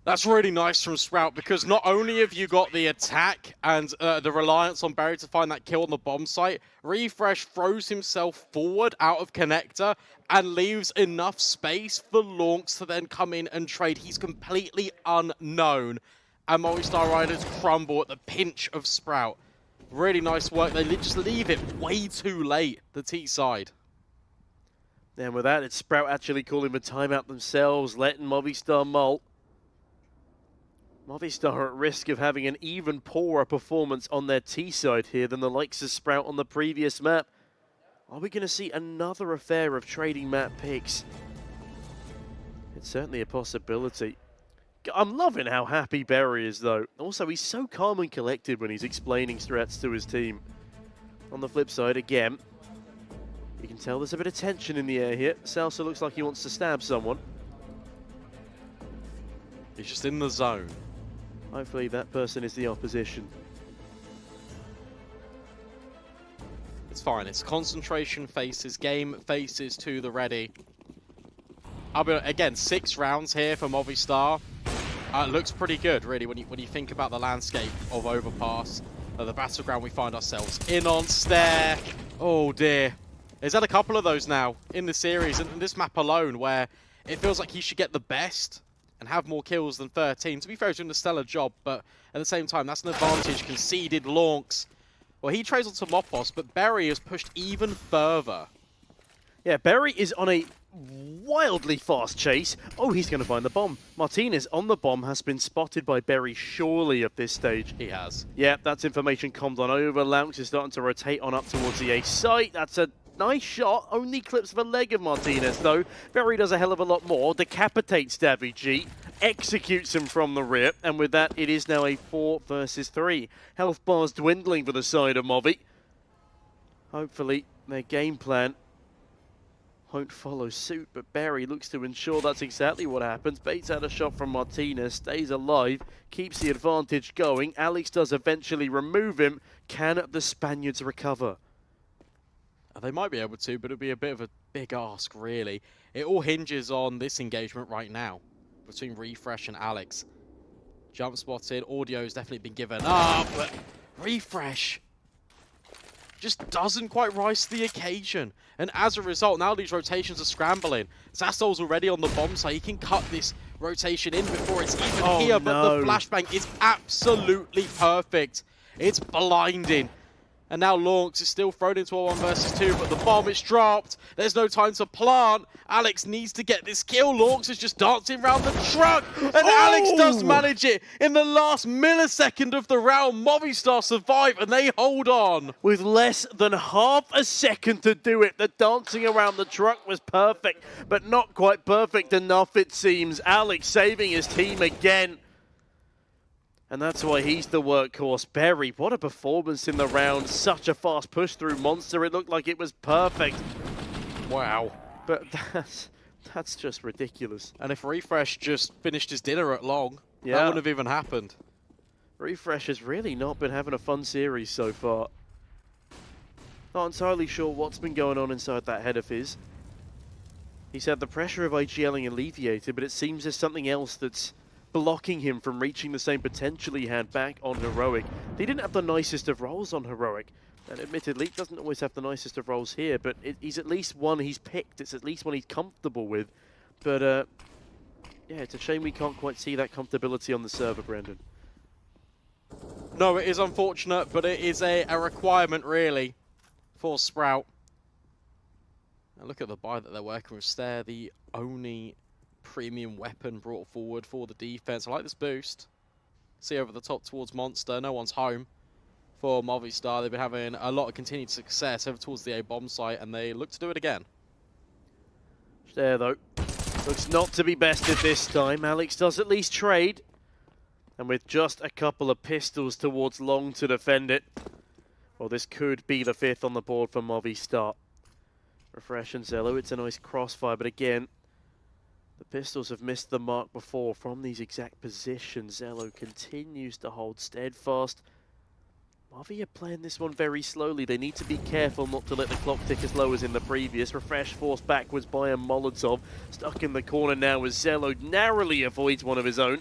That's really nice from Sprout, because not only have you got the attack and the reliance on Berry to find that kill on the bomb site, Refresh throws himself forward out of connector and leaves enough space for Launx to then come in and trade. He's completely unknown, and Movistar Riders crumble at the pinch of Sprout. Really nice work. They just leave it way too late, the T side. And with that, it's Sprout actually calling the timeout themselves, letting Movistar molt. Movistar are at risk of having an even poorer performance on their T side here than the likes of Sprout on the previous map. Are we going to see another affair of trading map picks? It's certainly a possibility. I'm loving how happy Berry is, though. Also, he's so calm and collected when he's explaining threats to his team. On the flip side, again, you can tell there's a bit of tension in the air here. Salsa looks like he wants to stab someone. He's just in the zone. Hopefully that person is the opposition. It's fine. It's concentration faces, game faces to the ready. Again, 6 rounds here for Movistar. Looks pretty good, really, when you think about the landscape of Overpass, the battleground we find ourselves in on. Stair. Oh dear. There's had a couple of those now in the series, and this map alone, where it feels like he should get the best and have more kills than 13. To be fair, he's doing a stellar job, but at the same time, that's an advantage. Conceded Launx. Well, he trades onto Mopos, but Berry has pushed even further. Yeah, Berry is on a wildly fast chase. Oh, he's going to find the bomb. Martinez on the bomb has been spotted by Berry surely at this stage. He has. Yeah, that's information commed on over. Launx is starting to rotate on up towards the A site. That's a nice shot. Only clips the leg of Martinez, though. Berry does a hell of a lot more. Decapitates Davy G. Executes him from the rear, and with that, it is now a 4 versus 3. Health bars dwindling for the side of Movi. Hopefully, their game plan won't follow suit, but Berry looks to ensure that's exactly what happens. Baits out a shot from Martinez, stays alive, keeps the advantage going. Alex does eventually remove him. Can the Spaniards recover? They might be able to, but it'll be a bit of a big ask, really. It all hinges on this engagement right now between Refresh and Alex. Jump spotted, audio's definitely been given up, but Refresh just doesn't quite rise to the occasion. And as a result, now these rotations are scrambling. Zastol's already on the bomb site. He can cut this rotation in before it's even here, but the flashbang is absolutely perfect. It's blinding. And now Launx is still thrown into a 1 versus 2, but the bomb is dropped. There's no time to plant. Alex needs to get this kill. Launx is just dancing around the truck, and Alex does manage it in the last millisecond of the round. Movistar survive, and they hold on. With less than half a second to do it, the dancing around the truck was perfect, but not quite perfect enough, it seems. Alex saving his team again. And that's why he's the workhorse. Berry, what a performance in the round. Such a fast push through Monster. It looked like it was perfect. Wow. But that's just ridiculous. And if Refresh just finished his dinner at long, that wouldn't have even happened. Refresh has really not been having a fun series so far. Not entirely sure what's been going on inside that head of his. He's had the pressure of IGLing alleviated, but it seems there's something else that's blocking him from reaching the same potential he had back on Heroic. He didn't have the nicest of roles on Heroic, and admittedly doesn't always have the nicest of roles here, but he's at least one he's picked. It's at least one he's comfortable with. But yeah, it's a shame we can't quite see that comfortability on the server, Brandon. No, it is unfortunate, but it is a requirement, really, for Sprout. And look at the buy that they're working with. Stair, the only premium weapon brought forward for the defense. I like this boost. See over the top towards Monster. No one's home for Movistar. They've been having a lot of continued success over towards the A bomb site, and they look to do it again. There, though. Looks not to be bested this time. Alex does at least trade. And with just a couple of pistols towards long to defend it, well, this could be the 5th on the board for Movistar. Refresh and Zello. It's a nice crossfire, but again, The pistols have missed the mark before from these exact positions. Zello continues to hold steadfast. Movi are playing this one very slowly. They need to be careful not to let the clock tick as low as in the previous. Refresh forced backwards by a Molotov. Stuck in the corner now as Zello narrowly avoids one of his own.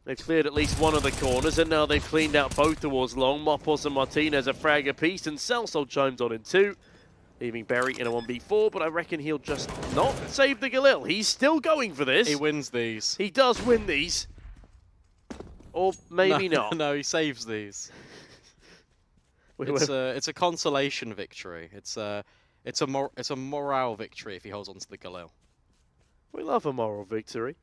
They've cleared at least one of the corners, and now they've cleaned out both towards long. Mopos and Martinez a frag apiece, and Celso chimes on in 2. Leaving Berry in a 1v4, but I reckon he'll just not save the Galil. He's still going for this. He wins these. He does win these. Or maybe not. No, he saves these. It's a consolation victory. It's a morale victory if he holds on to the Galil. We love a moral victory.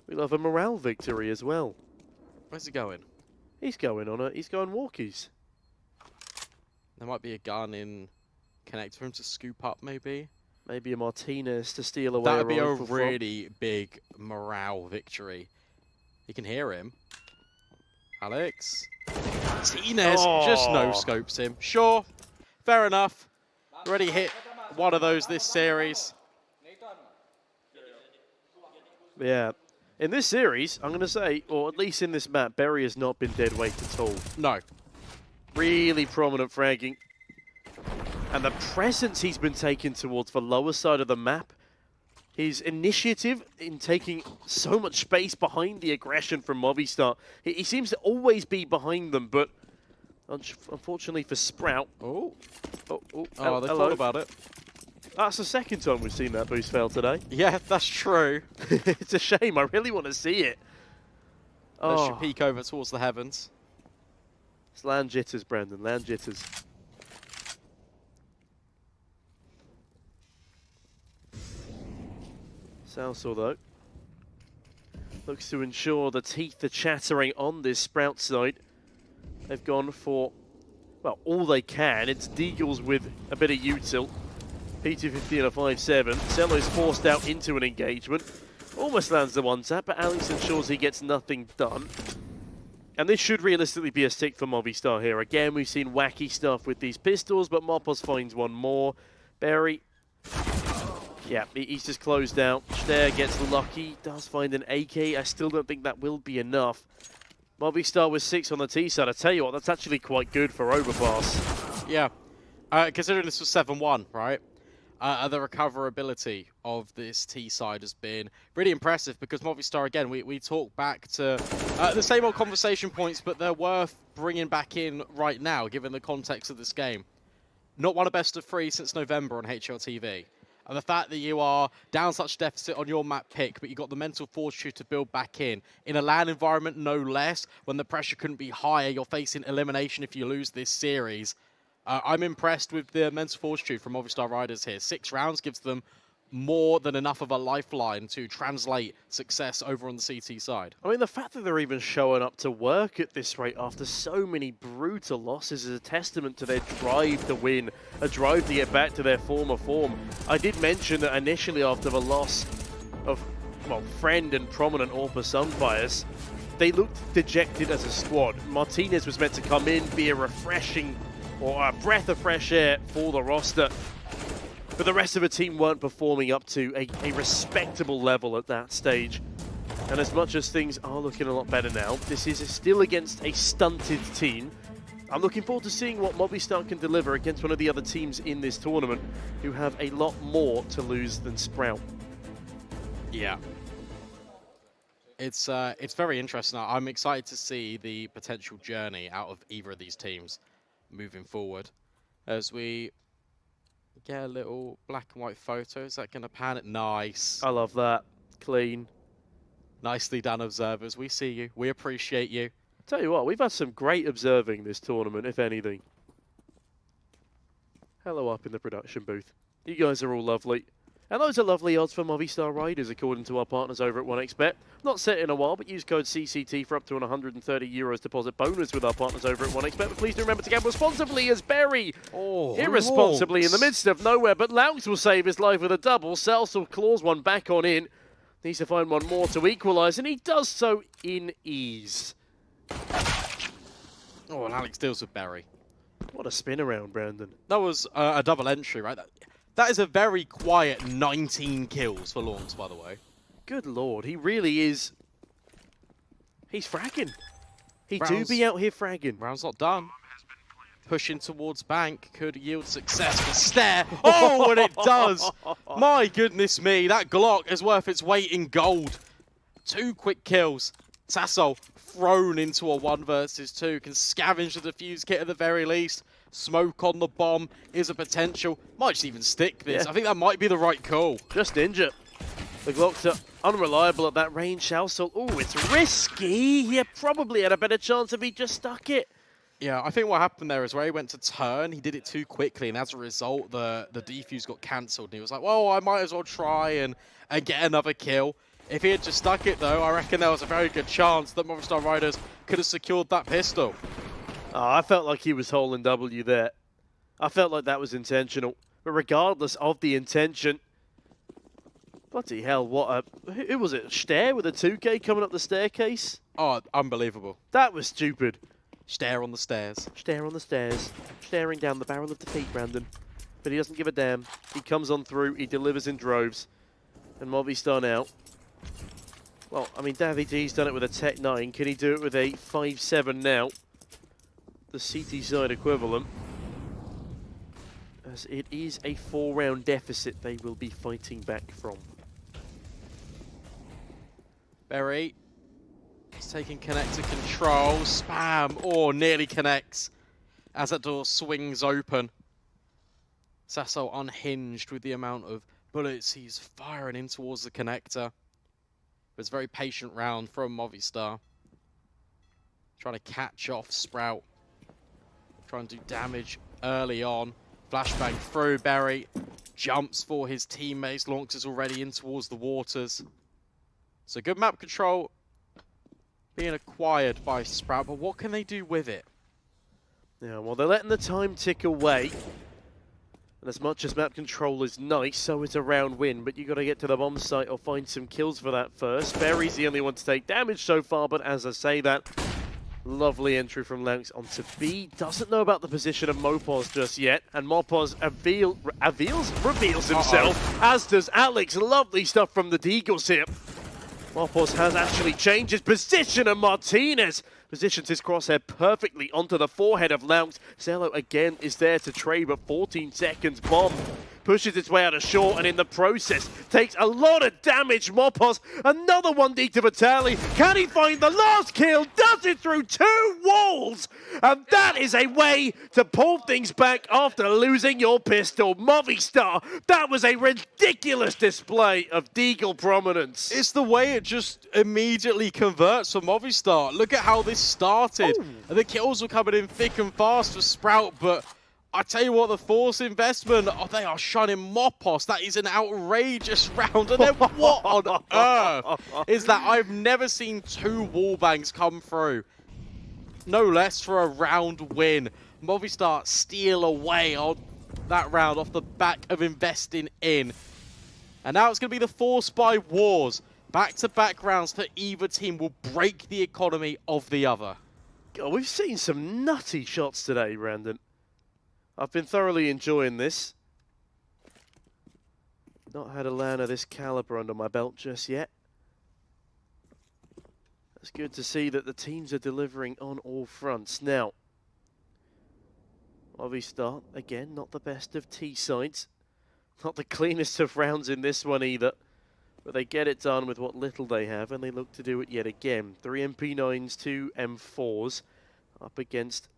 We love a morale victory as well. Where's he going? He's going walkies. There might be a gun in connect for him to scoop up, maybe. Maybe a Martinez to steal away. That would be a really big morale victory. You can hear him. Alex. Martinez just no-scopes him. Sure, fair enough. Already hit one of those this series. Yeah. In this series, I'm going to say, or at least in this map, Berry has not been dead weight at all. No. Really prominent fragging. And the presence he's been taking towards the lower side of the map, his initiative in taking so much space behind the aggression from Movistar, he seems to always be behind them, but unfortunately for Sprout... Oh, they hello. thought about it. That's the second time we've seen that boost fail today. Yeah, that's true. It's a shame. I really want to see it. Let's should peek over towards the heavens. It's land jitters, Brandon. Land jitters. Salsor, though, looks to ensure the teeth are chattering on this Sprout side. They've gone for, well, all they can. It's Deagles with a bit of util. P250 and a 5-7. Cello's forced out into an engagement. Almost lands the one tap, but Alex ensures he gets nothing done. And this should realistically be a stick for Movistar here. Again, we've seen wacky stuff with these pistols, but Mopos finds one more. Berry, yeah, he's just closed out. Stare gets lucky, does find an AK. I still don't think that will be enough. Movistar with 6 on the T side. I tell you what, that's actually quite good for overpass. Yeah, considering this was 7-1, right? The recoverability of this T side has been really impressive because Movistar, again, we talk back to the same old conversation points, but they're worth bringing back in right now, given the context of this game. Not won a best of 3 since November on HLTV. And the fact that you are down such deficit on your map pick, but you got the mental fortitude to build back in a LAN environment, no less, when the pressure couldn't be higher, you're facing elimination if you lose this series. I'm impressed with the mental fortitude from Movistar Riders here. 6 rounds gives them more than enough of a lifeline to translate success over on the CT side. I mean, the fact that they're even showing up to work at this rate after so many brutal losses is a testament to their drive to win, a drive to get back to their former form. I did mention that initially after the loss of, well, friend and prominent Orpa Sunfires, they looked dejected as a squad. Martinez was meant to come in, be a refreshing or a breath of fresh air for the roster. But the rest of the team weren't performing up to a respectable level at that stage. And as much as things are looking a lot better now, this is still against a stunted team. I'm looking forward to seeing what Movistar can deliver against one of the other teams in this tournament who have a lot more to lose than Sprout. Yeah. It's very interesting. I'm excited to see the potential journey out of either of these teams moving forward. As we get a little black and white photo. Is that going to pan it? Nice. I love that. Clean. Nicely done, observers. We see you. We appreciate you. Tell you what, we've had some great observing this tournament, if anything. Hello up in the production booth. You guys are all lovely. And those are lovely odds for Movistar Riders, according to our partners over at 1xBet. Not set in a while, but use code CCT for up to an €130 deposit bonus with our partners over at 1xBet. But please do remember to gamble responsibly as Berry irresponsibly in the midst of nowhere. But Laux will save his life with a double. Salsel claws one back on in. Needs to find one more to equalise, and he does so in ease. Oh, and Alex deals with Berry. What a spin around, Brandon. That was a double entry, right? That is a very quiet 19 kills for Launce, by the way. Good lord, he really is. He's fragging. He do be out here fragging. Round's not done. Pushing towards bank could yield success for Stare. Oh, and it does. My goodness me, that Glock is worth its weight in gold. 2 quick kills. Sasso thrown into a 1 versus 2. Can scavenge the defuse kit at the very least. Smoke on the bomb is a potential. Might just even stick this. I think that might be the right call. Just injured. The Glocks are unreliable at that range. Shalsol, oh, it's risky. He probably had a better chance if he just stuck it. Yeah, I think what happened there is where he went to turn, he did it too quickly, and as a result, the defuse got cancelled. And he was like, well, I might as well try and get another kill. If he had just stuck it, though, I reckon there was a very good chance that Movistar Riders could have secured that pistol. Oh, I felt like he was holding W there. I felt like that was intentional. But regardless of the intention, bloody hell, what a... Who was it? Stare with a 2K coming up the staircase? Oh, unbelievable. That was stupid. Stare on the stairs. Stare on the stairs. Staring down the barrel of defeat, Brandon. But he doesn't give a damn. He comes on through, he delivers in droves. And Movistar now. Well, I mean, Davy D's done it with a Tech 9. Can he do it with a 5-7 now? The CT side equivalent. As it is a 4-round deficit they will be fighting back from. Berry is taking connector control. Spam. Oh, nearly connects. As that door swings open. Sasso unhinged with the amount of bullets he's firing in towards the connector. But it's a very patient round from Movistar. Trying to catch off Sprout. Trying to do damage early on. Flashbang through. Berry jumps for his teammates. Launches already in towards the waters. So good map control being acquired by Sprout, but what can they do with it? Yeah, well, they're letting the time tick away. And as much as map control is nice, so is a round win. But you got to get to the bomb site or find some kills for that first. Berry's the only one to take damage so far, but as I say that, lovely entry from Lanx onto B. Doesn't know about the position of Mopos just yet. And Mopos reveals himself, as does Alex. Lovely stuff from the Deagles here. Mopos has actually changed his position, and Martinez positions his crosshair perfectly onto the forehead of Lanx. Zello again is there to trade, but 14 seconds bomb. Pushes its way out of short, and in the process, takes a lot of damage. Mopos, another 1D to Vitali. Can he find the last kill? Does it through 2 walls! And that is a way to pull things back after losing your pistol. Movistar, that was a ridiculous display of Deagle prominence. It's the way it just immediately converts for Movistar. Look at how this started. And the kills were coming in thick and fast for Sprout, but I tell you what, the force investment, they are shunning Mopos. That is an outrageous round. And then what on earth is that? I've never seen 2 wallbangs come through. No less for a round win. Movistar steal away on that round off the back of investing in. And now it's going to be the force by wars. Back-to-back rounds for either team will break the economy of the other. God, we've seen some nutty shots today, Brandon. I've been thoroughly enjoying this. Not had a LAN of this caliber under my belt just yet. It's good to see that the teams are delivering on all fronts. Now, Movistar, again, not the best of T-sides. Not the cleanest of rounds in this one either. But they get it done with what little they have, and they look to do it yet again. 3 MP9s, 2 M4s up against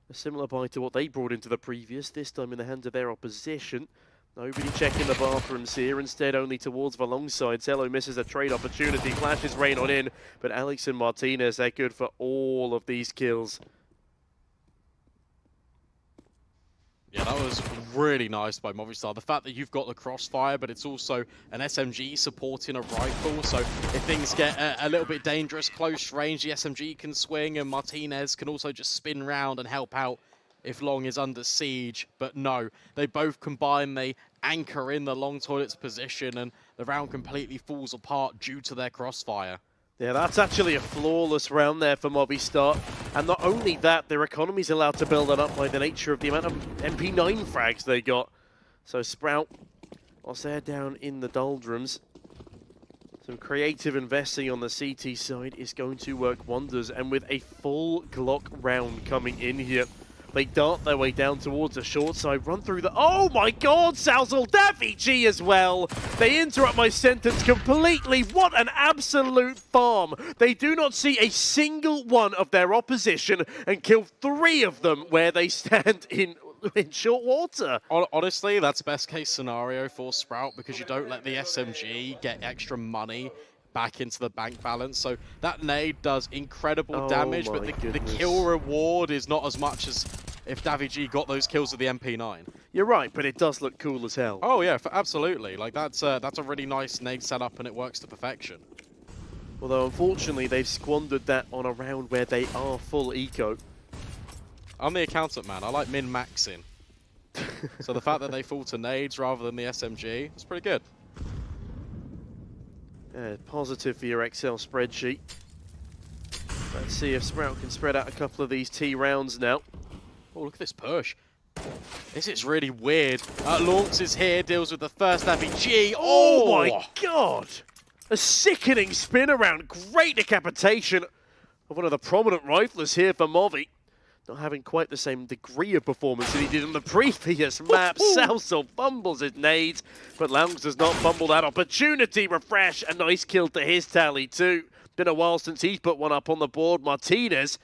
a similar buy to what they brought into the previous, this time in the hands of their opposition. Nobody checking the bathrooms here, instead only towards the long side. Zello misses a trade opportunity, flashes rain on in, but Alex and Martinez, they're good for all of these kills. Yeah, that was really nice by Movistar. The fact that you've got the crossfire, but it's also an SMG supporting a rifle. So if things get a little bit dangerous, close range, the SMG can swing, and Martinez can also just spin round and help out if Long is under siege. But no, they both combine, they anchor in the Long toilet's position, and the round completely falls apart due to their crossfire. Yeah, that's actually a flawless round there for Movistar. And not only that, their economy's allowed to build it up by the nature of the amount of MP9 frags they got. So Sprout, whilst they're down in the doldrums, some creative investing on the CT side is going to work wonders. And with a full Glock round coming in here, they dart their way down towards the short side, run through the... Oh my god, Salzal, Davy as well! They interrupt my sentence completely. What an absolute farm. They do not see a single one of their opposition and kill 3 of them where they stand in short water. Honestly, that's best case scenario for Sprout because you don't let the SMG get extra money back into the bank balance. So that nade does incredible damage, but the kill reward is not as much as if Davy G got those kills with the MP9. You're right, but it does look cool as hell. Oh yeah, absolutely. Like that's a really nice nade setup and it works to perfection. Although unfortunately they've squandered that on a round where they are full eco. I'm the accountant man, I like min-maxing. So the fact that they fall to nades rather than the SMG is pretty good. Positive for your Excel spreadsheet. Let's see if Sprout can spread out a couple of these T rounds now. Oh, look at this push. This is really weird. Launx is here, deals with the first FEG. Oh my god! A sickening spin around. Great decapitation of one of the prominent riflers here for Movi. Not having quite the same degree of performance that he did on the previous map. Salzal fumbles his nades, but Launx does not fumble that opportunity. Refresh, a nice kill to his tally too. Been a while since he's put one up on the board. Martinez,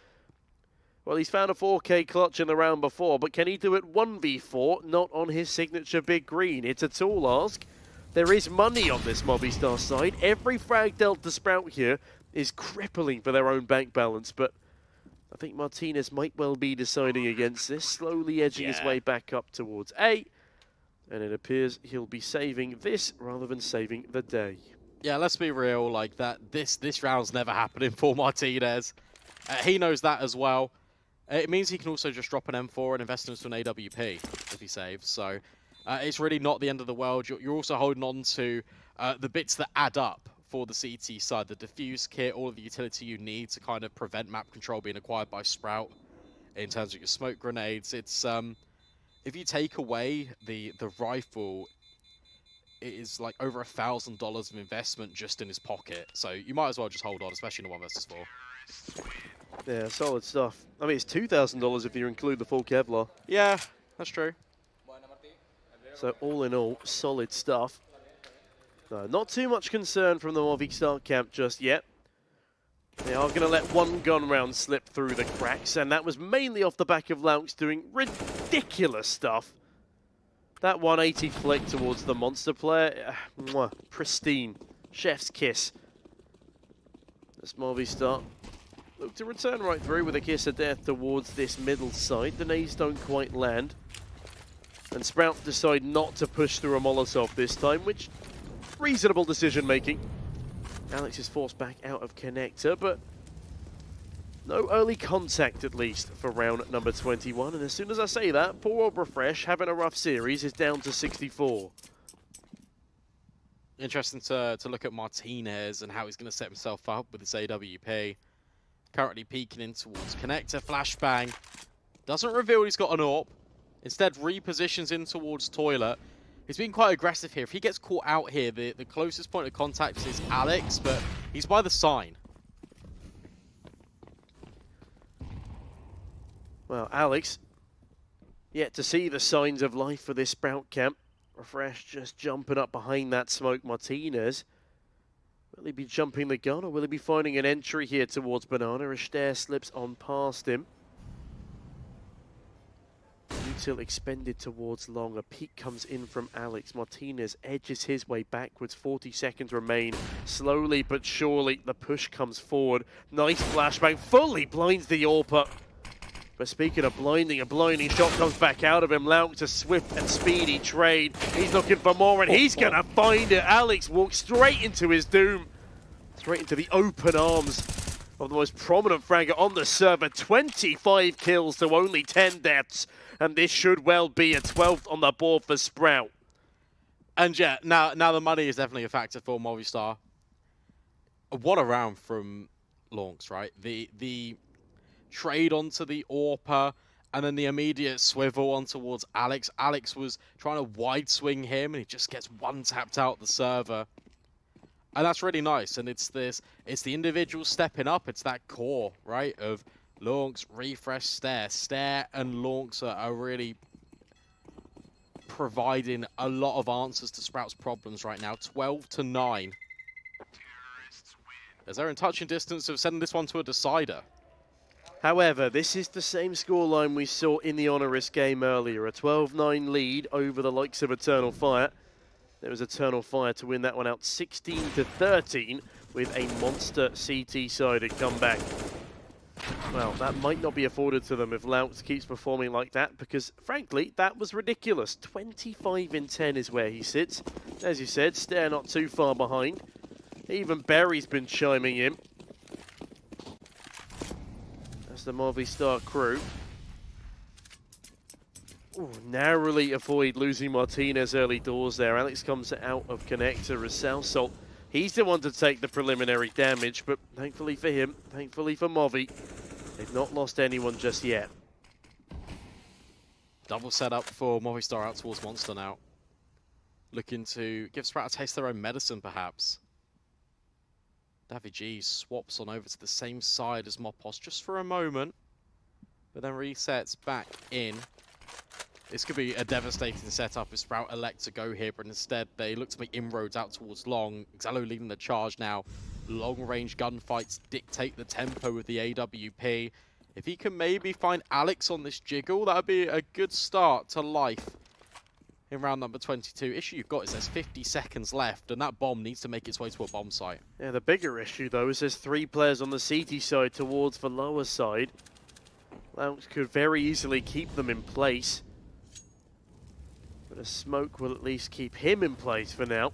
well, he's found a 4K clutch in the round before, but can he do it 1v4? Not on his signature big green. It's a tall ask. There is money on this Movistar side. Every frag dealt to Sprout here is crippling for their own bank balance, but I think Martinez might well be deciding against this, slowly edging his way back up towards A, and it appears he'll be saving this rather than saving the day. Yeah, let's be real, like that. This round's never happening for Martinez. He knows that as well. It means he can also just drop an M4 and invest into an AWP if he saves. So it's really not the end of the world. You're also holding on to the bits that add up for the CT side, the diffuse kit, all of the utility you need to kind of prevent map control being acquired by Sprout in terms of your smoke grenades. It's if you take away the rifle, it is like over $1,000 of investment just in his pocket. So you might as well just hold on, especially in a 1 versus 4. Yeah, solid stuff. I mean, it's $2,000 if you include the full Kevlar. Yeah, that's true. So all in all, solid stuff. No, not too much concern from the Movistar camp just yet. They are going to let one gun round slip through the cracks, and that was mainly off the back of Launx doing ridiculous stuff. That 180 flick towards the monster player, pristine. Chef's kiss. This Movistar look to return right through with a kiss of death towards this middle side. The nades don't quite land. And Sprout decide not to push through a Molotov this time, which... reasonable decision making. Alex is forced back out of connector, but no early contact at least for round number 21. And as soon as I say that, poor old Refresh, having a rough series, is down to 64. Interesting to look at Martinez and how he's going to set himself up with his AWP. Currently peeking in towards connector, flashbang. Doesn't reveal he's got an AWP. Instead repositions in towards toilet. He's been quite aggressive here. If he gets caught out here, the closest point of contact is Alex, but he's by the sign. Well, Alex, yet to see the signs of life for this Sprout camp. Refresh just jumping up behind that smoke. Martinez, will he be jumping the gun, or will he be finding an entry here towards Banana? Ashter slips on past him. Util expended towards long. A peek comes in from Alex. Martinez edges his way backwards. 40 seconds remain. Slowly but surely, the push comes forward. Nice flashbang. Fully blinds the AWP. But speaking of blinding, a blinding shot comes back out of him. Launx, a swift and speedy trade. He's looking for more, and he's going to find it. Alex walks straight into his doom. Straight into the open arms of the most prominent fragger on the server. 25 kills to only 10 deaths. And this should well be a 12th on the board for Sprout. And yeah, now the money is definitely a factor for Movistar. What a round from Launx, right? The trade onto the AWP And then the immediate swivel on towards Alex. Alex was trying to wide swing him, and he just gets one tapped out the server. And that's really nice. And it's the individual stepping up. It's that core, right, of Launx, refresh, stare. Stare and Launx are really providing a lot of answers to Sprout's problems right now. 12-9. As they're in touching distance of sending this one to a decider. However, this is the same scoreline we saw in the HONORIS game earlier. A 12-9 lead over the likes of Eternal Fire. There was Eternal Fire to win that one out 16-13 with a monster CT-sided comeback. Well, that might not be afforded to them if Launx keeps performing like that, because frankly, that was ridiculous. 25-10 is where he sits. As you said, Stare not too far behind. Even Berry's been chiming in. That's the Movistar crew. Ooh, narrowly avoid losing Martinez early doors there. Alex comes out of connector as Salsalt. He's the one to take the preliminary damage, but thankfully for him, thankfully for Movi, they've not lost anyone just yet. Double setup for Movistar out towards Monster now. Looking to give Sprout a taste of their own medicine, perhaps. daviG swaps on over to the same side as Mopos just for a moment, but then resets back in. This could be a devastating setup if Sprout elect to go here, but instead they look to make inroads out towards Long. Xalo leading the charge now. Long-range gunfights dictate the tempo with the AWP. If he can maybe find Alex on this jiggle, that would be a good start to life in round number 22. Issue you've got is there's 50 seconds left, and that bomb needs to make its way to a bomb site. Yeah, the bigger issue, though, is there's 3 players on the CT side towards the lower side. Launx could very easily keep them in place. But a smoke will at least keep him in place for now.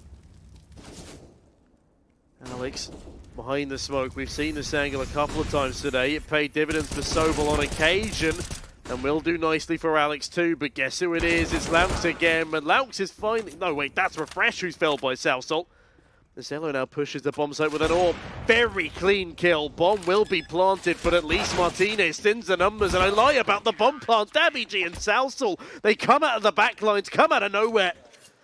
Alex behind the smoke. We've seen this angle a couple of times today. It paid dividends for Sobel on occasion. And will do nicely for Alex too. But guess who it is? It's Launx again. And Launx is finally... No, wait, that's Refresh who's felled by Salsalt. Zello now pushes the bomb site with an orb. Very clean kill. Bomb will be planted, but at least Martinez thins the numbers. And I lie about the bomb plant. daviG and Salsal, they come out of the back lines, come out of nowhere.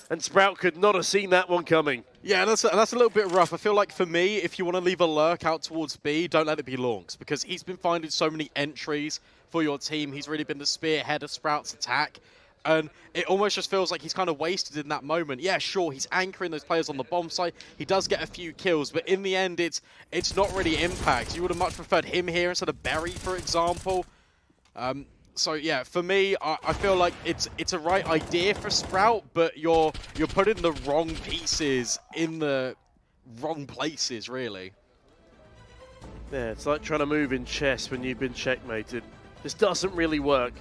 And Sprout could not have seen that one coming. Yeah, that's a little bit rough. I feel like for me, if you want to leave a lurk out towards B, don't let it be Launx, because he's been finding so many entries for your team. He's really been the spearhead of Sprout's attack. And it almost just feels like he's kind of wasted in that moment. Yeah, sure, he's anchoring those players on the bomb site. He does get a few kills, but in the end, it's not really impact. You would have much preferred him here instead of Berry, for example. So yeah, for me, I feel like it's a right idea for Sprout, but you're putting the wrong pieces in the wrong places, really. Yeah, it's like trying to move in chess when you've been checkmated. This doesn't really work.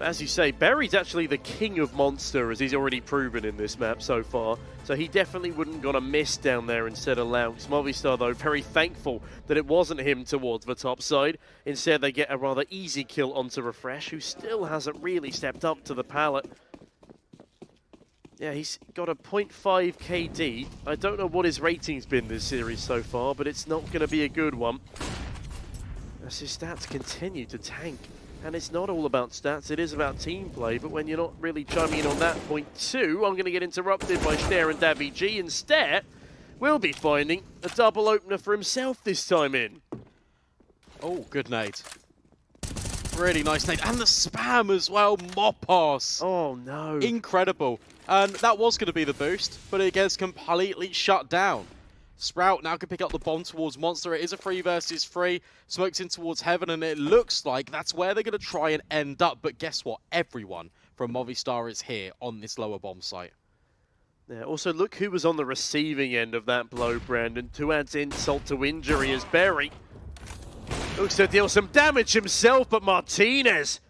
As you say, Berry's actually the king of Monster, as he's already proven in this map so far. So he definitely wouldn't gonna miss down there instead of Launx. Movistar, though, very thankful that it wasn't him towards the top side. Instead, they get a rather easy kill onto Refresh, who still hasn't really stepped up to the pallet. Yeah, he's got a 0.5 KD. I don't know what his rating's been this series so far, but it's not going to be a good one. As his stats continue to tank. And it's not all about stats, it is about team play, but when you're not really chiming in on that point too, I'm going to get interrupted by Stare and daviG, and Stare will be finding a double opener for himself this time in. Oh, good nade. Really nice nade. And the spam as well, Mopos. Oh no. Incredible. And that was going to be the boost, but it gets completely shut down. Sprout now can pick up the bomb towards Monster. It is a 3 versus 3. Smokes in towards Heaven, and it looks like that's where they're going to try and end up. But guess what? Everyone from Movistar is here on this lower bomb site. Yeah, also, look who was on the receiving end of that blow, Brandon. To add insult to injury is Berry. Looks to deal some damage himself, but Martinez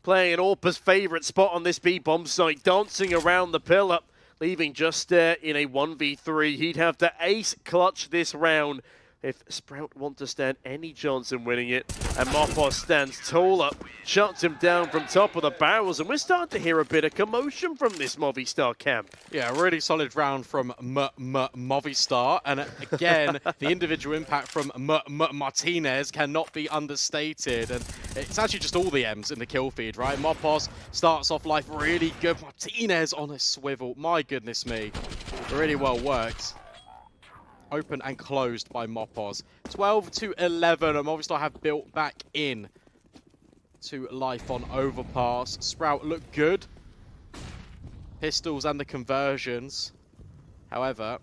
playing an Orpa's favourite spot on this B bomb site, dancing around the pillar. Leaving just there in a 1v3. He'd have to ace clutch this round if Sprout want to stand any chance in winning it. And Mopos stands taller, shuts him down from top of the barrels, and we're starting to hear a bit of commotion from this Movistar camp. Yeah, a really solid round from Movistar, and again, the individual impact from Martinez cannot be understated, and it's actually just all the M's in the kill feed, right? Mopos starts off life really good. Martinez on a swivel, my goodness me, really well worked. Open and closed by Mopos. 12-11, and Movistar have built back in to life on overpass. Sprout look good. Pistols and the conversions. However,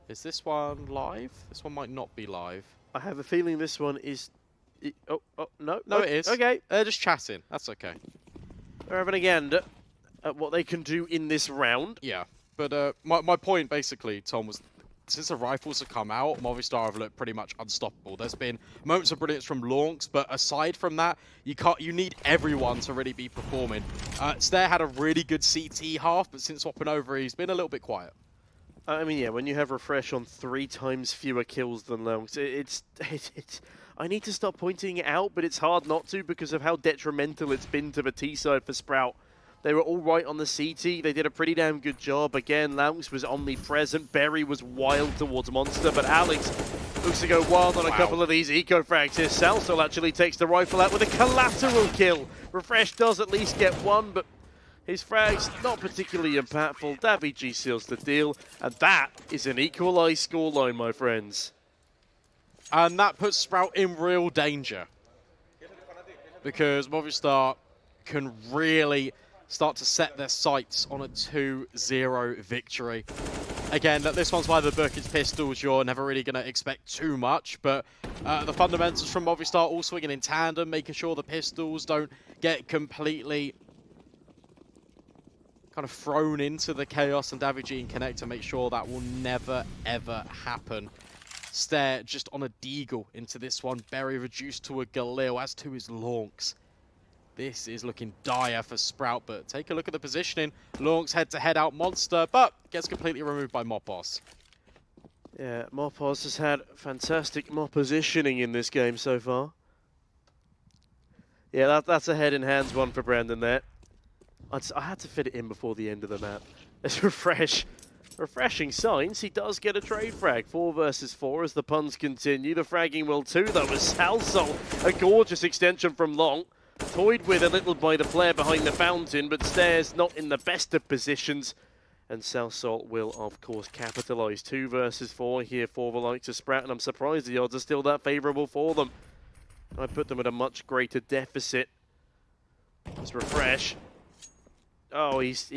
is this one live? This one might not be live. I have a feeling this one is... no. No, it is. Okay. They're just chatting. That's okay. They're having a gander at what they can do in this round. Yeah. But my point, basically, Tom, was since the rifles have come out, Movistar have looked pretty much unstoppable. There's been moments of brilliance from Launx, but aside from that, you need everyone to really be performing. Stair had a really good CT half, but since swapping over, he's been a little bit quiet. I mean, yeah, when you have Refresh on 3 times fewer kills than Launx, it's I need to stop pointing it out, but it's hard not to because of how detrimental it's been to the T side for Sprout. They were all right on the CT. They did a pretty damn good job. Again, Launx was omnipresent. Berry was wild towards Monster, but Alex looks to go wild on a couple of these eco-frags here. Salsol actually takes the rifle out with a collateral kill. Refresh does at least get one, but his frags not particularly impactful. davidji seals the deal, and that is an equalized scoreline, my friends. And that puts Sprout in real danger because Movistar can really start to set their sights on a 2-0 victory. Again, this one's by the book, it's pistols, you're never really going to expect too much, but the fundamentals from Movistar all swinging in tandem, making sure the pistols don't get completely kind of thrown into the chaos, and davidji and Connect to make sure that will never, ever happen. Stair just on a deagle into this one, Berry reduced to a Galil, as to his Launx. This is looking dire for Sprout, but take a look at the positioning. Launx head-to-head out Monster, but gets completely removed by Mopos. Yeah, Mopos has had fantastic positioning in this game so far. Yeah, that's a head-in-hands one for Brandon there. I had to fit it in before the end of the map. It's refreshing signs. He does get a trade frag. 4 versus 4 as the puns continue. The fragging will too, though, as Salsol, a gorgeous extension from Long. Toyed with a little by the player behind the fountain, but Stair's not in the best of positions. And Salsol will, of course, capitalise. 2 versus 4 here for the likes of Sprout, and I'm surprised the odds are still that favourable for them. I put them at a much greater deficit. Let's refresh. Oh, he's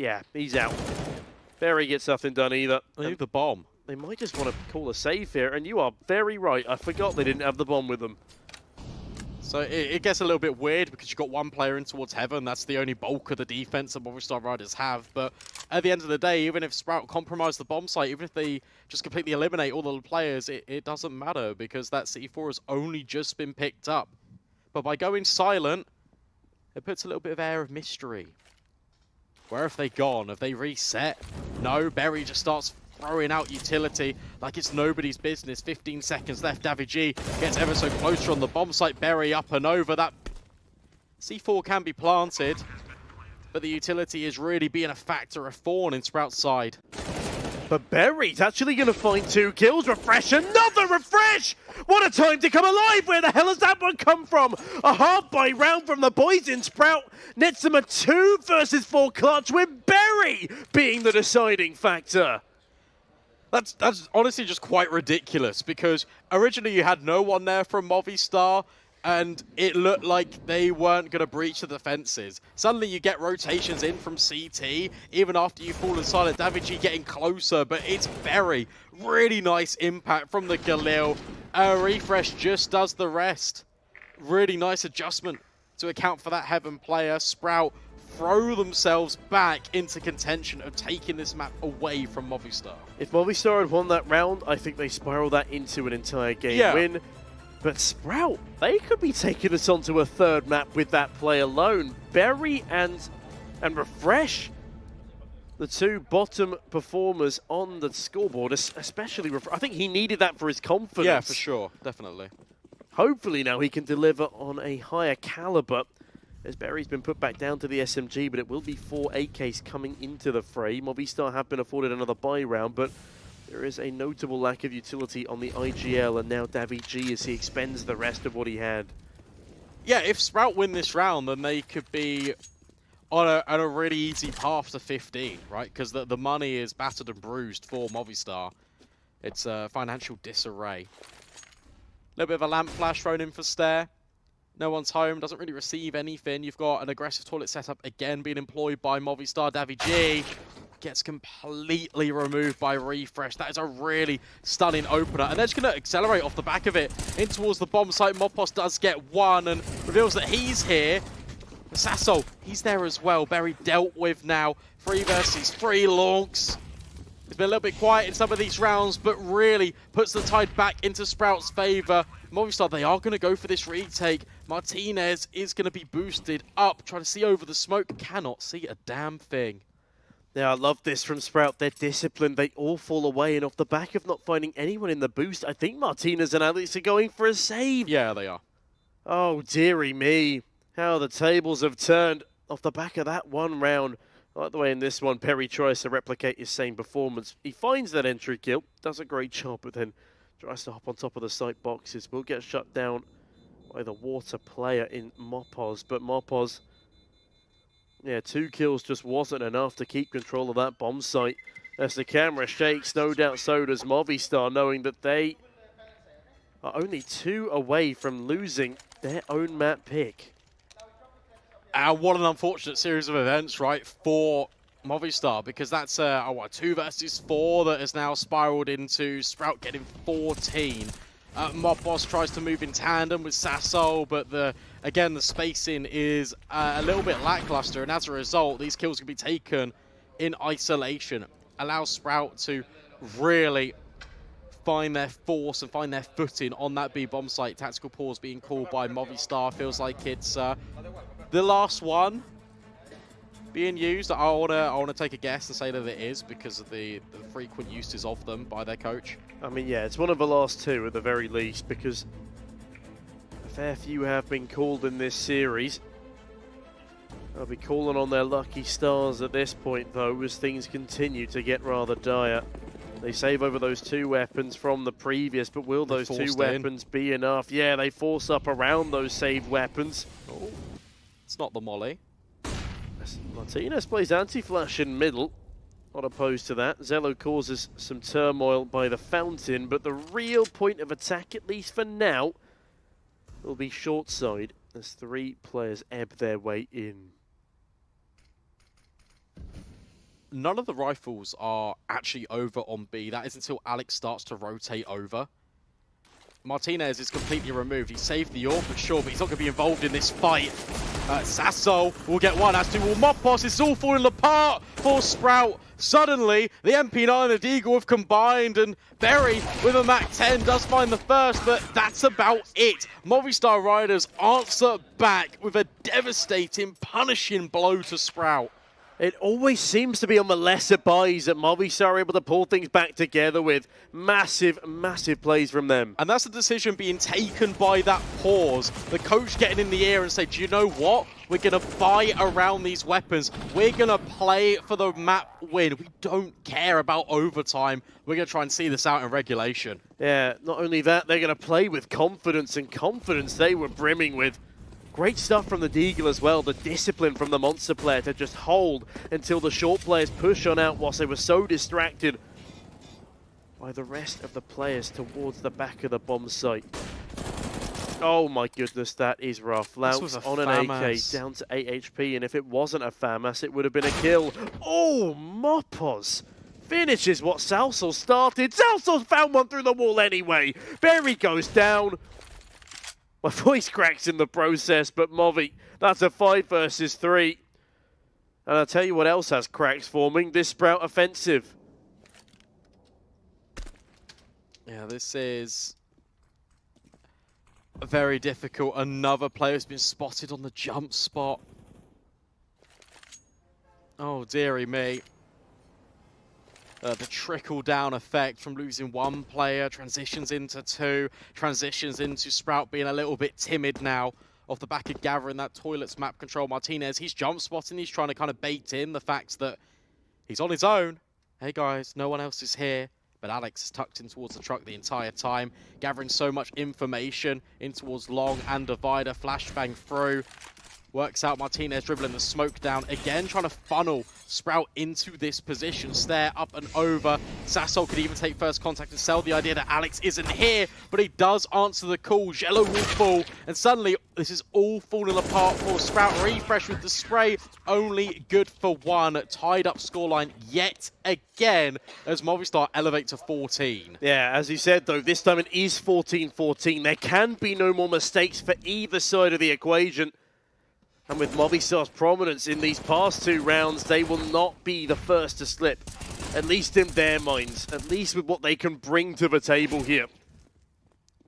out. Berry gets nothing done either. They leave the bomb. They might just want to call a save here, and you are very right. I forgot they didn't have the bomb with them. So it gets a little bit weird because you've got one player in towards Heaven. That's the only bulk of the defense that Movistar Riders have. But at the end of the day, even if Sprout compromise the bomb site, even if they just completely eliminate all the players, it doesn't matter because that C4 has only just been picked up. But by going silent, it puts a little bit of air of mystery. Where have they gone? Have they reset? No, Berry just starts throwing out utility like it's nobody's business. 15 seconds left. davidji gets ever so closer on the bomb site. Berry up and over. That C4 can be planted, but the utility is really being a factor of Thorn in Sprout's side. But Berry's actually going to find 2 kills. Refresh, another refresh! What a time to come alive! Where the hell has that one come from? A half-buy round from the boys in Sprout nets them a 2 versus 4 clutch with Berry being the deciding factor. That's honestly just quite ridiculous because originally you had no one there from Movistar and it looked like they weren't going to breach the defenses. Suddenly you get rotations in from CT, even after you've fallen silent. davidji getting closer, but it's Berry. Really nice impact from the Galil. Refresh just does the rest. Really nice adjustment to account for that Heaven player. Sprout throw themselves back into contention of taking this map away from Movistar. If Movistar had won that round, I think they spiral that into an entire game win. But Sprout, they could be taking us onto a 3rd map with that play alone. Berry and Refresh. the two bottom performers on the scoreboard, especially, I think he needed that for his confidence. Yeah, for sure, definitely. Hopefully now he can deliver on a higher caliber, as Berry's been put back down to the SMG, but it will be 4 AKs coming into the fray. Movistar have been afforded another buy round, but there is a notable lack of utility on the IGL, and now Davi as he expends the rest of what he had. Yeah, if Sprout win this round, then they could be on a really easy path to 15, right? Because the money is battered and bruised for Movistar. It's a financial disarray. A little bit of a lamp flash thrown in for Stare. No one's home, doesn't really receive anything. You've got an aggressive toilet setup again being employed by Movistar. Davi gets completely removed by Refresh. That is a really stunning opener. And they're just going to accelerate off the back of it in towards the bomb site. Mopos does get one and reveals that he's here. Sasso, he's there as well. Berry dealt with now. 3 versus 3 Lonks. It's been a little bit quiet in some of these rounds, but really puts the tide back into Sprout's favor. Movistar, they are going to go for this retake. Martinez is going to be boosted up, trying to see over the smoke. Cannot see a damn thing. Yeah, I love this from Sprout. They're disciplined. They all fall away, and off the back of not finding anyone in the boost, I think Martinez and Alex are going for a save. Yeah, they are. Oh, dearie me. How the tables have turned off the back of that one round. By the way, in this one, Perry tries to replicate his same performance. He finds that entry kill, does a great job, but then tries to hop on top of the site boxes. Will get shut down by the water player in Mopos, but Mopos, yeah, 2 kills just wasn't enough to keep control of that bomb site. As the camera shakes, no doubt so does Movistar, knowing that they are only 2 away from losing their own map pick. And what an unfortunate series of events, right, for Movistar, because that's a 2 versus 4 that has now spiraled into Sprout getting 14. Mopos tries to move in tandem with Sasso, but again, the spacing is a little bit lackluster, and as a result, these kills can be taken in isolation. Allows Sprout to really find their force and find their footing on that B bomb site. Tactical pause being called by Movistar. Feels like it's the last one being used. I wanna take a guess and say that it is because of the frequent uses of them by their coach. I mean, yeah, it's one of the last 2 at the very least, because a fair few have been called in this series. They'll be calling on their lucky stars at this point, though, as things continue to get rather dire. They save over those 2 weapons from the previous, but will those 2 weapons be enough? Yeah, they force up around those saved weapons. Oh, it's not the molly. Martinez plays anti-flash in middle. Not opposed to that. Zello causes some turmoil by the fountain, but the real point of attack, at least for now, will be short side as 3 players ebb their way in. None of the rifles are actually over on B. That is until Alex starts to rotate over. Martinez is completely removed. He saved the AWP for sure, but he's not going to be involved in this fight. Sasso will get one, as to will Mopos. It's all falling apart for Sprout. Suddenly, the MP9 and the Deagle have combined, and Berry with a MAC-10 does find the first, but that's about it. Movistar Riders answer back with a devastating, punishing blow to Sprout. It always seems to be on the lesser buys that Movistar are able to pull things back together with massive, massive plays from them. And that's a decision being taken by that pause. The coach getting in the air and say, do you know what? We're going to buy around these weapons. We're going to play for the map win. We don't care about overtime. We're going to try and see this out in regulation. Yeah, not only that, they're going to play with confidence, and confidence they were brimming with. Great stuff from the Deagle as well, the discipline from the Monster player to just hold until the short players push on out whilst they were so distracted by the rest of the players towards the back of the bomb site. Oh my goodness, that is rough. Louts on an AK down to 8 HP, and if it wasn't a FAMAS, it would have been a kill. Oh, Mopos finishes what Salsal started. Salsal found one through the wall anyway. Berry goes down. My voice cracks in the process, but Movi, that's a 5 versus 3. And I'll tell you what else has cracks forming, this Sprout offensive. Yeah, this is very difficult. Another player has been spotted on the jump spot. Oh, dearie me. the trickle-down effect from losing one player, transitions into two, transitions into Sprout being a little bit timid now off the back of gathering that toilets map control. Martinez, he's jump spotting, he's trying to kind of bait in the fact that he's on his own. Hey guys, no one else is here. But Alex is tucked in towards the truck the entire time, gathering so much information in towards Long and Divider, flashbang through. Works out Martinez dribbling the smoke down again, trying to funnel Sprout into this position. Stare up and over. Sassol could even take first contact and sell the idea that Alex isn't here, but he does answer the call. Jello will fall, and suddenly this is all falling apart for Sprout. Refresh with the spray, only good for one. Tied up scoreline yet again as Movistar elevate to 14. Yeah, as you said though, this time it is 14-14. There can be no more mistakes for either side of the equation. And with Movistar's prominence in these past two rounds, they will not be the first to slip. At least in their minds. At least with what they can bring to the table here.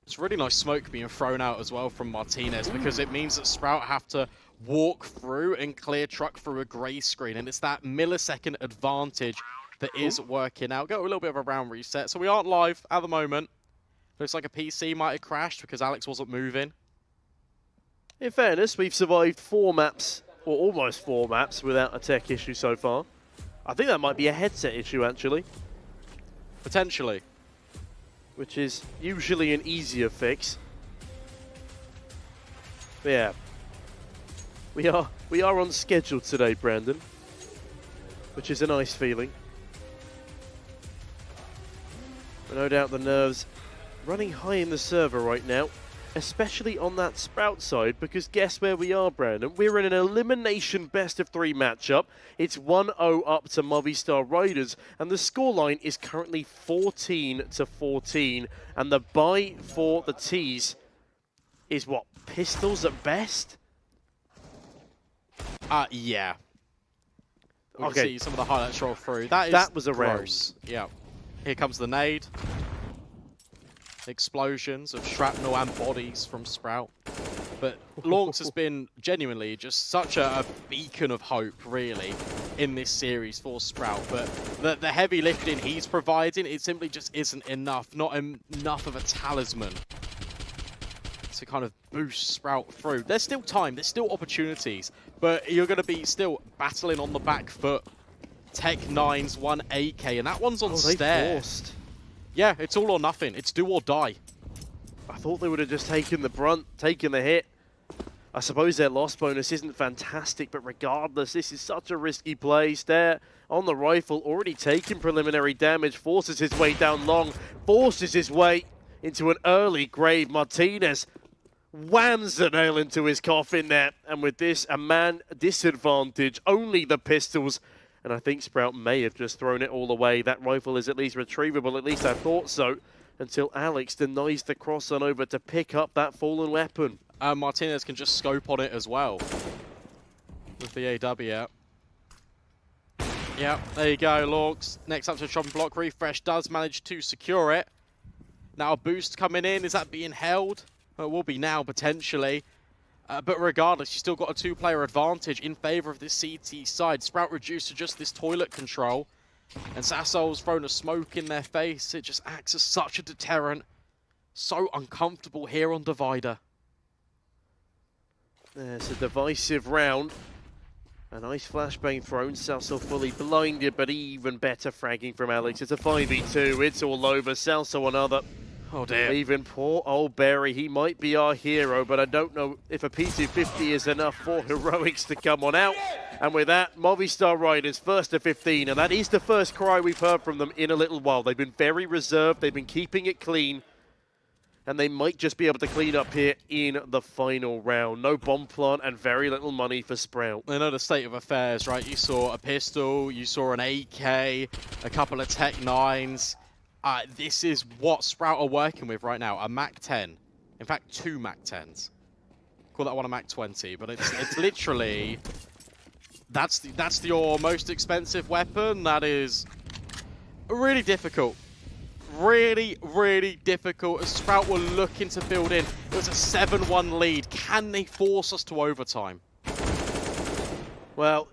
It's really nice smoke being thrown out as well from Martinez, because it means that Sprout have to walk through and clear truck through a grey screen. And it's that millisecond advantage that is working out. Got a little bit of a round reset. So we aren't live at the moment. Looks like a PC might have crashed because Alex wasn't moving. In fairness, we've survived 4 maps, or almost 4 maps, without a tech issue so far. I think that might be a headset issue, actually. Potentially. Which is usually an easier fix. But yeah. We are on schedule today, Brandon. Which is a nice feeling. But no doubt the nerves running high in the server right now. Especially on that Sprout side, because guess where we are, Brandon? We're in an elimination best-of-3 matchup. It's 1-0 up to Movistar Riders, and the scoreline is currently 14-14. And the buy for the T's is what? Pistols at best? Yeah. We can see some of the highlights roll through. That was a gross. Yeah. Here comes the nade. Explosions of shrapnel and bodies from Sprout. But Lawrence has been genuinely just such a beacon of hope, really, in this series for Sprout. But the heavy lifting he's providing, it simply just isn't enough. Not enough of a talisman to kind of boost Sprout through. There's still time, there's still opportunities, but you're going to be still battling on the back foot. Tech 9's 1 AK, and that one's on stair. Yeah, it's all or nothing. It's do or die. I thought they would have just taken the brunt, taken the hit. I suppose their loss bonus isn't fantastic, but regardless, this is such a risky play. Stare on the rifle, already taking preliminary damage, forces his way down Long, forces his way into an early grave. Martinez whams the nail into his coffin there, and with this, a man disadvantage, only the pistols. And I think Sprout may have just thrown it all away. That rifle is at least retrievable, at least I thought so, until Alex denies the cross on over to pick up that fallen weapon. Martinez can just scope on it as well. With the AW. Yep, there you go, Lorks. Next up to chopping block. Refresh does manage to secure it. Now a boost coming in. Is that being held? Well, it will be now, potentially. But regardless, you still got a 2-player advantage in favor of this CT side. Sprout reduced to just this toilet control. And Sassol's thrown a smoke in their face. It just acts as such a deterrent. So uncomfortable here on Divider. There's a divisive round. A nice flashbang thrown. Sassol fully blinded, but even better fragging from Alex. It's a 5v2. It's all over. Sassol another. Oh dear. Even poor old Barry, he might be our hero, but I don't know if a P250 is enough for heroics to come on out. And with that, Movistar Riders first to 15, and that is the first cry we've heard from them in a little while. They've been very reserved, they've been keeping it clean, and they might just be able to clean up here in the final round. No bomb plant and very little money for Sprout. They know the state of affairs, right? You saw a pistol, you saw an AK, a couple of Tech 9s. This is what Sprout are working with right now, a Mac 10. In fact, 2 Mac 10s. Call that one a Mac 20, but it's literally... That's your most expensive weapon. That is really difficult. Really, really difficult. As Sprout were looking to build in, it was a 7-1 lead. Can they force us to overtime? Well,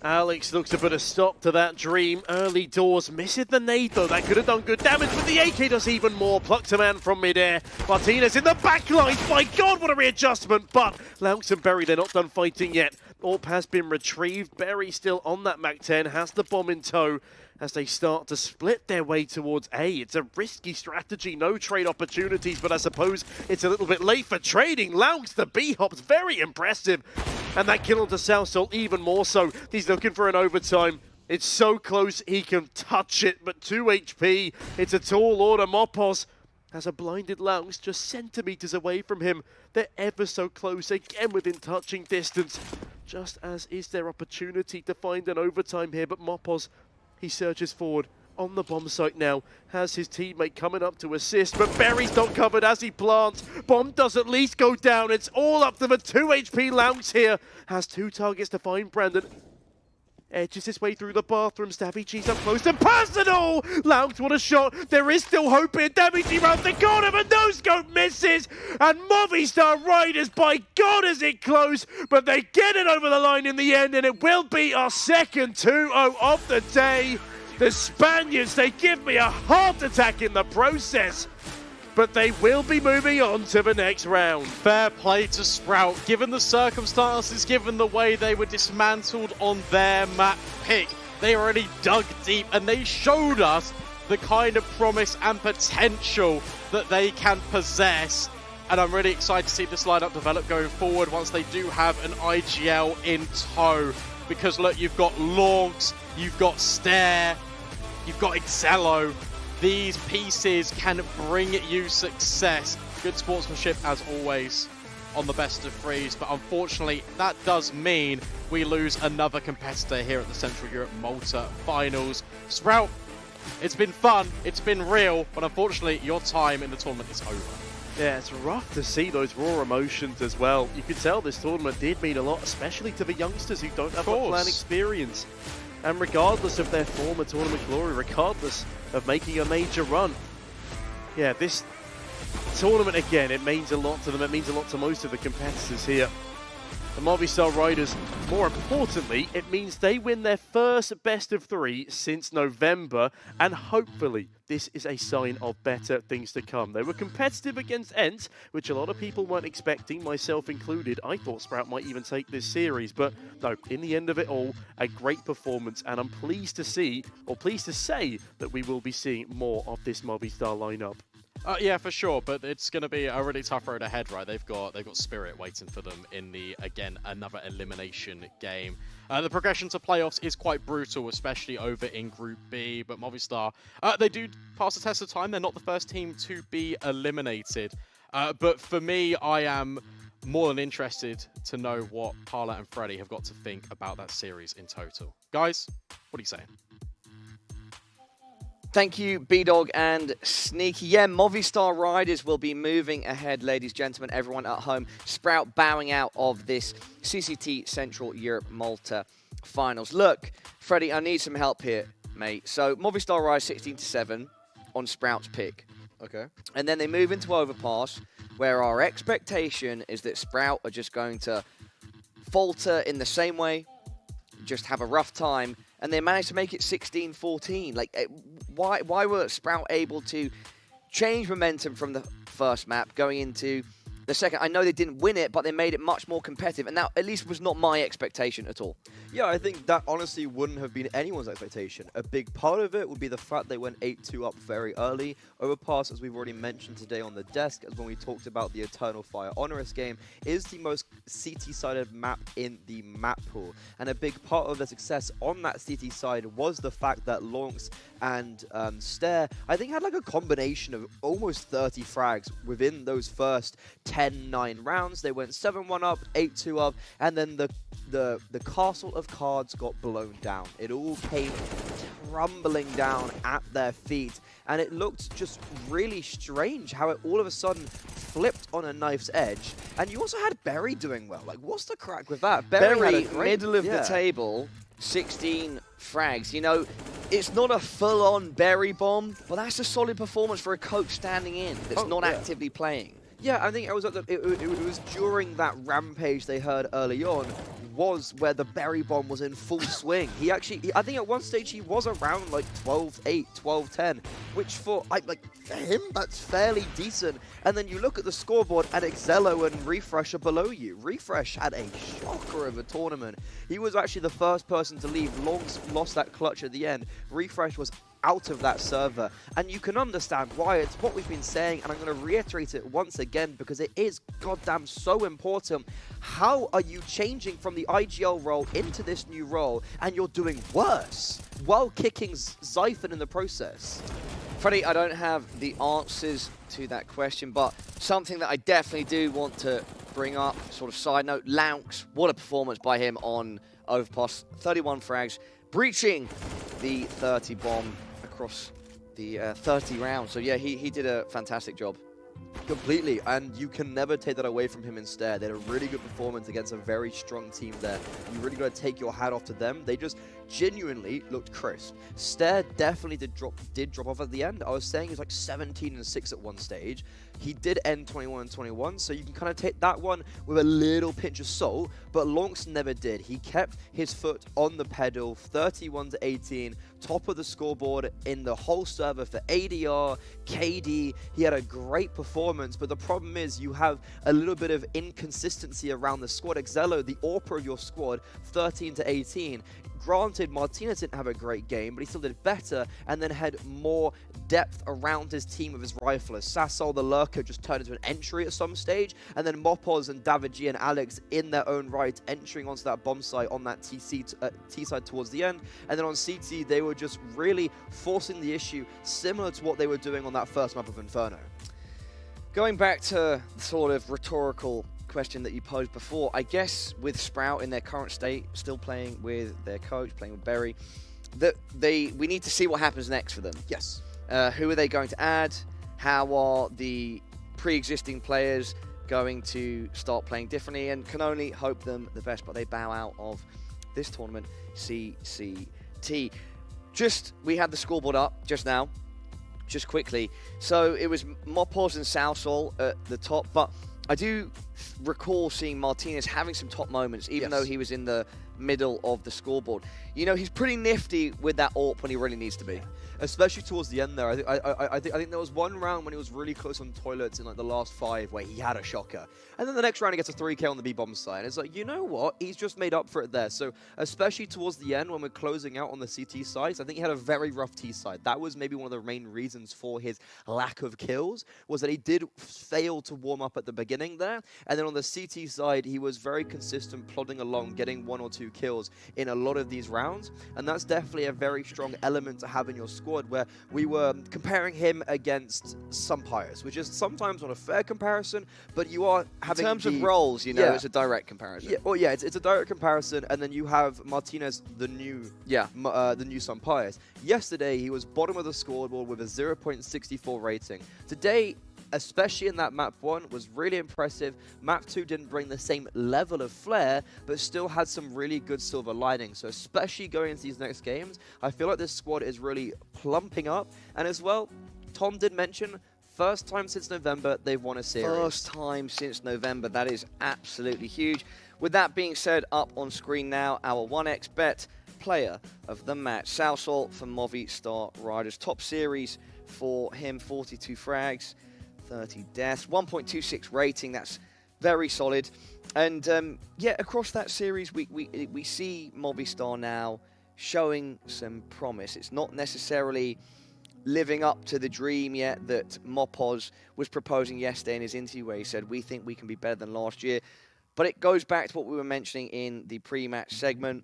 Alex looks to put a stop to that dream. Early doors, misses the nade though. That could have done good damage, but the AK does even more. Plucks a man from midair. Martinez in the back line. My God, what a readjustment. But Laux and Berry, they're not done fighting yet. AWP has been retrieved. Berry still on that MAC-10, has the bomb in tow as they start to split their way towards A. It's a risky strategy, no trade opportunities, but I suppose it's a little bit late for trading. Laux, the B-hop's very impressive. And that kill onto Southsol even more so. He's looking for an overtime. It's so close he can touch it, but 2 HP. It's a tall order. Mopos has a blinded Laux just centimeters away from him. They're ever so close, again within touching distance. Just as is their opportunity to find an overtime here, but Mopos, he surges forward on the bomb site now, has his teammate coming up to assist, but Berry's not covered as he plants. Bomb does at least go down. It's all up to the 2 HP Laux here. Has 2 targets to find Brandon. Edges his way through the bathroom. Stavichi's up close and personal! Laux, what a shot. There is still hope here. Stavichi round the corner, but no scope misses. And Movistar Riders, by God, is it close. But they get it over the line in the end, and it will be our second 2-0 of the day. The Spaniards, they give me a heart attack in the process. But they will be moving on to the next round. Fair play to Sprout. Given the circumstances, given the way they were dismantled on their map pick, they already dug deep and they showed us the kind of promise and potential that they can possess. And I'm really excited to see this lineup develop going forward once they do have an IGL in tow. Because look, you've got Laux, you've got Stare, you've got Excello. These pieces can bring you success. Good sportsmanship as always on the best of threes, but unfortunately that does mean we lose another competitor here at the Central Europe Malta Finals. Sprout, it's been fun, it's been real, but unfortunately your time in the tournament is over. Yeah, it's rough to see those raw emotions as well. You could tell this tournament did mean a lot, especially to the youngsters who don't have much LAN experience. And regardless of their former tournament glory, regardless of making a major run, yeah, this tournament, again, it means a lot to them. It means a lot to most of the competitors here. The Movistar Riders, more importantly, it means they win their first best of 3 since November, and hopefully this is a sign of better things to come. They were competitive against ENCE, which a lot of people weren't expecting, myself included. I thought Sprout might even take this series, but no, in the end of it all, a great performance, and I'm pleased to see, or pleased to say, that we will be seeing more of this Movistar lineup. Yeah, for sure, but it's going to be a really tough road ahead, right? They've got Spirit waiting for them in the, again, another elimination game. The progression to playoffs is quite brutal, especially over in Group B, but Movistar, they do pass the test of time. They're not the first team to be eliminated, but for me, I am more than interested to know what Parla and Freddy have got to think about that series in total. Guys, what are you saying? Thank you, B-Dog and Sneaky. Yeah, Movistar Riders will be moving ahead, ladies, gentlemen, everyone at home. Sprout bowing out of this CCT Central Europe Malta Finals. Look, Freddie, I need some help here, mate. So, Movistar Riders 16-7 on Sprout's pick. Okay. And then they move into Overpass, where our expectation is that Sprout are just going to falter in the same way, just have a rough time, and they managed to make it 16-14. Like, why were Sprout able to change momentum from the first map going into the second? I know they didn't win it, but they made it much more competitive, and that at least was not my expectation at all. Yeah, I think that honestly wouldn't have been anyone's expectation. A big part of it would be the fact they went 8-2 up very early. Overpass, as we've already mentioned today on the desk, as when we talked about the Eternal Fire HONORIS game, is the most CT-sided map in the map pool. And a big part of the success on that CT side was the fact that Laux and Stare, I think, had like a combination of almost 30 frags within those first 10-9 rounds. They went 7-1 up, 8-2 up, and then the castle of cards got blown down. It all came crumbling down at their feet, and it looked just really strange how it all of a sudden flipped on a knife's edge. And you also had Berry doing well. Like, what's the crack with that? Berry middle of the table, 16 frags. You know, it's not a full-on Berry bomb, but that's a solid performance for a coach standing in that's not actively playing. Yeah, I think it was it was during that rampage they heard early on was where the berry bomb was in full swing. He actually, I think at one stage he was around like 12-8, 12-10, which for him, that's fairly decent. And then you look at the scoreboard and Excello and Refresh are below you. Refresh had a shocker of a tournament. He was actually the first person to leave. Longs lost that clutch at the end. Refresh was out of that server, and you can understand why. It's what we've been saying, and I'm going to reiterate it once again because it is goddamn so important. How are you changing from the IGL role into this new role, and you're doing worse while kicking Zyphon in the process? Freddie, I don't have the answers to that question, but something that I definitely do want to bring up, sort of side note, Laux, what a performance by him on Overpass. 31 frags, breaching the 30 bomb across the 30 rounds. So yeah, he did a fantastic job. Completely, and you can never take that away from him instead. They had a really good performance against a very strong team there. You really got to take your hat off to them. They just genuinely looked crisp. Stair definitely did drop off at the end. I was saying he was like 17-6 at one stage. He did end 21-21, so you can kind of take that one with a little pinch of salt, but Lonks never did. He kept his foot on the pedal, 31-18, top of the scoreboard in the whole server for ADR, KD. He had a great performance, but the problem is you have a little bit of inconsistency around the squad. Excello, the AWPer of your squad, 13-18. Granted, Martinez didn't have a great game, but he still did better, and then had more depth around his team of his riflers. Sassol, the lurker, just turned into an entry at some stage, and then Mopoz and David G and Alex in their own right, entering onto that bomb site on that T side towards the end, and then on CT, they were just really forcing the issue, similar to what they were doing on that first map of Inferno. Going back to the sort of rhetorical question that you posed before, I guess with Sprout in their current state, still playing with their coach, playing with Berry, that we need to see what happens next for them. Yes. Who are they going to add? How are the pre-existing players going to start playing differently? And can only hope them the best, but they bow out of this tournament, CCT. We had the scoreboard up just now, just quickly. So it was Mopoz and Sausol at the top, but I do recall seeing Martinez having some top moments, even though he was in the middle of the scoreboard. You know, he's pretty nifty with that AWP when he really needs to be. Especially towards the end there. I think there was one round when he was really close on toilets in like the last 5 where he had a shocker. And then the next round he gets a 3K on the B-bomb side. And it's like, you know what? He's just made up for it there. So especially towards the end when we're closing out on the CT side, I think he had a very rough T side. That was maybe one of the main reasons for his lack of kills, was that he did fail to warm up at the beginning there. And then on the CT side, he was very consistent, plodding along, getting 1 or 2 kills in a lot of these rounds. And that's definitely a very strong element to have in your squad, where we were comparing him against Sumpires, which is sometimes not a fair comparison, but you are having in terms of roles, you know, it's a direct comparison. Yeah, well, yeah, it's a direct comparison, and then you have Martinez, the new Sumpires. Yesterday, he was bottom of the scoreboard with a 0.64 rating. Today, especially in that map 1, was really impressive. Map 2 didn't bring the same level of flair, but still had some really good silver linings. So especially going into these next games, I feel like this squad is really plumping up. And as well, Tom did mention, first time since November they've won a series. First time since November. That is absolutely huge. With that being said, up on screen now, our 1xBet player of the match, Sausol for Movistar Riders. Top series for him, 42 frags. 30 deaths, 1.26 rating, that's very solid. And yeah, across that series, we see Movistar now showing some promise. It's not necessarily living up to the dream yet that Mopoz was proposing yesterday in his interview, where he said, we think we can be better than last year. But it goes back to what we were mentioning in the pre-match segment,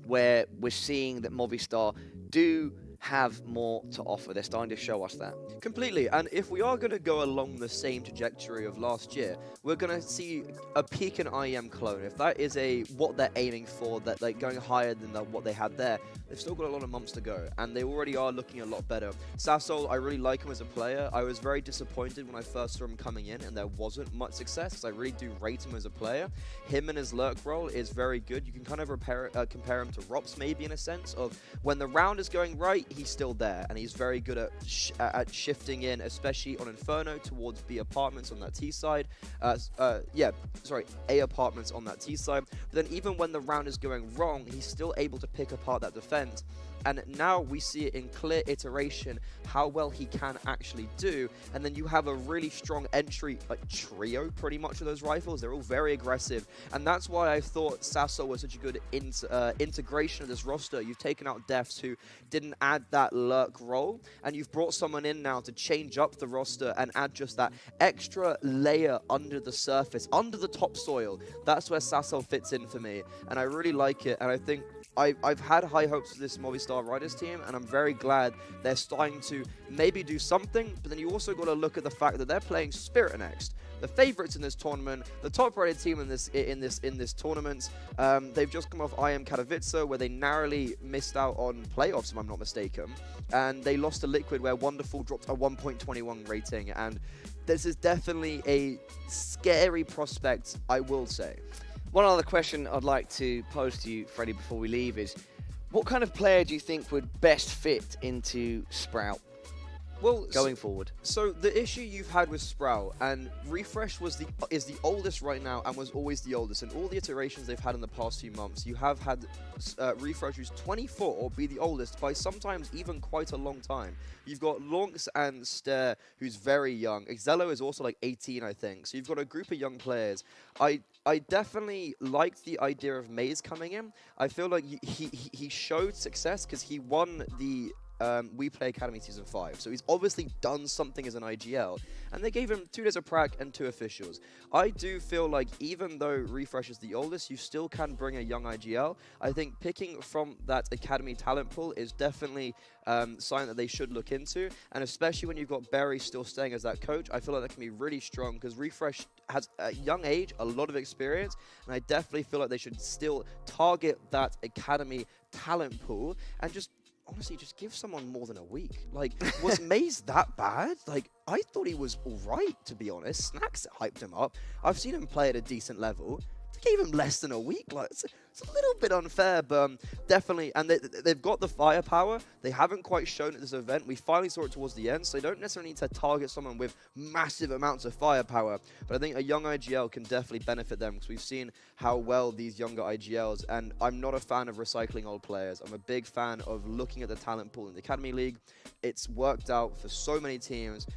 where we're seeing that Movistar do have more to offer. They're starting to show us that. Completely. And if we are going to go along the same trajectory of last year, we're going to see a peak in IEM clone. If that is what they're aiming for, that like going higher than what they had there, they've still got a lot of months to go, and they already are looking a lot better. Sasol, I really like him as a player. I was very disappointed when I first saw him coming in, and there wasn't much success, because I really do rate him as a player. Him and his lurk role is very good. You can kind of compare him to Rops, maybe, in a sense of when the round is going right, he's still there, and he's very good at shifting in, especially on Inferno, towards B apartments on that T side. A apartments on that T side. But then even when the round is going wrong, he's still able to pick apart that defense. And now we see it in clear iteration how well he can actually do. And then you have a really strong entry, like trio pretty much of those rifles. They're all very aggressive. And that's why I thought Sasol was such a good integration of this roster. You've taken out Defs, who didn't add that lurk role, and you've brought someone in now to change up the roster and add just that extra layer under the surface, under the topsoil. That's where Sasol fits in for me. And I really like it. And I think I've had high hopes for this Movistar Riders team, and I'm very glad they're starting to maybe do something. But then you also got to look at the fact that they're playing Spirit next, the favorites in this tournament, the top-rated team in this tournament. They've just come off IM Katowice, where they narrowly missed out on playoffs, if I'm not mistaken, and they lost to Liquid, where Wonderful dropped a 1.21 rating. And this is definitely a scary prospect, I will say. One other question I'd like to pose to you, Freddie, before we leave is, what kind of player do you think would best fit into Sprout going forward? So the issue you've had with Sprout, and Refresh is the oldest right now and was always the oldest. And all the iterations they've had in the past few months, you have had Refresh, who's 24, or be the oldest by sometimes even quite a long time. You've got Lonks and Stare, who's very young. Exello is also like 18, I think. So you've got a group of young players. I definitely liked the idea of MOUZ coming in. I feel like he showed success because he won the We Play Academy Season 5. So he's obviously done something as an IGL. And they gave him 2 days of prac and 2 officials. I do feel like even though Refresh is the oldest, you still can bring a young IGL. I think picking from that Academy talent pool is definitely something that they should look into. And especially when you've got Barry still staying as that coach, I feel like that can be really strong because Refresh has a young age, a lot of experience, and I definitely feel like they should still target that Academy talent pool and just honestly, just give someone more than a week. Like, was MOUZ that bad? Like, I thought he was all right, to be honest. Snacks hyped him up. I've seen him play at a decent level. They gave him less than a week. Like, it's a little bit unfair, but definitely. And they've got the firepower. They haven't quite shown at this event. We finally saw it towards the end, so they don't necessarily need to target someone with massive amounts of firepower. But I think a young IGL can definitely benefit them because we've seen how well these younger IGLs, and I'm not a fan of recycling old players. I'm a big fan of looking at the talent pool in the Academy League. It's worked out for so many teams.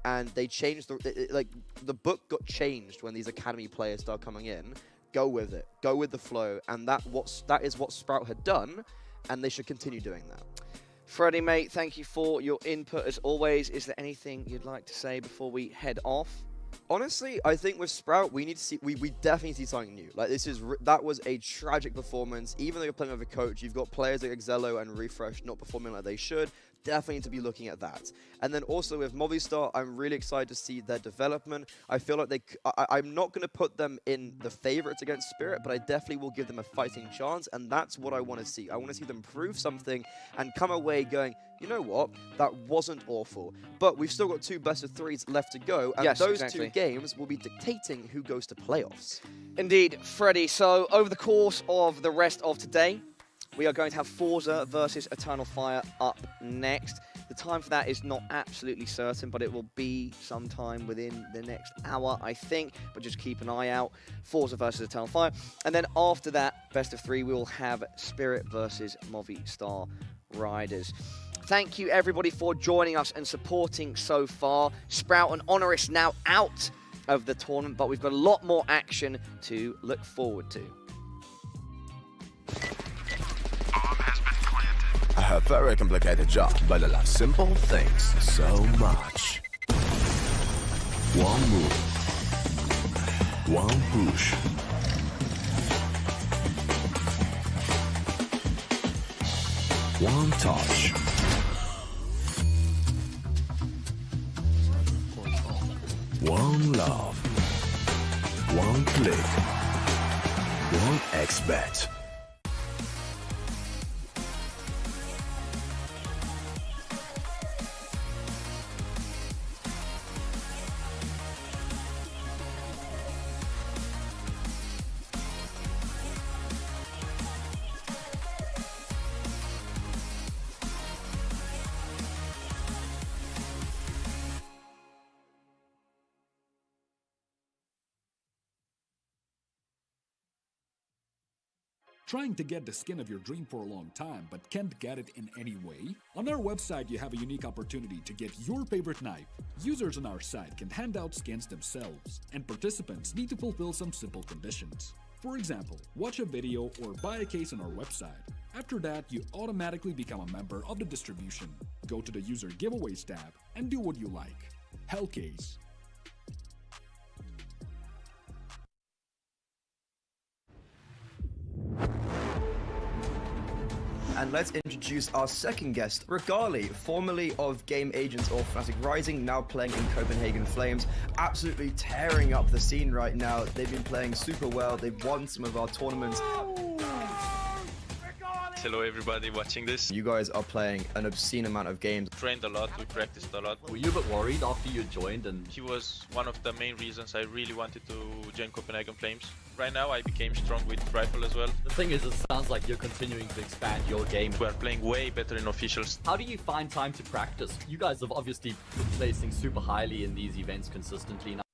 And they changed, the book got changed when these Academy players start coming in. Go with it. Go with the flow. And that is what Sprout had done, and they should continue doing that. Freddie, mate, thank you for your input as always. Is there anything you'd like to say before we head off? Honestly, I think with Sprout, we need to see. We definitely see something new. Like that was a tragic performance. Even though you're playing with a coach, you've got players like Exello and Refresh not performing like they should. Definitely need to be looking at that. And then also with Movistar, I'm really excited to see their development. I feel like I'm not going to put them in the favorites against Spirit, but I definitely will give them a fighting chance, and that's what I want to see. I want to see them prove something and come away going, you know what, that wasn't awful. But we've still got 2 best-of-3s left to go, and those 2 games will be dictating who goes to playoffs. Indeed, Freddie. So over the course of the rest of today, we are going to have forZe versus Eternal Fire up next. The time for that is not absolutely certain, but it will be sometime within the next hour, I think. But just keep an eye out. forZe versus Eternal Fire. And then after that, best of 3, we will have Spirit versus Movistar Riders. Thank you, everybody, for joining us and supporting so far. Sprout and HONORIS now out of the tournament, but we've got a lot more action to look forward to. I have a very complicated job, but I love simple things so much. One move, one push. One touch. One love. One click. One XBet. Trying to get the skin of your dream for a long time but can't get it in any way? On our website you have a unique opportunity to get your favorite knife. Users on our site can hand out skins themselves, and participants need to fulfill some simple conditions. For example, watch a video or buy a case on our website. After that, you automatically become a member of the distribution. Go to the user giveaways tab and do what you like. Hellcase. And let's introduce our second guest, Regali, formerly of Game Agents or Fnatic Rising, now playing in Copenhagen Flames, absolutely tearing up the scene right now. They've been playing super well, they've won some of our tournaments. Hello everybody watching this. You guys are playing an obscene amount of games. Trained a lot, we practiced a lot. Were you a bit worried after you joined? And he was one of the main reasons I really wanted to join Copenhagen Flames. Right now I became strong with rifle as well. The thing is, it sounds like you're continuing to expand your game. We are playing way better in officials. How do you find time to practice? You guys have obviously been placing super highly in these events consistently now.